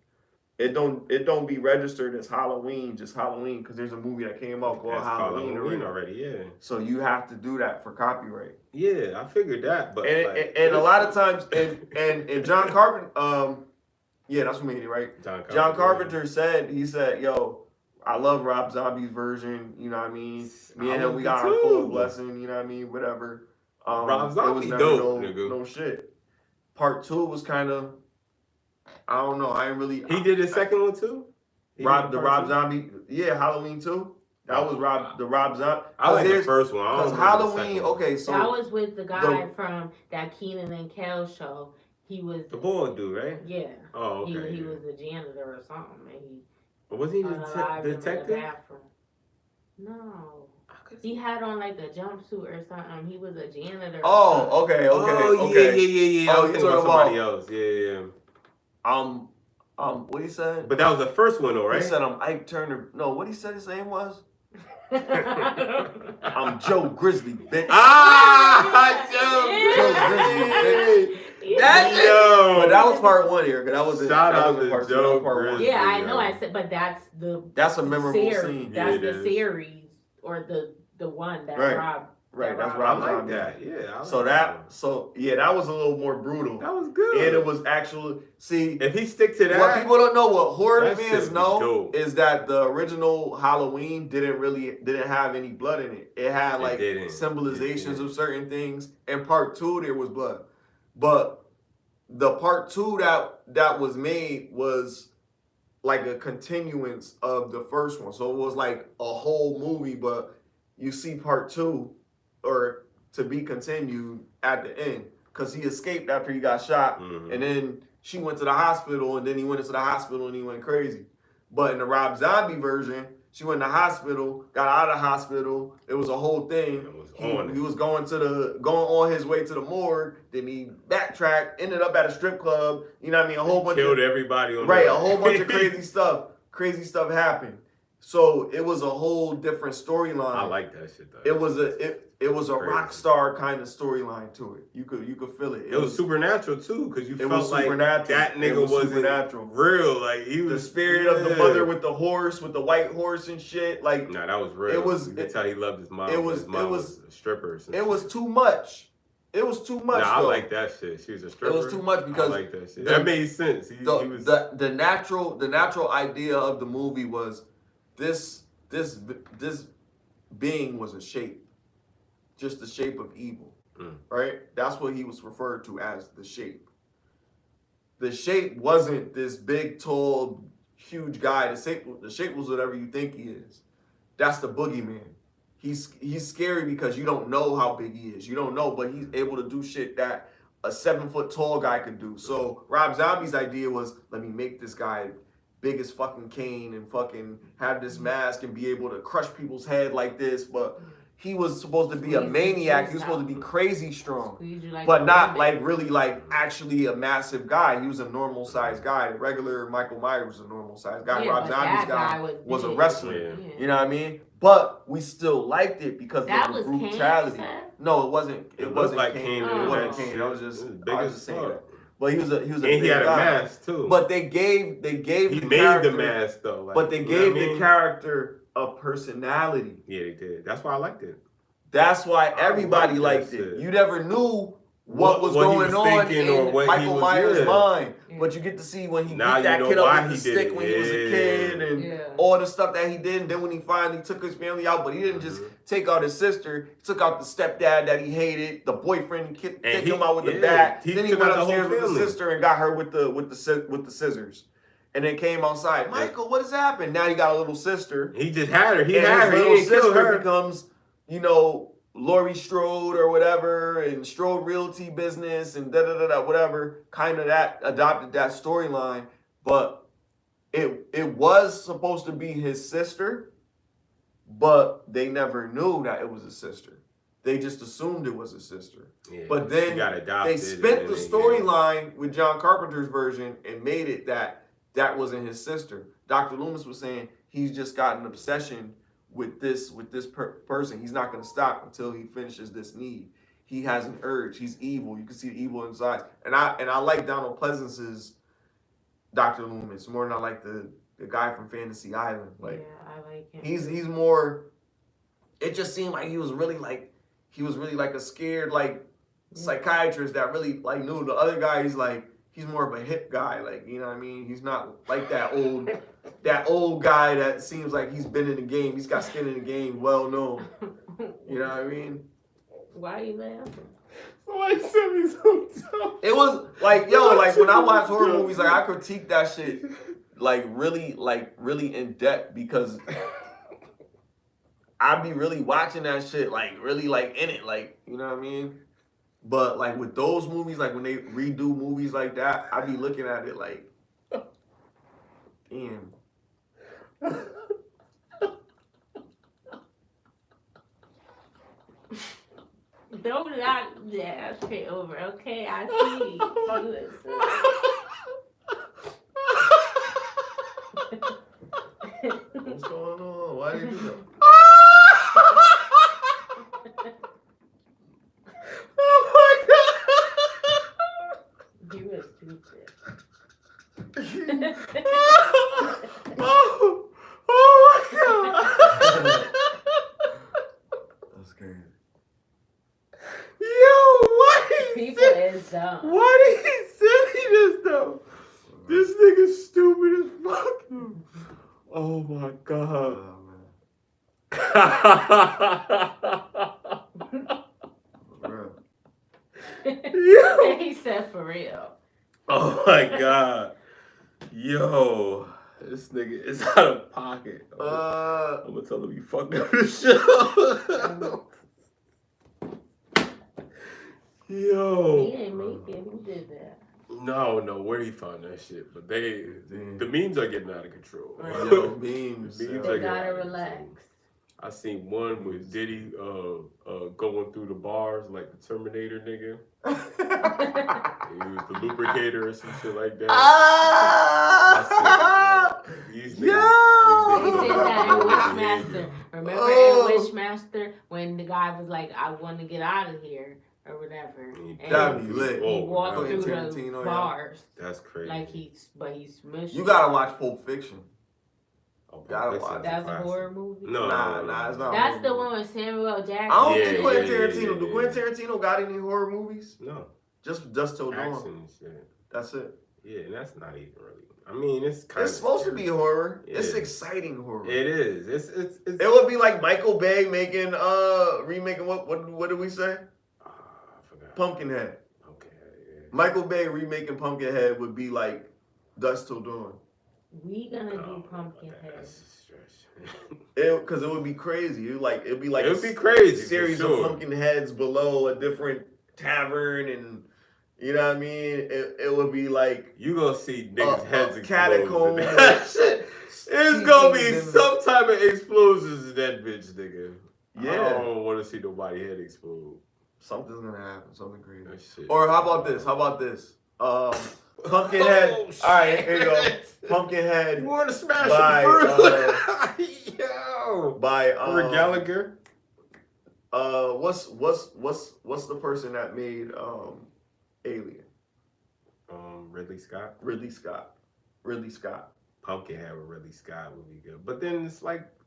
[SPEAKER 3] It don't be registered as Halloween, just Halloween, because there's a movie that came out called Halloween already.
[SPEAKER 1] Yeah.
[SPEAKER 3] So you have to do that for copyright.
[SPEAKER 1] Yeah, I figured that, but
[SPEAKER 3] And a lot of times, and John Carpenter, yeah, that's what made it, right? John Carpenter said, yo, I love Rob Zombie's version, you know what I mean? Me and him, we got our full blessing, you know what I mean? Whatever.
[SPEAKER 1] Rob Zombie
[SPEAKER 3] it was
[SPEAKER 1] dope,
[SPEAKER 3] never
[SPEAKER 1] nigga.
[SPEAKER 3] no shit. Part 2 was kind of, I don't know, I ain't really.
[SPEAKER 1] He did the second one too?
[SPEAKER 3] Rob Zombie, yeah, Halloween 2. That was Rob Zombie.
[SPEAKER 1] I like the first one.
[SPEAKER 3] Because Halloween, okay, so.
[SPEAKER 2] That was with the guy from that Keenan and Kel show. He was
[SPEAKER 1] the bald dude, right?
[SPEAKER 2] Yeah.
[SPEAKER 1] Oh, okay.
[SPEAKER 2] He was a janitor or something, and
[SPEAKER 1] was he the detective?
[SPEAKER 2] No. He had on like a jumpsuit or something. He was a janitor.
[SPEAKER 3] Oh, okay.
[SPEAKER 1] Yeah.
[SPEAKER 3] Oh,
[SPEAKER 1] I was thinking about somebody else. Yeah.
[SPEAKER 3] What he said?
[SPEAKER 1] But that was the first one, though, right?
[SPEAKER 3] He said Ike Turner. No, what he said his name was? I'm Joe Grizzly, bitch.
[SPEAKER 1] Joe
[SPEAKER 3] Grizzly, bitch. But that was part 1 here. That was
[SPEAKER 1] shout out to
[SPEAKER 3] part
[SPEAKER 1] Joe
[SPEAKER 3] 2. Part 1.
[SPEAKER 2] Yeah, I know. I said, but that's
[SPEAKER 3] a memorable scene.
[SPEAKER 2] That's the series or the one that Rob.
[SPEAKER 3] Right, that's Rob Zombie.
[SPEAKER 1] That. Yeah.
[SPEAKER 3] That was a little more brutal.
[SPEAKER 1] That was good.
[SPEAKER 3] And it was actually, see,
[SPEAKER 1] if he stick to that.
[SPEAKER 3] What people don't know, what horror
[SPEAKER 1] that
[SPEAKER 3] fans
[SPEAKER 1] shit
[SPEAKER 3] know,
[SPEAKER 1] dope.
[SPEAKER 3] is that the original Halloween didn't have any blood in it. It had like symbolizations of certain things. In part 2, there was blood, but the part 2 that was made was like a continuance of the first one. So it was like a whole movie, but you see part 2 or to be continued at the end, because he escaped after he got shot, and then she went to the hospital, and then he went into the hospital and he went crazy. But in the Rob Zombie version, she went to the hospital, got out of the hospital. It was a whole thing. He was going on his way to the morgue. Then he backtracked, ended up at a strip club. You know what I mean? A whole bunch
[SPEAKER 1] killed everybody on
[SPEAKER 3] a whole bunch of crazy stuff. Crazy stuff happened. So it was a whole different storyline.
[SPEAKER 1] I like that shit though.
[SPEAKER 3] It was a rock star kind of storyline to it. You could feel it.
[SPEAKER 1] It was supernatural too, because you felt like
[SPEAKER 3] supernatural.
[SPEAKER 1] that nigga wasn't
[SPEAKER 3] supernatural.
[SPEAKER 1] real. Like he was
[SPEAKER 3] the spirit of the mother with the horse, with the white horse and shit. Like
[SPEAKER 1] nah, that was real. You could tell he loved his mom. His mom was a stripper.
[SPEAKER 3] It was too much. It was too much.
[SPEAKER 1] Nah, I like that shit. She was a stripper.
[SPEAKER 3] It was too much because
[SPEAKER 1] I like that shit. That made sense. He was
[SPEAKER 3] the natural idea of the movie was this being was a shape, just the shape of evil, right? That's what he was referred to as the shape. The shape wasn't this big, tall, huge guy. The shape was whatever you think he is. That's the boogeyman. He's scary because you don't know how big he is. You don't know, but he's able to do shit that a 7-foot tall guy could do. So Rob Zombie's idea was, let me make this guy big as fucking Kane and fucking have this mask and be able to crush people's head like this. But he was supposed to be a maniac. He was supposed to be crazy strong, but not like really like actually a massive guy. He was a normal sized guy. The regular Michael Myers was a normal sized guy. Rob Zombie's guy was a wrestler.
[SPEAKER 1] Yeah.
[SPEAKER 3] You know what I mean? But we still liked it because
[SPEAKER 2] that
[SPEAKER 3] of the
[SPEAKER 2] was
[SPEAKER 3] brutality.
[SPEAKER 2] Kane,
[SPEAKER 3] No, it wasn't. It wasn't
[SPEAKER 1] like
[SPEAKER 3] Kane.
[SPEAKER 1] Kane.
[SPEAKER 3] It wasn't Kane. I was just saying that. but he was a
[SPEAKER 1] And
[SPEAKER 3] big
[SPEAKER 1] he had a
[SPEAKER 3] guy.
[SPEAKER 1] mask too.
[SPEAKER 3] But they gave
[SPEAKER 1] he
[SPEAKER 3] the
[SPEAKER 1] made
[SPEAKER 3] character,
[SPEAKER 1] the mask though. Like,
[SPEAKER 3] but they
[SPEAKER 1] you know
[SPEAKER 3] gave
[SPEAKER 1] what I
[SPEAKER 3] the
[SPEAKER 1] mean?
[SPEAKER 3] character a personality.
[SPEAKER 1] Yeah, they did. That's why I liked it.
[SPEAKER 3] That's why
[SPEAKER 1] I
[SPEAKER 3] everybody
[SPEAKER 1] like
[SPEAKER 3] liked
[SPEAKER 1] that
[SPEAKER 3] it.
[SPEAKER 1] shit.
[SPEAKER 3] You never knew what was
[SPEAKER 1] he
[SPEAKER 3] going
[SPEAKER 1] was
[SPEAKER 3] on
[SPEAKER 1] thinking or
[SPEAKER 3] in
[SPEAKER 1] what he
[SPEAKER 3] Michael
[SPEAKER 1] was-
[SPEAKER 3] Myers'
[SPEAKER 1] yeah.
[SPEAKER 3] mind. But you get to see when he
[SPEAKER 1] Now
[SPEAKER 3] beat that
[SPEAKER 1] you know
[SPEAKER 3] kid
[SPEAKER 1] why
[SPEAKER 3] up with the
[SPEAKER 1] he did
[SPEAKER 3] stick
[SPEAKER 1] it.
[SPEAKER 3] when he was a
[SPEAKER 1] Yeah.
[SPEAKER 3] kid and all the stuff that he did. And then when he finally took his family out, but he didn't just take out his sister. He took out the stepdad that he hated, the boyfriend, he kicked him out with the bat. Then he
[SPEAKER 1] took
[SPEAKER 3] went
[SPEAKER 1] out the whole
[SPEAKER 3] upstairs with the
[SPEAKER 1] family.
[SPEAKER 3] sister and got her with the scissors. And then came outside. Michael, what has happened? Now he got a little sister.
[SPEAKER 1] He just had her. He
[SPEAKER 3] And
[SPEAKER 1] had
[SPEAKER 3] his
[SPEAKER 1] her. He
[SPEAKER 3] little
[SPEAKER 1] didn't kill
[SPEAKER 3] sister
[SPEAKER 1] her.
[SPEAKER 3] becomes, you know, Laurie Strode or whatever, and Strode Realty Business and whatever. Kind of that adopted that storyline, but it was supposed to be his sister, but they never knew that it was his sister. They just assumed it was his sister.
[SPEAKER 1] Yeah,
[SPEAKER 3] but
[SPEAKER 1] she
[SPEAKER 3] then
[SPEAKER 1] got adopted
[SPEAKER 3] they spent the
[SPEAKER 1] and then
[SPEAKER 3] storyline with John Carpenter's version and made it that wasn't his sister. Dr. Loomis was saying he's just got an obsession with this person. He's not going to stop until he finishes this need. He has an urge. He's evil. You can see the evil in his eyes. And I like Donald Pleasance's Dr. Loomis more than I like the guy from Fantasy Island. Like,
[SPEAKER 2] yeah, I like him.
[SPEAKER 3] he's more. It just seemed like he was really like a scared psychiatrist that really like knew. The other guy, he's more of a hip guy. Like, you know what I mean? He's not like that old guy that seems like he's been in the game. He's got skin in the game, well known. You know what I mean?
[SPEAKER 2] Why are you laughing?
[SPEAKER 1] Somebody sent me some stuff.
[SPEAKER 3] It was like, like when I watch horror movies, like I critique that shit really in depth because I be really watching that shit really in it, you know what I mean? But like with those movies, like when they redo movies like that, I be looking at it like, damn.
[SPEAKER 2] Don't not, yeah, straight over. Okay, I see.
[SPEAKER 3] What's going on? Why did you do that?
[SPEAKER 2] You were stupid.
[SPEAKER 1] Oh my god!
[SPEAKER 3] That's crazy.
[SPEAKER 1] Yo, why
[SPEAKER 2] People is dumb.
[SPEAKER 1] Why did he send me this though? This nigga's stupid as fuck. Oh my god.
[SPEAKER 2] He said for real.
[SPEAKER 1] Oh my god. Yo, this nigga is out of pocket. I'm gonna tell him you fucked up the show. Yo.
[SPEAKER 2] He ain't make it. Who did that?
[SPEAKER 1] No, where he found that shit. But the memes are getting out of control.
[SPEAKER 3] Yo, memes.
[SPEAKER 1] The memes
[SPEAKER 2] They
[SPEAKER 1] are getting
[SPEAKER 2] gotta
[SPEAKER 1] out of
[SPEAKER 2] relax.
[SPEAKER 1] control. I seen one with Diddy going through the bars like the Terminator nigga. He was the lubricator or some shit like that. These niggas,
[SPEAKER 2] He did that in Wishmaster. Remember in Wishmaster when the guy was like, I want to get out of here or whatever.
[SPEAKER 3] That'd be lit.
[SPEAKER 2] He walked
[SPEAKER 3] Quentin
[SPEAKER 2] through the
[SPEAKER 3] Tarantino,
[SPEAKER 2] bars.
[SPEAKER 1] That's crazy.
[SPEAKER 2] Like he's smushed.
[SPEAKER 3] You gotta watch Pulp Fiction.
[SPEAKER 1] Gotta
[SPEAKER 3] watch.
[SPEAKER 2] That's a horror movie?
[SPEAKER 1] No,
[SPEAKER 3] nah, it's not.
[SPEAKER 2] That's the one with Samuel L. Jackson.
[SPEAKER 3] I don't
[SPEAKER 1] Yeah,
[SPEAKER 3] think Quentin
[SPEAKER 1] yeah,
[SPEAKER 3] Tarantino.
[SPEAKER 1] yeah,
[SPEAKER 3] Do Quentin Tarantino got any horror movies?
[SPEAKER 1] No.
[SPEAKER 3] Just Till Dawn.
[SPEAKER 1] Action and shit.
[SPEAKER 3] That's it.
[SPEAKER 1] Yeah, and that's not even really. I mean, it's kind of.
[SPEAKER 3] It's supposed to be horror.
[SPEAKER 1] Yeah.
[SPEAKER 3] It's exciting horror.
[SPEAKER 1] It is. It's.
[SPEAKER 3] It would be like Michael Bay making remaking what did we say?
[SPEAKER 1] I forgot.
[SPEAKER 3] Pumpkinhead.
[SPEAKER 1] Okay. Yeah.
[SPEAKER 3] Michael Bay remaking Pumpkinhead would be like Dusk Till Dawn.
[SPEAKER 2] We gonna do Pumpkinhead.
[SPEAKER 1] That's a stretch.
[SPEAKER 3] Because it would be crazy. It'd be like
[SPEAKER 1] It would be crazy.
[SPEAKER 3] series
[SPEAKER 1] for sure.
[SPEAKER 3] of Pumpkinheads below a different tavern, and you know what I mean. It would be like
[SPEAKER 1] You gonna see niggas' heads
[SPEAKER 3] catacomb.
[SPEAKER 1] explode. That shit. It's gonna be some type of explosions in that bitch, nigga. I
[SPEAKER 3] Yeah,
[SPEAKER 1] don't want to see nobody head explode.
[SPEAKER 3] something's gonna happen. Something crazy.
[SPEAKER 1] That shit.
[SPEAKER 3] Or how about this? Pumpkinhead.
[SPEAKER 1] Oh,
[SPEAKER 3] All right, here you go.
[SPEAKER 1] shit.
[SPEAKER 3] Pumpkinhead
[SPEAKER 1] You want to smash
[SPEAKER 3] by,
[SPEAKER 1] him first? Yo.
[SPEAKER 3] by
[SPEAKER 1] Or Gallagher.
[SPEAKER 3] what's the person that made Alien?
[SPEAKER 1] Ridley Scott.
[SPEAKER 3] Ridley Scott.
[SPEAKER 1] Pumpkinhead with Ridley Scott would be good. But then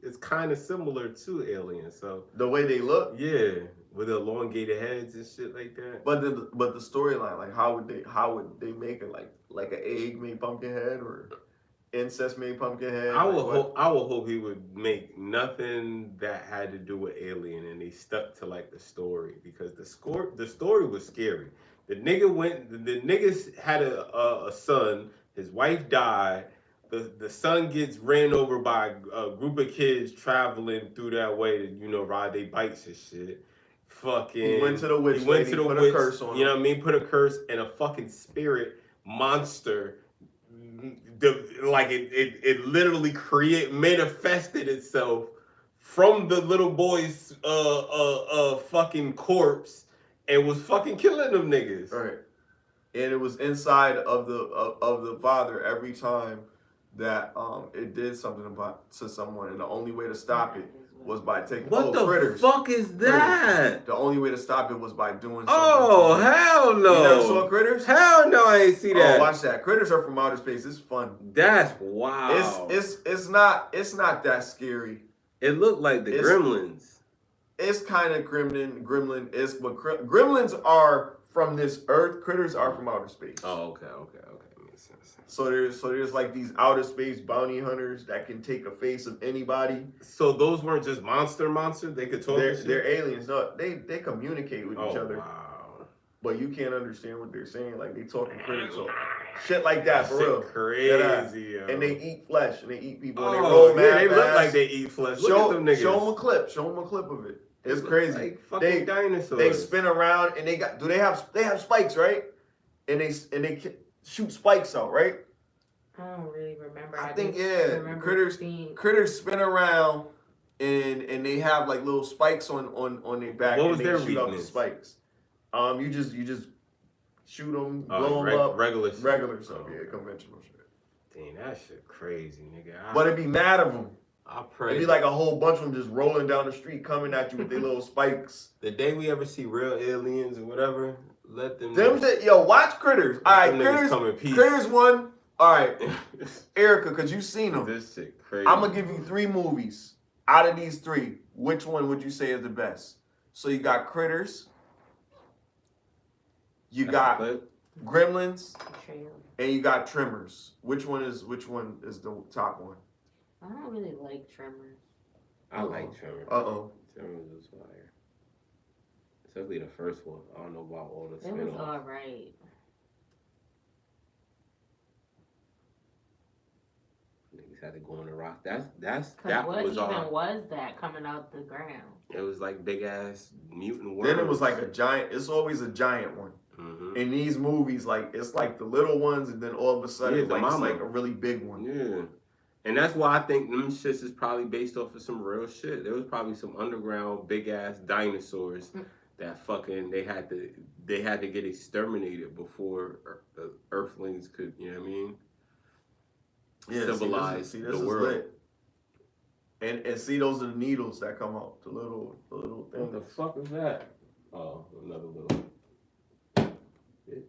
[SPEAKER 1] it's kind of similar to Alien. So
[SPEAKER 3] the way they look,
[SPEAKER 1] yeah, with the elongated heads and shit like that.
[SPEAKER 3] But the storyline, like how would they make it like an egg made Pumpkinhead or incest made Pumpkinhead?
[SPEAKER 1] I would hope he would make nothing that had to do with Alien, and they stuck to like the story, because the story was scary. The niggas had a son. His wife died. The son gets ran over by a group of kids traveling through that way to ride their bikes and shit. Fucking. He
[SPEAKER 3] went to the witch. Put a curse on him.
[SPEAKER 1] You know what I mean? Put a curse, and a fucking spirit monster. It literally manifested itself from the little boy's fucking corpse and was fucking killing them niggas.
[SPEAKER 3] Right. And it was inside of the father every time that it did something to someone, and the only way to stop it was by taking critters.
[SPEAKER 1] Fuck is that?
[SPEAKER 3] Critters. The only way to stop it was by doing something.
[SPEAKER 1] Oh, hell no.
[SPEAKER 3] You never saw Critters?
[SPEAKER 1] Hell no, I ain't see that.
[SPEAKER 3] Oh, watch that. Critters are from outer space. It's fun.
[SPEAKER 1] That's wow.
[SPEAKER 3] It's not that scary.
[SPEAKER 1] It looked like the Gremlins.
[SPEAKER 3] It's kind of Gremlin-esque, but Gremlins are from this earth. Critters are from outer space.
[SPEAKER 1] Oh, okay. Makes sense.
[SPEAKER 3] So there's like these outer space bounty hunters that can take a face of anybody.
[SPEAKER 1] So those weren't just monsters. They could talk.
[SPEAKER 3] They're aliens. No, they communicate with each other.
[SPEAKER 1] Wow.
[SPEAKER 3] But you can't understand what they're saying. Like they talking critters, so shit like that for real.
[SPEAKER 1] Crazy. Yo.
[SPEAKER 3] And they eat flesh and they eat people.
[SPEAKER 1] Oh,
[SPEAKER 3] and they roll mad
[SPEAKER 1] they look
[SPEAKER 3] fast.
[SPEAKER 1] like they eat flesh. Look at them niggas.
[SPEAKER 3] Show them a clip. Show them a clip of it. It's crazy.
[SPEAKER 1] Like fucking dinosaurs.
[SPEAKER 3] They spin around and they have spikes, right? And they shoot spikes out, right?
[SPEAKER 2] I don't really remember.
[SPEAKER 3] I think critters spin around and they have like little spikes on their back.
[SPEAKER 1] What was
[SPEAKER 3] and
[SPEAKER 1] their
[SPEAKER 3] shoot out the
[SPEAKER 1] weakness?
[SPEAKER 3] spikes. You just shoot them, blow them up.
[SPEAKER 1] Regular
[SPEAKER 3] stuff, conventional shit.
[SPEAKER 1] Dang, that shit crazy, nigga.
[SPEAKER 3] But it'd be mad of them.
[SPEAKER 1] I pray.
[SPEAKER 3] It'd be like a whole bunch of them just rolling down the street, coming at you with their little spikes.
[SPEAKER 1] The day we ever see real aliens or whatever, let them.
[SPEAKER 3] Watch Critters. All right, Critters 1. All right, Erika, because you've seen them.
[SPEAKER 1] This shit crazy.
[SPEAKER 3] I'm gonna give you 3 movies. Out of these 3, which one would you say is the best? So you got Critters, you got Gremlins, and you got Tremors. Which one is the top one?
[SPEAKER 2] I don't really like Tremors.
[SPEAKER 1] I like Tremors. Tremors was fire. Especially the first one. I don't know about all the spin-offs.
[SPEAKER 2] It was alright.
[SPEAKER 1] Niggas had to go on the rock. That
[SPEAKER 2] what
[SPEAKER 1] was
[SPEAKER 2] even was that coming out the ground?
[SPEAKER 1] It was like big ass mutant worms.
[SPEAKER 3] Then it was like a giant. It's always a giant one.
[SPEAKER 1] Mm-hmm.
[SPEAKER 3] In these movies, like it's like the little ones, and then all of a sudden, it's like a really big one.
[SPEAKER 1] Yeah. And that's why I think them shits is probably based off of some real shit. There was probably some underground big ass dinosaurs that fucking they had to get exterminated before Earthlings could, you know what I mean?
[SPEAKER 3] Yeah,
[SPEAKER 1] civilize
[SPEAKER 3] this
[SPEAKER 1] the world.
[SPEAKER 3] Lit. And see, those are the needles that come out, the little things.
[SPEAKER 1] What the fuck is that? Oh, another little bitch.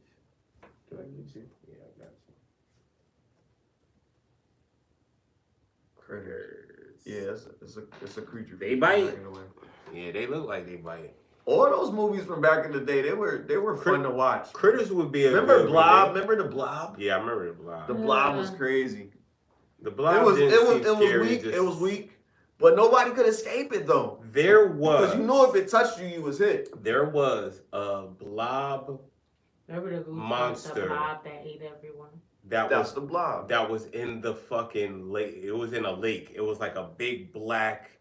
[SPEAKER 1] Did I get you? Yeah, I got you. Critters.
[SPEAKER 3] Yeah, it's a creature.
[SPEAKER 1] They bite. Yeah, they look like they bite.
[SPEAKER 3] All those movies from back in the day, they were fun to watch.
[SPEAKER 1] Critters would be a
[SPEAKER 3] Remember Blob? Remember the Blob?
[SPEAKER 1] Yeah, I remember the Blob.
[SPEAKER 3] The Blob was crazy.
[SPEAKER 1] The Blob
[SPEAKER 3] it was weak, but nobody could escape it though.
[SPEAKER 1] There was,
[SPEAKER 3] because you know if it touched you, you was hit.
[SPEAKER 1] There was a Blob.
[SPEAKER 2] Remember the
[SPEAKER 1] monster?
[SPEAKER 2] The Blob that ate everyone.
[SPEAKER 3] That's the Blob.
[SPEAKER 1] That was in the fucking lake. It was in a lake. It was like a big black,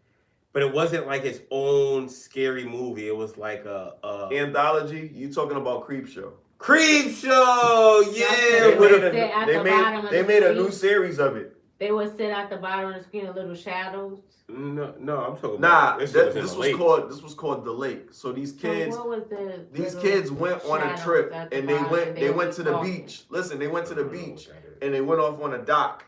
[SPEAKER 1] but it wasn't like its own scary movie. It was like a
[SPEAKER 3] anthology. You talking about Creepshow?
[SPEAKER 1] Creepshow, yeah.
[SPEAKER 3] They made a new series of it.
[SPEAKER 2] They would sit at the bottom of the screen in little shadows.
[SPEAKER 1] No, I'm talking about.
[SPEAKER 3] This was called The Lake. So these kids, kids went on a trip and they went to the beach. Listen, they went to the beach and they went off on a dock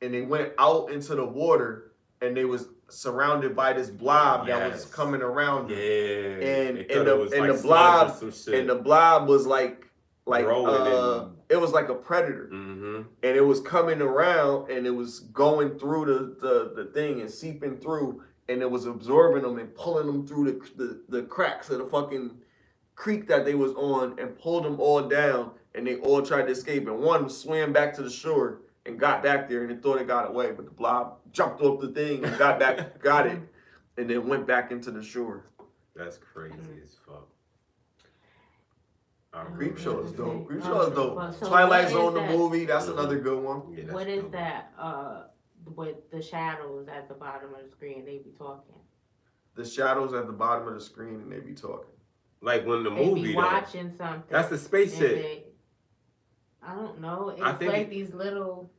[SPEAKER 3] and they went out into the water and they was surrounded by this blob that was coming around them.
[SPEAKER 1] Yeah.
[SPEAKER 3] And the blob was like like it was like a predator, and it was coming around and it was going through the thing and seeping through, and it was absorbing them and pulling them through the cracks of the fucking creek that they was on and pulled them all down, and they all tried to escape, and one swam back to the shore and got back there and it thought it got away, but the blob jumped off the thing and got back, got it, and then went back into the shore.
[SPEAKER 1] That's crazy as fuck.
[SPEAKER 3] Creepshow is dope. Creepshow is dope. So Twilight Zone, the movie, that's another good one.
[SPEAKER 2] Yeah, what is that? With the shadows at the bottom of the screen, they be talking.
[SPEAKER 3] The shadows at the bottom of the screen and they be talking.
[SPEAKER 1] Like when the
[SPEAKER 2] they
[SPEAKER 1] movie,
[SPEAKER 2] be watching something.
[SPEAKER 1] That's the space shit.
[SPEAKER 2] I don't know. It's like these little.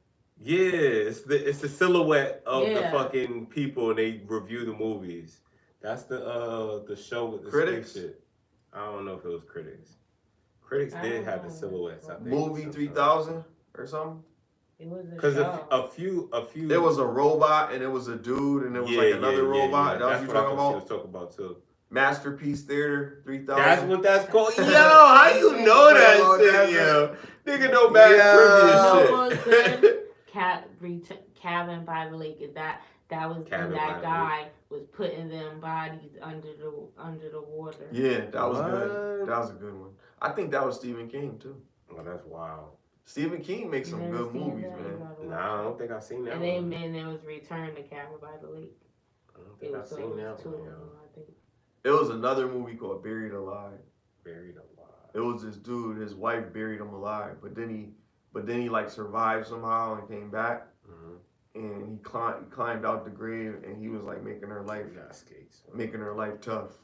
[SPEAKER 1] Yeah, it's the silhouette of the fucking people, and they review the movies. That's the show with the
[SPEAKER 3] Critics?
[SPEAKER 1] space shit. I don't know if it was Critics. Critics did have the silhouettes. I think.
[SPEAKER 3] Movie 3000 or something.
[SPEAKER 2] It was
[SPEAKER 1] because a few.
[SPEAKER 3] There was a robot and it was a dude and it was like another robot.
[SPEAKER 1] Yeah.
[SPEAKER 3] That's what you talking about.
[SPEAKER 1] She was talking about too.
[SPEAKER 3] Masterpiece Theater 3000.
[SPEAKER 1] That's what that's called. Yo, how you know that shit, yo? Nigga know bad trivia shit.
[SPEAKER 2] Cabin by the Lake. That was when that guy was putting them bodies under the water.
[SPEAKER 3] Yeah, that was good. That was a good one. I think that was Stephen King too.
[SPEAKER 1] Oh, that's wild.
[SPEAKER 3] Stephen King makes some good movies, man.
[SPEAKER 1] Nah, I don't think I've seen that one.
[SPEAKER 2] And then it was Return to Cabin by the Lake.
[SPEAKER 1] I don't think I've seen that one.
[SPEAKER 2] I think.
[SPEAKER 3] It was another movie called Buried Alive.
[SPEAKER 1] Buried Alive.
[SPEAKER 3] It was this dude, his wife buried him alive, but then he like survived somehow and came back. And he climbed out the grave and he was like making her life tough.
[SPEAKER 1] Making her life tough.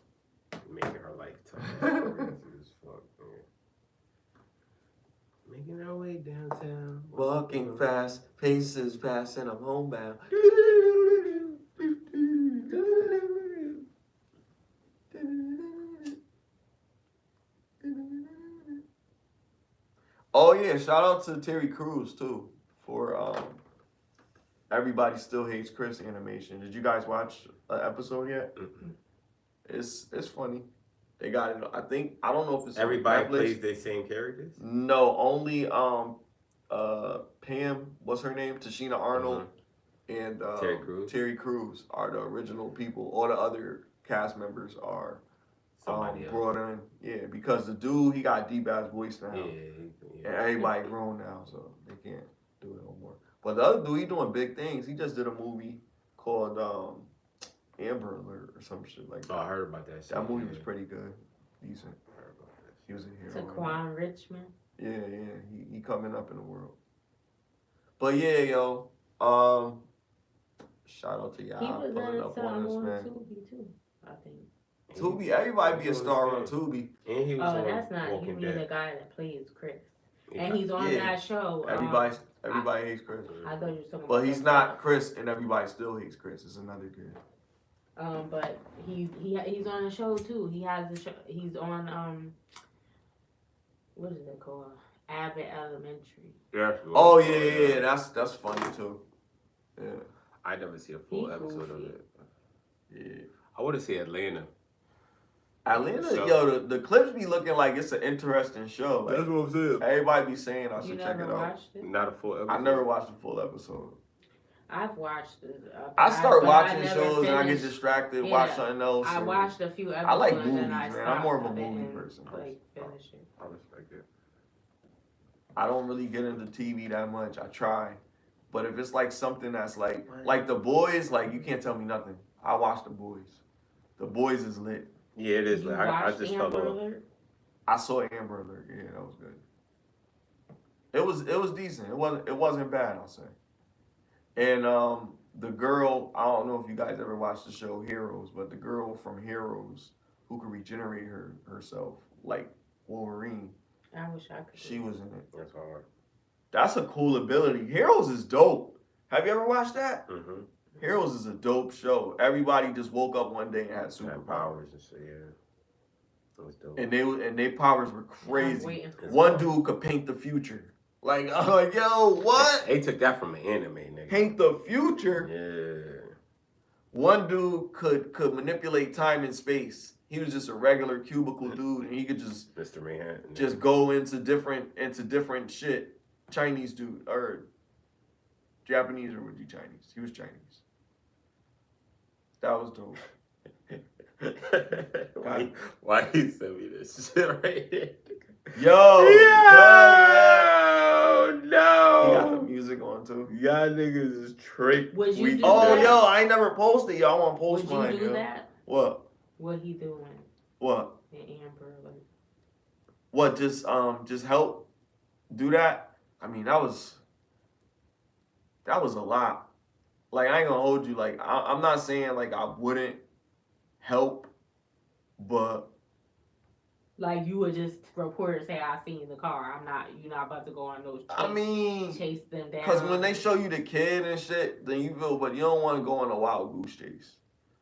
[SPEAKER 1] Making our way downtown.
[SPEAKER 3] Walking fast, paces past, and I'm homebound. Oh yeah, shout out to Terry Crews too for Everybody Still Hates Chris animation. Did you guys watch an episode yet? It's funny. They got it. I don't know if it's
[SPEAKER 1] everybody plays the same characters.
[SPEAKER 3] No, only Pam, what's her name? Tashina Arnold and Terry Crews are the original people. All the other cast members are brought in. Yeah, because the dude, he got a deep ass voice now. Yeah. And everybody grown now, so they can't do it no more. But the other dude, he doing big things. He just did a movie called Amber Alert or some shit like that.
[SPEAKER 1] Oh, I heard about that shit.
[SPEAKER 3] That movie was pretty good. Decent. I heard about that. He was a hero.
[SPEAKER 2] Taquan Richmond.
[SPEAKER 3] Yeah. He coming up in the world. But yeah, yo. Shout out to y'all.
[SPEAKER 2] He was
[SPEAKER 3] pulling up on us, man.
[SPEAKER 2] Tubi too, I think.
[SPEAKER 3] Tubi, everybody be a star on Tubi.
[SPEAKER 1] And he was
[SPEAKER 2] that's not. You mean the guy that plays Chris. And he's on that show.
[SPEAKER 3] Everybody hates Chris.
[SPEAKER 2] I thought you were talking about.
[SPEAKER 3] But he's not Chris, and everybody still hates Chris. It's another kid.
[SPEAKER 2] But he's on a show too. He has the show. He's on what is it called? Abbott Elementary.
[SPEAKER 1] Yeah.
[SPEAKER 3] Oh yeah. That's funny too. Yeah.
[SPEAKER 1] I never see a full episode of it.
[SPEAKER 3] Yeah.
[SPEAKER 1] I want to see Atlanta.
[SPEAKER 3] Yo, the clips be looking like it's an interesting show. Like,
[SPEAKER 1] that's what I'm saying.
[SPEAKER 3] Everybody be saying I should check it out.
[SPEAKER 2] Watched it?
[SPEAKER 1] Not a full episode.
[SPEAKER 3] I never watched a full episode.
[SPEAKER 2] I've watched it.
[SPEAKER 3] I start watching shows and I get distracted, watch something else.
[SPEAKER 2] I watched a few episodes.
[SPEAKER 3] I like movies, man. I'm more of a movie person.
[SPEAKER 2] Finish it.
[SPEAKER 3] I respect it. I don't really get into TV that much. I try. But if it's like something that's like The Boys, like you can't tell me nothing. I watch The Boys. The Boys is lit.
[SPEAKER 1] Yeah, it is. Like, I just fell off.
[SPEAKER 3] I saw Amber Alert. Yeah, that was good. It was decent. It wasn't bad, I'll say. And the girl, I don't know if you guys ever watched the show Heroes, but the girl from Heroes who could regenerate herself like Wolverine.
[SPEAKER 2] I wish I could.
[SPEAKER 3] She was in it.
[SPEAKER 1] That's hard.
[SPEAKER 3] That's a cool ability. Heroes is dope. Have you ever watched that?
[SPEAKER 1] Mm-hmm.
[SPEAKER 3] Heroes is a dope show. Everybody just woke up one day and had superpowers
[SPEAKER 1] and shit. Yeah, that was dope.
[SPEAKER 3] And their powers were crazy. One dude could paint the future. Like, I'm like, yo, what?
[SPEAKER 1] They took that from an anime, nigga.
[SPEAKER 3] Paint the future?
[SPEAKER 1] Yeah.
[SPEAKER 3] One dude could manipulate time and space he was just a regular cubicle dude, and he could just
[SPEAKER 1] Mr. Manhattan.
[SPEAKER 3] just go into different shit. Chinese dude or Japanese, or was he Chinese? He was Chinese. That was dope.
[SPEAKER 1] Why you send me this shit right here?
[SPEAKER 3] Yo,
[SPEAKER 1] no.
[SPEAKER 3] He got the music on too.
[SPEAKER 1] Y'all niggas is trick.
[SPEAKER 2] Would you do
[SPEAKER 3] Oh,
[SPEAKER 2] that?
[SPEAKER 3] yo, I ain't never posted. Y'all want to post
[SPEAKER 2] Would you
[SPEAKER 3] mine,
[SPEAKER 2] do
[SPEAKER 3] yo.
[SPEAKER 2] that?
[SPEAKER 3] What?
[SPEAKER 2] What he doing?
[SPEAKER 3] What?
[SPEAKER 2] And Amber, like.
[SPEAKER 3] What? Just help do that? I mean, that was a lot. Like, I ain't gonna hold you. Like, I'm not saying like I wouldn't help, but
[SPEAKER 2] Like you would just report and say, "I seen the car." You're not about to go on those.
[SPEAKER 3] I mean,
[SPEAKER 2] chase them down.
[SPEAKER 3] because when they show you the kid and shit, then you feel, but you don't want to go on a wild goose chase.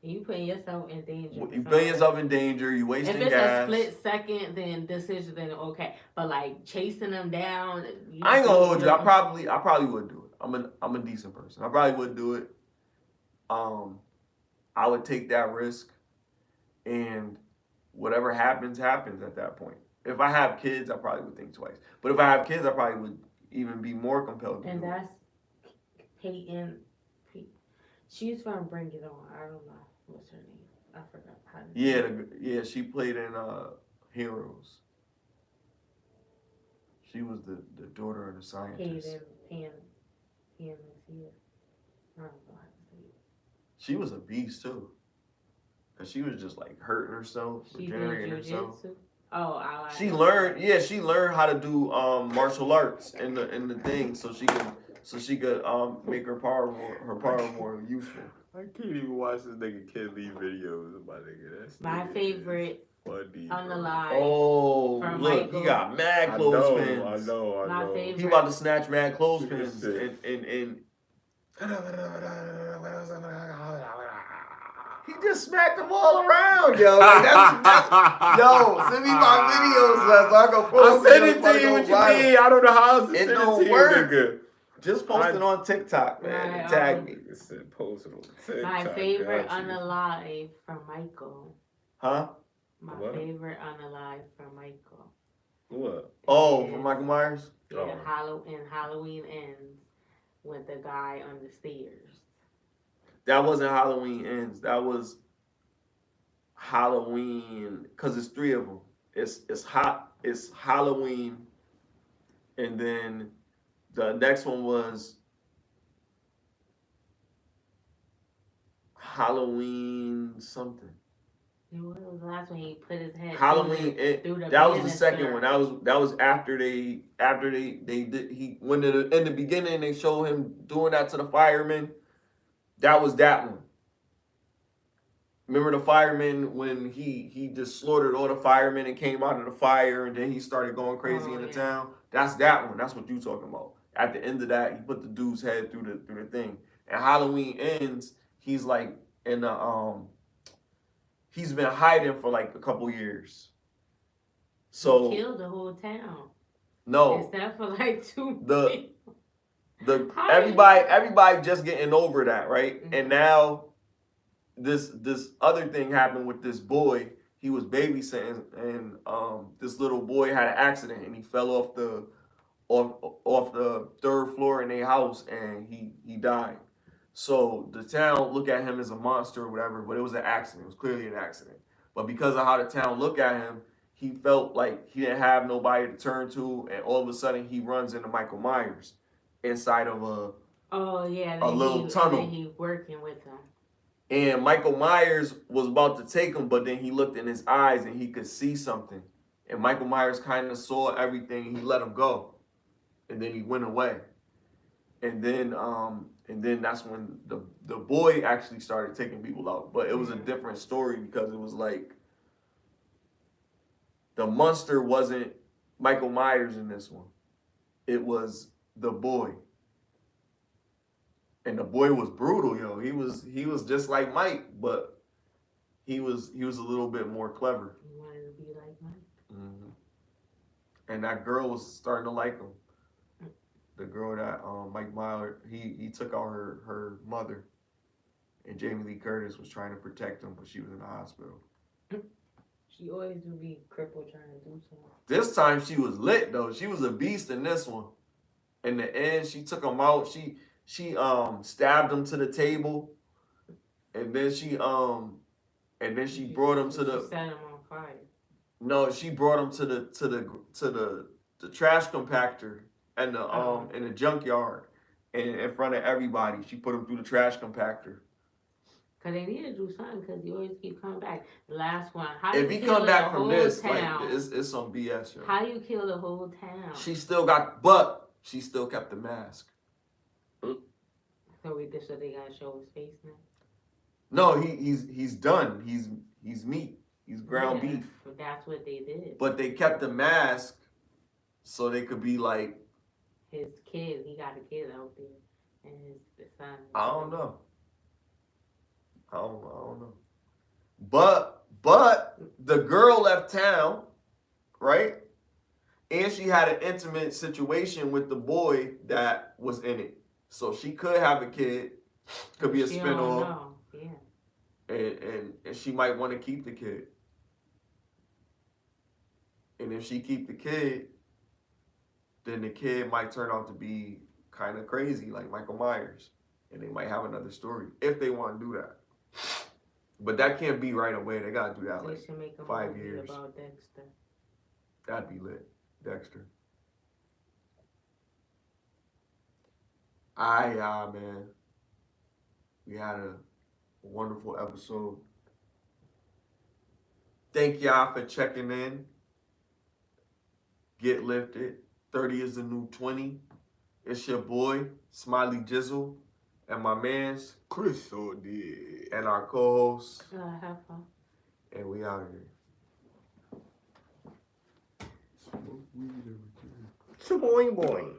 [SPEAKER 2] You putting yourself in danger.
[SPEAKER 3] You putting yourself in danger. You wasting
[SPEAKER 2] if it's
[SPEAKER 3] gas.
[SPEAKER 2] a split second, then decision, then okay. But like chasing them down,
[SPEAKER 3] I ain't gonna hold you. I probably would do it. I'm a decent person. I probably would do it. I would take that risk, and whatever happens at that point. If I have kids, I probably would think twice. But if I have kids, I probably would even be more compelled to
[SPEAKER 2] and
[SPEAKER 3] do it.
[SPEAKER 2] that's Peyton. She's from Bring It On. I don't know what's her name. I forgot how to.
[SPEAKER 3] Yeah, she played in Heroes. She was the daughter of the scientist.
[SPEAKER 2] Pam is here. I don't know how to say it.
[SPEAKER 3] She was a beast too. Cause she was just like hurting herself, regenerating herself.
[SPEAKER 2] Oh, I like.
[SPEAKER 3] She learned how to do martial arts in the thing, so she could make her power more useful.
[SPEAKER 1] I can't even watch this nigga Kid Lee videos of my nigga. That's
[SPEAKER 2] my favorite
[SPEAKER 1] funny,
[SPEAKER 2] on the
[SPEAKER 1] bro.
[SPEAKER 2] live.
[SPEAKER 3] Oh,
[SPEAKER 2] from
[SPEAKER 3] look,
[SPEAKER 2] Michael.
[SPEAKER 3] he got mad clothespins.
[SPEAKER 1] I know.
[SPEAKER 2] My favorite.
[SPEAKER 3] He about to snatch mad clothespins
[SPEAKER 1] Shit.
[SPEAKER 3] and he just smacked them all around, yo. Like, that's yo. Send me my videos, so I can post
[SPEAKER 1] I sent it to you. What you mean? I don't know how else to send it
[SPEAKER 3] don't
[SPEAKER 1] to you,
[SPEAKER 3] work.
[SPEAKER 1] nigga.
[SPEAKER 3] Just post it on TikTok, man.
[SPEAKER 2] Right,
[SPEAKER 3] And tag me.
[SPEAKER 1] Post it on TikTok.
[SPEAKER 2] My favorite
[SPEAKER 1] got
[SPEAKER 2] on
[SPEAKER 1] you.
[SPEAKER 2] the live from Michael.
[SPEAKER 3] Huh?
[SPEAKER 2] My
[SPEAKER 1] What?
[SPEAKER 2] favorite on the live from Michael.
[SPEAKER 1] What?
[SPEAKER 3] Oh, from Michael Myers?
[SPEAKER 2] Yeah, Halloween ends with the guy on the stairs.
[SPEAKER 3] That wasn't Halloween Ends. That was Halloween, because it's three of them. It's Halloween, and then the next one was Halloween something.
[SPEAKER 2] What was the last one? He put his head
[SPEAKER 3] Halloween.
[SPEAKER 2] through the
[SPEAKER 3] That was the
[SPEAKER 2] banister.
[SPEAKER 3] second one. That was after they did when in the beginning they showed him doing that to the firemen. That was that one. Remember the fireman when he just slaughtered all the firemen and came out of the fire, and then he started going crazy in the town? That's that one. That's what you talking about. At the end of that, he put the dude's head through the thing. And Halloween Ends, he's like in the he's been hiding for like a couple years. So
[SPEAKER 2] he killed the whole town.
[SPEAKER 3] no,
[SPEAKER 2] Except for like two
[SPEAKER 3] the everybody just getting over that, right?
[SPEAKER 2] Mm-hmm.
[SPEAKER 3] And now this other thing happened with this boy. He was babysitting, and this little boy had an accident, and he fell off the third floor in their house, and he died. So the town look at him as a monster or whatever, but it was an accident. It was clearly an accident. But because of how the town look at him, he felt like he didn't have nobody to turn to, and all of a sudden he runs into Michael Myers inside of a little tunnel.
[SPEAKER 2] And he working with him.
[SPEAKER 3] And Michael Myers was about to take him, but then he looked in his eyes and he could see something. And Michael Myers kind of saw everything, and he let him go. And then he went away. And then that's when the boy actually started taking people out. But it was a different story, because it was like the monster wasn't Michael Myers in this one. It was the boy. And the boy was brutal, yo. He was just like Mike, but he was a little bit more clever.
[SPEAKER 2] He wanted to be like Mike.
[SPEAKER 3] Mm-hmm. And that girl was starting to like him. The girl that Mike Myers, he took out her mother, and Jamie Lee Curtis was trying to protect him, but she was in the hospital.
[SPEAKER 2] She always would be crippled trying to do something.
[SPEAKER 3] This time she was lit though. She was a beast in this one. In the end, she took him out. She stabbed him to the table, and then she brought him to the.
[SPEAKER 2] She set him on fire.
[SPEAKER 3] No, she brought him to the trash compactor and the in the junkyard, and in front of everybody. She put him through the trash compactor.
[SPEAKER 2] Cause they need to do something. Cause he always keep coming back. The last one. How
[SPEAKER 3] If
[SPEAKER 2] you
[SPEAKER 3] he
[SPEAKER 2] kill
[SPEAKER 3] come back
[SPEAKER 2] the
[SPEAKER 3] from
[SPEAKER 2] whole
[SPEAKER 3] this,
[SPEAKER 2] town?
[SPEAKER 3] like it's some BS. Yo.
[SPEAKER 2] How you kill the whole town?
[SPEAKER 3] She still kept the mask.
[SPEAKER 2] So they gotta show his face now.
[SPEAKER 3] No, he's done. He's meat. He's ground beef.
[SPEAKER 2] That's what they did.
[SPEAKER 3] But they kept the mask so they could be like
[SPEAKER 2] his kid. He got a kid out there, and his son.
[SPEAKER 3] I don't know. But the girl left town, right? And she had an intimate situation with the boy that was in it. So she could have a kid. Could be a spinoff.
[SPEAKER 2] Yeah.
[SPEAKER 3] And she might want to keep the kid. And if she keep the kid, then the kid might turn out to be kind of crazy like Michael Myers. And they might have another story if they want to do that. But that can't be right away. They got to do that
[SPEAKER 2] They
[SPEAKER 3] like
[SPEAKER 2] should make a
[SPEAKER 3] 5
[SPEAKER 2] movie
[SPEAKER 3] years.
[SPEAKER 2] about Dexter.
[SPEAKER 3] That'd be lit. Dexter. Man. We had a wonderful episode. Thank y'all for checking in. Get lifted. 30 is the new 20. It's your boy, SmileyJizzle, and my man's CrisxmasOnDemand, and our co-host.
[SPEAKER 2] Have fun.
[SPEAKER 3] And we out here.
[SPEAKER 1] Boing boing.